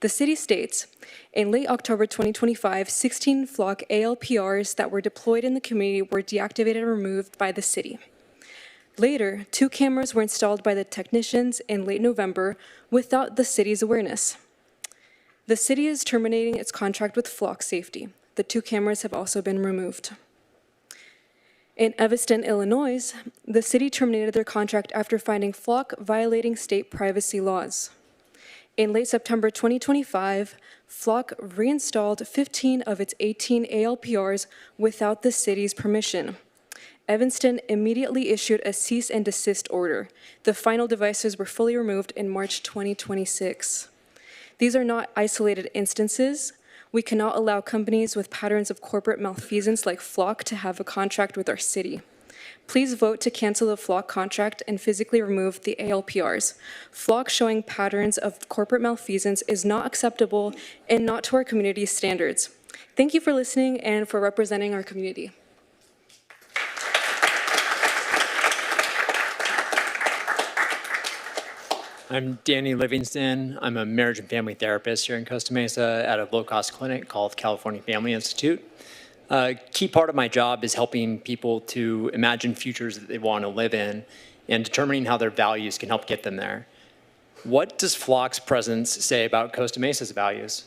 The city states, in late October 2025, 16 Flock ALPRs that were deployed in the community were deactivated and removed by the city. Later, 2 cameras were installed by the technicians in late November without the city's awareness. The city is terminating its contract with Flock Safety. The 2 cameras have also been removed. In Evanston, Illinois, the city terminated their contract after finding Flock violating state privacy laws. In late September 2025, Flock reinstalled 15 of its 18 ALPRs without the city's permission. Evanston immediately issued a cease and desist order. The final devices were fully removed in March 2026. These are not isolated instances. We cannot allow companies with patterns of corporate malfeasance like Flock to have a contract with our city. Please vote to cancel the Flock contract and physically remove the ALPRs. Flock showing patterns of corporate malfeasance is not acceptable and not to our community's standards. Thank you for listening and for representing our community. I'm Danny Livingston. I'm a marriage and family therapist here in Costa Mesa at a low-cost clinic called California Family Institute. A key part of my job is helping people to imagine futures that they want to live in and determining how their values can help get them there. What does Flock's presence say about Costa Mesa's values?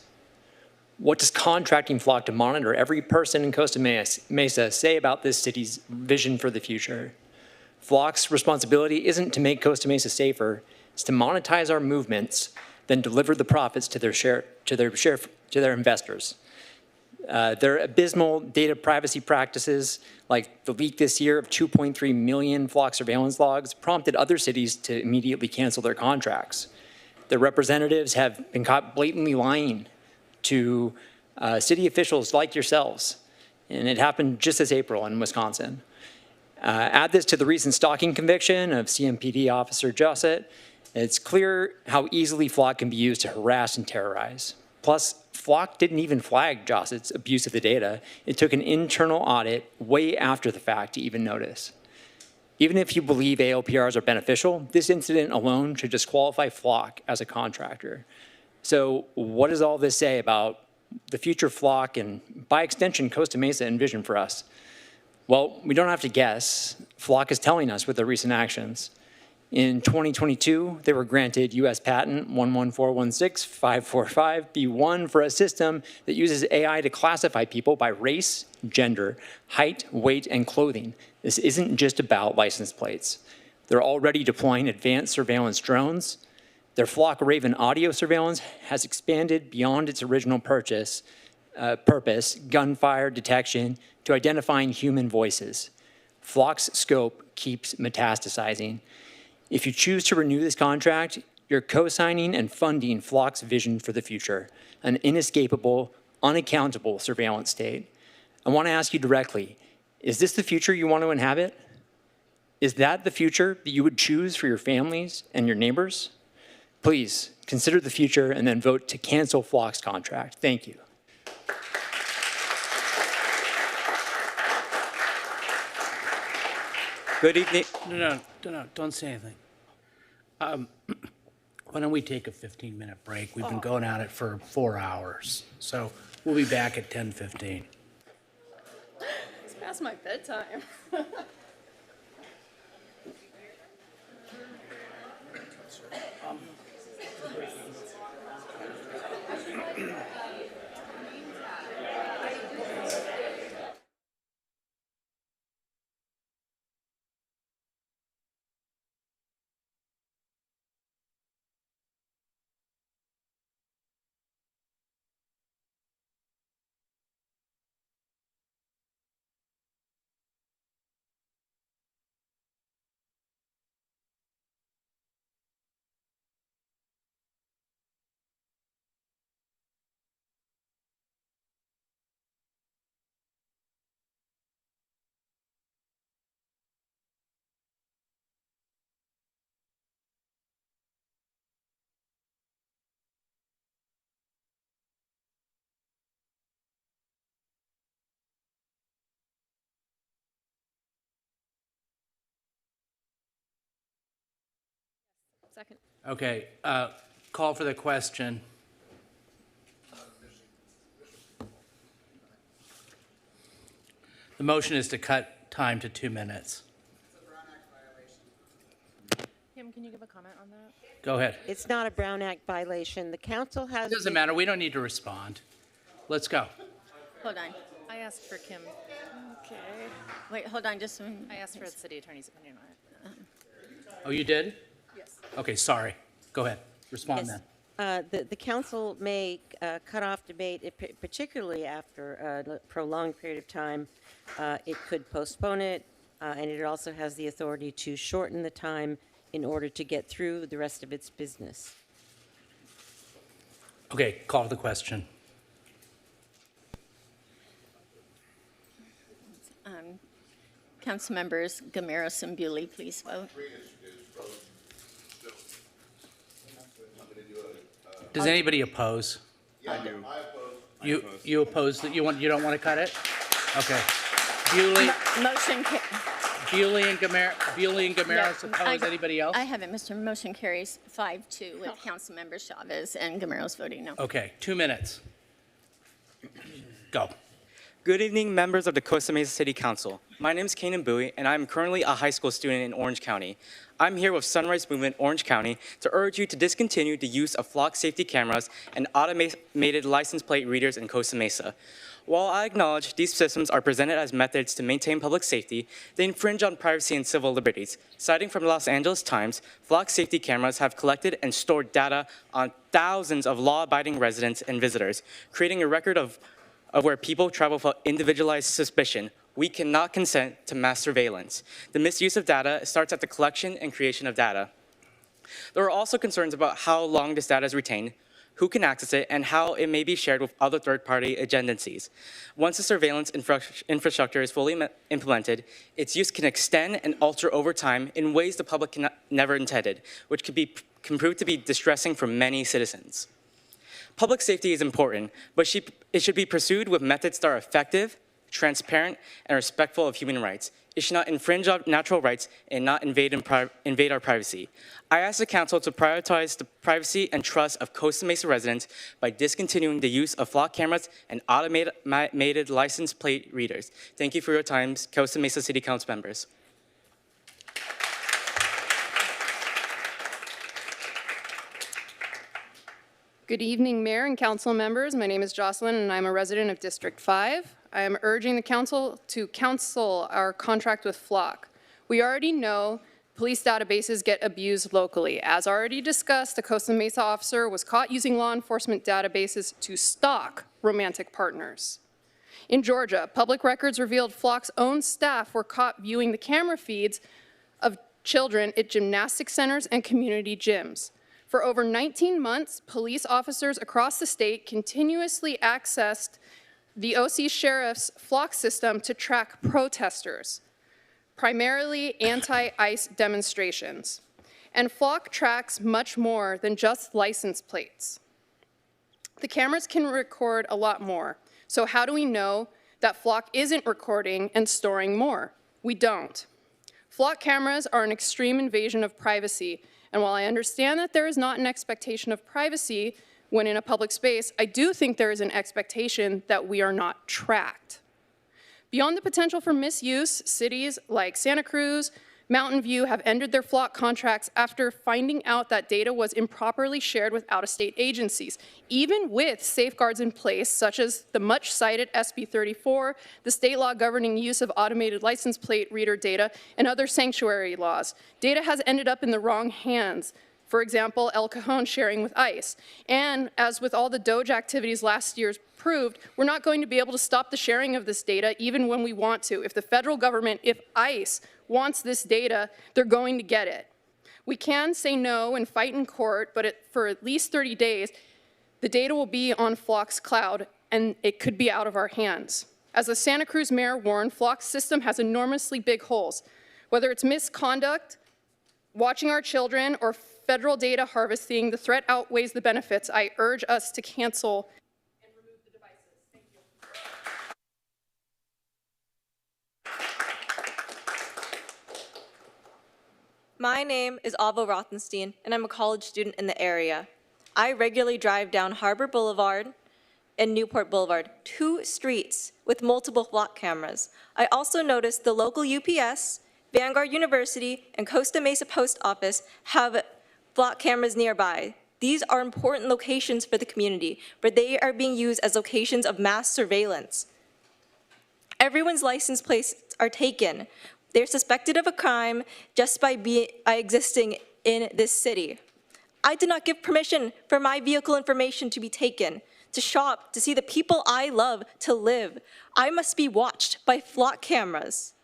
What does contracting Flock to monitor every person in Costa Mesa say about this city's vision for the future? Flock's responsibility isn't to make Costa Mesa safer, it's to monetize our movements, then deliver the profits to their investors. Their abysmal data privacy practices, like the leak this year of 2.3 million Flock surveillance logs, prompted other cities to immediately cancel their contracts. Their representatives have been caught blatantly lying to city officials like yourselves, and it happened just this April in Wisconsin. Add this to the recent stalking conviction of CMPD Officer Jossett, it's clear how easily Flock can be used to harass and terrorize. Plus, Flock didn't even flag Jossett's abuse of the data. It took an internal audit way after the fact to even notice. Even if you believe ALPRs are beneficial, this incident alone should disqualify Flock as a contractor. So what does all this say about the future Flock and, by extension, Costa Mesa envision for us? Well, we don't have to guess. Flock is telling us with their recent actions. In 2022, they were granted U.S. Patent 11416545B1 for a system that uses AI to classify people by race, gender, height, weight, and clothing. This isn't just about license plates. They're already deploying advanced surveillance drones. Their Flock Raven audio surveillance has expanded beyond its original purpose, gunfire detection, to identifying human voices. Flock's scope keeps metastasizing. If you choose to renew this contract, you're co-signing and funding Flock's vision for the future, an inescapable, unaccountable surveillance state. I want to ask you directly, is this the future you want to inhabit? Is that the future that you would choose for your families and your neighbors? Please consider the future and then vote to cancel Flock's contract. Thank you. Good evening. No, don't say anything. Why don't we take a 15-minute break? We've been going at it for 4 hours. So we'll be back at 10:15. It's past my bedtime. Second. Okay, call for the question. The motion is to cut time to 2 minutes. Kim, can you give a comment on that? Go ahead. It's not a Brown Act violation. The council has. It doesn't matter. We don't need to respond. Let's go. Hold on. I asked for Kim. Okay. Wait, hold on just a minute. I asked for the city attorney's opinion on it. Oh, you did? Yes. Okay, sorry. Go ahead. Respond Yes. then. The council may cut off debate, particularly after a prolonged period of time. It could postpone it, and it also has the authority to shorten the time in order to get through the rest of its business. Okay, call to the question. Council members Gameros and Bewley, please vote. Does anybody oppose? I do. You oppose that? You don't want to cut it? Okay. Bewley and Gameros oppose. Anybody else? I have it, Mr. Motion carries 5-2 with Council Member Chavez and Gameros voting no. Okay, 2 minutes. Go. Good evening, members of the Costa Mesa City Council. My name is Kanan Bowie, and I'm currently a high school student in Orange County. I'm here with Sunrise Movement Orange County to urge you to discontinue the use of flock safety cameras and automated license plate readers in Costa Mesa. While I acknowledge these systems are presented as methods to maintain public safety, they infringe on privacy and civil liberties. Citing from the Los Angeles Times, flock safety cameras have collected and stored data on thousands of law-abiding residents and visitors, creating a record of where people travel without individualized suspicion. We cannot consent to mass surveillance. The misuse of data starts at the collection and creation of data. There are also concerns about how long this data is retained, who can access it, and how it may be shared with other third-party agencies. Once the surveillance infrastructure is fully implemented, its use can extend and alter over time in ways the public never intended, which can prove to be distressing for many citizens. Public safety is important, but it should be pursued with methods that are effective, transparent, and respectful of human rights. It should not infringe on natural rights and not invade our privacy. I ask the council to prioritize the privacy and trust of Costa Mesa residents by discontinuing the use of flock cameras and automated license plate readers. Thank you for your time, Costa Mesa City Council members. Good evening, Mayor and council members. My name is Jocelyn, and I'm a resident of District 5. I am urging the council to cancel our contract with Flock. We already know police databases get abused locally. As already discussed, a Costa Mesa officer was caught using law enforcement databases to stalk romantic partners. In Georgia, public records revealed Flock's own staff were caught viewing the camera feeds of children at gymnastic centers and community gyms. For over 19 months, police officers across the state continuously accessed the OC Sheriff's Flock system to track protesters, primarily anti-ICE demonstrations. And Flock tracks much more than just license plates. The cameras can record a lot more. So how do we know that Flock isn't recording and storing more? We don't. Flock cameras are an extreme invasion of privacy. And while I understand that there is not an expectation of privacy when in a public space, I do think there is an expectation that we are not tracked. Beyond the potential for misuse, cities like Santa Cruz, Mountain View have ended their Flock contracts after finding out that data was improperly shared with out-of-state agencies, even with safeguards in place, such as the much-cited SB 34, the state law governing use of automated license plate reader data, and other sanctuary laws. Data has ended up in the wrong hands. For example, El Cajon sharing with ICE. And as with all the Doge activities last year proved, we're not going to be able to stop the sharing of this data even when we want to. If the federal government, if ICE wants this data, they're going to get it. We can say no and fight in court, but for at least 30 days, the data will be on Flock's cloud and it could be out of our hands. As the Santa Cruz mayor warned, Flock's system has enormously big holes. Whether it's misconduct, watching our children, or federal data harvesting, the threat outweighs the benefits. I urge us to cancel and remove the devices. Thank you. My name is Ava Rothenstein, and I'm a college student in the area. I regularly drive down Harbor Boulevard and Newport Boulevard, 2 streets with multiple flock cameras. I also noticed the local UPS, Vanguard University, and Costa Mesa Post Office have flock cameras nearby. These are important locations for the community, but they are being used as locations of mass surveillance. Everyone's license plates are taken. They're suspected of a crime just by existing in this city. I did not give permission for my vehicle information to be taken, to shop, to see the people I love, to live. I must be watched by flock cameras.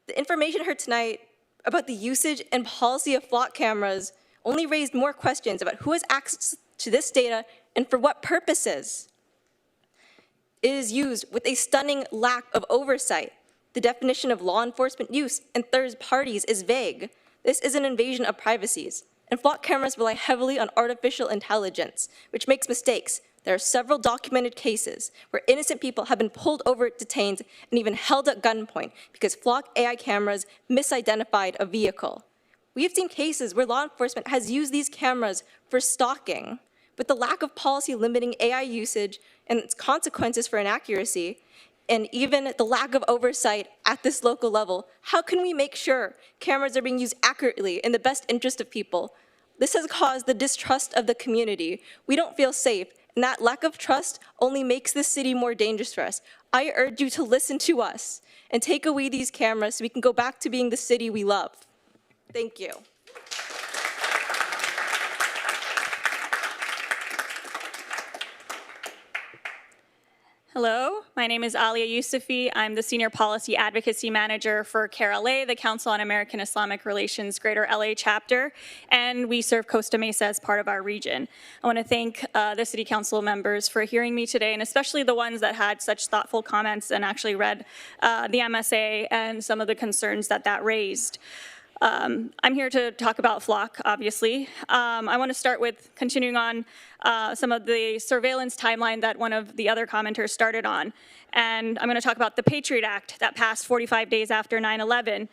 The information heard tonight about the usage and policy of flock cameras only raised more questions about who has access to this data and for what purposes. It is used with a stunning lack of oversight. The definition of law enforcement use and third parties is vague. This is an invasion of privacies. And flock cameras rely heavily on artificial intelligence, which makes mistakes. There are several documented cases where innocent people have been pulled over, detained, and even held at gunpoint because flock AI cameras misidentified a vehicle. We have seen cases where law enforcement has used these cameras for stalking. With the lack of policy limiting AI usage and its consequences for inaccuracy, and even the lack of oversight at this local level, how can we make sure cameras are being used accurately in the best interest of people? This has caused the distrust of the community. We don't feel safe, and that lack of trust only makes this city more dangerous for us. I urge you to listen to us and take away these cameras so we can go back to being the city we love. Thank you. Hello, my name is Alia Yousufi. I'm the Senior Policy Advocacy Manager for CARE-LA, the Council on American Islamic Relations Greater LA Chapter, and we serve Costa Mesa as part of our region. I want to thank the City Council members for hearing me today, and especially the ones that had such thoughtful comments and actually read the MSA and some of the concerns that raised. I'm here to talk about flock, obviously. I want to start with continuing on some of the surveillance timeline that one of the other commenters started on. And I'm going to talk about the Patriot Act that passed 45 days after 9/11,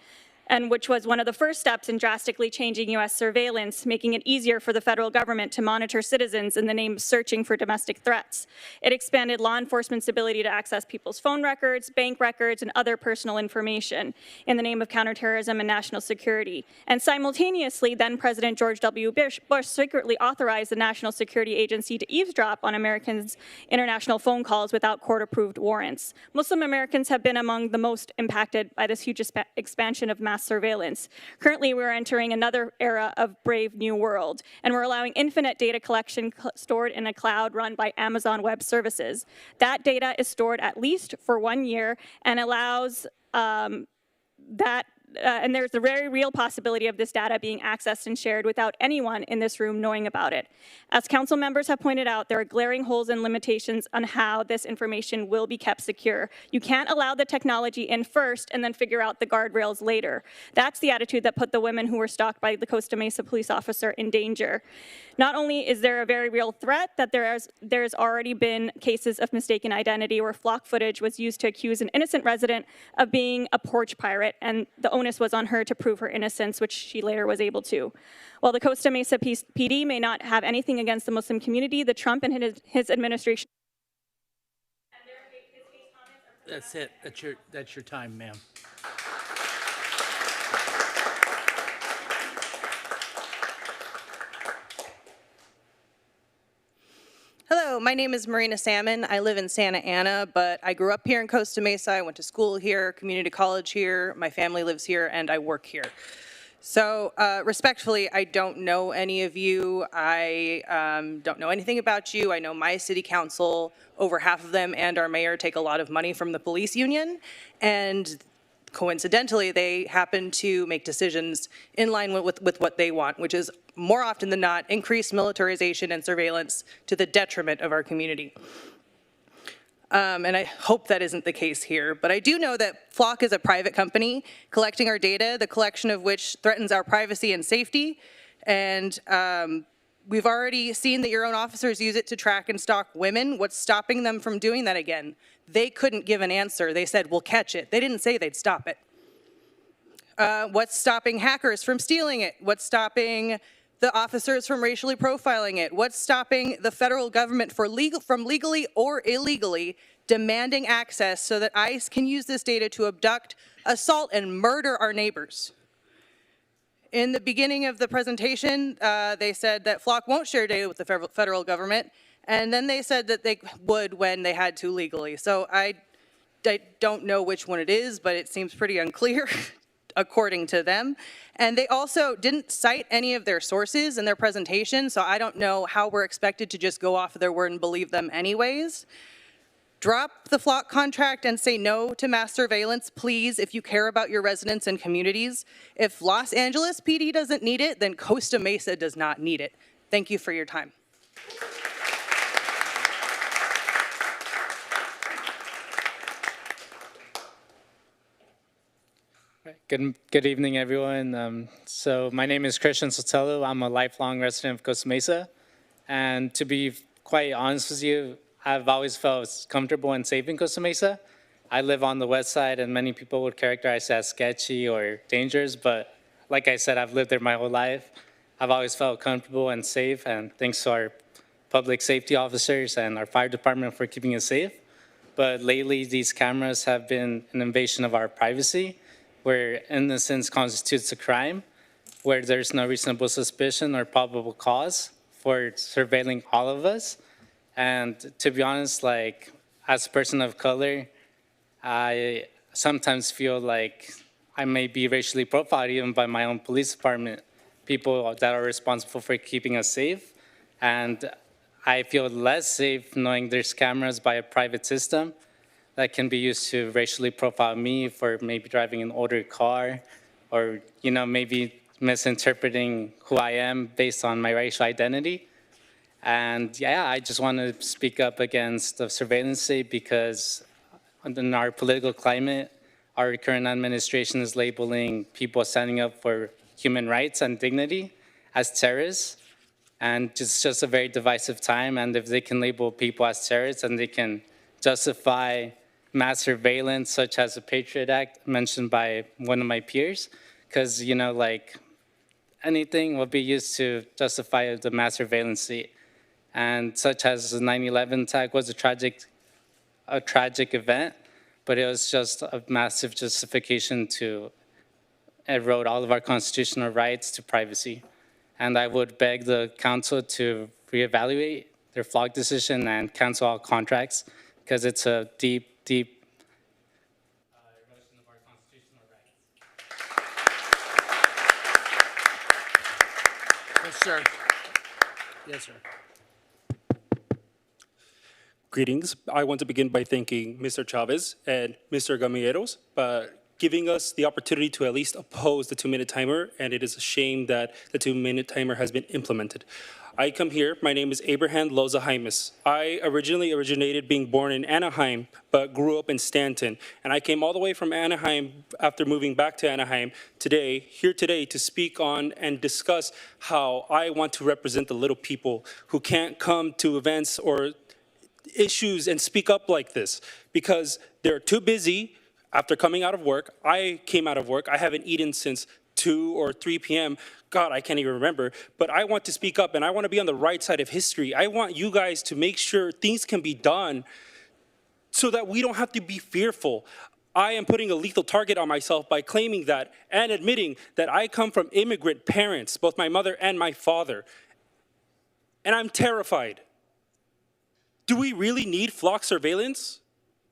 and which was one of the first steps in drastically changing U.S. surveillance, making it easier for the federal government to monitor citizens in the name of searching for domestic threats. It expanded law enforcement's ability to access people's phone records, bank records, and other personal information in the name of counterterrorism and national security. And simultaneously, then President George W. Bush secretly authorized the National Security Agency to eavesdrop on Americans' international phone calls without court-approved warrants. Muslim Americans have been among the most impacted by this huge expansion of mass surveillance. Currently, we're entering another era of brave new world, and we're allowing infinite data collection stored in a cloud run by Amazon Web Services. That data is stored at least for 1 year and allows and there's a very real possibility of this data being accessed and shared without anyone in this room knowing about it. As council members have pointed out, there are glaring holes and limitations on how this information will be kept secure. You can't allow the technology in first and then figure out the guardrails later. That's the attitude that put the women who were stalked by the Costa Mesa police officer in danger. Not only is there a very real threat that there's already been cases of mistaken identity where flock footage was used to accuse an innocent resident of being a porch pirate, and the onus was on her to prove her innocence, which she later was able to. While the Costa Mesa PD may not have anything against the Muslim community, the Trump and his administration. That's it. That's your time, ma'am. Hello, my name is Marina Salmon. I live in Santa Ana, but I grew up here in Costa Mesa. I went to school here, community college here. My family lives here, and I work here. So respectfully, I don't know any of you. I don't know anything about you. I know my city council, over half of them, and our mayor take a lot of money from the police union. And coincidentally, they happen to make decisions in line with what they want, which is more often than not increased militarization and surveillance to the detriment of our community. And I hope that isn't the case here, but I do know that Flock is a private company collecting our data, the collection of which threatens our privacy and safety. And we've already seen that your own officers use it to track and stalk women. What's stopping them from doing that again? They couldn't give an answer. They said, we'll catch it. They didn't say they'd stop it. What's stopping hackers from stealing it? What's stopping the officers from racially profiling it? What's stopping the federal government from legally or illegally demanding access so that ICE can use this data to abduct, assault, and murder our neighbors? In the beginning of the presentation, they said that Flock won't share data with the federal government, and then they said that they would when they had to legally. So I don't know which one it is, but it seems pretty unclear according to them. And they also didn't cite any of their sources in their presentation, so I don't know how we're expected to just go off of their word and believe them anyways. Drop the Flock contract and say no to mass surveillance, please, if you care about your residents and communities. If Los Angeles PD doesn't need it, then Costa Mesa does not need it. Thank you for your time. Good evening, everyone. So my name is Christian Sotelo. I'm a lifelong resident of Costa Mesa. And to be quite honest with you, I've always felt comfortable and safe in Costa Mesa. I live on the west side, and many people would characterize it as sketchy or dangerous, but like I said, I've lived there my whole life. I've always felt comfortable and safe, and thanks to our public safety officers and our fire department for keeping us safe. But lately, these cameras have been an invasion of our privacy, where innocence constitutes a crime, where there's no reasonable suspicion or probable cause for surveilling all of us. And to be honest, like, as a person of color, I sometimes feel like I may be racially profiled even by my own police department, people that are responsible for keeping us safe. And I feel less safe knowing there's cameras by a private system that can be used to racially profile me for maybe driving an older car or, you know, maybe misinterpreting who I am based on my racial identity. And yeah, I just want to speak up against the surveillance state because in our political climate, our current administration is labeling people standing up for human rights and dignity as terrorists. And it's just a very divisive time. And if they can label people as terrorists and they can justify mass surveillance, such as the Patriot Act mentioned by one of my peers, because, you know, like anything will be used to justify the mass surveillance state. And such as the 9/11 attack was a tragic event, but it was just a massive justification to erode all of our constitutional rights to privacy. And I would beg the council to reevaluate their Flock decision and cancel all contracts because it's a deep erosion of our constitutional rights. Yes, sir. Yes, sir. Greetings. I want to begin by thanking Mr. Chavez and Mr. Gamilleros for giving us the opportunity to at least oppose the 2-minute timer, and it is a shame that the 2-minute timer has been implemented. I come here, my name is Abraham Loza Jaimes. I originated being born in Anaheim, but grew up in Stanton. And I came all the way from Anaheim after moving back to Anaheim here today to speak on and discuss how I want to represent the little people who can't come to events or issues and speak up like this because they're too busy after coming out of work. I came out of work. I haven't eaten since 2 or 3 p.m. God, I can't even remember. But I want to speak up and I want to be on the right side of history. I want you guys to make sure things can be done so that we don't have to be fearful. I am putting a lethal target on myself by claiming that and admitting that I come from immigrant parents, both my mother and my father. And I'm terrified. Do we really need Flock surveillance?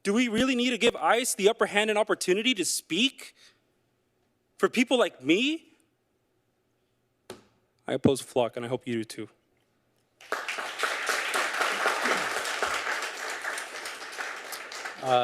Do we really need to give ICE the upper hand and opportunity to speak? For people like me? I oppose Flock, and I hope you do too.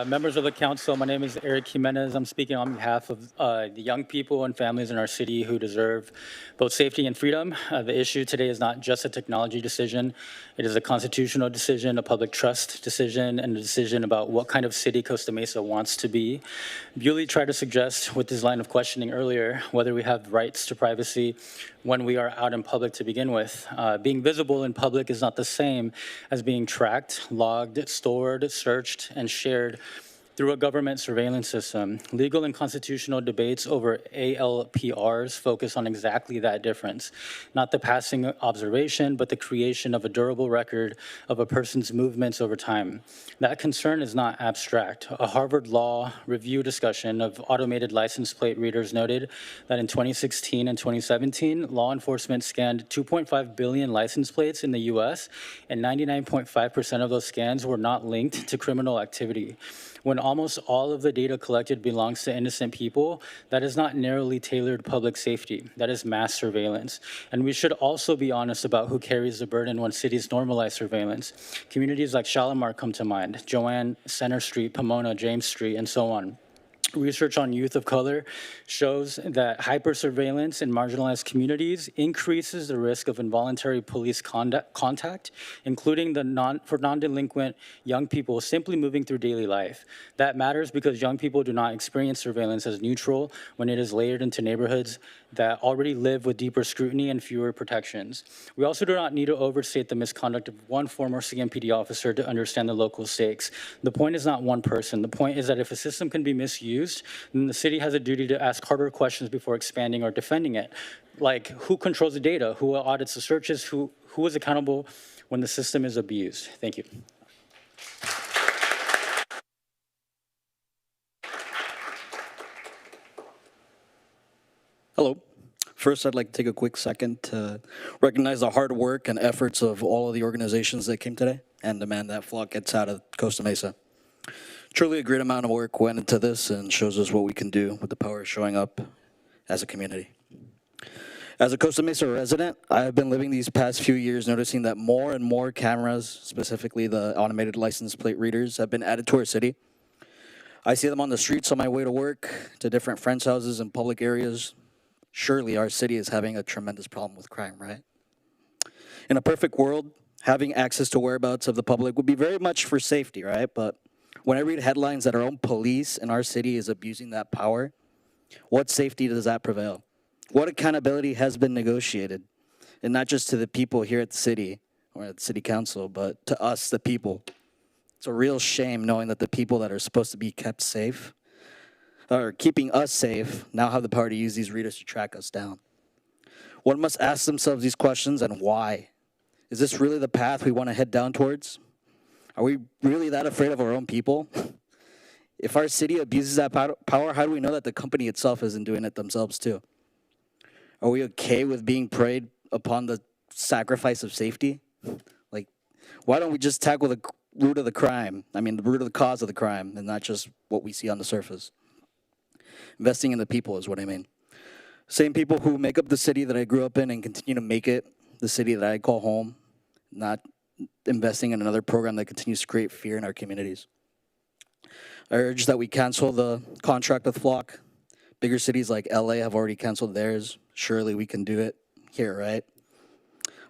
Members of the council, my name is Eric Jimenez. I'm speaking on behalf of the young people and families in our city who deserve both safety and freedom. The issue today is not just a technology decision. It is a constitutional decision, a public trust decision, and a decision about what kind of city Costa Mesa wants to be. Bewley tried to suggest with his line of questioning earlier whether we have rights to privacy when we are out in public to begin with. Being visible in public is not the same as being tracked, logged, stored, searched, and shared through a government surveillance system. Legal and constitutional debates over ALPRs focus on exactly that difference, not the passing observation, but the creation of a durable record of a person's movements over time. That concern is not abstract. A Harvard Law review discussion of automated license plate readers noted that in 2016 and 2017, law enforcement scanned 2.5 billion license plates in the US, and 99.5% of those scans were not linked to criminal activity. When almost all of the data collected belongs to innocent people, that is not narrowly tailored public safety. That is mass surveillance. And we should also be honest about who carries the burden when cities normalize surveillance. Communities like Shalimar come to mind, Joanne, Center Street, Pomona, James Street, and so on. Research on youth of color shows that hypersurveillance in marginalized communities increases the risk of involuntary police contact, including for non-delinquent young people simply moving through daily life. That matters because young people do not experience surveillance as neutral when it is layered into neighborhoods that already live with deeper scrutiny and fewer protections. We also do not need to overstate the misconduct of one former CMPD officer to understand the local stakes. The point is not one person. The point is that if a system can be misused, then the city has a duty to ask harder questions before expanding or defending it. Like, who controls the data? Who audits the searches? Who is accountable when the system is abused? Thank you. Hello. First, I'd like to take a quick second to recognize the hard work and efforts of all of the organizations that came today and demand that Flock gets out of Costa Mesa. Truly a great amount of work went into this and shows us what we can do with the power showing up as a community. As a Costa Mesa resident, I have been living these past few years noticing that more and more cameras, specifically the automated license plate readers, have been added to our city. I see them on the streets on my way to work, to different friends' houses and public areas. Surely our city is having a tremendous problem with crime, right? In a perfect world, having access to whereabouts of the public would be very much for safety, right? But when I read headlines that our own police in our city is abusing that power, what safety does that prevail? What accountability has been negotiated? And not just to the people here at the city or at the city council, but to us, the people. It's a real shame knowing that the people that are supposed to be kept safe or keeping us safe now have the power to use these readers to track us down. One must ask themselves these questions, and why? Is this really the path we want to head down towards? Are we really that afraid of our own people? If our city abuses that power, how do we know that the company itself isn't doing it themselves too? Are we okay with being preyed upon the sacrifice of safety? Like, why don't we just tackle the root of the crime? I mean, the root of the cause of the crime, and not just what we see on the surface. Investing in the people is what I mean. Same people who make up the city that I grew up in and continue to make it the city that I call home, not investing in another program that continues to create fear in our communities. I urge that we cancel the contract with Flock. Bigger cities like LA have already canceled theirs. Surely we can do it here, right?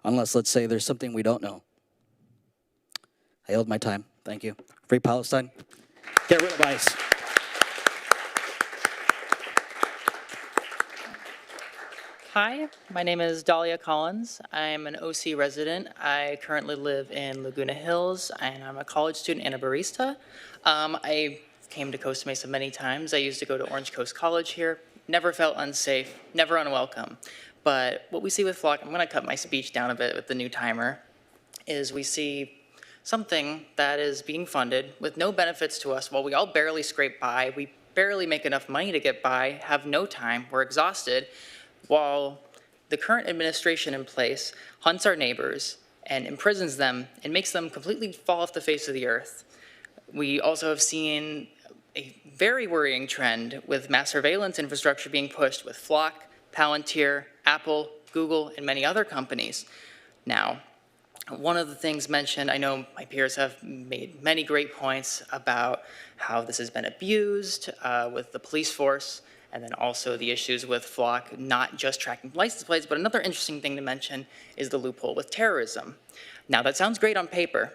Unless, let's say, there's something we don't know. I yield my time. Thank you. Free Palestine. Get rid of ICE. Hi, my name is Dahlia Collins. I'm an OC resident. I currently live in Laguna Hills, and I'm a college student and a barista. I came to Costa Mesa many times. I used to go to Orange Coast College here. Never felt unsafe, never unwelcome. But what we see with Flock, I'm going to cut my speech down a bit with the new timer, is we see something that is being funded with no benefits to us while we all barely scrape by. We barely make enough money to get by, have no time, we're exhausted, while the current administration in place hunts our neighbors and imprisons them and makes them completely fall off the face of the earth. We also have seen a very worrying trend with mass surveillance infrastructure being pushed with Flock, Palantir, Apple, Google, and many other companies. Now, one of the things mentioned, I know my peers have made many great points about how this has been abused with the police force, and then also the issues with Flock not just tracking license plates, but another interesting thing to mention is the loophole with terrorism. Now, that sounds great on paper,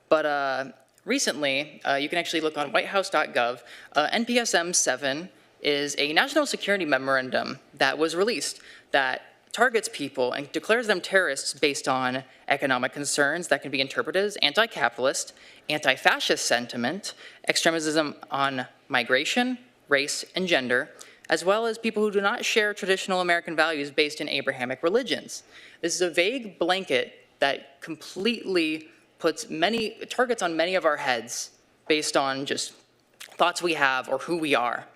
but recently, you can actually look on whitehouse.gov, NPSM 7 is a national security memorandum that was released that targets people and declares them terrorists based on economic concerns that can be interpreted as anti-capitalist, anti-fascist sentiment, extremism on migration, race, and gender, as well as people who do not share traditional American values based in Abrahamic religions. This is a vague blanket that completely puts targets on many of our heads based on just thoughts we have or who we are.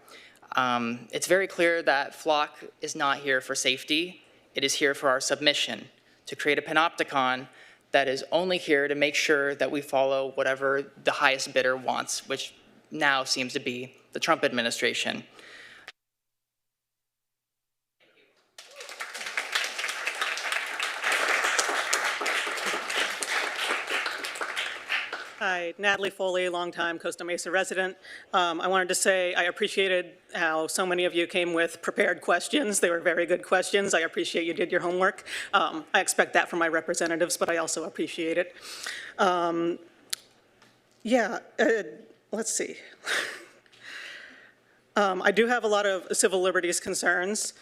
It's very clear that Flock is not here for safety. It is here for our submission, to create a panopticon that is only here to make sure that we follow whatever the highest bidder wants, which now seems to be the Trump administration. Hi, Natalie Foley, longtime Costa Mesa resident. I wanted to say I appreciated how so many of you came with prepared questions. They were very good questions. I appreciate you did your homework. I expect that from my representatives, but I also appreciate it. Let's see. I do have a lot of civil liberties concerns,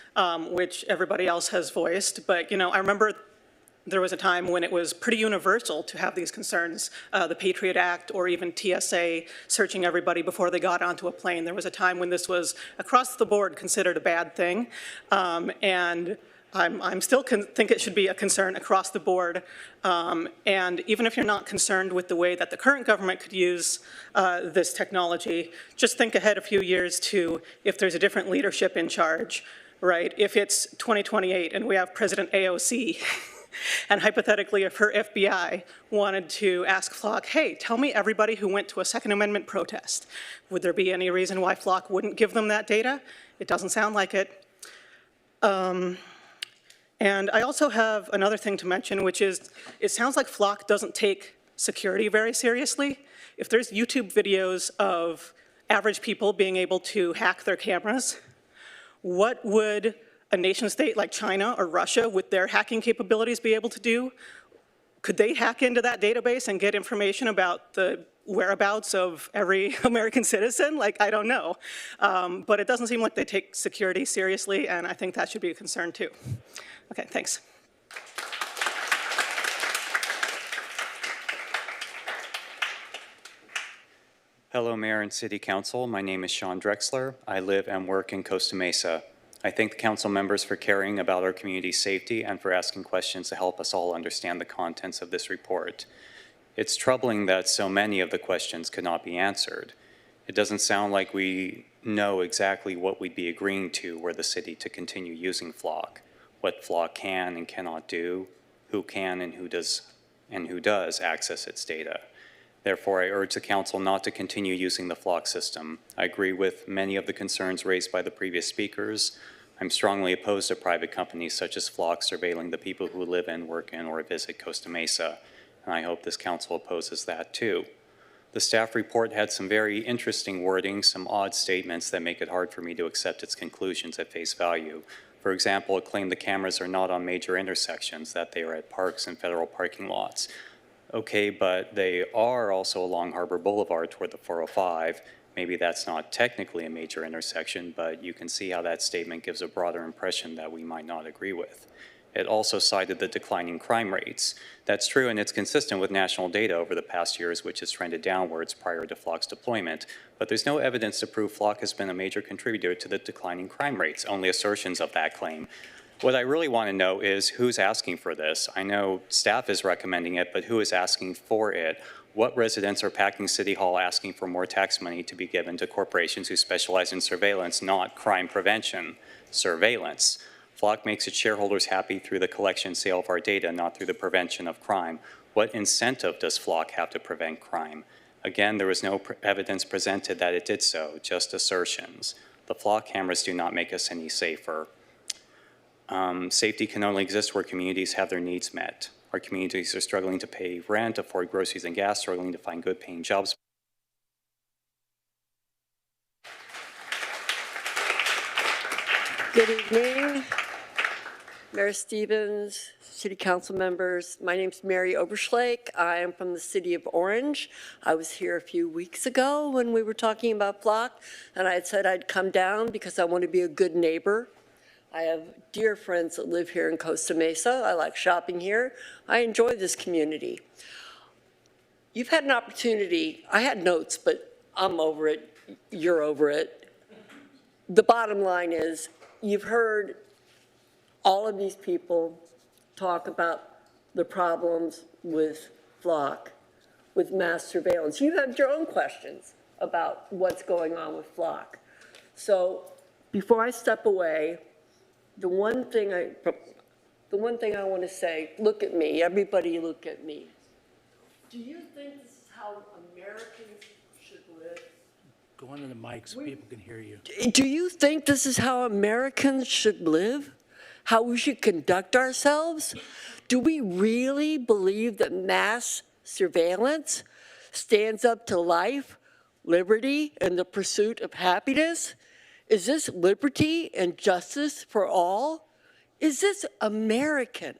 which everybody else has voiced, but I remember there was a time when it was pretty universal to have these concerns, the Patriot Act or even TSA searching everybody before they got onto a plane. There was a time when this was across the board considered a bad thing, and I'm still think it should be a concern across the board. And even if you're not concerned with the way that the current government could use this technology, just think ahead a few years to if there's a different leadership in charge, right? If it's 2028 and we have President AOC, and hypothetically, if her FBI wanted to ask Flock, hey, tell me everybody who went to a Second Amendment protest, would there be any reason why Flock wouldn't give them that data? It doesn't sound like it. And I also have another thing to mention, which is it sounds like Flock doesn't take security very seriously. If there's YouTube videos of average people being able to hack their cameras, what would a nation state like China or Russia with their hacking capabilities be able to do? Could they hack into that database and get information about the whereabouts of every American citizen? Like, I don't know. But it doesn't seem like they take security seriously, and I think that should be a concern too. Okay, thanks. Hello, Mayor and City Council. My name is Sean Drexler. I live and work in Costa Mesa. I thank the council members for caring about our community's safety and for asking questions to help us all understand the contents of this report. It's troubling that so many of the questions could not be answered. It doesn't sound like we know exactly what we'd be agreeing to were the city to continue using Flock, what Flock can and cannot do, who can and who does access its data. Therefore, I urge the council not to continue using the Flock system. I agree with many of the concerns raised by the previous speakers. I'm strongly opposed to private companies such as Flock surveilling the people who live in, work in, or visit Costa Mesa, and I hope this council opposes that too. The staff report had some very interesting wording, some odd statements that make it hard for me to accept its conclusions at face value. For example, it claimed the cameras are not on major intersections, that they are at parks and federal parking lots. Okay, but they are also along Harbor Boulevard toward the 405. Maybe that's not technically a major intersection, but you can see how that statement gives a broader impression that we might not agree with. It also cited the declining crime rates. That's true, and it's consistent with national data over the past years, which has trended downwards prior to Flock's deployment. But there's no evidence to prove Flock has been a major contributor to the declining crime rates, only assertions of that claim. What I really want to know is who's asking for this. I know staff is recommending it, but who is asking for it? What residents are packing City Hall asking for more tax money to be given to corporations who specialize in surveillance, not crime prevention? Surveillance. Flock makes its shareholders happy through the collection and sale of our data, not through the prevention of crime. What incentive does Flock have to prevent crime? Again, there was no evidence presented that it did so, just assertions. The Flock cameras do not make us any safer. Safety can only exist where communities have their needs met. Our communities are struggling to pay rent, afford groceries and gas, struggling to find good paying jobs. Good evening, Mayor Stevens, City Council members. My name's Mary Oberschlake. I am from the city of Orange. I was here a few weeks ago when we were talking about Flock, and I had said I'd come down because I want to be a good neighbor. I have dear friends that live here in Costa Mesa. I like shopping here. I enjoy this community. You've had an opportunity, I had notes, but I'm over it, you're over it. The bottom line is, you've heard all of these people talk about the problems with Flock, with mass surveillance. You have your own questions about what's going on with Flock. So before I step away, the one thing I want to say, look at me, everybody look at me. Do you think this is how Americans should live? Go into the mic so people can hear you. Do you think this is how Americans should live? How we should conduct ourselves? Do we really believe that mass surveillance stands up to life, liberty, and the pursuit of happiness? Is this liberty and justice for all? Is this American?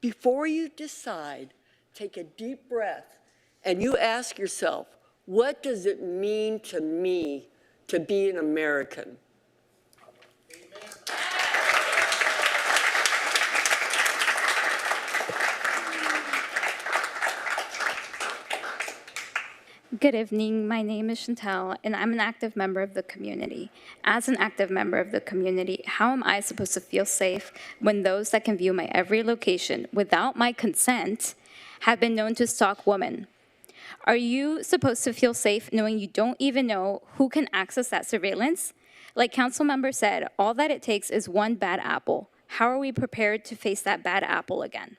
Before you decide, take a deep breath and you ask yourself, what does it mean to me to be an American? Good evening. My name is Chantel, and I'm an active member of the community. As an active member of the community, how am I supposed to feel safe when those that can view my every location without my consent have been known to stalk women? Are you supposed to feel safe knowing you don't even know who can access that surveillance? Like council member said, all that it takes is one bad apple. How are we prepared to face that bad apple again?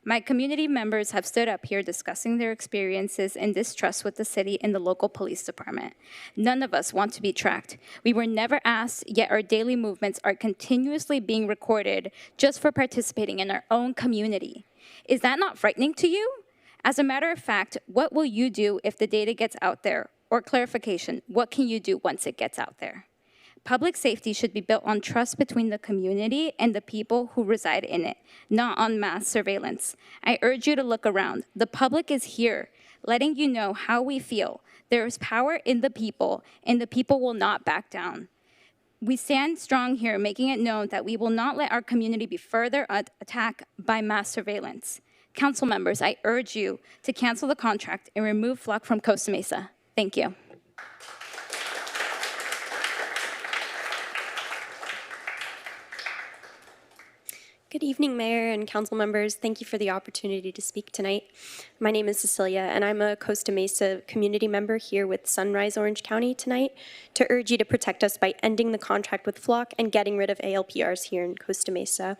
My community members have stood up here discussing their experiences and distrust with the city and the local police department. None of us want to be tracked. We were never asked, yet our daily movements are continuously being recorded just for participating in our own community. Is that not frightening to you? As a matter of fact, what will you do if the data gets out there? Or clarification, what can you do once it gets out there? Public safety should be built on trust between the community and the people who reside in it, not on mass surveillance. I urge you to look around. The public is here, letting you know how we feel. There is power in the people, and the people will not back down. We stand strong here, making it known that we will not let our community be further attacked by mass surveillance. Council members, I urge you to cancel the contract and remove Flock from Costa Mesa. Thank you. Good evening, Mayor and council members. Thank you for the opportunity to speak tonight. My name is Cecilia, and I'm a Costa Mesa community member here with Sunrise Orange County tonight to urge you to protect us by ending the contract with Flock and getting rid of ALPRs here in Costa Mesa.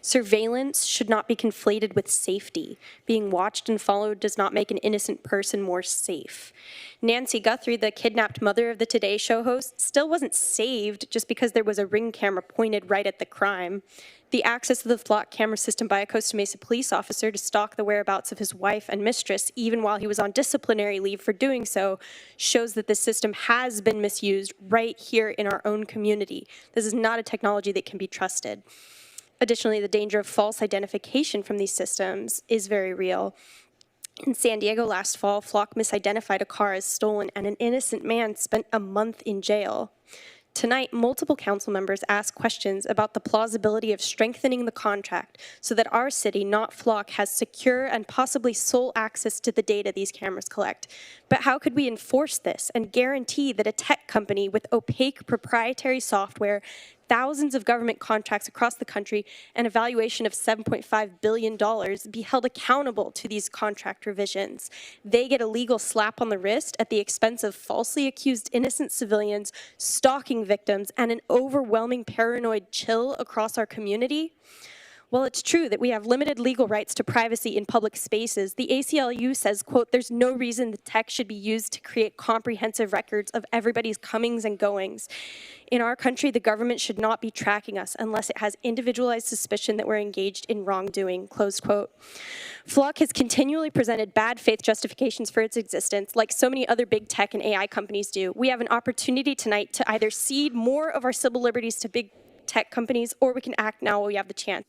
Surveillance should not be conflated with safety. Being watched and followed does not make an innocent person more safe. Nancy Guthrie, the kidnapped mother of the Today Show host, still wasn't saved just because there was a Ring camera pointed right at the crime. The access to the Flock camera system by a Costa Mesa police officer to stalk the whereabouts of his wife and mistress, even while he was on disciplinary leave for doing so, shows that the system has been misused right here in our own community. This is not a technology that can be trusted. Additionally, the danger of false identification from these systems is very real. In San Diego last fall, Flock misidentified a car as stolen, and an innocent man spent a month in jail. Tonight, multiple council members asked questions about the plausibility of strengthening the contract so that our city, not Flock, has secure and possibly sole access to the data these cameras collect. But how could we enforce this and guarantee that a tech company with opaque proprietary software, thousands of government contracts across the country, and a valuation of $7.5 billion be held accountable to these contract revisions? They get a legal slap on the wrist at the expense of falsely accused innocent civilians, stalking victims, and an overwhelming paranoid chill across our community? While it's true that we have limited legal rights to privacy in public spaces, the ACLU says, quote, there's no reason the tech should be used to create comprehensive records of everybody's comings and goings. In our country, the government should not be tracking us unless it has individualized suspicion that we're engaged in wrongdoing, close quote. Flock has continually presented bad faith justifications for its existence, like so many other big tech and AI companies do. We have an opportunity tonight to either cede more of our civil liberties to big tech companies, or we can act now while we have the chance.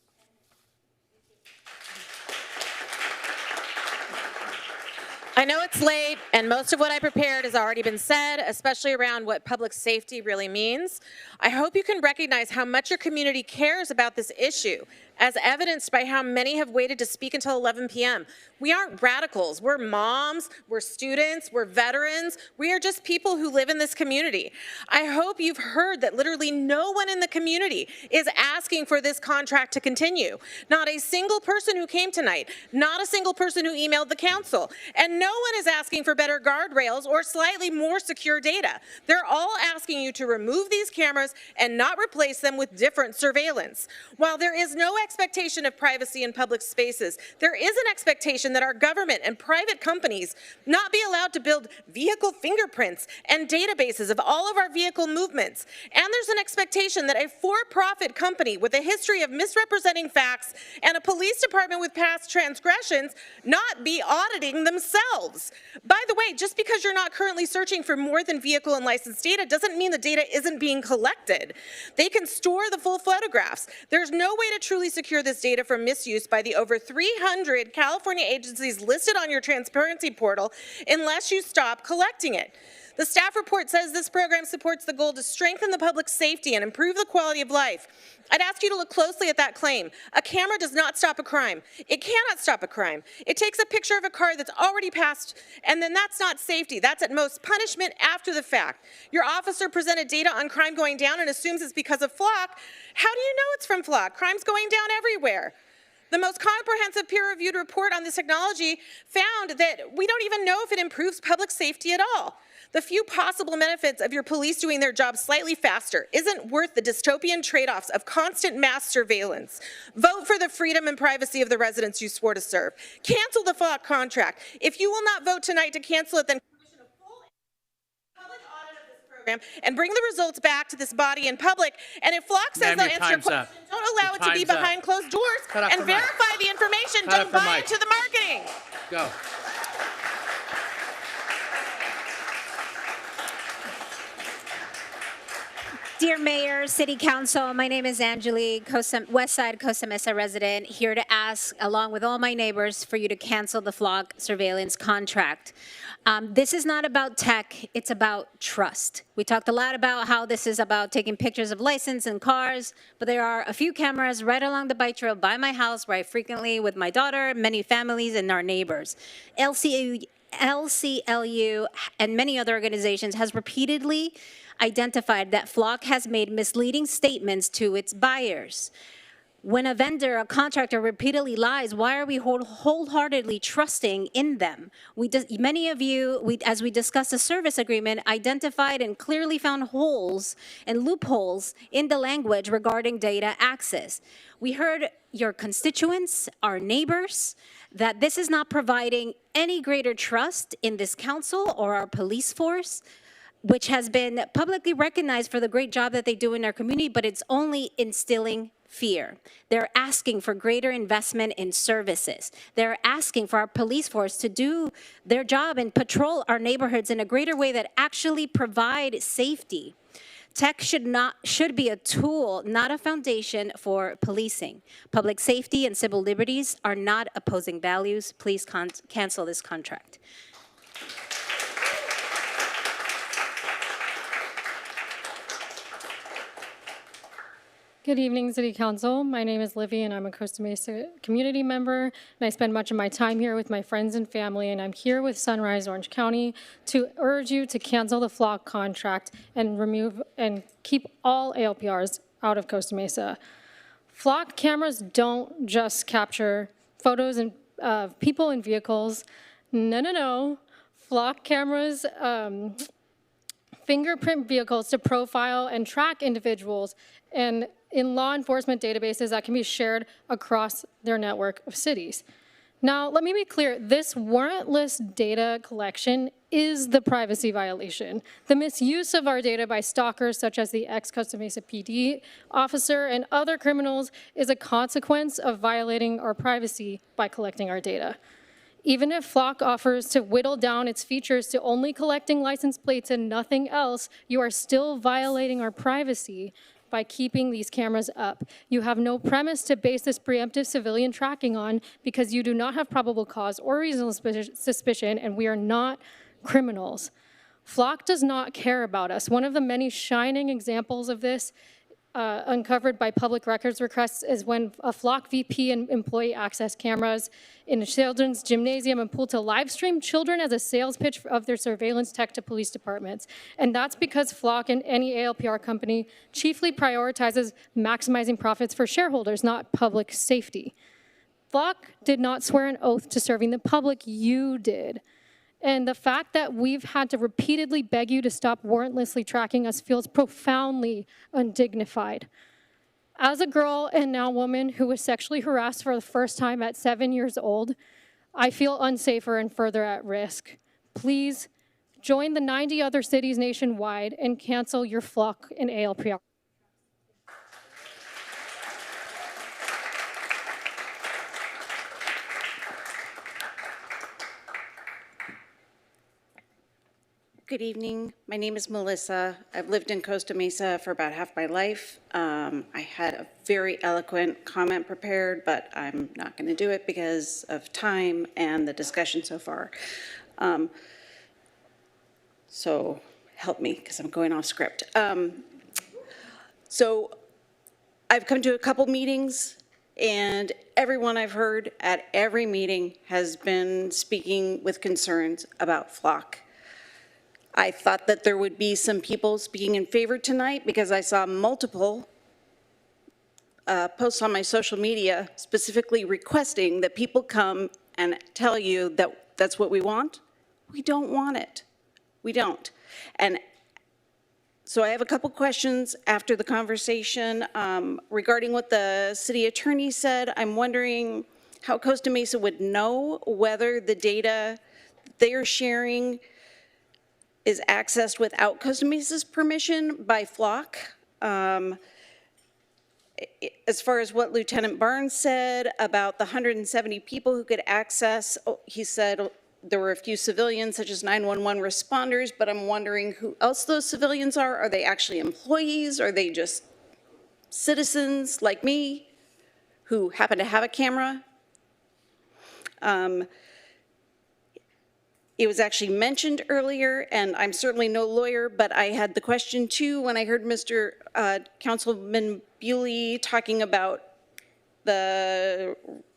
I know it's late, and most of what I prepared has already been said, especially around what public safety really means. I hope you can recognize how much your community cares about this issue, as evidenced by how many have waited to speak until 11 p.m. We aren't radicals. We're moms, we're students, we're veterans. We are just people who live in this community. I hope you've heard that literally no one in the community is asking for this contract to continue. Not a single person who came tonight, not a single person who emailed the council, and no one is asking for better guardrails or slightly more secure data. They're all asking you to remove these cameras and not replace them with different surveillance. While there is no expectation of privacy in public spaces, there is an expectation that our government and private companies not be allowed to build vehicle fingerprints and databases of all of our vehicle movements. And there's an expectation that a for-profit company with a history of misrepresenting facts and a police department with past transgressions not be auditing themselves. By the way, just because you're not currently searching for more than vehicle and license data doesn't mean the data isn't being collected. They can store the full photographs. There's no way to truly secure this data from misuse by the over 300 California agencies listed on your transparency portal unless you stop collecting it. The staff report says this program supports the goal to strengthen the public safety and improve the quality of life. I'd ask you to look closely at that claim. A camera does not stop a crime. It cannot stop a crime. It takes a picture of a car that's already passed, and then that's not safety. That's at most punishment after the fact. Your officer presented data on crime going down and assumes it's because of Flock. How do you know it's from Flock? Crime's going down everywhere. The most comprehensive peer-reviewed report on this technology found that we don't even know if it improves public safety at all. The few possible benefits of your police doing their job slightly faster isn't worth the dystopian trade-offs of constant mass surveillance. Vote for the freedom and privacy of the residents you swore to serve. Cancel the Flock contract. If you will not vote tonight to cancel it, then commission a full public audit of this program and bring the results back to this body in public. And if Flock says they'll answer your question, don't allow it to be behind closed doors and verify the information. Don't buy into the marketing. Go. Dear Mayor, City Council, my name is Angelique, West Side Costa Mesa resident, here to ask, along with all my neighbors, for you to cancel the Flock surveillance contract. This is not about tech, it's about trust. We talked a lot about how this is about taking pictures of license and cars, but there are a few cameras right along the bike trail by my house where I frequently, with my daughter, many families, and our neighbors. LCLU and many other organizations has repeatedly identified that Flock has made misleading statements to its buyers. When a vendor, a contractor repeatedly lies, why are we wholeheartedly trusting in them? Many of you, as we discussed the service agreement, identified and clearly found holes and loopholes in the language regarding data access. We heard your constituents, our neighbors, that this is not providing any greater trust in this council or our police force, which has been publicly recognized for the great job that they do in our community, but it's only instilling fear. They're asking for greater investment in services. They're asking for our police force to do their job and patrol our neighborhoods in a greater way that actually provide safety. Tech should be a tool, not a foundation for policing. Public safety and civil liberties are not opposing values. Please cancel this contract. Good evening, City Council. My name is Livy, and I'm a Costa Mesa community member, and I spend much of my time here with my friends and family, and I'm here with Sunrise Orange County to urge you to cancel the Flock contract and remove and keep all ALPRs out of Costa Mesa. Flock cameras don't just capture photos of people and vehicles. No. Flock cameras fingerprint vehicles to profile and track individuals and in law enforcement databases that can be shared across their network of cities. Now, let me be clear, this warrantless data collection is the privacy violation. The misuse of our data by stalkers such as the ex-Costa Mesa PD officer and other criminals is a consequence of violating our privacy by collecting our data. Even if Flock offers to whittle down its features to only collecting license plates and nothing else, you are still violating our privacy by keeping these cameras up. You have no premise to base this preemptive civilian tracking on because you do not have probable cause or reasonable suspicion, and we are not criminals. Flock does not care about us. One of the many shining examples of this uncovered by public records requests is when a Flock VP and employee access cameras in a children's gymnasium and pool to live stream children as a sales pitch of their surveillance tech to police departments. And that's because Flock and any ALPR company chiefly prioritizes maximizing profits for shareholders, not public safety. Flock did not swear an oath to serving the public, you did. And the fact that we've had to repeatedly beg you to stop warrantlessly tracking us feels profoundly undignified. As a girl and now woman who was sexually harassed for the first time at 7 years old, I feel unsafer and further at risk. Please join the 90 other cities nationwide and cancel your Flock and ALPR. Good evening. My name is Melissa. I've lived in Costa Mesa for about half my life. I had a very eloquent comment prepared, but I'm not going to do it because of time and the discussion so far. So help me because I'm going off script. So I've come to a couple meetings, and everyone I've heard at every meeting has been speaking with concerns about Flock. I thought that there would be some people speaking in favor tonight because I saw multiple posts on my social media specifically requesting that people come and tell you that that's what we want. We don't want it. We don't. And so I have a couple questions after the conversation regarding what the city attorney said. I'm wondering how Costa Mesa would know whether the data they are sharing is accessed without Costa Mesa's permission by Flock. As far as what Lieutenant Barnes said about the 170 people who could access, he said there were a few civilians such as 911 responders, but I'm wondering who else those civilians are. Are they actually employees? Are they just citizens like me who happen to have a camera? It was actually mentioned earlier, and I'm certainly no lawyer, but I had the question too when I heard Mr. Councilman Bewley talking about the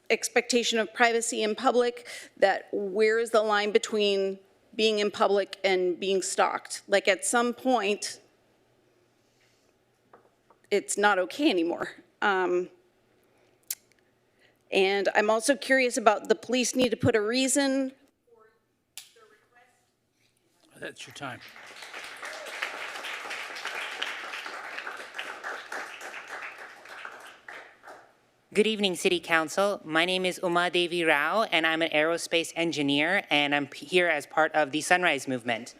expectation of privacy in public, that where is the line between being in public and being stalked? Like at some point, it's not okay anymore. And I'm also curious about the police need to put a reason. That's your time. Good evening, City Council. My name is Uma Devi Rao, and I'm an aerospace engineer, and I'm here as part of the Sunrise Movement.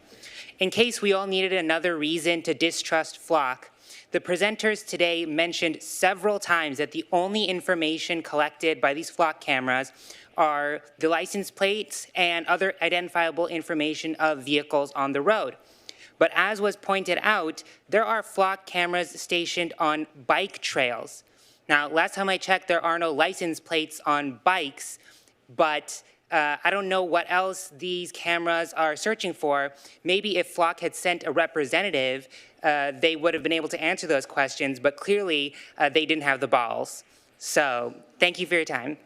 In case we all needed another reason to distrust Flock, the presenters today mentioned several times that the only information collected by these Flock cameras are the license plates and other identifiable information of vehicles on the road. But as was pointed out, there are Flock cameras stationed on bike trails. Now, last time I checked, there are no license plates on bikes, but I don't know what else these cameras are searching for. Maybe if Flock had sent a representative, they would have been able to answer those questions, but clearly they didn't have the balls. So thank you for your time.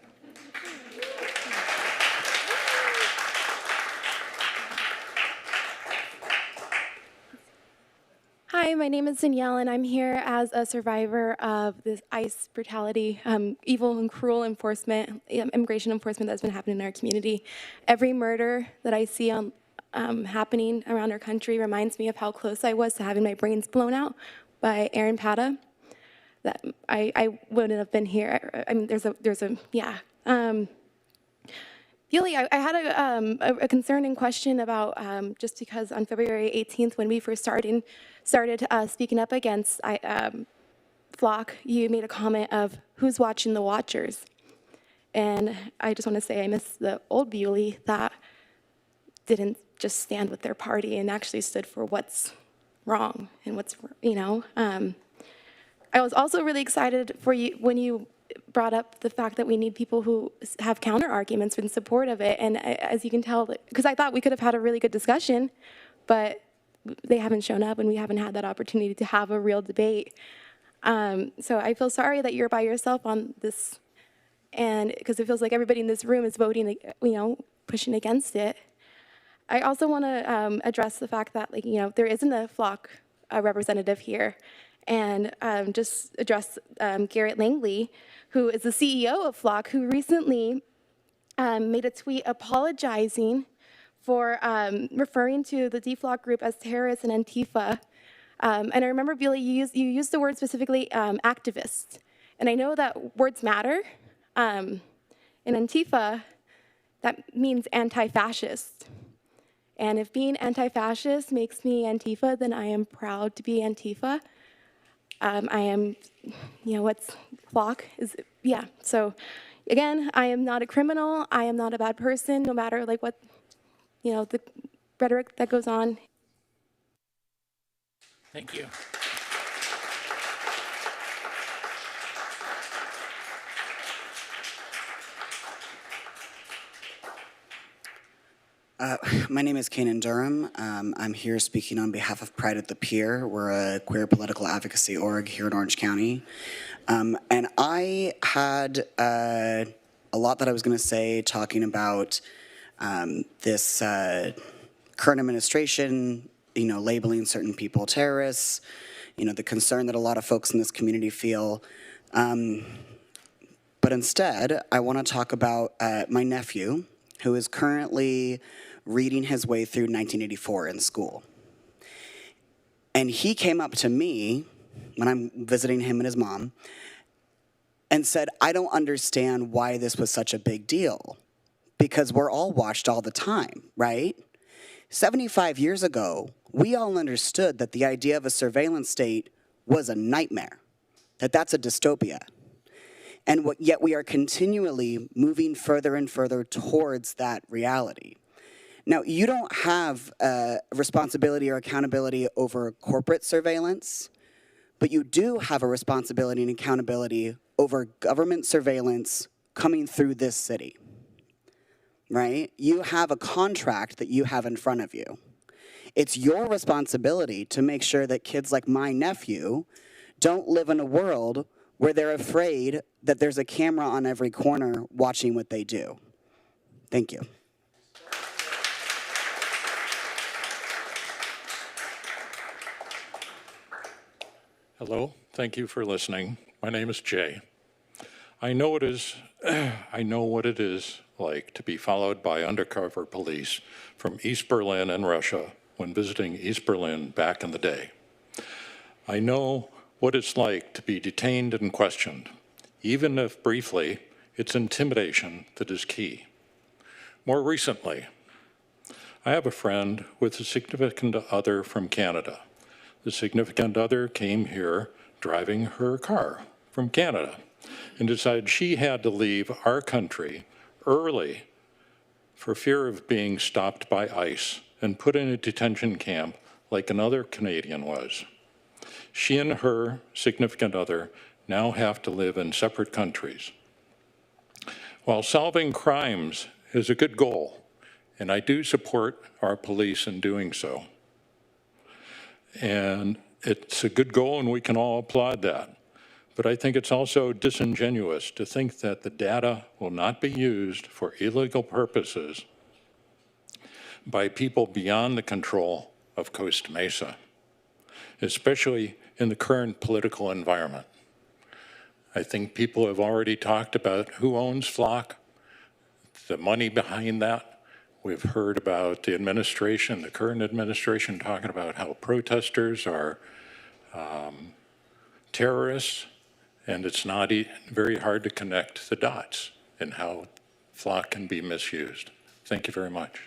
Hi, my name is Danielle, and I'm here as a survivor of this ICE brutality, evil and cruel immigration enforcement that's been happening in our community. Every murder that I see happening around our country reminds me of how close I was to having my brains blown out by Aaron Pata. That I wouldn't have been here. I mean, yeah. Really, I had a concerning question about just because on February 18th, when we first started speaking up against Flock, you made a comment of who's watching the watchers. And I just want to say I miss the old Bewley that didn't just stand with their party and actually stood for what's wrong and what's, I was also really excited for you when you brought up the fact that we need people who have counter arguments in support of it. And as you can tell, because I thought we could have had a really good discussion, but they haven't shown up and we haven't had that opportunity to have a real debate. So I feel sorry that you're by yourself on this, and because it feels like everybody in this room is voting, pushing against it. I also want to address the fact that, there isn't a flock representative here, and just address Garrett Langley, who is the CEO of Flock, who recently made a tweet apologizing for referring to the D-Flock group as terrorists and Antifa. And I remember, Billy, you used the word specifically activist. And I know that words matter. In Antifa, that means anti-fascist. And if being anti-fascist makes me Antifa, then I am proud to be Antifa. I am, what's Flock is, yeah. So again, I am not a criminal. I am not a bad person, no matter what, the rhetoric that goes on. Thank you. My name is Kanan Durham. I'm here speaking on behalf of Pride at the Pier. We're a queer political advocacy org here in Orange County. And I had a lot that I was going to say talking about this current administration, labeling certain people terrorists, the concern that a lot of folks in this community feel. But instead, I want to talk about my nephew, who is currently reading his way through 1984 in school. And he came up to me when I'm visiting him and his mom and said, I don't understand why this was such a big deal, because we're all watched all the time, right? 75 years ago, we all understood that the idea of a surveillance state was a nightmare, that that's a dystopia. And yet we are continually moving further and further towards that reality. Now, you don't have responsibility or accountability over corporate surveillance, but you do have a responsibility and accountability over government surveillance coming through this city, right? You have a contract that you have in front of you. It's your responsibility to make sure that kids like my nephew don't live in a world where they're afraid that there's a camera on every corner watching what they do. Thank you. Hello, thank you for listening. My name is Jay. I know what it is like to be followed by undercover police from East Berlin and Russia when visiting East Berlin back in the day. I know what it's like to be detained and questioned. Even if briefly, it's intimidation that is key. More recently, I have a friend with a significant other from Canada. The significant other came here driving her car from Canada and decided she had to leave our country early for fear of being stopped by ICE and put in a detention camp like another Canadian was. She and her significant other now have to live in separate countries. While solving crimes is a good goal, and I do support our police in doing so, and it's a good goal and we can all applaud that, but I think it's also disingenuous to think that the data will not be used for illegal purposes by people beyond the control of Costa Mesa, especially in the current political environment. I think people have already talked about who owns Flock, the money behind that. We've heard about the administration, the current administration, talking about how protesters are terrorists, and it's not very hard to connect the dots and how Flock can be misused. Thank you very much.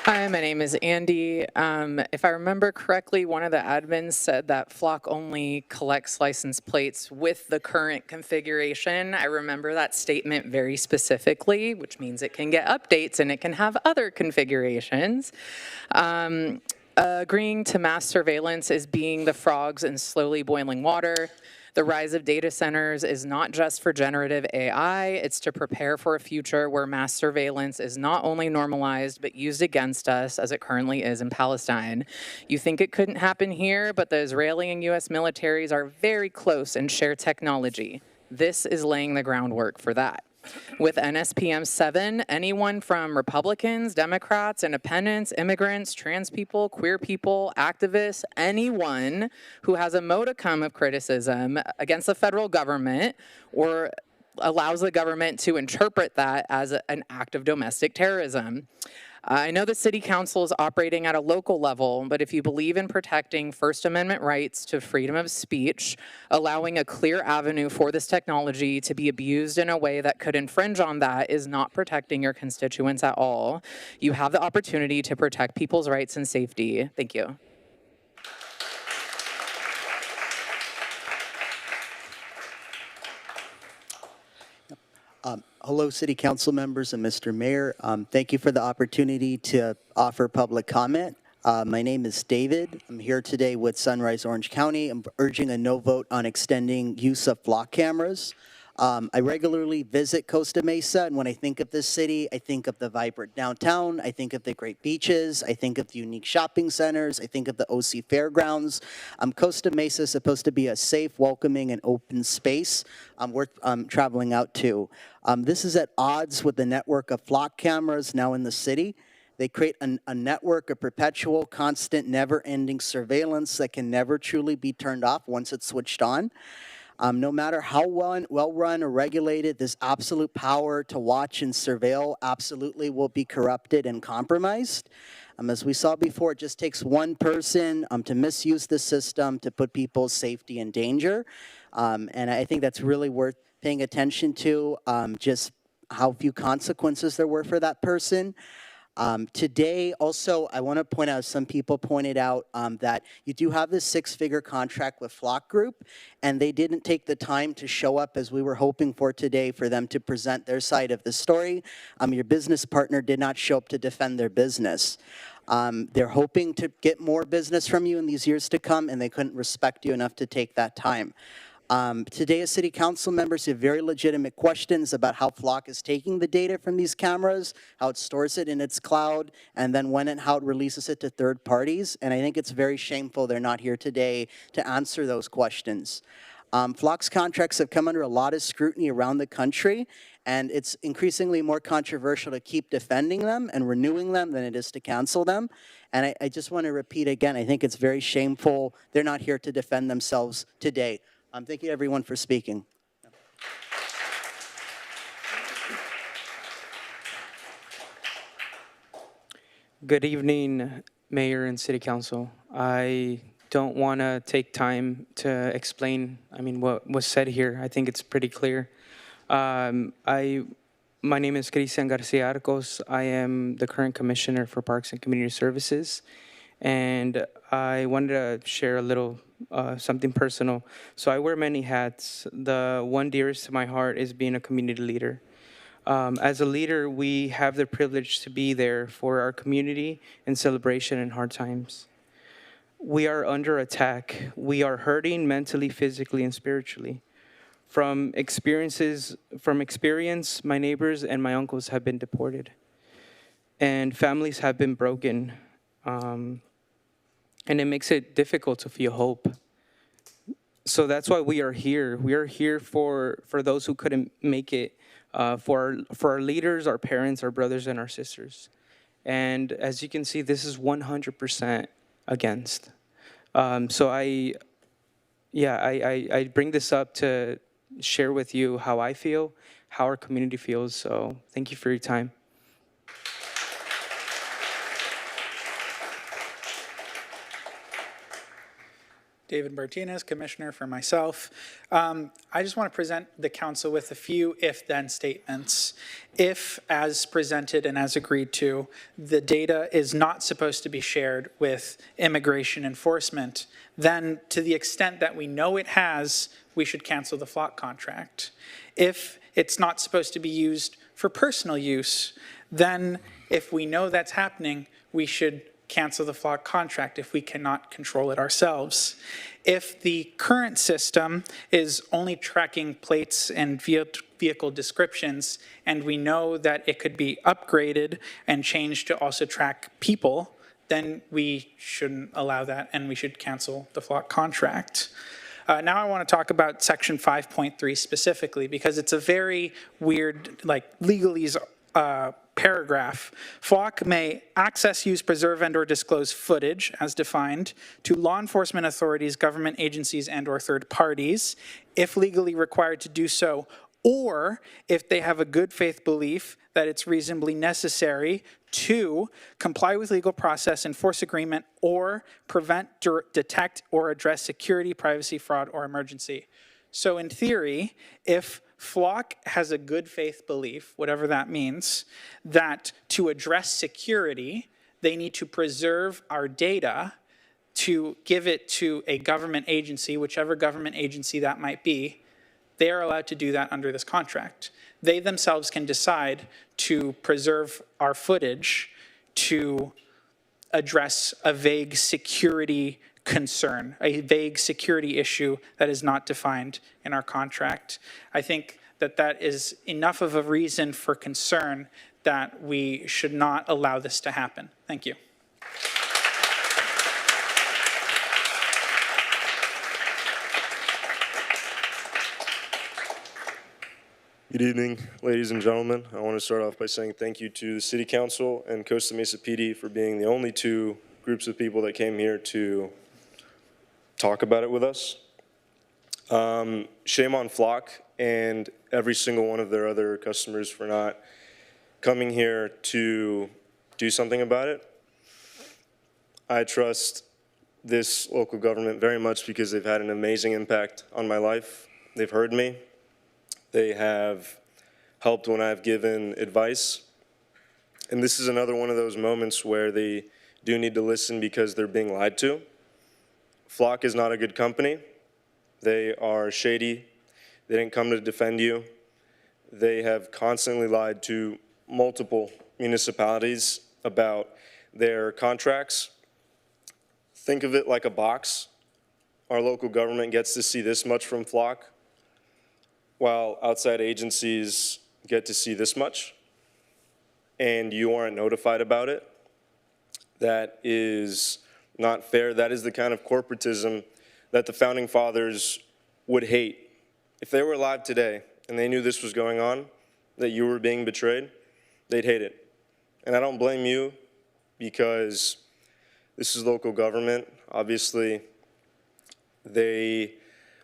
Hi, my name is Andy. If I remember correctly, one of the admins said that Flock only collects license plates with the current configuration. I remember that statement very specifically, which means it can get updates and it can have other configurations. Agreeing to mass surveillance is being the frogs in slowly boiling water. The rise of data centers is not just for generative AI, it's to prepare for a future where mass surveillance is not only normalized, but used against us as it currently is in Palestine. You think it couldn't happen here, but the Israeli and US militaries are very close and share technology. This is laying the groundwork for that. With NSPM 7, anyone from Republicans, Democrats, independents, immigrants, trans people, queer people, activists, anyone who has a modicum of criticism against the federal government or allows the government to interpret that as an act of domestic terrorism. I know the City Council is operating at a local level, but if you believe in protecting First Amendment rights to freedom of speech, allowing a clear avenue for this technology to be abused in a way that could infringe on that is not protecting your constituents at all. You have the opportunity to protect people's rights and safety. Thank you. Hello, City Council members and Mr. Mayor. Thank you for the opportunity to offer public comment. My name is David. I'm here today with Sunrise Orange County. I'm urging a no vote on extending use of flock cameras. I regularly visit Costa Mesa, and when I think of this city, I think of the vibrant downtown, I think of the great beaches, I think of the unique shopping centers, I think of the OC Fairgrounds. Costa Mesa is supposed to be a safe, welcoming, and open space worth traveling out to. This is at odds with the network of flock cameras now in the city. They create a network of perpetual, constant, never-ending surveillance that can never truly be turned off once it's switched on. No matter how well-run or regulated, this absolute power to watch and surveil absolutely will be corrupted and compromised. As we saw before, it just takes one person to misuse the system to put people's safety in danger. And I think that's really worth paying attention to, just how few consequences there were for that person. Today, also, I want to point out, some people pointed out that you do have this six-figure contract with Flock Group, and they didn't take the time to show up as we were hoping for today for them to present their side of the story. Your business partner did not show up to defend their business. They're hoping to get more business from you in these years to come, and they couldn't respect you enough to take that time. Today, as City Council members have very legitimate questions about how Flock is taking the data from these cameras, how it stores it in its cloud, and then when and how it releases it to third parties. And I think it's very shameful they're not here today to answer those questions. Flock's contracts have come under a lot of scrutiny around the country, and it's increasingly more controversial to keep defending them and renewing them than it is to cancel them. And I just want to repeat again, I think it's very shameful they're not here to defend themselves today. Thank you, everyone, for speaking. Good evening, Mayor and City Council. I don't want to take time to explain, what was said here. I think it's pretty clear. My name is Cristian Garcia Arcos. I am the current Commissioner for Parks and Community Services. And I wanted to share a little something personal. So I wear many hats. The one dearest to my heart is being a community leader. As a leader, we have the privilege to be there for our community in celebration and hard times. We are under attack. We are hurting mentally, physically, and spiritually. From experience, my neighbors and my uncles have been deported. And families have been broken. And it makes it difficult to feel hope. So that's why we are here. We are here for those who couldn't make it, for our leaders, our parents, our brothers, and our sisters. And as you can see, this is 100% against. So I bring this up to share with you how I feel, how our community feels. So thank you for your time. David Martinez, Commissioner for myself. I just want to present the council with a few if-then statements. If, as presented and as agreed to, the data is not supposed to be shared with immigration enforcement, then to the extent that we know it has, we should cancel the flock contract. If it's not supposed to be used for personal use, then if we know that's happening, we should cancel the flock contract if we cannot control it ourselves. If the current system is only tracking plates and vehicle descriptions, and we know that it could be upgraded and changed to also track people, then we shouldn't allow that and we should cancel the flock contract. Now I want to talk about section 5.3 specifically because it's a very weird, like legalese paragraph. Flock may access, use, preserve, and/or disclose footage, as defined, to law enforcement authorities, government agencies, and/or third parties, if legally required to do so, or if they have a good faith belief that it's reasonably necessary to comply with legal process, enforce agreement, or prevent, detect, or address security, privacy, fraud, or emergency. So in theory, if Flock has a good faith belief, whatever that means, that to address security, they need to preserve our data to give it to a government agency, whichever government agency that might be. They are allowed to do that under this contract. They themselves can decide to preserve our footage to address a vague security concern, a vague security issue that is not defined in our contract. I think that that is enough of a reason for concern that we should not allow this to happen. Thank you. Good evening, ladies and gentlemen. I want to start off by saying thank you to the City Council and Costa Mesa PD for being the only two groups of people that came here to talk about it with us. Shame on Flock and every single one of their other customers for not coming here to do something about it. I trust this local government very much because they've had an amazing impact on my life. They've heard me. They have helped when I've given advice. And this is another one of those moments where they do need to listen because they're being lied to. Flock is not a good company. They are shady. They didn't come to defend you. They have constantly lied to multiple municipalities about their contracts. Think of it like a box. Our local government gets to see this much from Flock, while outside agencies get to see this much, and you aren't notified about it. That is not fair. That is the kind of corporatism that the Founding Fathers would hate. If they were alive today and they knew this was going on, that you were being betrayed, they'd hate it. And I don't blame you because this is local government. Obviously, they,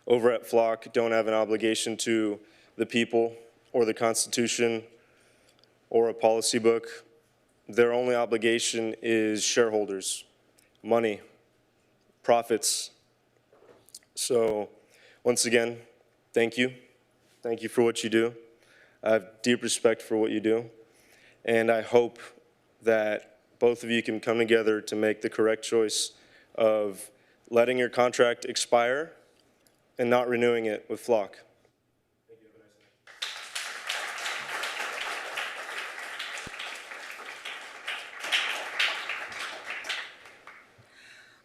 over at Flock, don't have an obligation to the people or the Constitution or a policy book. Their only obligation is shareholders, money, profits. So once again, thank you. Thank you for what you do. I have deep respect for what you do. And I hope that both of you can come together to make the correct choice of letting your contract expire and not renewing it with Flock.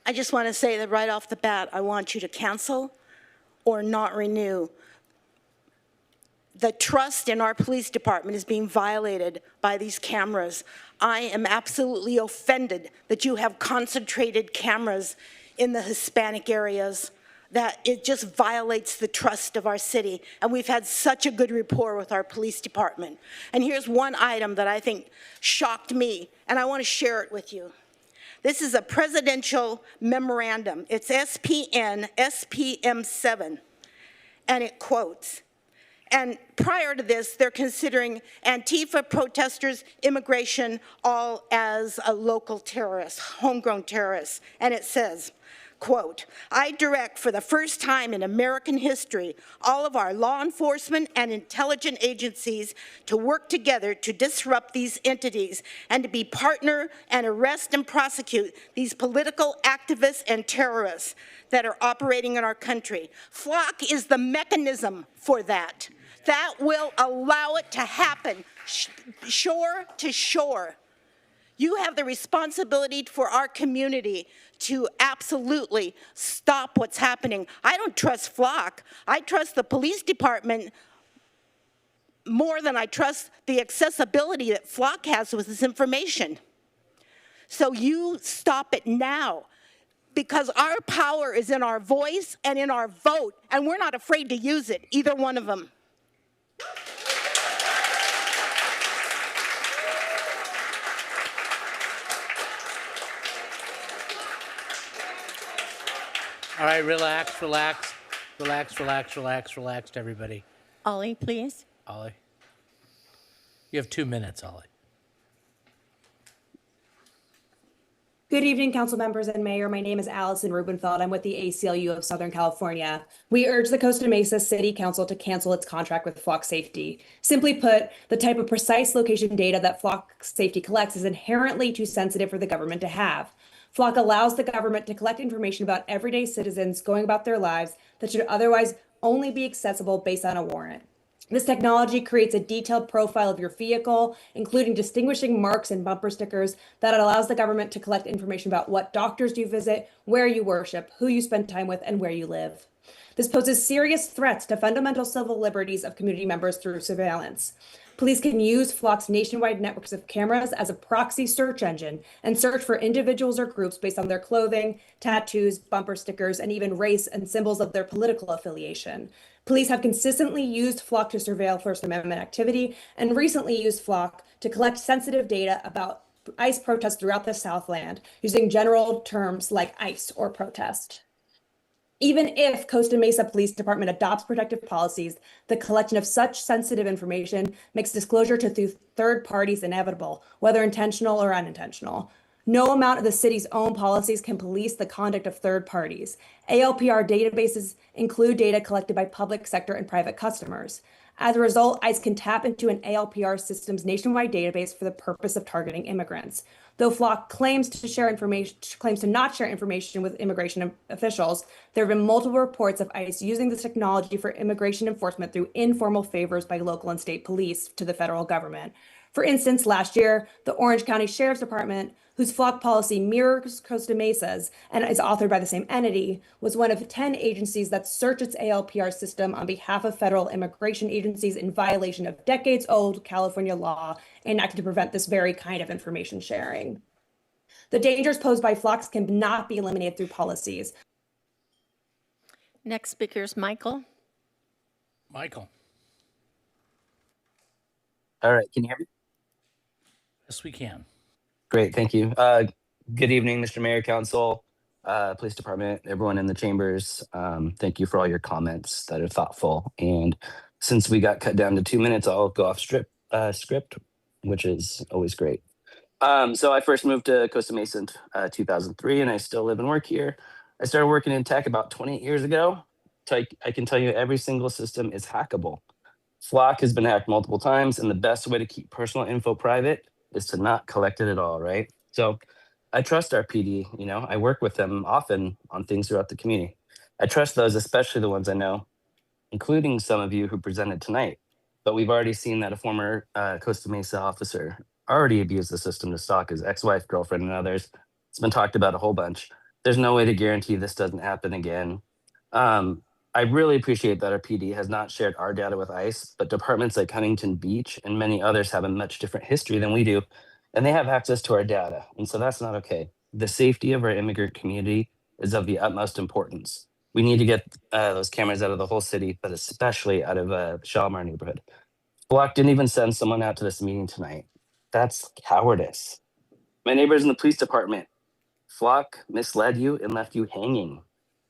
I just want to say that right off the bat, I want you to cancel or not renew. The trust in our police department is being violated by these cameras. I am absolutely offended that you have concentrated cameras in the Hispanic areas, that it just violates the trust of our city. And we've had such a good rapport with our police department. And here's one item that I think shocked me, and I want to share it with you. This is a presidential memorandum. It's SPN SPM7, and it quotes, and prior to this, they're considering Antifa protesters, immigration, all as a local terrorist, homegrown terrorists. And it says, Quote, I direct for the first time in American history all of our law enforcement and intelligence agencies to work together to disrupt these entities and to be partner and arrest and prosecute these political activists and terrorists that are operating in our country. Flock is the mechanism for that. That will allow it to happen shore to shore. You have the responsibility for our community to absolutely stop what's happening. I don't trust Flock. I trust the police department more than I trust the accessibility that Flock has with this information. So you stop it now, because our power is in our voice and in our vote, and we're not afraid to use it, either one of them. All right, relax, everybody. Ollie, please. Ollie. You have 2 minutes, Ollie. Good evening, council members and mayor. My name is Allison Rubenfeld. I'm with the ACLU of Southern California. We urge the Costa Mesa City Council to cancel its contract with Flock Safety. Simply put, the type of precise location data that Flock Safety collects is inherently too sensitive for the government to have. Flock allows the government to collect information about everyday citizens going about their lives that should otherwise only be accessible based on a warrant. This technology creates a detailed profile of your vehicle, including distinguishing marks and bumper stickers that allows the government to collect information about what doctors you visit, where you worship, who you spend time with, and where you live. This poses serious threats to fundamental civil liberties of community members through surveillance. Police can use Flock's nationwide networks of cameras as a proxy search engine and search for individuals or groups based on their clothing, tattoos, bumper stickers, and even race and symbols of their political affiliation. Police have consistently used Flock to surveil First Amendment activity and recently used Flock to collect sensitive data about ICE protests throughout the Southland using general terms like ICE or protest. Even if Costa Mesa Police Department adopts protective policies, the collection of such sensitive information makes disclosure to third parties inevitable, whether intentional or unintentional. No amount of the city's own policies can police the conduct of third parties. ALPR databases include data collected by public sector and private customers. As a result, ICE can tap into an ALPR system's nationwide database for the purpose of targeting immigrants. Though Flock claims to not share information with immigration officials, there have been multiple reports of ICE using this technology for immigration enforcement through informal favors by local and state police to the federal government. For instance, last year, the Orange County Sheriff's Department, whose Flock policy mirrors Costa Mesa's and is authored by the same entity, was one of 10 agencies that searched its ALPR system on behalf of federal immigration agencies in violation of decades-old California law enacted to prevent this very kind of information sharing. The dangers posed by Flocks cannot be eliminated through policies. Next speaker is Michael. Michael. All right, can you hear me? Yes, we can. Great, thank you. Good evening, Mr. Mayor, Council, Police Department, everyone in the chambers. Thank you for all your comments that are thoughtful. And since we got cut down to 2 minutes, I'll go off script, which is always great. So I first moved to Costa Mesa in 2003, and I still live and work here. I started working in tech about 28 years ago. So I can tell you every single system is hackable. Flock has been hacked multiple times, and the best way to keep personal info private is to not collect it at all, right? So I trust our PD, I work with them often on things throughout the community. I trust those, especially the ones I know, including some of you who presented tonight. But we've already seen that a former Costa Mesa officer already abused the system to stalk his ex-wife, girlfriend, and others. It's been talked about a whole bunch. There's no way to guarantee this doesn't happen again. I really appreciate that our PD has not shared our data with ICE, but departments like Huntington Beach and many others have a much different history than we do, and they have access to our data, and so that's not okay. The safety of our immigrant community is of the utmost importance. We need to get those cameras out of the whole city, but especially out of Shalimar neighborhood. Block didn't even send someone out to this meeting tonight. That's cowardice. My neighbors in the police department, Flock misled you and left you hanging.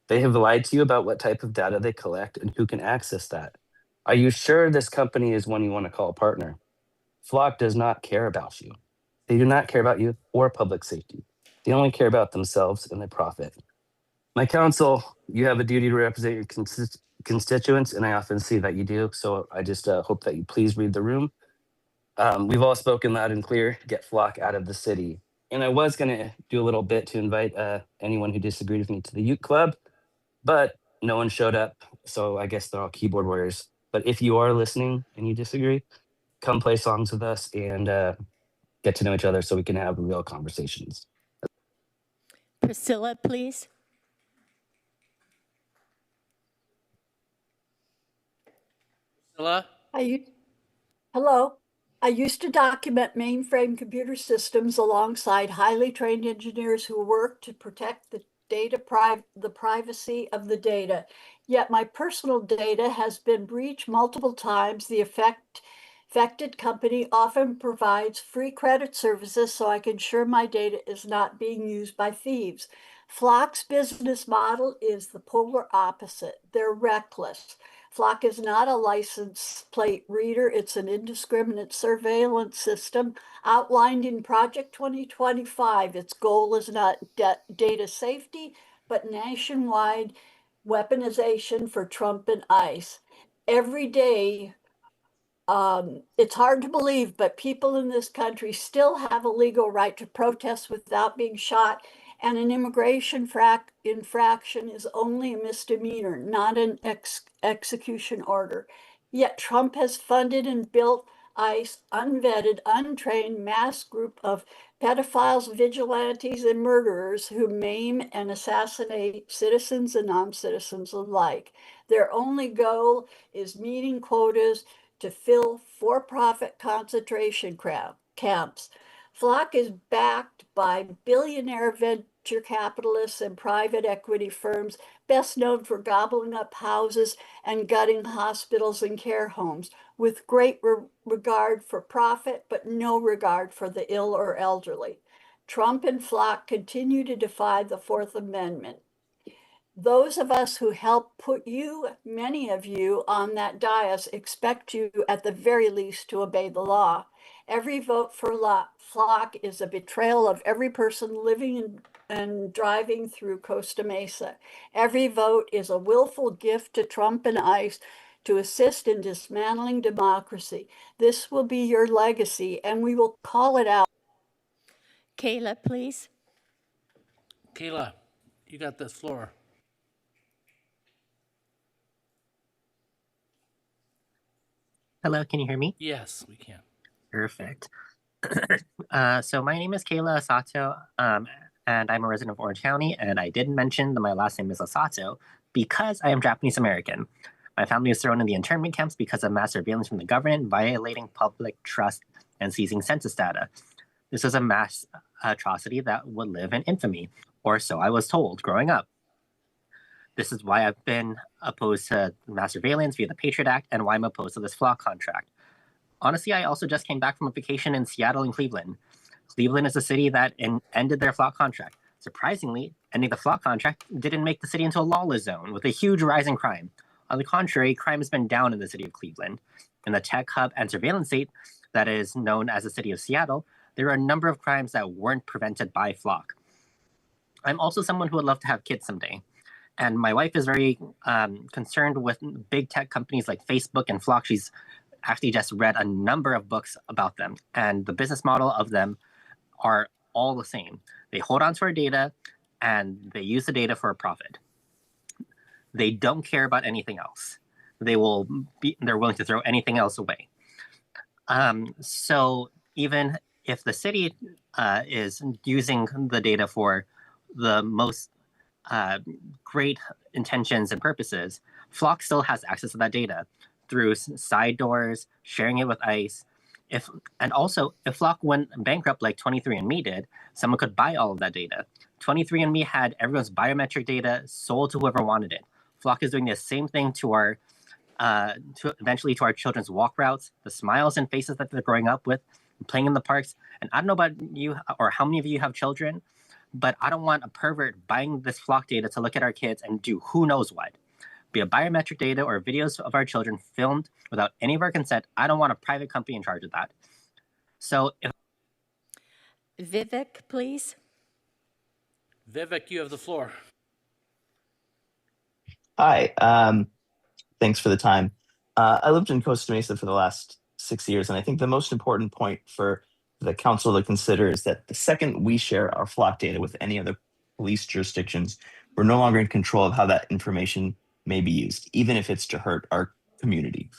They have lied to you about what type of data they collect and who can access that. Are you sure this company is one you want to call a partner? Flock does not care about you. They do not care about you or public safety. They only care about themselves and their profit. My counsel, you have a duty to represent your constituents, and I often see that you do. So I just hope that you please read the room. We've all spoken loud and clear, get Flock out of the city. And I was going to do a little bit to invite anyone who disagreed with me to the Ute Club, but no one showed up. So I guess they're all keyboard warriors. But if you are listening and you disagree, come play songs with us and get to know each other so we can have real conversations. Priscilla, please. Priscilla? Hello. I used to document mainframe computer systems alongside highly trained engineers who work to protect the the privacy of the data. Yet my personal data has been breached multiple times. The affected company often provides free credit services so I can ensure my data is not being used by thieves. Flock's business model is the polar opposite. They're reckless. Flock is not a license plate reader. It's an indiscriminate surveillance system outlined in Project 2025. Its goal is not data safety, but nationwide weaponization for Trump and ICE. Every day, it's hard to believe, but people in this country still have a legal right to protest without being shot, and an immigration infraction is only a misdemeanor, not an execution order. Yet Trump has funded and built ICE, unvetted, untrained mass group of pedophiles, vigilantes, and murderers who maim and assassinate citizens and non-citizens alike. Their only goal is meeting quotas to fill for-profit concentration camps. Flock is backed by billionaire venture capitalists and private equity firms, best known for gobbling up houses and gutting hospitals and care homes, with great regard for profit, but no regard for the ill or elderly. Trump and Flock continue to defy the Fourth Amendment. Those of us who helped put you, many of you, on that dais expect you at the very least to obey the law. Every vote for Flock is a betrayal of every person living and driving through Costa Mesa. Every vote is a willful gift to Trump and ICE to assist in dismantling democracy. This will be your legacy, and we will call it out. Kayla, please. Kayla, you got the floor. Hello, can you hear me? Yes, we can. Perfect. So my name is Kayla Asato, and I'm a resident of Orange County, and I didn't mention that my last name is Asato because I am Japanese American. My family was thrown in the internment camps because of mass surveillance from the government, violating public trust and seizing census data. This was a mass atrocity that would live in infamy, or so I was told growing up. This is why I've been opposed to mass surveillance via the Patriot Act and why I'm opposed to this Flock contract. Honestly, I also just came back from a vacation in Seattle and Cleveland. Cleveland is a city that ended their Flock contract. Surprisingly, ending the Flock contract didn't make the city into a lawless zone with a huge rise in crime. On the contrary, crime has been down in the city of Cleveland. In the tech hub and surveillance state that is known as the city of Seattle, there are a number of crimes that weren't prevented by Flock. I'm also someone who would love to have kids someday. And my wife is very concerned with big tech companies like Facebook and Flock. She's actually just read a number of books about them. And the business model of them are all the same. They hold on to our data and they use the data for a profit. They don't care about anything else. They're willing to throw anything else away. So even if the city is using the data for the most great intentions and purposes, Flock still has access to that data through side doors, sharing it with ICE. If Flock went bankrupt like 23andMe did, someone could buy all of that data. 23andMe had everyone's biometric data sold to whoever wanted it. Flock is doing the same thing to eventually to our children's walk routes, the smiles and faces that they're growing up with, playing in the parks. And I don't know about you or how many of you have children, but I don't want a pervert buying this Flock data to look at our kids and do who knows what. Be it biometric data or videos of our children filmed without any of our consent. I don't want a private company in charge of that. So Vivek, please. Vivek, you have the floor. Hi, thanks for the time. I lived in Costa Mesa for the last 6 years, and I think the most important point for the council to consider is that the second we share our flock data with any other police jurisdictions, we're no longer in control of how that information may be used, even if it's to hurt our community.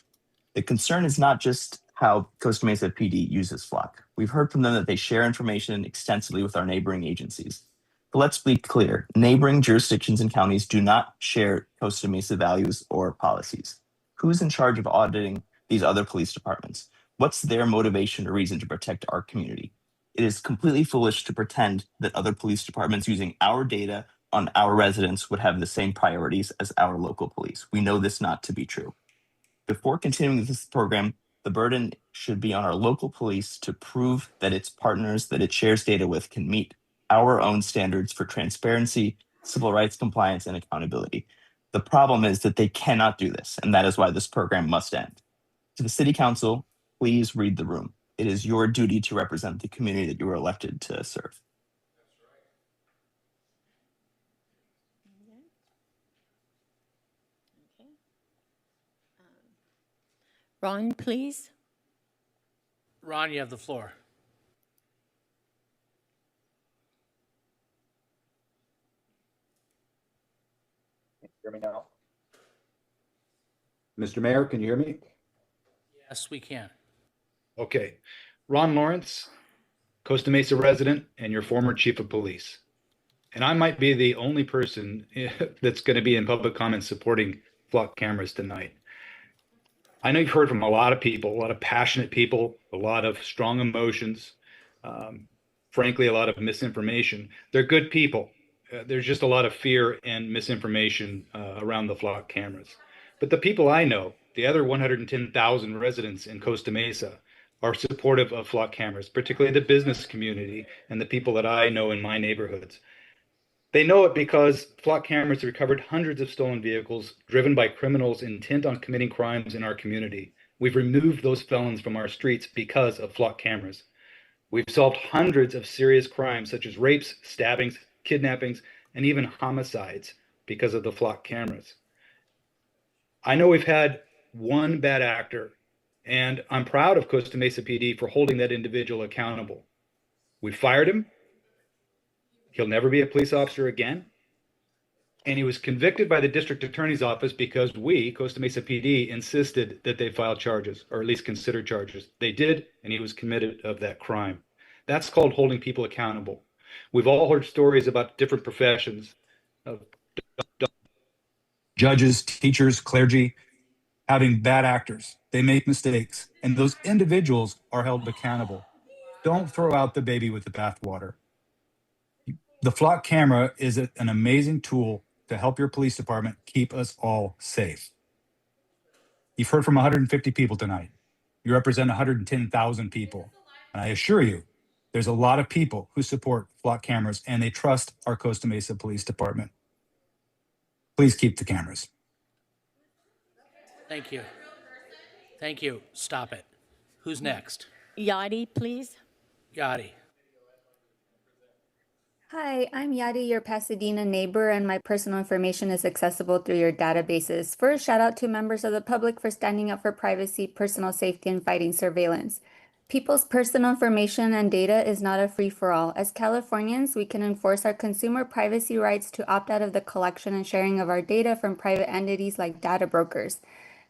The concern is not just how Costa Mesa PD uses flock. We've heard from them that they share information extensively with our neighboring agencies. But let's be clear, neighboring jurisdictions and counties do not share Costa Mesa values or policies. Who's in charge of auditing these other police departments? What's their motivation or reason to protect our community? It is completely foolish to pretend that other police departments using our data on our residents would have the same priorities as our local police. We know this not to be true. Before continuing this program, the burden should be on our local police to prove that its partners that it shares data with can meet our own standards for transparency, civil rights compliance, and accountability. The problem is that they cannot do this, and that is why this program must end. To the City Council, please read the room. It is your duty to represent the community that you were elected to serve. Ron, please. Ron, you have the floor. Hear me now? Mr. Mayor, can you hear me? Yes, we can. Okay. Ron Lawrence, Costa Mesa resident and your former chief of police. And I might be the only person that's going to be in public comment supporting flock cameras tonight. I know you've heard from a lot of people, a lot of passionate people, a lot of strong emotions, frankly, a lot of misinformation. They're good people. There's just a lot of fear and misinformation around the flock cameras. But the people I know, the other 110,000 residents in Costa Mesa, are supportive of flock cameras, particularly the business community and the people that I know in my neighborhoods. They know it because flock cameras recovered hundreds of stolen vehicles driven by criminals intent on committing crimes in our community. We've removed those felons from our streets because of flock cameras. We've solved hundreds of serious crimes such as rapes, stabbings, kidnappings, and even homicides because of the flock cameras. I know we've had one bad actor, and I'm proud of Costa Mesa PD for holding that individual accountable. We fired him. He'll never be a police officer again. And he was convicted by the district attorney's office because we, Costa Mesa PD, insisted that they file charges, or at least consider charges. They did, and he was committed of that crime. That's called holding people accountable. We've all heard stories about different professions of judges, teachers, clergy, having bad actors. They make mistakes, and those individuals are held accountable. Don't throw out the baby with the bathwater. The flock camera is an amazing tool to help your police department keep us all safe. You've heard from 150 people tonight. You represent 110,000 people. And I assure you, there's a lot of people who support flock cameras and they trust our Costa Mesa Police Department. Please keep the cameras. Thank you. Thank you. Stop it. Who's next? Yadi, please. Yadi. Hi, I'm Yadi, your Pasadena neighbor, and my personal information is accessible through your databases. First, shout out to members of the public for standing up for privacy, personal safety, and fighting surveillance. People's personal information and data is not a free-for-all. As Californians, we can enforce our consumer privacy rights to opt out of the collection and sharing of our data from private entities like data brokers.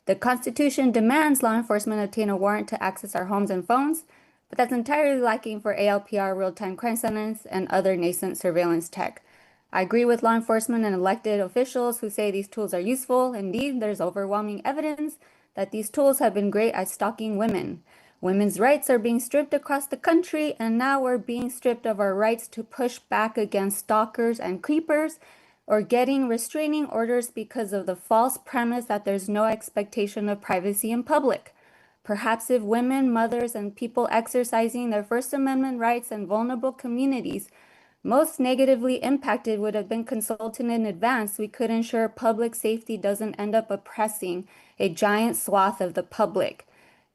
The Constitution demands law enforcement obtain a warrant to access our homes and phones, but that's entirely lacking for ALPR, real-time crime centers, and other nascent surveillance tech. I agree with law enforcement and elected officials who say these tools are useful. Indeed, there's overwhelming evidence that these tools have been great at stalking women. Women's rights are being stripped across the country, and now we're being stripped of our rights to push back against stalkers and creepers, or getting restraining orders because of the false premise that there's no expectation of privacy in public. Perhaps if women, mothers, and people exercising their First Amendment rights in vulnerable communities most negatively impacted would have been consulted in advance, we could ensure public safety doesn't end up oppressing a giant swath of the public.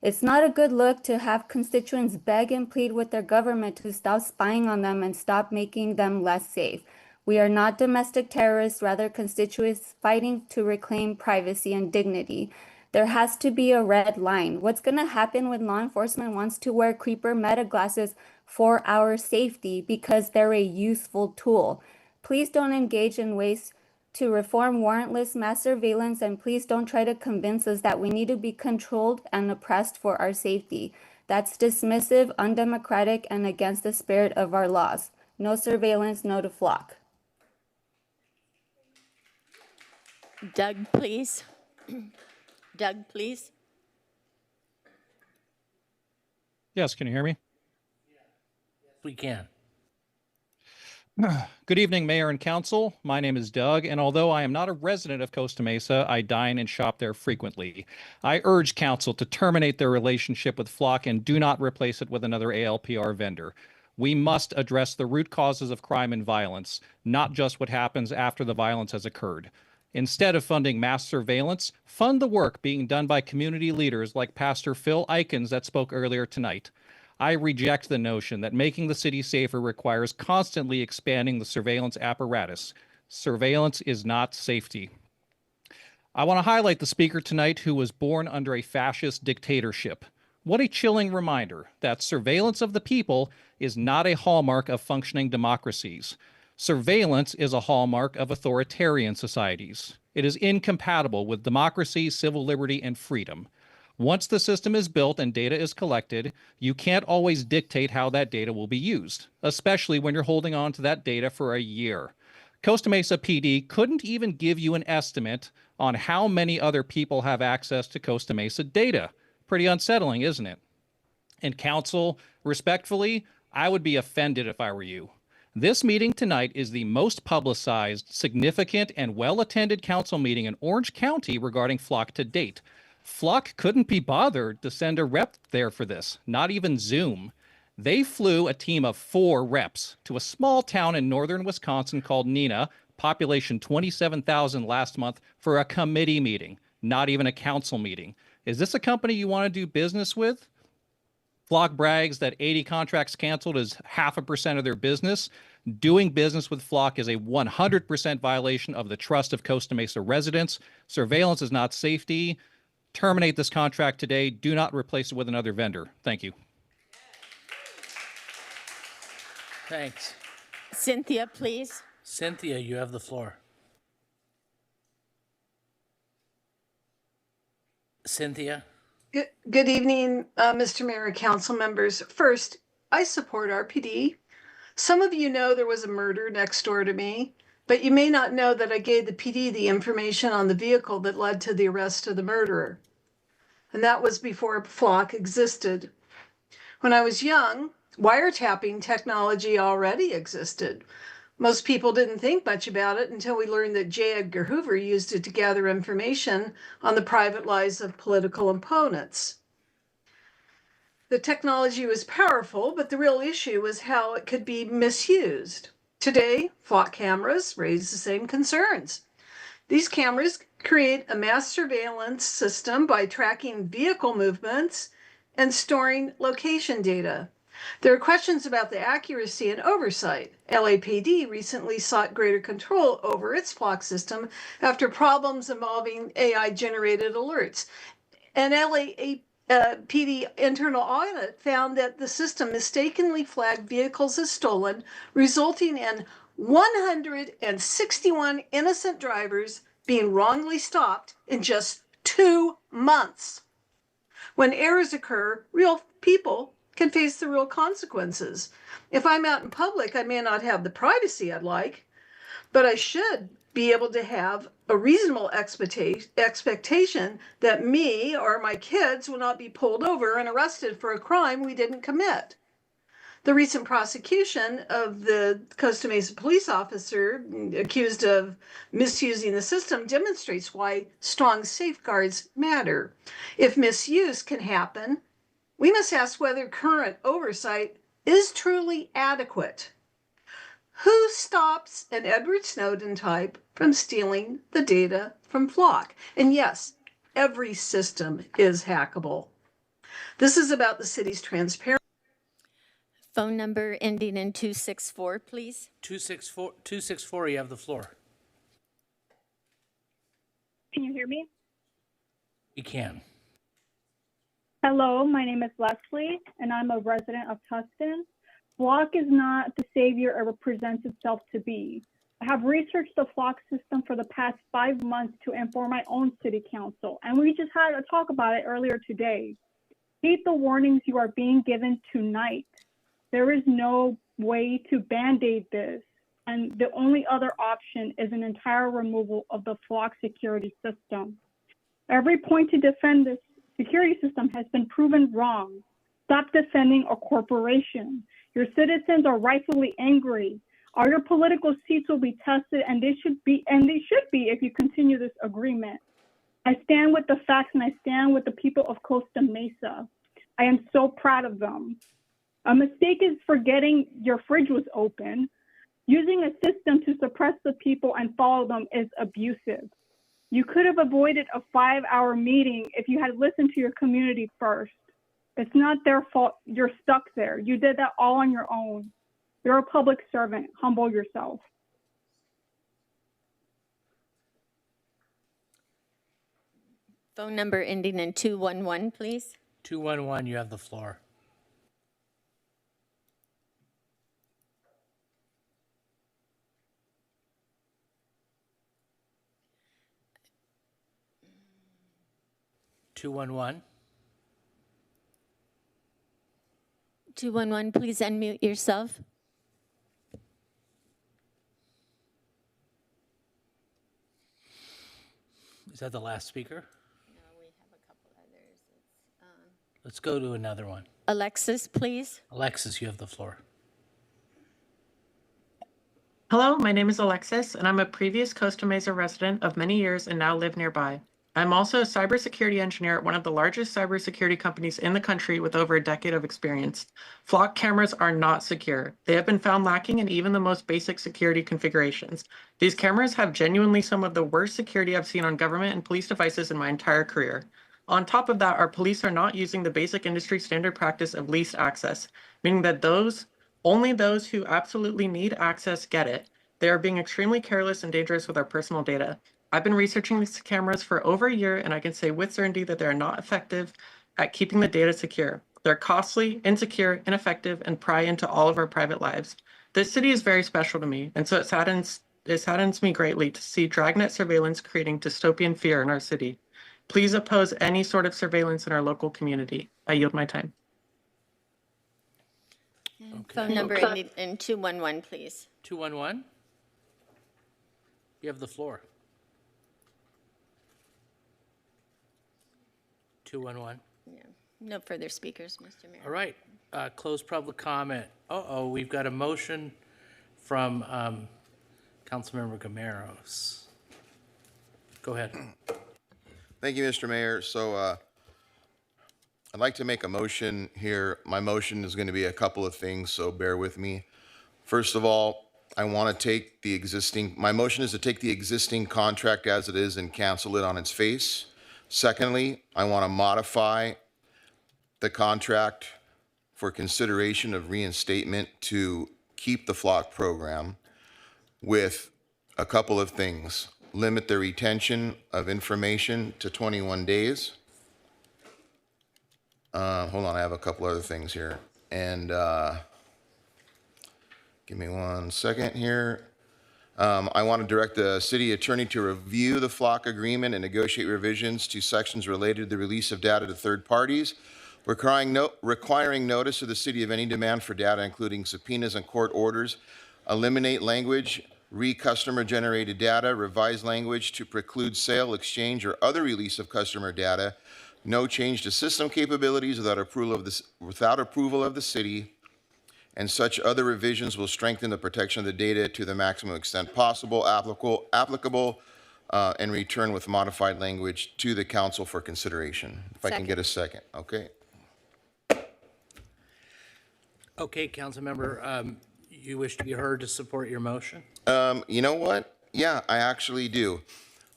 It's not a good look to have constituents beg and plead with their government to stop spying on them and stop making them less safe. We are not domestic terrorists, rather constituents fighting to reclaim privacy and dignity. There has to be a red line. What's going to happen when law enforcement wants to wear creeper meta glasses for our safety because they're a useful tool? Please don't engage in ways to reform warrantless mass surveillance, and please don't try to convince us that we need to be controlled and oppressed for our safety. That's dismissive, undemocratic, and against the spirit of our laws. No surveillance, no to flock. Doug, please. Doug, please. Yes, can you hear me? We can. Good evening, Mayor and Council. My name is Doug, and although I am not a resident of Costa Mesa, I dine and shop there frequently. I urge Council to terminate their relationship with Flock and do not replace it with another ALPR vendor. We must address the root causes of crime and violence, not just what happens after the violence has occurred. Instead of funding mass surveillance, fund the work being done by community leaders like Pastor Phil Eikens that spoke earlier tonight. I reject the notion that making the city safer requires constantly expanding the surveillance apparatus. Surveillance is not safety. I want to highlight the speaker tonight who was born under a fascist dictatorship. What a chilling reminder that surveillance of the people is not a hallmark of functioning democracies. Surveillance is a hallmark of authoritarian societies. It is incompatible with democracy, civil liberty, and freedom. Once the system is built and data is collected, you can't always dictate how that data will be used, especially when you're holding on to that data for a year. Costa Mesa PD couldn't even give you an estimate on how many other people have access to Costa Mesa data. Pretty unsettling, isn't it? And Council, respectfully, I would be offended if I were you. This meeting tonight is the most publicized, significant, and well-attended council meeting in Orange County regarding Flock to date. Flock couldn't be bothered to send a rep there for this, not even Zoom. They flew a team of 4 reps to a small town in northern Wisconsin called Neenah, population 27,000 last month, for a committee meeting, not even a council meeting. Is this a company you want to do business with? Flock brags that 80 contracts canceled is 0.5% of their business. Doing business with Flock is a 100% violation of the trust of Costa Mesa residents. Surveillance is not safety. Terminate this contract today. Do not replace it with another vendor. Thank you. Thanks. Cynthia, please. Cynthia, you have the floor. Cynthia? Good evening, Mr. Mayor and council members. First, I support RPD. Some of you know there was a murder next door to me, but you may not know that I gave the PD the information on the vehicle that led to the arrest of the murderer. And that was before Flock existed. When I was young, wiretapping technology already existed. Most people didn't think much about it until we learned that J. Edgar Hoover used it to gather information on the private lives of political opponents. The technology was powerful, but the real issue was how it could be misused. Today, Flock cameras raise the same concerns. These cameras create a mass surveillance system by tracking vehicle movements and storing location data. There are questions about the accuracy and oversight. LAPD recently sought greater control over its Flock system after problems involving AI-generated alerts. An LAPD internal audit found that the system mistakenly flagged vehicles as stolen, resulting in 161 innocent drivers being wrongly stopped in just 2 months. When errors occur, real people can face the real consequences. If I'm out in public, I may not have the privacy I'd like, but I should be able to have a reasonable expectation that me or my kids will not be pulled over and arrested for a crime we didn't commit. The recent prosecution of the Costa Mesa police officer accused of misusing the system demonstrates why strong safeguards matter. If misuse can happen, we must ask whether current oversight is truly adequate. Who stops an Edward Snowden type from stealing the data from Flock? And yes, every system is hackable. This is about the city's transparency. Phone number ending in 264, please. 264, you have the floor. Can you hear me? You can. Hello, my name is Leslie, and I'm a resident of Tustin. Flock is not the savior it represents itself to be. I have researched the Flock system for the past 5 months to inform my own city council, and we just had a talk about it earlier today. Heed the warnings you are being given tonight. There is no way to band-aid this, and the only other option is an entire removal of the Flock security system. Every point to defend this security system has been proven wrong. Stop defending a corporation. Your citizens are rightfully angry. All your political seats will be tested, and they should be if you continue this agreement. I stand with the facts, and I stand with the people of Costa Mesa. I am so proud of them. A mistake is forgetting your fridge was open. Using a system to suppress the people and follow them is abusive. You could have avoided a 5-hour meeting if you had listened to your community first. It's not their fault you're stuck there. You did that all on your own. You're a public servant. Humble yourself. Phone number ending in 211, please. 211, you have the floor. (211). 211, please unmute yourself. Is that the last speaker? No, we have a couple others. Let's go to another one. Alexis, please. Alexis, you have the floor. Hello, my name is Alexis, and I'm a previous Costa Mesa resident of many years and now live nearby. I'm also a cybersecurity engineer at one of the largest cybersecurity companies in the country with over a decade of experience. Flock cameras are not secure. They have been found lacking in even the most basic security configurations. These cameras have genuinely some of the worst security I've seen on government and police devices in my entire career. On top of that, our police are not using the basic industry standard practice of least access, meaning that only those who absolutely need access get it. They are being extremely careless and dangerous with our personal data. I've been researching these cameras for over a year, and I can say with certainty that they are not effective at keeping the data secure. They're costly, insecure, ineffective, and pry into all of our private lives. This city is very special to me, and so it saddens me greatly to see dragnet surveillance creating dystopian fear in our city. Please oppose any sort of surveillance in our local community. I yield my time. Phone number ending in 211, please. 211? You have the floor. 211. Yeah. No further speakers, Mr. Mayor. All right. Closed public comment. We've got a motion from Councilmember Gameros. Go ahead. Thank you, Mr. Mayor. So I'd like to make a motion here. My motion is going to be a couple of things, so bear with me. First of all, I want to take my motion is to take the existing contract as it is and cancel it on its face. Secondly, I want to modify the contract for consideration of reinstatement to keep the Flock program with a couple of things. Limit the retention of information to 21 days. Hold on, I have a couple other things here. And give me 1 second here. I want to direct the city attorney to review the Flock agreement and negotiate revisions to sections related to the release of data to third parties, requiring notice of the city of any demand for data, including subpoenas and court orders, eliminate language, re-customer generated data, revise language to preclude sale, exchange, or other release of customer data, no change to system capabilities without approval of the city, and such other revisions will strengthen the protection of the data to the maximum extent possible, applicable, and return with modified language to the council for consideration. If I can get a second, okay? Okay, Councilmember, you wish to be heard to support your motion? You know what? Yeah, I actually do.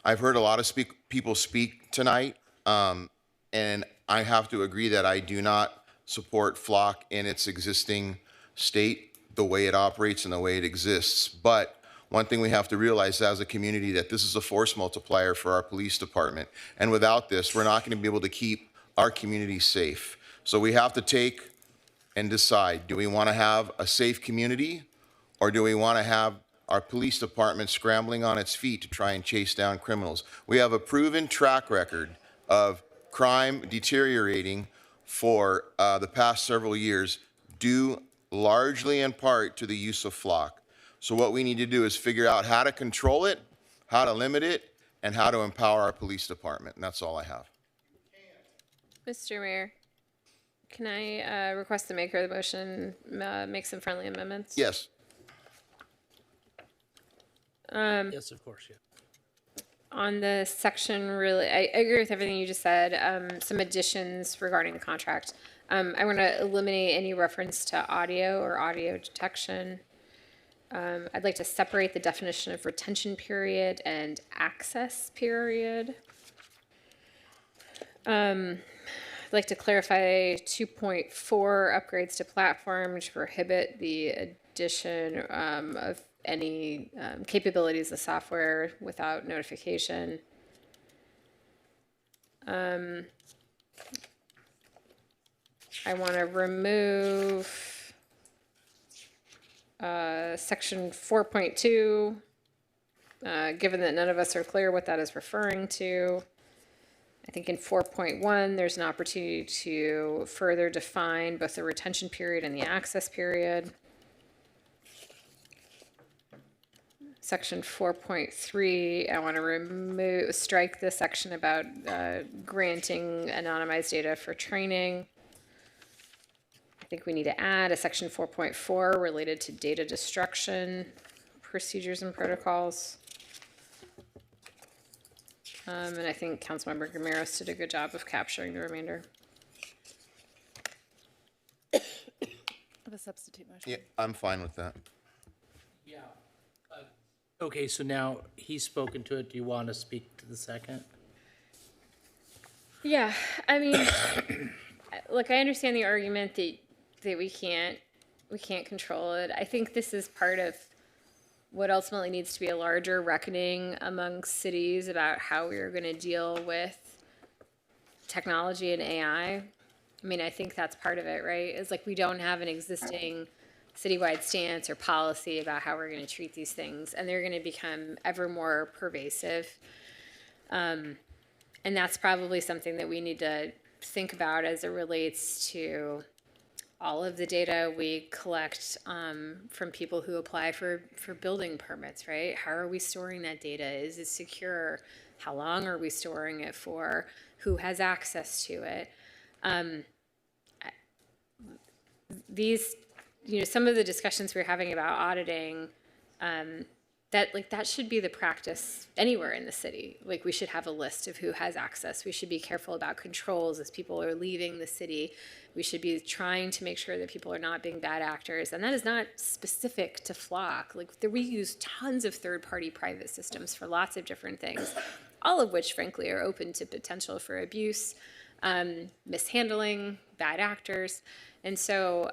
I've heard a lot of people speak tonight, and I have to agree that I do not support Flock in its existing state the way it operates and the way it exists. But one thing we have to realize as a community that this is a force multiplier for our police department. And without this, we're not going to be able to keep our community safe. So we have to take and decide, do we want to have a safe community, or do we want to have our police department scrambling on its feet to try and chase down criminals? We have a proven track record of crime deteriorating for the past several years, due largely in part to the use of flock. So what we need to do is figure out how to control it, how to limit it, and how to empower our police department. And that's all I have. Mr. Mayor, can I request the maker of the motion make some friendly amendments? Yes. Yes, of course, yeah. On the section, really, I agree with everything you just said. Some additions regarding the contract. I want to eliminate any reference to audio or audio detection. I'd like to separate the definition of retention period and access period. I'd like to clarify 2.4 upgrades to platform, which prohibit the addition of any capabilities of software without notification. I want to remove section 4.2, given that none of us are clear what that is referring to. I think in 4.1, there's an opportunity to further define both the retention period and the access period. Section 4.3, I want to strike the section about granting anonymized data for training. I think we need to add a section 4.4 related to data destruction procedures and protocols. And I think Councilmember Gameros did a good job of capturing the remainder. Of a substitute motion. Yeah, I'm fine with that. Yeah. Okay, so now he's spoken to it. Do you want to speak to the second? Yeah, I mean, look, I understand the argument that we can't control it. I think this is part of what ultimately needs to be a larger reckoning among cities about how we are going to deal with technology and AI. I mean, I think that's part of it, right? It's like we don't have an existing citywide stance or policy about how we're going to treat these things, and they're going to become ever more pervasive. And that's probably something that we need to think about as it relates to all of the data we collect from people who apply for building permits, right? How are we storing that data? Is it secure? How long are we storing it for? Who has access to it? These, some of the discussions we're having about auditing, that should be the practice anywhere in the city. Like, we should have a list of who has access. We should be careful about controls as people are leaving the city. We should be trying to make sure that people are not being bad actors. And that is not specific to Flock. Like, we use tons of third-party private systems for lots of different things, all of which, frankly, are open to potential for abuse, mishandling, bad actors. And so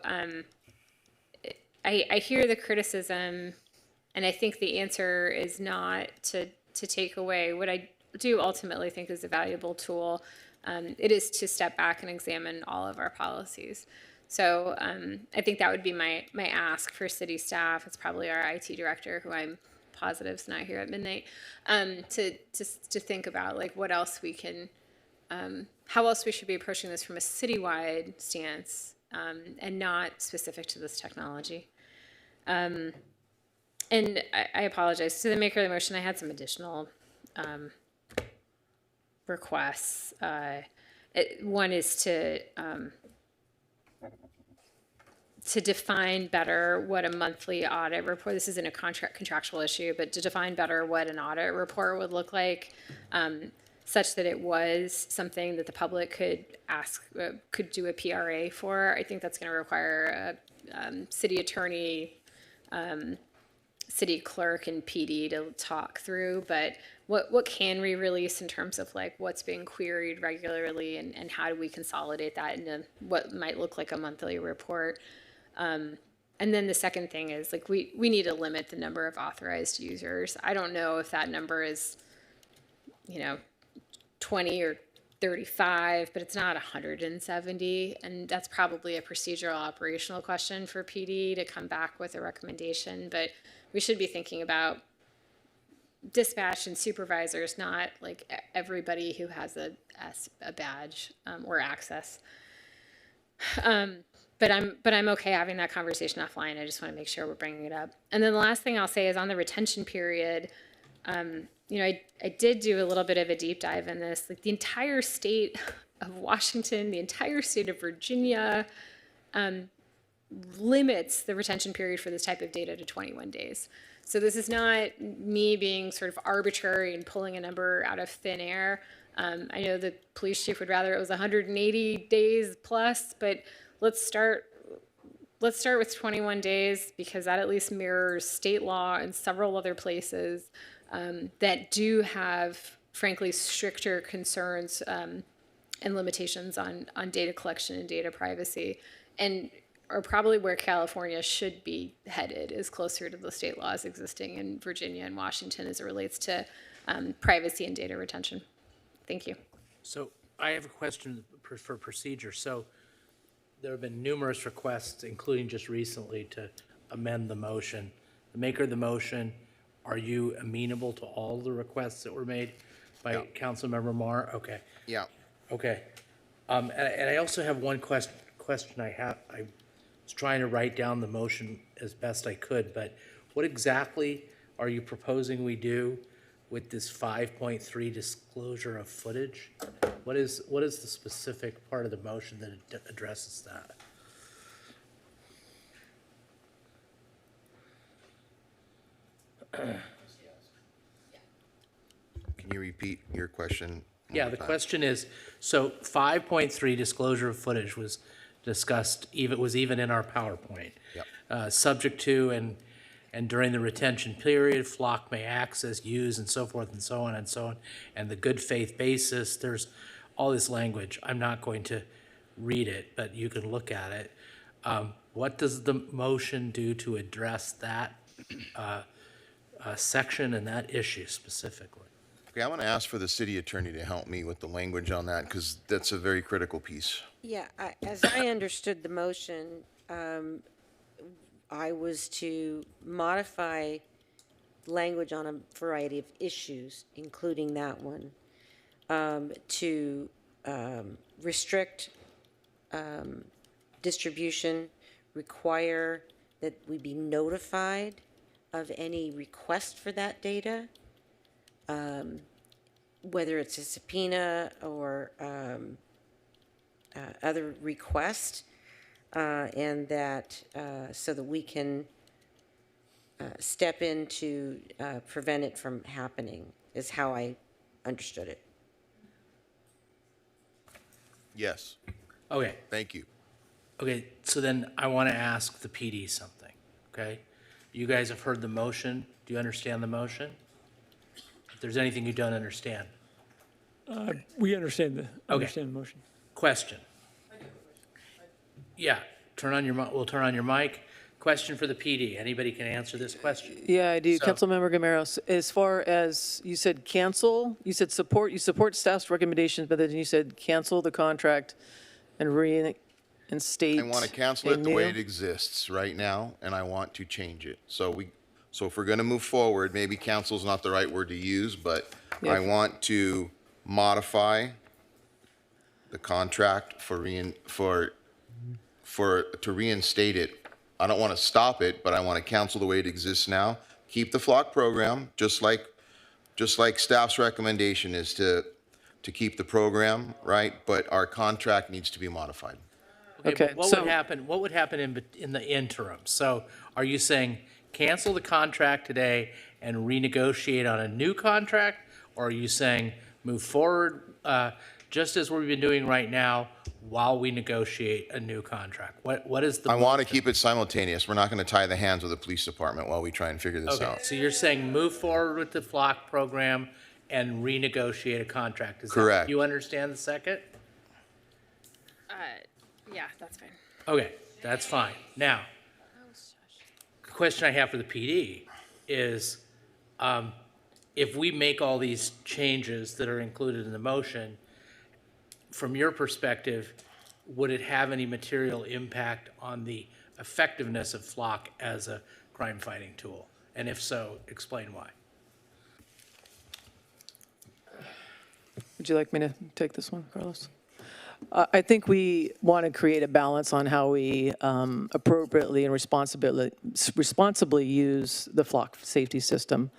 I hear the criticism, and I think the answer is not to take away what I do ultimately think is a valuable tool. It is to step back and examine all of our policies. So I think that would be my ask for city staff. It's probably our IT director, who I'm positive is not here at midnight, to think about like what else we can, how else we should be approaching this from a citywide stance, and not specific to this technology. And I apologize to the maker of the motion. I had some additional requests. One is to define better what a monthly audit report. This isn't a contractual issue, but to define better what an audit report would look like, such that it was something that the public could ask, could do a PRA for. I think that's going to require a city attorney, city clerk, and PD to talk through. But what can we release in terms of like what's being queried regularly, and how do we consolidate that into what might look like a monthly report? And then the second thing is like, we need to limit the number of authorized users. I don't know if that number is, 20 or 35, but it's not 170. And that's probably a procedural operational question for PD to come back with a recommendation. But we should be thinking about dispatch and supervisors, not like everybody who has a badge or access. But I'm okay having that conversation offline. I just want to make sure we're bringing it up. And then the last thing I'll say is on the retention period. I did do a little bit of a deep dive in this. Like the entire state of Washington, the entire state of Virginia, limits the retention period for this type of data to 21 days. So this is not me being sort of arbitrary and pulling a number out of thin air. I know the police chief would rather it was 180 days plus, but let's start with 21 days because that at least mirrors state law and several other places that do have, frankly, stricter concerns and limitations on data collection and data privacy, and are probably where California should be headed, is closer to the state laws existing in Virginia and Washington as it relates to privacy and data retention. Thank you. So I have a question for procedure. So there have been numerous requests, including just recently, to amend the motion. The maker of the motion, are you amenable to all the requests that were made by Councilmember Marr? Okay. Yeah. Okay. And I also have one question I was trying to write down the motion as best I could, but what exactly are you proposing we do with this 5.3 disclosure of footage? What is the specific part of the motion that addresses that? Can you repeat your question? Yeah, the question is, so 5.3 disclosure of footage was discussed, was even in our PowerPoint. Yep. Subject to and during the retention period, flock may access, use, and so forth and so on and so on, and the good faith basis. There's all this language. I'm not going to read it, but you can look at it. What does the motion do to address that section and that issue specifically? Okay, I want to ask for the city attorney to help me with the language on that because that's a very critical piece. Yeah, as I understood the motion, I was to modify language on a variety of issues, including that one, to restrict distribution, require that we be notified of any request for that data, whether it's a subpoena or other request, and that so that we can step in to prevent it from happening is how I understood it. Yes. Okay. Thank you. Okay, so then I want to ask the PD something, okay? You guys have heard the motion. Do you understand the motion? If there's anything you don't understand. We understand the motion. Question. Yeah, we'll turn on your mic. Question for the PD. Anybody can answer this question. Yeah, I do. So- Councilmember Gameros, as far as you said cancel, you support staff's recommendations, but then you said cancel the contract and reinstate. I want to cancel it the way it new? exists right now, and I want to change it. So if we're going to move forward, maybe cancel is not the right word to use, but Yeah. I want to modify the contract to reinstate it. I don't want to stop it, but I want to cancel the way it exists now. Keep the flock program, just like staff's recommendation is to keep the program, right? But our contract needs to be modified. Okay, What would happen in the interim? So are you saying cancel the contract today and renegotiate on a new contract? Or are you saying move forward just as we've been doing right now while we negotiate a new contract? What is the? I want to keep it simultaneous. We're not going to tie the hands of the police department while we try and figure this Okay, out. so you're saying move forward with the flock program and renegotiate a contract. Is Correct. That, you understand the second? Yeah, that's fine. Okay, that's fine. Now, question I have for the PD is, if we make all these changes that are included in the motion, from your perspective, would it have any material impact on the effectiveness of Flock as a crime-fighting tool? And if so, explain why. Would you like me to take this one, Carlos? I think we want to create a balance on how we appropriately and responsibly use the flock safety system.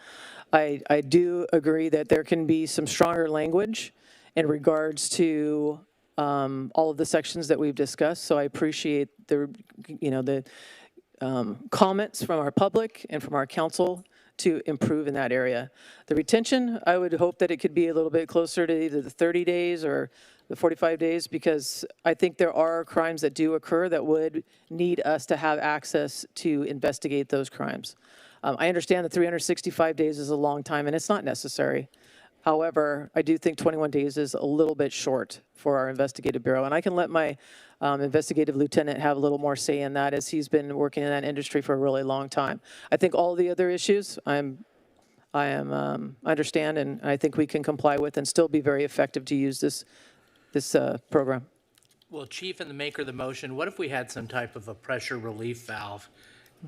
I do agree that there can be some stronger language in regards to all of the sections that we've discussed. So I appreciate the comments from our public and from our council to improve in that area. The retention, I would hope that it could be a little bit closer to either the 30 days or the 45 days, because I think there are crimes that do occur that would need us to have access to investigate those crimes. I understand that 365 days is a long time, and it's not necessary. However, I do think 21 days is a little bit short for our investigative bureau, and I can let my investigative lieutenant have a little more say in that, as he's been working in that industry for a really long time. I think all the other issues I understand, and I think we can comply with and still be very effective to use this program. Well, Chief and the maker of the motion, what if we had some type of a pressure relief valve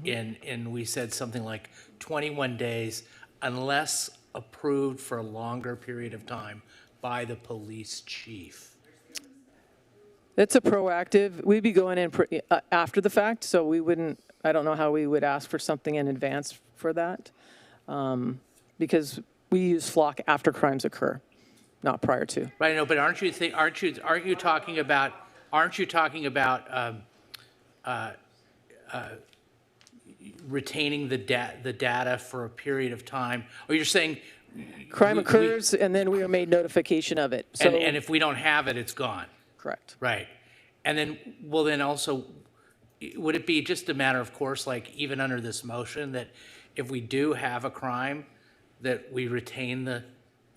and we said something like 21 days unless approved for a longer period of time by the police chief? It's a proactive, we'd be going in after the fact, so we wouldn't, I don't know how we would ask for something in advance for that, because we use flock after crimes occur, not prior to. Right, no, but aren't you talking about retaining the data for a period of time? Or you're saying crime occurs and then we are made notification of it. So, and if we don't have it, it's gone. Correct. Right. And then, well, then also, would it be just a matter of course, like even under this motion, that if we do have a crime, that we retain the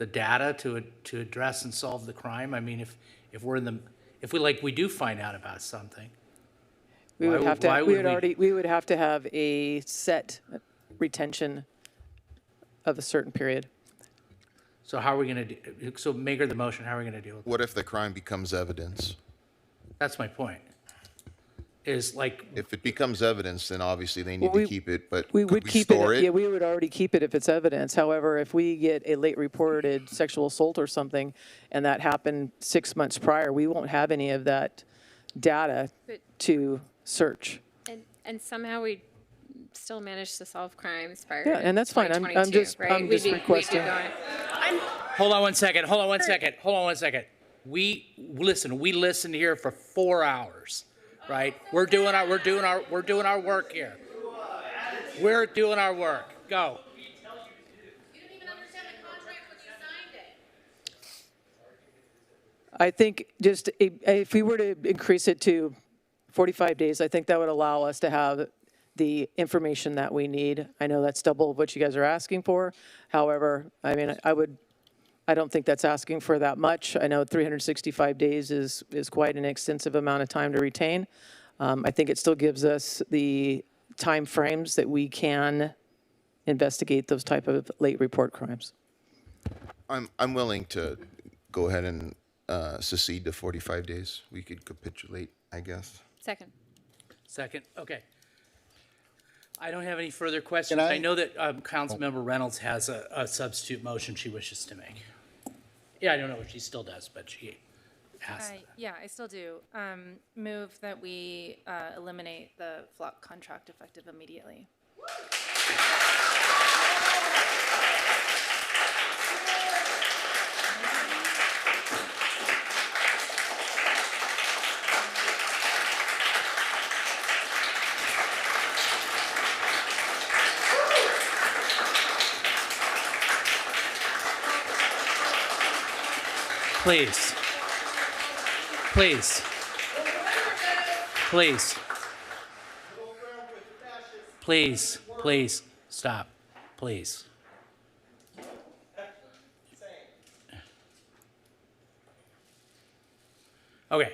data to address and solve the crime? I mean, if we do find out about something, we would have to have a set retention of a certain period. So how are we going to do? So maker of the motion, how are we going to deal with it? What if the crime becomes evidence? That's my point. Is like, if it becomes evidence, then obviously they need to keep it. But we would keep store it. Yeah, we would already keep it if it's evidence. However, if we get a late reported sexual assault or something, and that happened 6 months prior, we won't have any of that data to search. And somehow we still manage to solve crimes prior. Yeah, and that's fine. I'm just requesting. Hold on one second. We listened here for 4 hours, right? We're doing our work here. We're doing our work. Go. I think just if we were to increase it to 45 days, I think that would allow us to have the information that we need. I know that's double what you guys are asking for. However, I mean, I don't think that's asking for that much. I know 365 days is quite an extensive amount of time to retain. I think it still gives us the time frames that we can investigate those type of late report crimes. I'm willing to go ahead and secede to 45 days. We could capitulate, I guess. Second. Okay. I don't have any further questions. I know that Councilmember Reynolds has a substitute motion she wishes to make. Yeah, I don't know if she still does, but she asked. Yeah, I still do. Move that we eliminate the flock contract effective immediately. Please. Please, stop, please. Okay.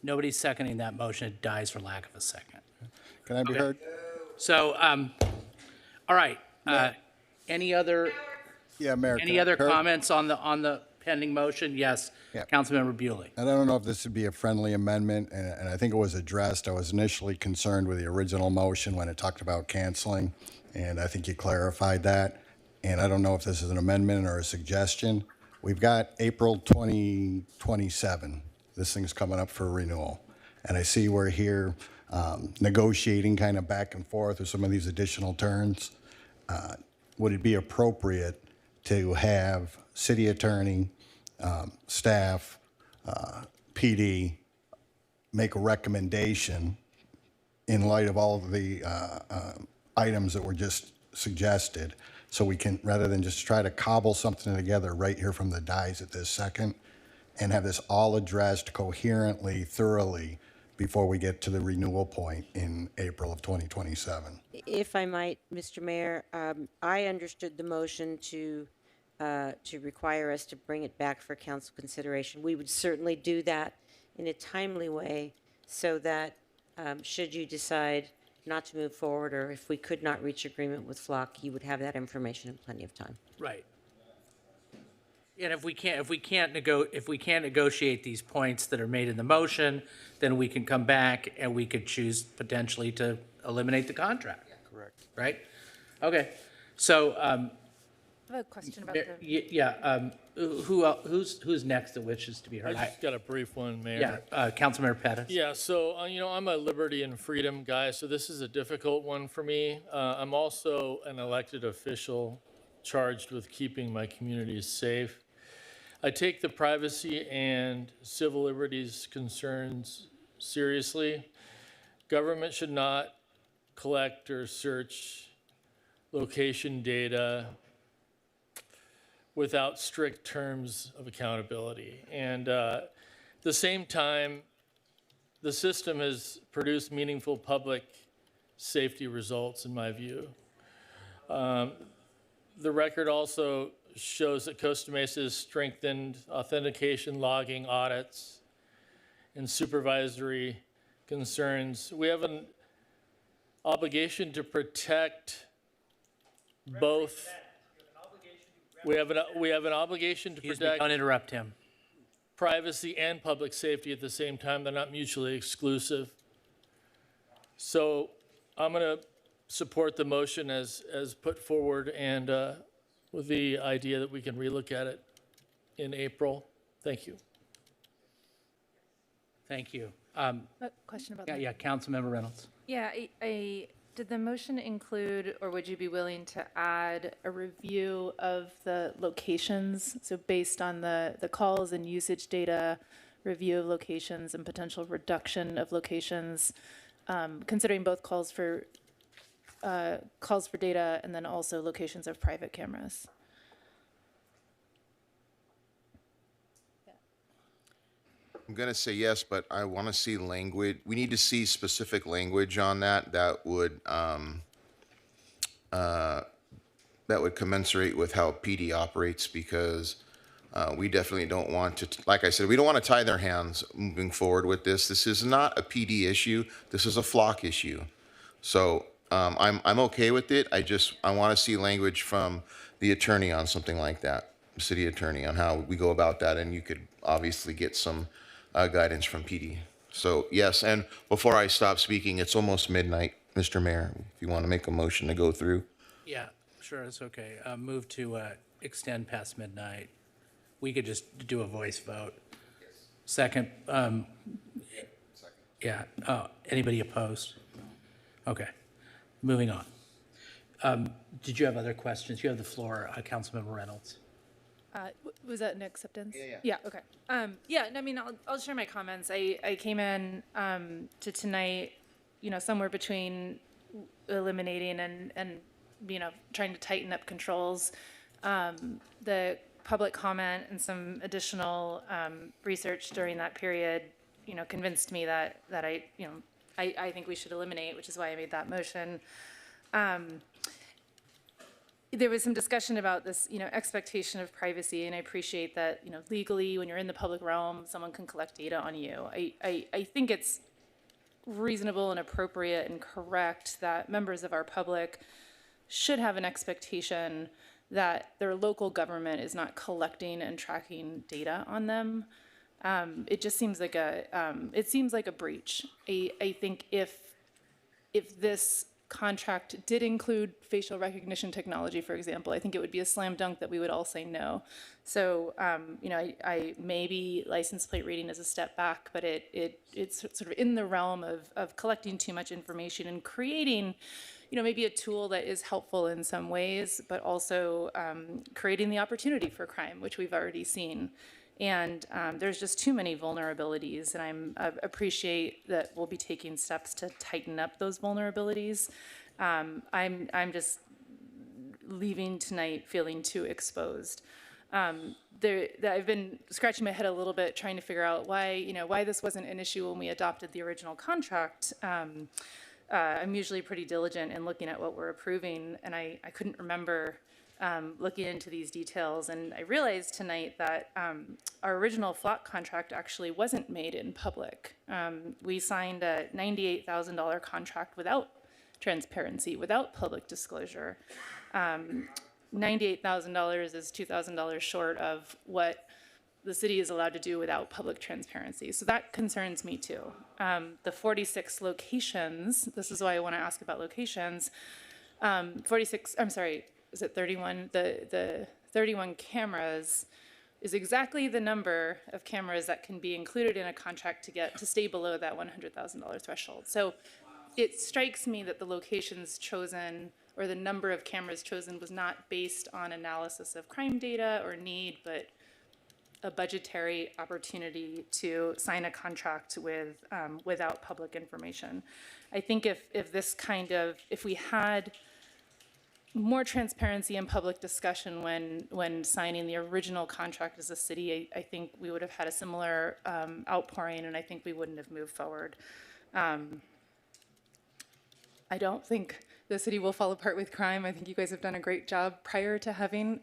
Nobody's seconding that motion. It dies for lack of a second. Can I be heard? So, all right. Any other Mayor. any other comments on the pending motion? Yes, Yeah. Councilmember Bewley. And I don't know if this would be a friendly amendment, and I think it was addressed. I was initially concerned with the original motion when it talked about canceling, and I think you clarified that. And I don't know if this is an amendment or a suggestion. We've got April 2027. This thing's coming up for renewal. And I see we're here negotiating kind of back and forth with some of these additional terms. Would it be appropriate to have city attorney, staff, PD make a recommendation in light of all of the items that were just suggested, so we can, rather than just try to cobble something together right here from the dais at this second, and have this all addressed coherently, thoroughly, before we get to the renewal point in April of 2027. If I might, Mr. Mayor, I understood the motion to require us to bring it back for council consideration. We would certainly do that in a timely way so that should you decide not to move forward, or if we could not reach agreement with Flock, you would have that information in plenty of time. Right. And if we can't negotiate these points that are made in the motion, then we can come back and we could choose potentially to eliminate the contract. Correct. Right? Okay. So, I have a question about the. who's next that wishes to be heard? I just got a brief one, Mayor. Councilmember Pettis. Yeah, so, I'm a liberty and freedom guy, so this is a difficult one for me. I'm also an elected official charged with keeping my communities safe. I take the privacy and civil liberties concerns seriously. Government should not collect or search location data without strict terms of accountability. And at the same time, the system has produced meaningful public safety results, in my view. The record also shows that Costa Mesa has strengthened authentication, logging, audits, and supervisory concerns. We have an obligation to protect both. We have an obligation to protect. Don't interrupt him. Privacy and public safety at the same time. They're not mutually exclusive. So I'm going to support the motion as put forward, and with the idea that we can relook at it in April. Thank you. Thank you. A question about that. Yeah, Councilmember Reynolds. Yeah, did the motion include, or would you be willing to add a review of the locations? So based on the calls and usage data, review of locations and potential reduction of locations, considering both calls for data and then also locations of private cameras. I'm going to say yes, but I want to see language. We need to see specific language on that would commensurate with how PD operates, because we definitely don't want to, like I said, we don't want to tie their hands moving forward with this. This is not a PD issue. This is a Flock issue. So I'm okay with it. I want to see language from the attorney on something like that, city attorney, on how we go about that, and you could obviously get some guidance from PD. So yes, and before I stop speaking, it's almost midnight, Mr. Mayor. If you want to make a motion to go through. Yeah, sure, it's okay. Move to extend past midnight. We could just do a voice vote. Second. Yeah. Anybody opposed? Okay. Moving on. Did you have other questions? You have the floor, Councilmember Reynolds. Was that an acceptance? Yeah, okay. I mean, I'll share my comments. I came in to tonight, somewhere between eliminating and trying to tighten up controls. The public comment and some additional research during that period, convinced me that I think we should eliminate, which is why I made that motion. There was some discussion about this, expectation of privacy, and I appreciate that, legally, when you're in the public realm, someone can collect data on you. I think it's reasonable and appropriate and correct that members of our public should have an expectation that their local government is not collecting and tracking data on them. It just seems like a breach. I think if this contract did include facial recognition technology, for example, I think it would be a slam dunk that we would all say no. So, I maybe license plate reading is a step back, but it's sort of in the realm of collecting too much information and creating, maybe a tool that is helpful in some ways, but also creating the opportunity for crime, which we've already seen. And there's just too many vulnerabilities, and I appreciate that we'll be taking steps to tighten up those vulnerabilities. I'm just leaving tonight feeling too exposed. I've been scratching my head a little bit trying to figure out why this wasn't an issue when we adopted the original contract. I'm usually pretty diligent in looking at what we're approving, and I couldn't remember looking into these details, and I realized tonight that our original flock contract actually wasn't made in public. We signed a $98,000 contract without transparency, without public disclosure. $98,000 is $2,000 short of what the city is allowed to do without public transparency. So that concerns me too. The 46 locations, this is why I want to ask about locations. 46, I'm sorry, is it 31? The 31 cameras is exactly the number of cameras that can be included in a contract to stay below that $100,000 threshold. So it strikes me that the locations chosen or the number of cameras chosen was not based on analysis of crime data or need, but a budgetary opportunity to sign a contract without public information. I think if we had more transparency and public discussion when signing the original contract as a city, I think we would have had a similar outpouring, and I think we wouldn't have moved forward. I don't think the city will fall apart with crime. I think you guys have done a great job prior to having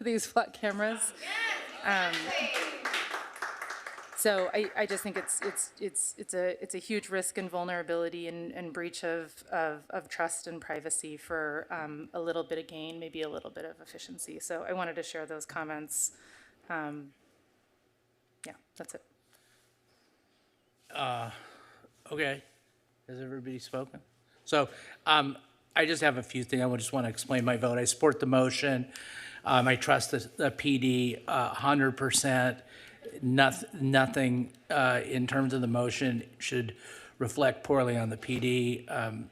these flat cameras. So I just think it's a huge risk and vulnerability and breach of trust and privacy for a little bit of gain, maybe a little bit of efficiency. So I wanted to share those comments. Yeah, that's it. Okay, has everybody spoken? So I just have a few things. I just want to explain my vote. I support the motion. I trust the PD 100%. Nothing in terms of the motion should reflect poorly on the PD.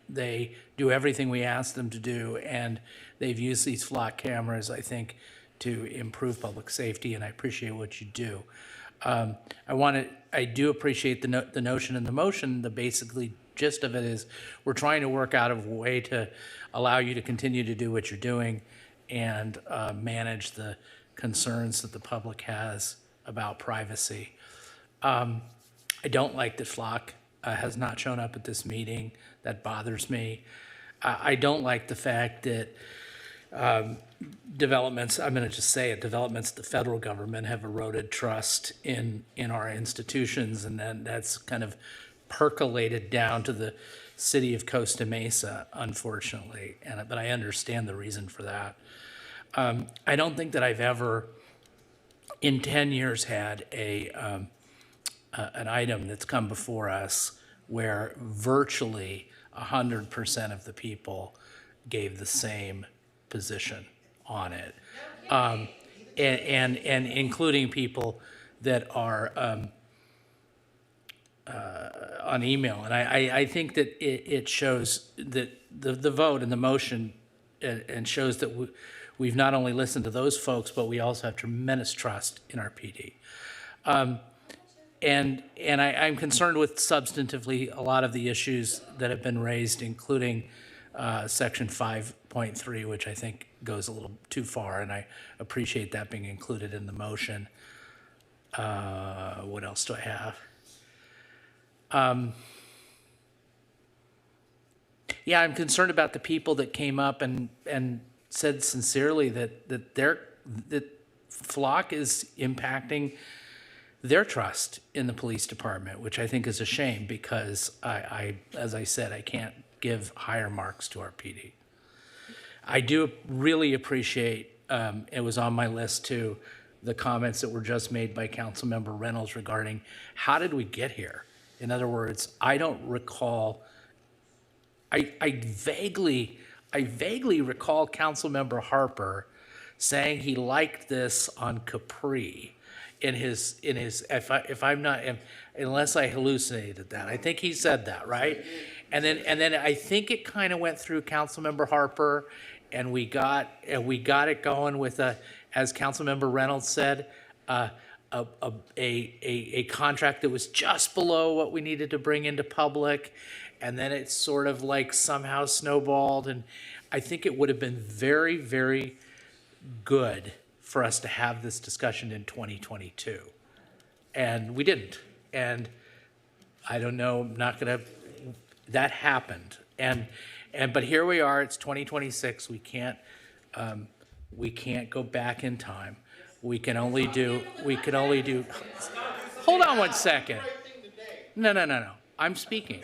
They do everything we ask them to do, and they've used these flock cameras, I think, to improve public safety, and I appreciate what you do. I do appreciate the notion in the motion. The basically gist of it is we're trying to work out a way to allow you to continue to do what you're doing and manage the concerns that the public has about privacy. I don't like that flock has not shown up at this meeting. That bothers me. I don't like the fact that developments, I'm going to just say it, developments of the federal government have eroded trust in our institutions, and then that's kind of percolated down to the city of Costa Mesa, unfortunately, but I understand the reason for that. I don't think that I've ever, in 10 years, had an item that's come before us where virtually 100% of the people gave the same position on it, and including people that are on email. And I think that it shows that the vote and the motion and shows that we've not only listened to those folks, but we also have tremendous trust in our PD. And I'm concerned with substantively a lot of the issues that have been raised, including section 5.3, which I think goes a little too far, and I appreciate that being included in the motion. What else do I have? Yeah, I'm concerned about the people that came up and said sincerely that flock is impacting their trust in the police department, which I think is a shame because as I said, I can't give higher marks to our PD. I do really appreciate, it was on my list too, the comments that were just made by Councilmember Reynolds regarding how did we get here? In other words, I don't recall, I vaguely recall Councilmember Harper saying he liked this on Capri in his, if I'm not, unless I hallucinated that. I think he said that, right? And then I think it kind of went through Councilmember Harper, and we got it going with as Councilmember Reynolds said, a contract that was just below what we needed to bring into public, and then it sort of like somehow snowballed. And I think it would have been very, very good for us to have this discussion in 2022, and we didn't. And I don't know, I'm not gonna, that happened. But here we are, it's 2026, we can't go back in time. We can only do, hold on one second. No, I'm speaking.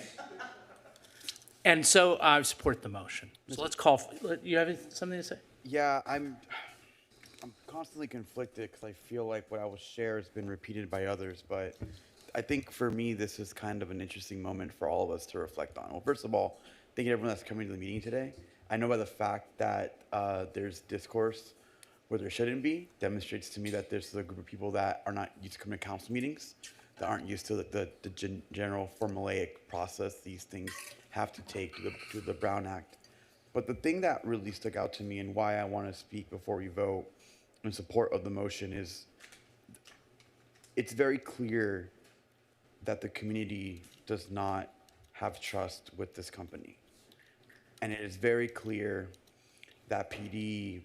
And so I support the motion. So let's call, you have something to say? Yeah, I'm constantly conflicted because I feel like what I will share has been repeated by others, but I think for me, this is kind of an interesting moment for all of us to reflect on. Well, first of all, thank you to everyone that's coming to the meeting today. I know by the fact that there's discourse where there shouldn't be, demonstrates to me that there's a group of people that are not used to coming to council meetings, that aren't used to the general formulaic process these things have to take to the Brown Act. But the thing that really stuck out to me and why I want to speak before we vote in support of the motion is it's very clear that the community does not have trust with this company. And it is very clear that PD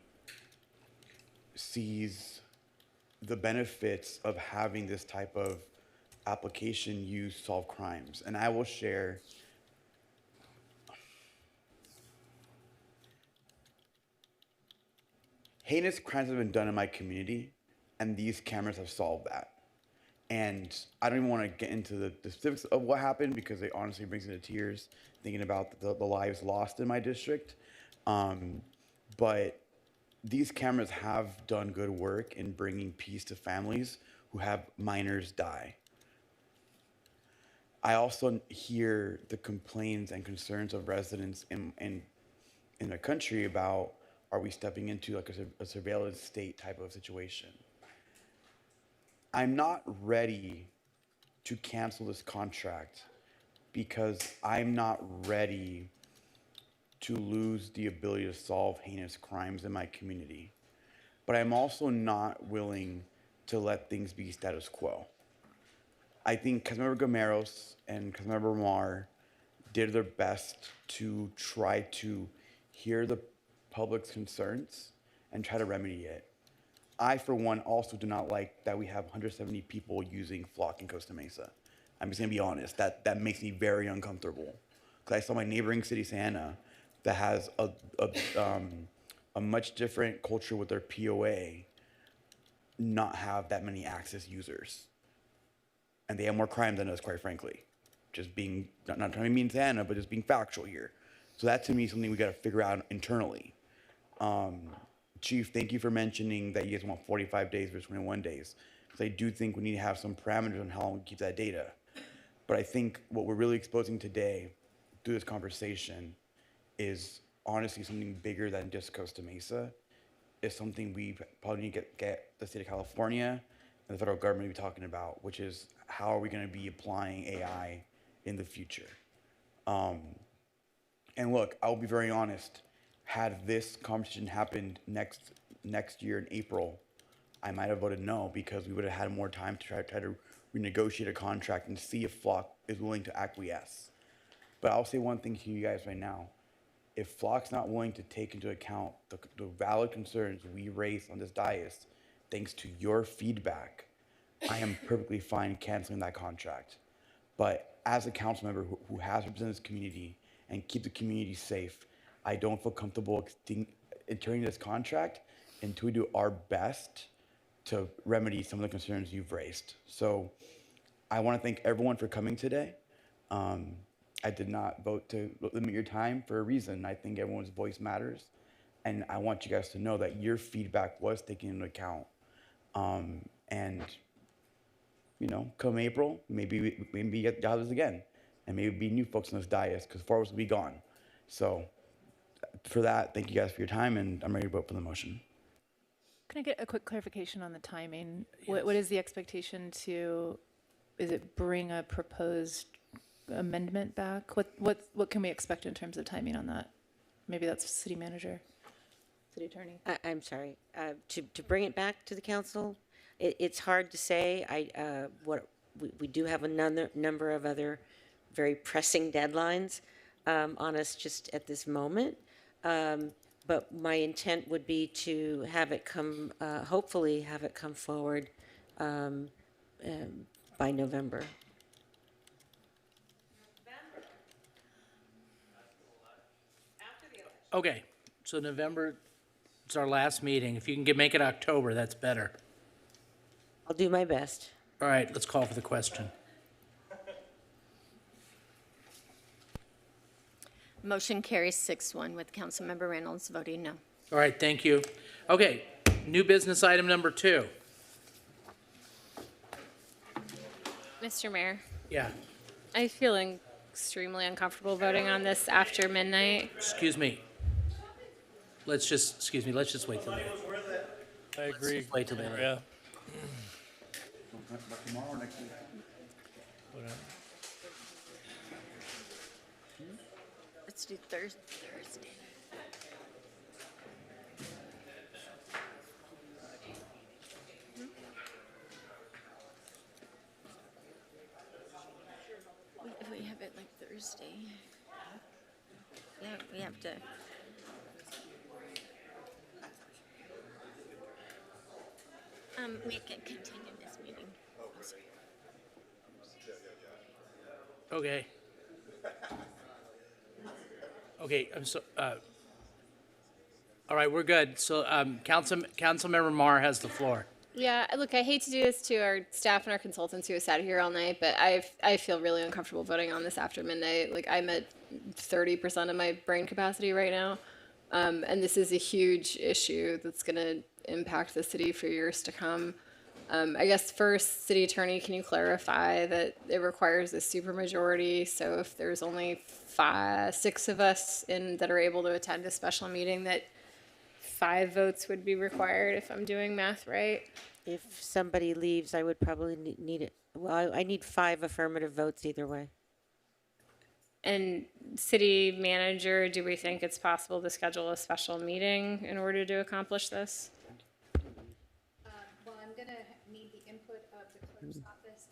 sees the benefits of having this type of application used to solve crimes. And I will share heinous crimes have been done in my community, and these cameras have solved that. And I don't even want to get into the specifics of what happened because it honestly brings me to tears thinking about the lives lost in my district. But these cameras have done good work in bringing peace to families who have minors die. I also hear the complaints and concerns of residents in the country about, are we stepping into like a surveillance state type of situation? I'm not ready to cancel this contract because I'm not ready to lose the ability to solve heinous crimes in my community. But I'm also not willing to let things be status quo. I think Councilmember Gameros and Councilmember Mar did their best to try to hear the public's concerns and try to remedy it. I, for one, also do not like that we have 170 people using Flock in Costa Mesa. I'm just gonna be honest, that makes me very uncomfortable. Because I saw my neighboring city, Santa, that has a much different culture with their POA, not have that many access users. And they have more crime than us, quite frankly. Just being, not trying to be mean Santa, but just being factual here. So that to me is something we gotta figure out internally. Chief, thank you for mentioning that you guys want 45 days versus 21 days. Because I do think we need to have some parameters on how long we keep that data. But I think what we're really exposing today through this conversation is honestly something bigger than just Costa Mesa. It's something we probably need to get the state of California and the federal government to be talking about, which is how are we going to be applying AI in the future. And look, I'll be very honest. Had this conversation happened next year in April, I might have voted no because we would have had more time to try to renegotiate a contract and see if Flock is willing to acquiesce. But I'll say one thing to you guys right now. If Flock's not willing to take into account the valid concerns we raised on this dais, thanks to your feedback, I am perfectly fine canceling that contract. But as a council member who has represented this community and keep the community safe, I don't feel comfortable entering this contract until we do our best to remedy some of the concerns you've raised. So I want to thank everyone for coming today. I did not vote to limit your time for a reason. I think everyone's voice matters. And I want you guys to know that your feedback was taken into account. And, you know, come April, maybe we get jobs again. And maybe be new folks on this dais, because 4 of us will be gone. So for that, thank you guys for your time, and I'm ready to vote for the motion. Can I get a quick clarification on the timing? What is the expectation to, is it bring a proposed amendment back? What can we expect in terms of timing on that? Maybe that's city manager, city attorney. I'm sorry, to bring it back to the council, it's hard to say. We do have another number of other very pressing deadlines on us just at this moment. But my intent would be to have it come, hopefully have it come forward by November. Okay, so November, it's our last meeting. If you can make it October, that's better. I'll do my best. All right, let's call for the question. Motion carries 6-1 with Councilmember Reynolds voting no. All right, thank you. Okay, new business item number 2. Mr. Mayor, Yeah, I feel extremely uncomfortable voting on this after midnight. excuse me. Let's just wait till later. I agree. Just wait till later. Yeah. But tomorrow, next week. Let's do Thursday. If we have it like Thursday. Yeah, we have to. We can continue this meeting. Okay. Okay, all right, we're good. So, Councilmember Marr has the floor. Yeah, look, I hate to do this to our staff and our consultants who have sat here all night, but I feel really uncomfortable voting on this after midnight. Like, I'm at 30% of my brain capacity right now. And this is a huge issue that's going to impact the city for years to come. I guess first, City Attorney, can you clarify that it requires a supermajority? So if there's only 6 of us that are able to attend a special meeting, that 5 votes would be required, if I'm doing math right? If somebody leaves, I would probably need it. Well, I need 5 affirmative votes either way. And city manager, do we think it's possible to schedule a special meeting in order to accomplish this? Well, I'm gonna need the input of the clerk's office.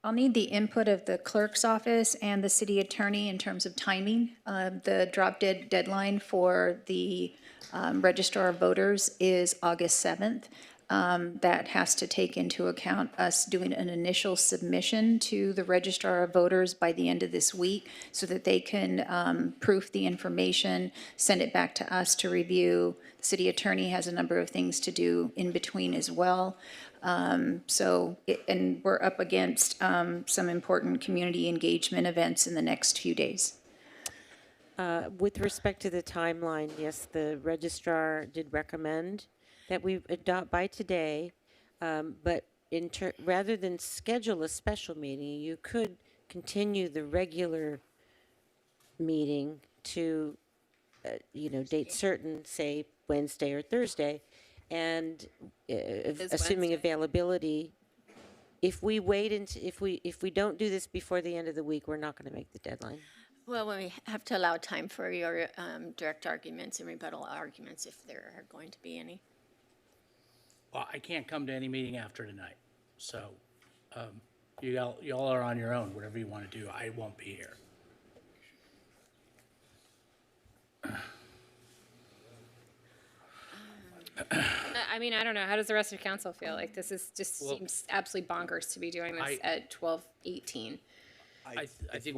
I'll need the input of the clerk's office and the city attorney in terms of timing. The drop dead deadline for the registrar of voters is August 7th. That has to take into account us doing an initial submission to the registrar of voters by the end of this week so that they can proof the information, send it back to us to review. The city attorney has a number of things to do in between as well. And we're up against some important community engagement events in the next few days. With respect to the timeline, yes, the registrar did recommend that we adopt by today, but rather than schedule a special meeting, you could continue the regular meeting to, date certain, say Wednesday or Thursday, and assuming availability. If we wait if we don't do this before the end of the week, we're not going to make the deadline. Well, we have to allow time for your direct arguments and rebuttal arguments if there are going to be any. Well, I can't come to any meeting after tonight, so y'all are on your own, whatever you want to do. I won't be here. I mean, I don't know. How does the rest of council feel? Like, this is seems absolutely bonkers to be doing this at 12:18. I think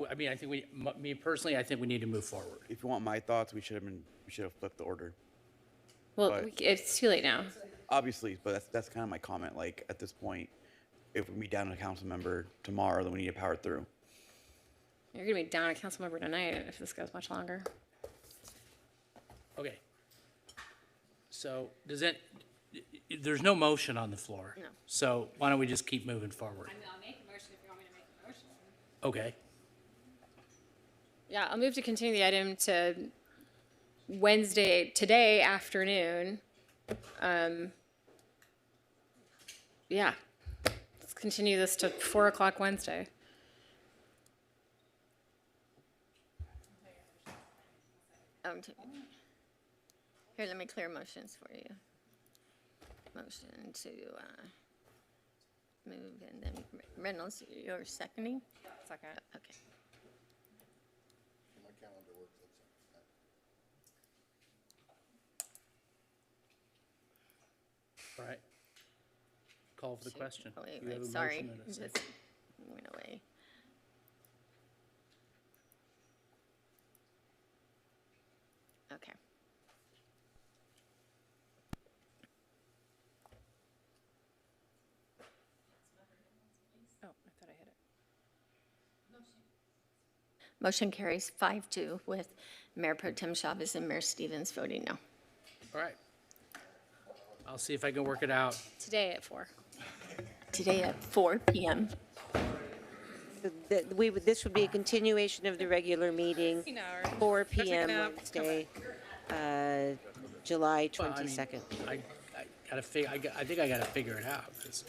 me personally, I think we need to move forward. If you want my thoughts, we should have flipped the order. Well, it's too late now. obviously, but that's kind of my comment. Like at this point, if we meet down a council member tomorrow, then we need to power through. You're gonna be down a council member tonight if this goes much longer. Okay. So does it, there's no motion on the floor. No. So why don't we just keep moving forward? I'll make a motion if you want me to make a motion. Okay. Yeah, I'll move to continue the item to today afternoon. Yeah, let's continue this to 4 o'clock Wednesday. Here, let me clear motions for you. Motion to move, and then Reynolds, you're seconding? Second. Okay. All right. Call for the question. Oh, wait, You have a sorry, motion and a just second. went away. Okay. Oh, I thought I hit it. Motion carries 5-2 with Mayor Pro Tem Chavez and Mayor Stevens voting no. All right. I'll see if I can work it out. Today at 4. Today at 4 p.m. This would be a continuation of the regular meeting, 4 p.m. nap. Wednesday, July Well, I mean, 22nd. I gotta figure, I think I gotta figure it out, 'cause